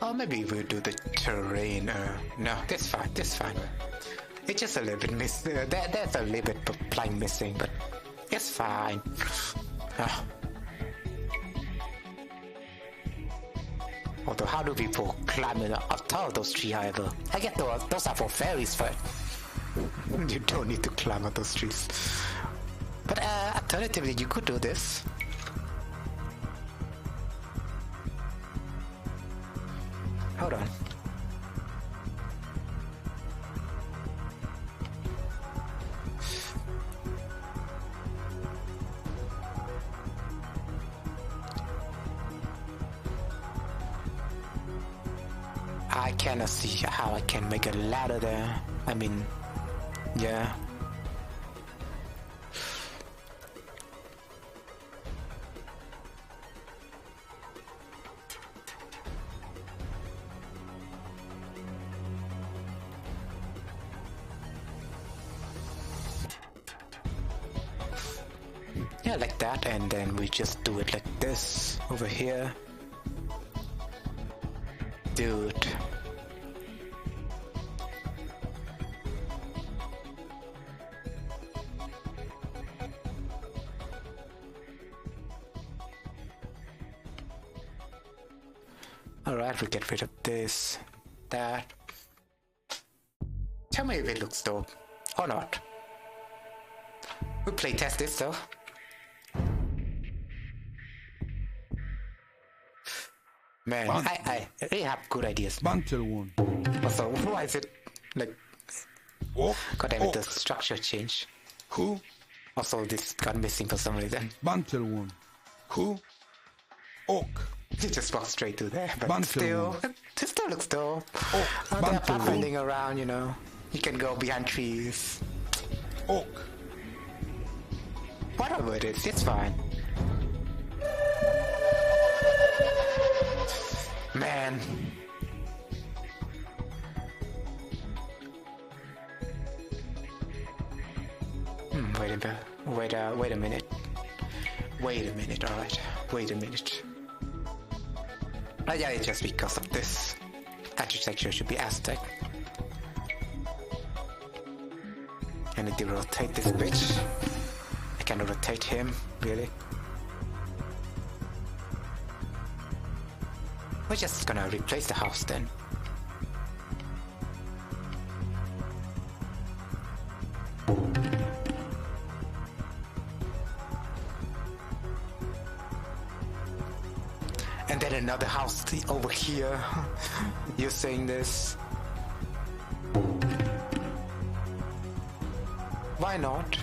Or maybe we'll do the terrain. No, that's fine. That's fine. It's just a little bit missing. There's a little bit of plank missing, but it's fine. Although, how do people climb up top of those trees? However, I get those are for fairies, but you don't need to climb up those trees. But alternatively, you could do this. Hold on. I cannot see how I can make a ladder there. I mean, yeah. Yeah, like that, and then we just do it like this over here. Dude. Alright, we get rid of this, that. Tell me if it looks dope or not. We'll play test this though. Man, I really have good ideas. Bantel one. Also, why is it like... Oh, God damn it, the structure changed. Who? Also, this got missing for some reason. Bantel one. Who? Oak. You just walk straight through there, but Bunker still, one. it still looks dope. Oak. They're Bunker one. pathfinding around, you know. You can go behind trees. Oak. Whatever it is, it's fine. Man. Wait a minute. Wait a minute, alright. Wait a minute. Yeah, it's just because of this. Architecture should be Aztec. I need to rotate this bitch. I can rotate him, really. We're just gonna replace the house then. And then another house over here. You're saying this? Why not?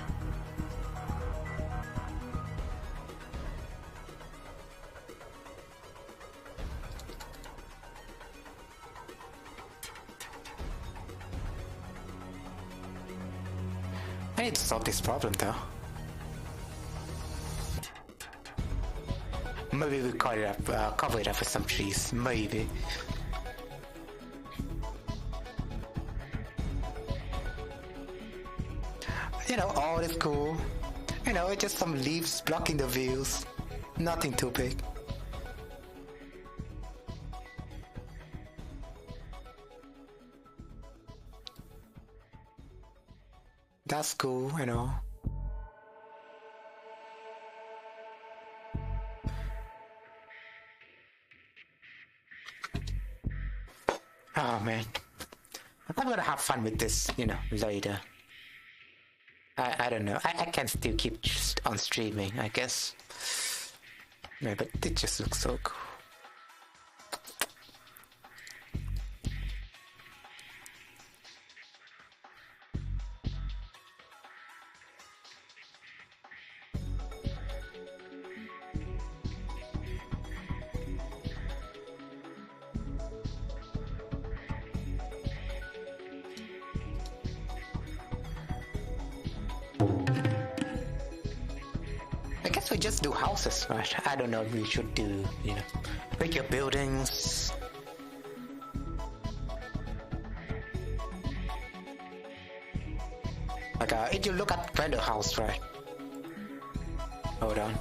I need to solve this problem though. Maybe we cover it up with some trees. Maybe. You know, all is cool. You know, just some leaves blocking the views. Nothing too big. That's cool, you know. Oh man. I'm gonna have fun with this, you know, later. I don't know. I can still keep on streaming, I guess. Yeah, but it just looks so cool. I guess we just do houses, right? I don't know if we should do, you know, bigger buildings. Like, if you look at render house, right? Hold on.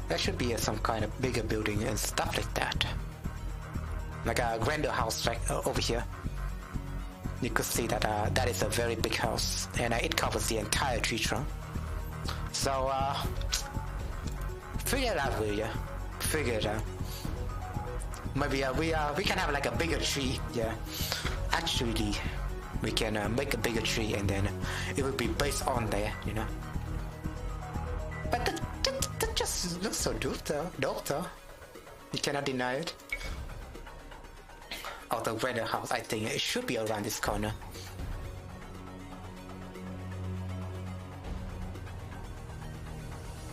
There should be some kind of bigger building and stuff like that. Like a render house right over here. You could see that that is a very big house, and it covers the entire tree trunk. So, figure it out, will ya? Figure it out. Maybe we can have like a bigger tree. Yeah, actually, we can make a bigger tree, and then it will be based on there, you know. But that just looks so dope, though. You cannot deny it. Of the render house, I think it should be around this corner.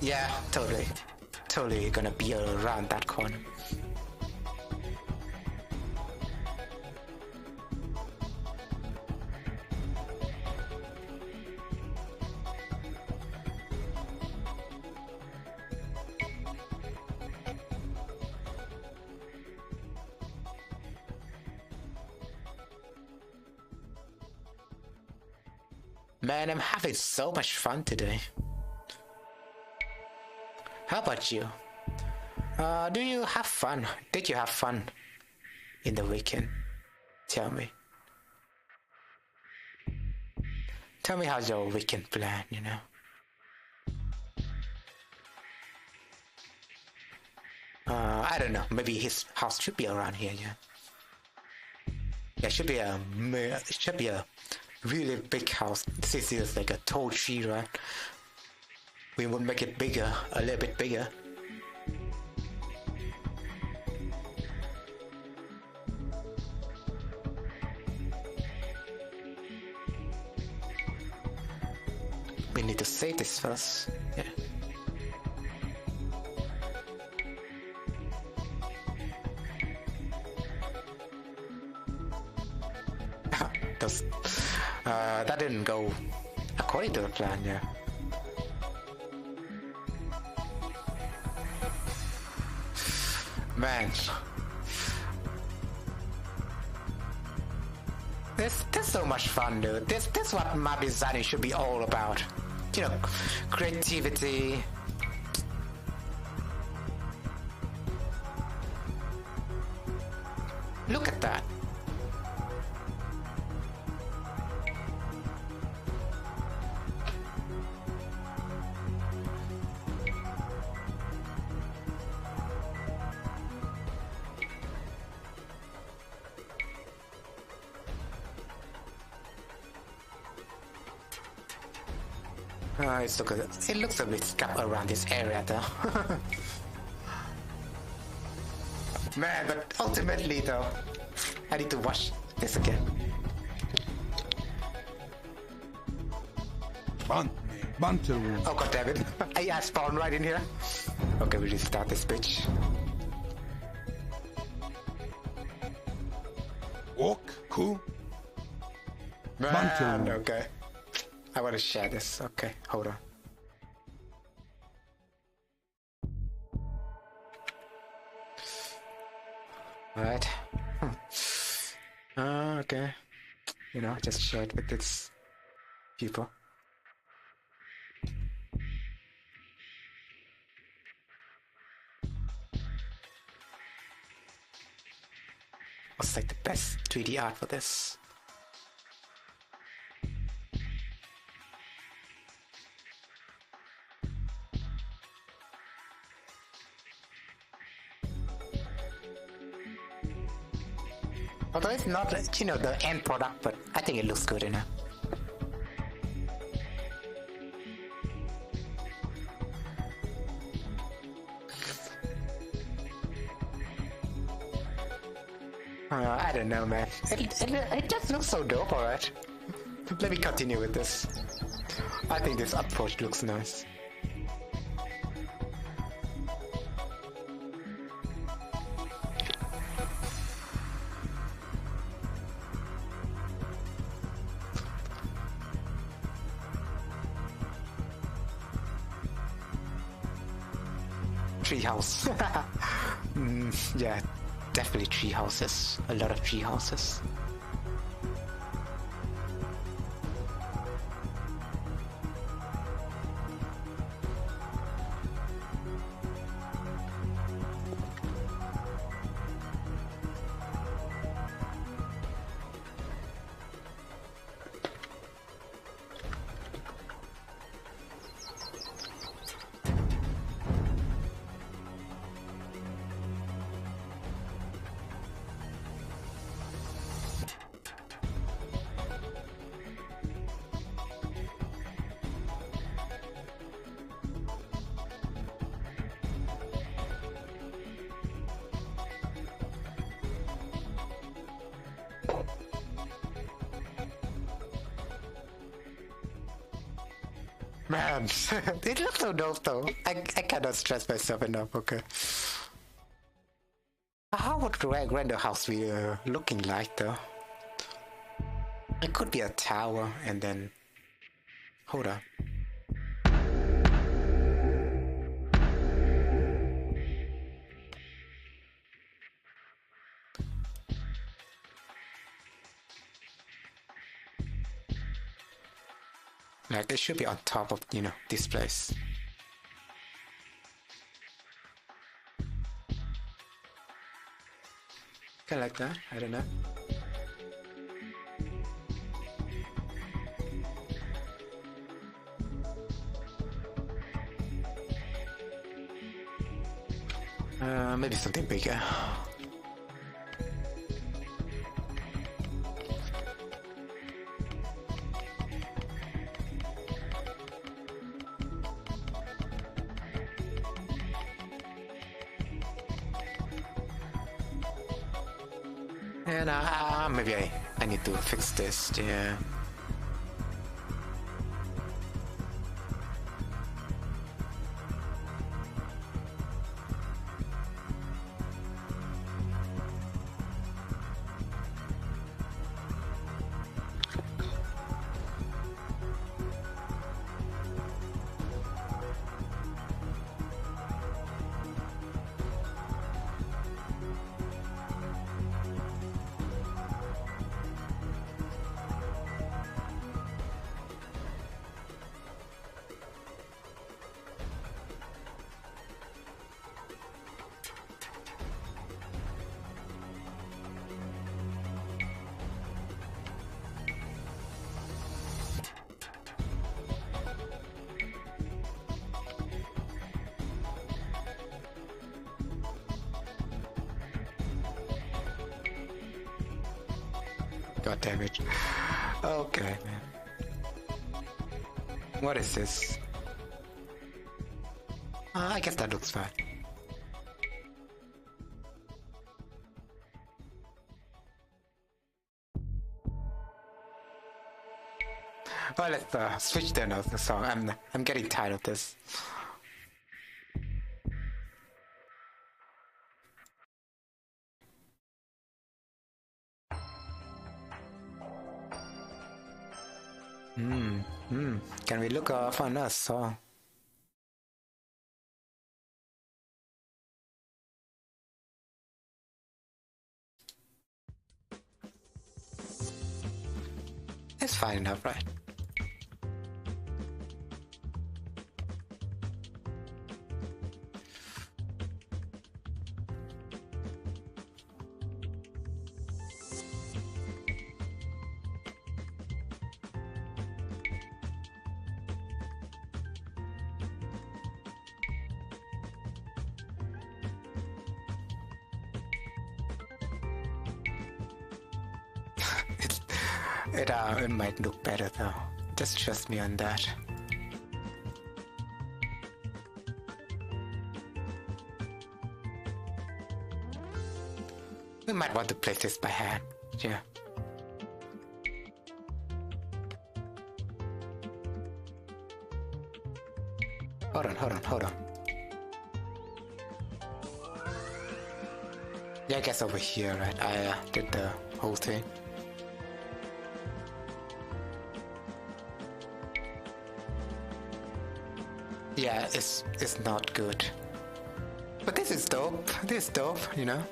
Yeah, totally gonna be around that corner. Man, I'm having so much fun today. How about you? Do you have fun? Did you have fun in the weekend? Tell me. Tell me how's your weekend plan, you know? I don't know. Maybe his house should be around here, yeah. There should be a really big house. This is like a tall tree, right? We would make it bigger, a little bit bigger. We need to save this first. Yeah. That didn't go according to the plan, yeah. Man. This so much fun, dude. This what map designing should be all about. You know, creativity. Look at that. It looks a bit scuffed around this area though. Man, but ultimately though, I need to watch this again. Banter one. Oh god damn it. I spawned right in here. Okay, we restart this bitch. Ok, cool. Man, okay. I want to share this. Okay, hold on. Alright. Okay. You know, just share it with its people. What's like the best 3D art for this? Although it's not, you know, the end product, but I think it looks good enough. I don't know, man. It just looks so dope, alright. Let me continue with this. I think this approach looks nice. Treehouse. Yeah, definitely tree houses. A lot of tree houses. Man, it looks so dope though. I cannot stress myself enough, okay. How would render house be looking like though? It could be a tower and then... Hold up. Like, it should be on top of, you know, this place. Kinda like that, I don't know. Maybe something bigger. And maybe I need to fix this, yeah. God damn it. Okay, man. What is this? I guess that looks fine. Well, let's switch then of the song. I'm getting tired of this. Can we look for another song? It's fine enough, right? It might look better though. Just trust me on that. We might want to place this by hand. Yeah. Hold on. Yeah, I guess over here, right? I did the whole thing. Yeah, it's not good. But this is dope. This is dope, you know?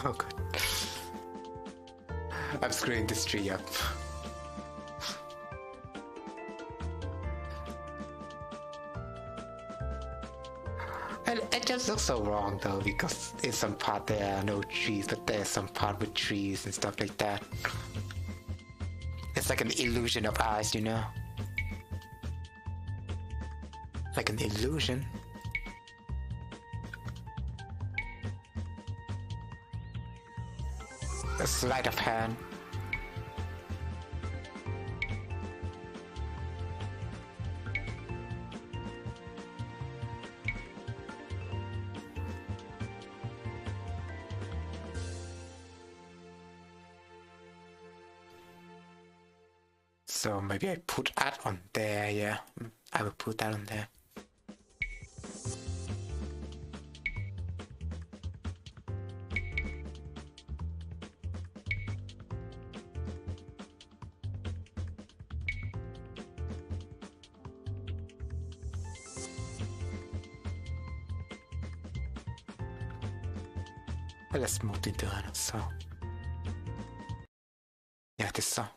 Oh god. I'm screwing this tree up. And it just looks so wrong though, because in some part there are no trees, but there's some part with trees and stuff like that. It's like an illusion of eyes, you know? Like an illusion. A sleight of hand. So maybe I put that on there, yeah. I will put that on there. Let's move into another song. Yeah, this song.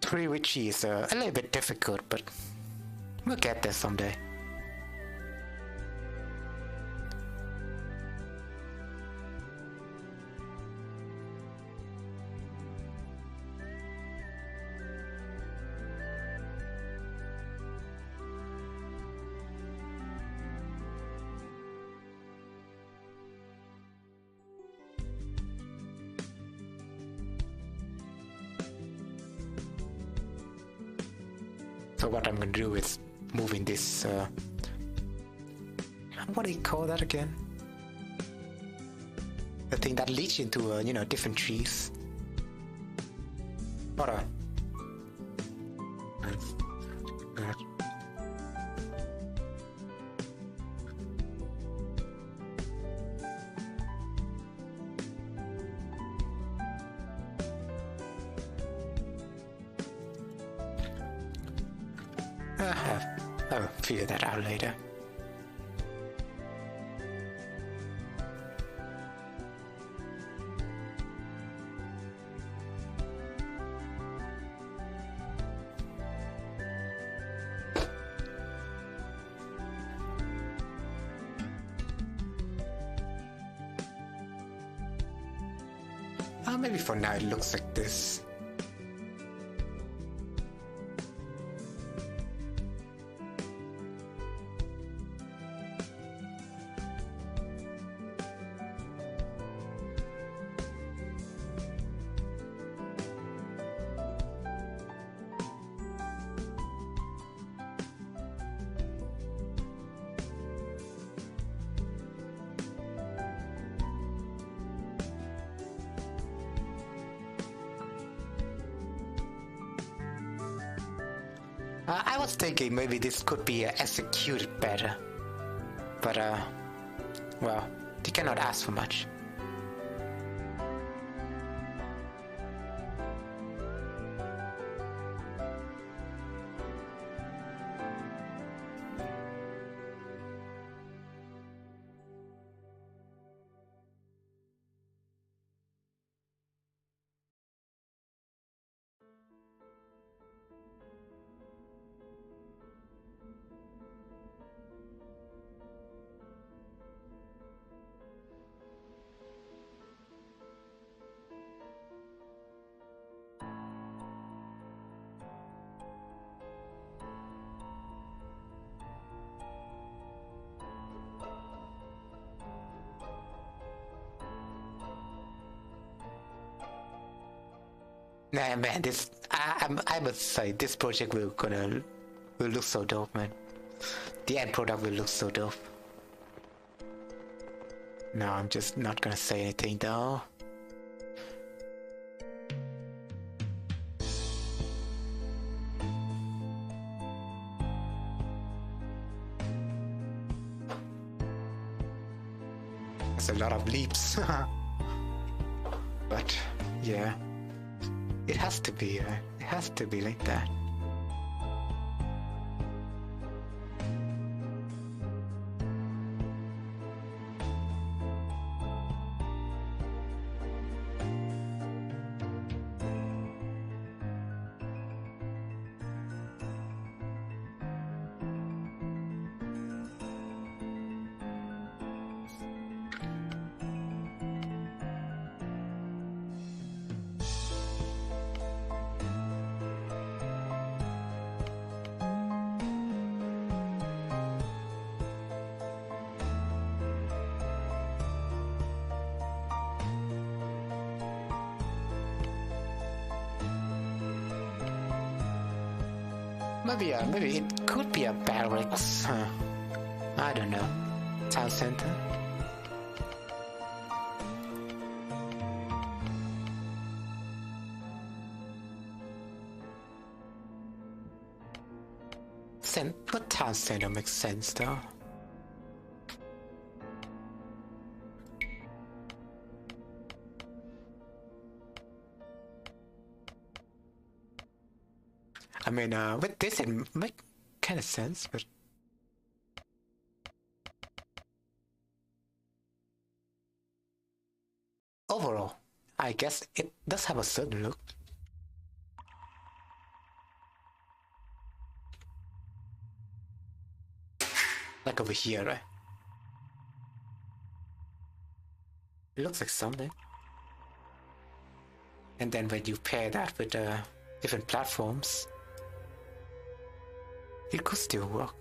Three witchy is a little bit difficult, but we'll get there someday. So what I'm gonna do is moving this, what do you call that again? The thing that leads into, you know, different trees. Hold on. I'll figure that out later. Maybe for now it looks like this. I was thinking maybe this could be executed better, but well, you cannot ask for much. Nah, man, this I must say this project will look so dope, man. The end product will look so dope. No, I'm just not gonna say anything though. There's a lot of leaps, but yeah. It has to be, right? It has to be like that. Maybe it could be a barracks. I don't know. Town center. What town center makes sense though? I mean, with this it make kind of sense, but overall, I guess it does have a certain look. Like over here, right? It looks like something. And then when you pair that with different platforms, it could still work.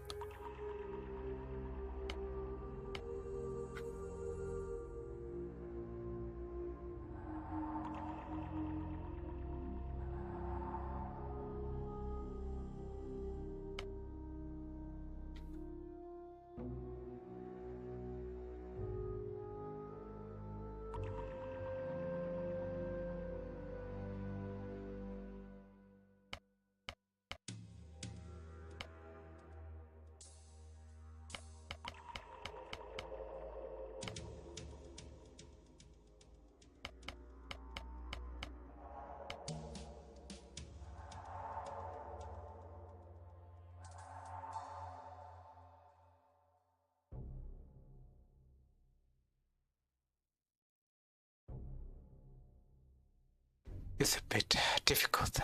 is a bit difficult.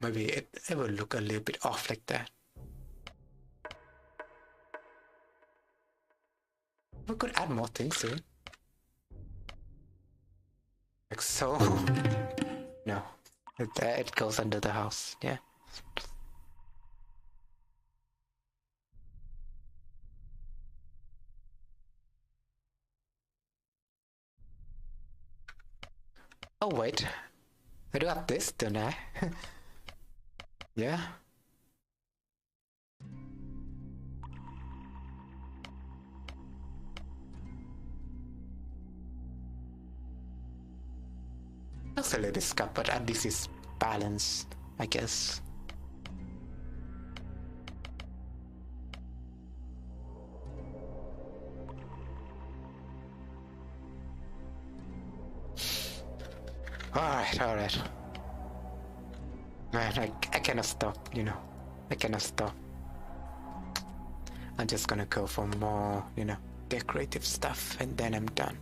Maybe it will look a little bit off like that. We could add more things to it. Like so. No. It goes under the house, yeah. Oh wait, I do have this, don't I? Yeah. Looks a little scuffed, but at least it's balanced, I guess. Alright. Man, I cannot stop, you know. I cannot stop. I'm just gonna go for more, you know, decorative stuff, and then I'm done.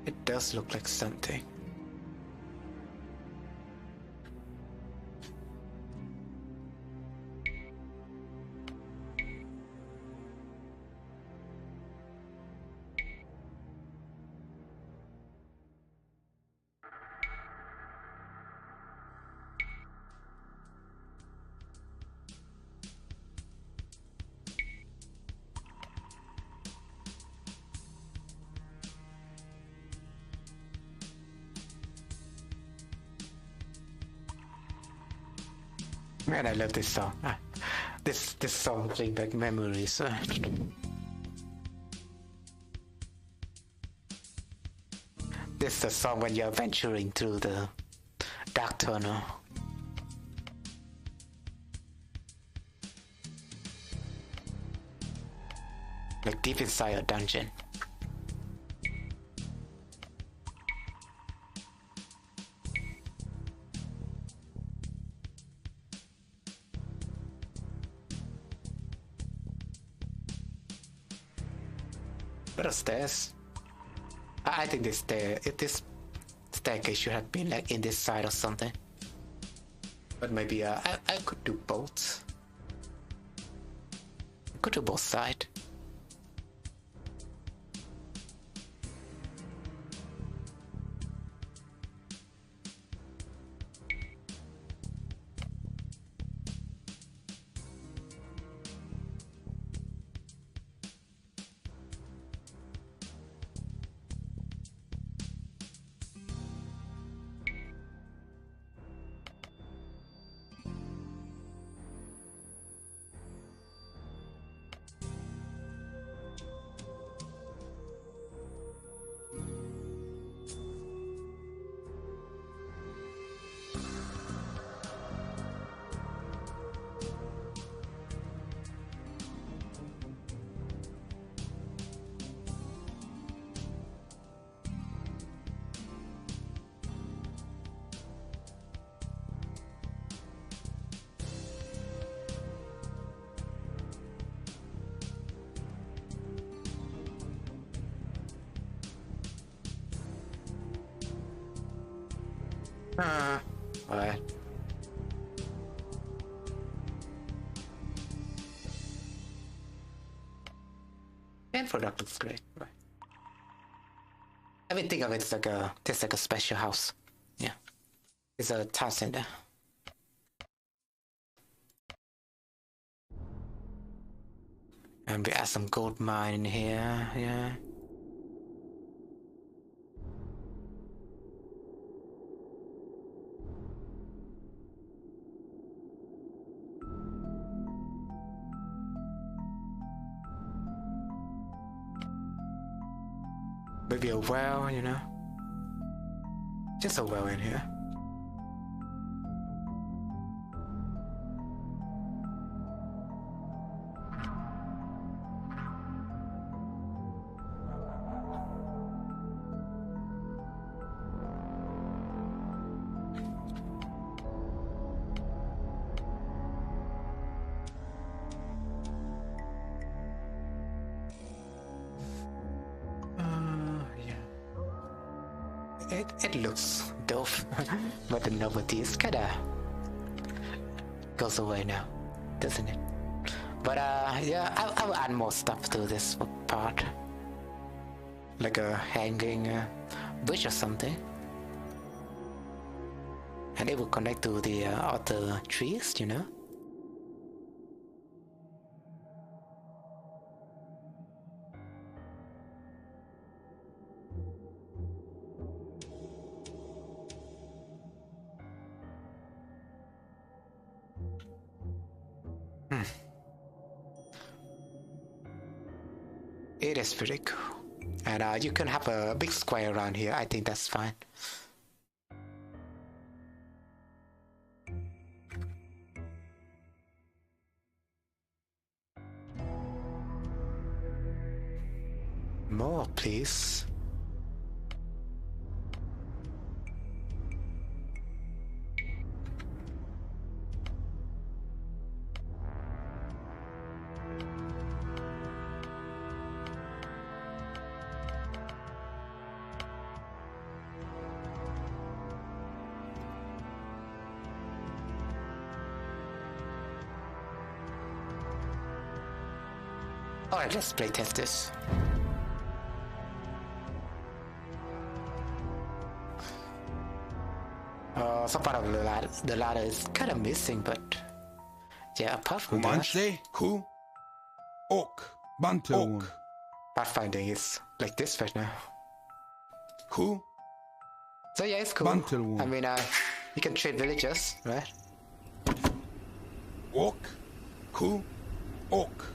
It does look like something. Man, I love this song. This song brings back memories. This is a song when you're venturing through the dark tunnel. Like deep inside a dungeon. Little stairs. I think this staircase should have been like in this side or something. But maybe I could do both. I could do both sides. Alright. End product looks great. Right. Everything of it's like a special house. Yeah. It's a town center. And we add some gold mine in here, yeah. Maybe a well, you know? Just a well in here. it looks dope, but the novelty is kinda goes away now, doesn't it? But yeah, I'll add more stuff to this part, like a hanging bush or something, and it will connect to the other trees, you know. It is pretty cool. And you can have a big square around here. I think that's fine. More, please. Alright, let's play test this. Some part of the ladder is kind of missing, but yeah, apart from that, Ku, Ok, Bantu, pathfinding is like this right now. Ku, So yeah, it's cool. Bantu, I mean, you can trade villagers, right? Ok, Ku, Ok.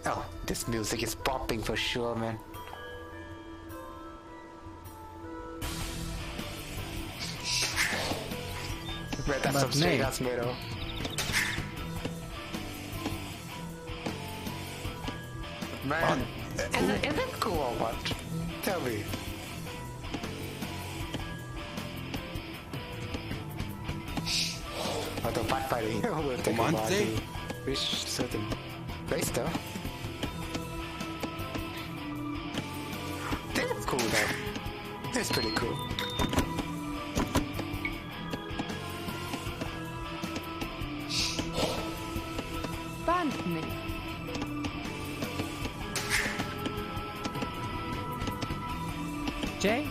Oh, this music is popping for sure, man. Wait, that's some straight ass metal. Man, is it cool or what? Tell me. Although fighting will take a while to reach certain place though. That's cool though. That's pretty cool. Band me. Jay?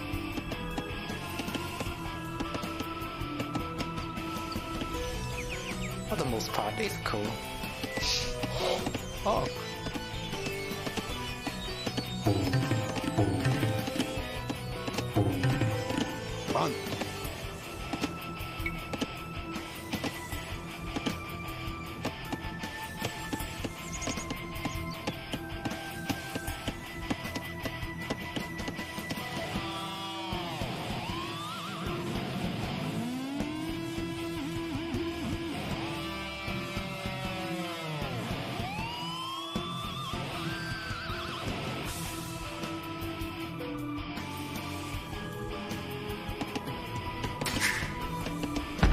For the most part, it's cool. Oh. Band.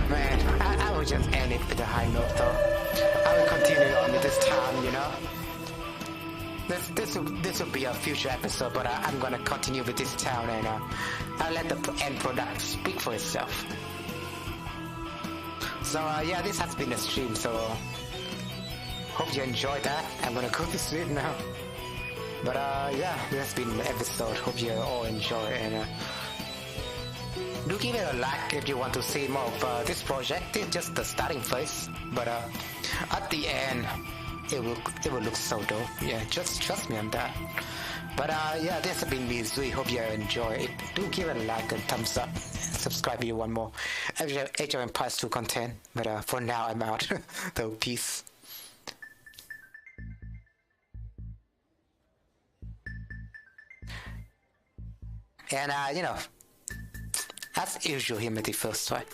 Man, I will just end it with a high note though. I will continue on with this town, you know. This will be a future episode, but I'm gonna continue with this town and I'll let the end product speak for itself. So yeah, this has been a stream, so hope you enjoyed that. I'm gonna go to sleep now. But yeah, this has been the episode. Hope you all enjoy and do give it a like if you want to see more of this project. It's just the starting phase, but at the end it will look so dope. Yeah, just trust me on that. But yeah, this has been me, Zui. Hope you enjoy it. Do give it a like and thumbs up. Subscribe if you want more Age of Empires 2 content. But for now, I'm out. So peace. And you know, as usual, him at the first, right?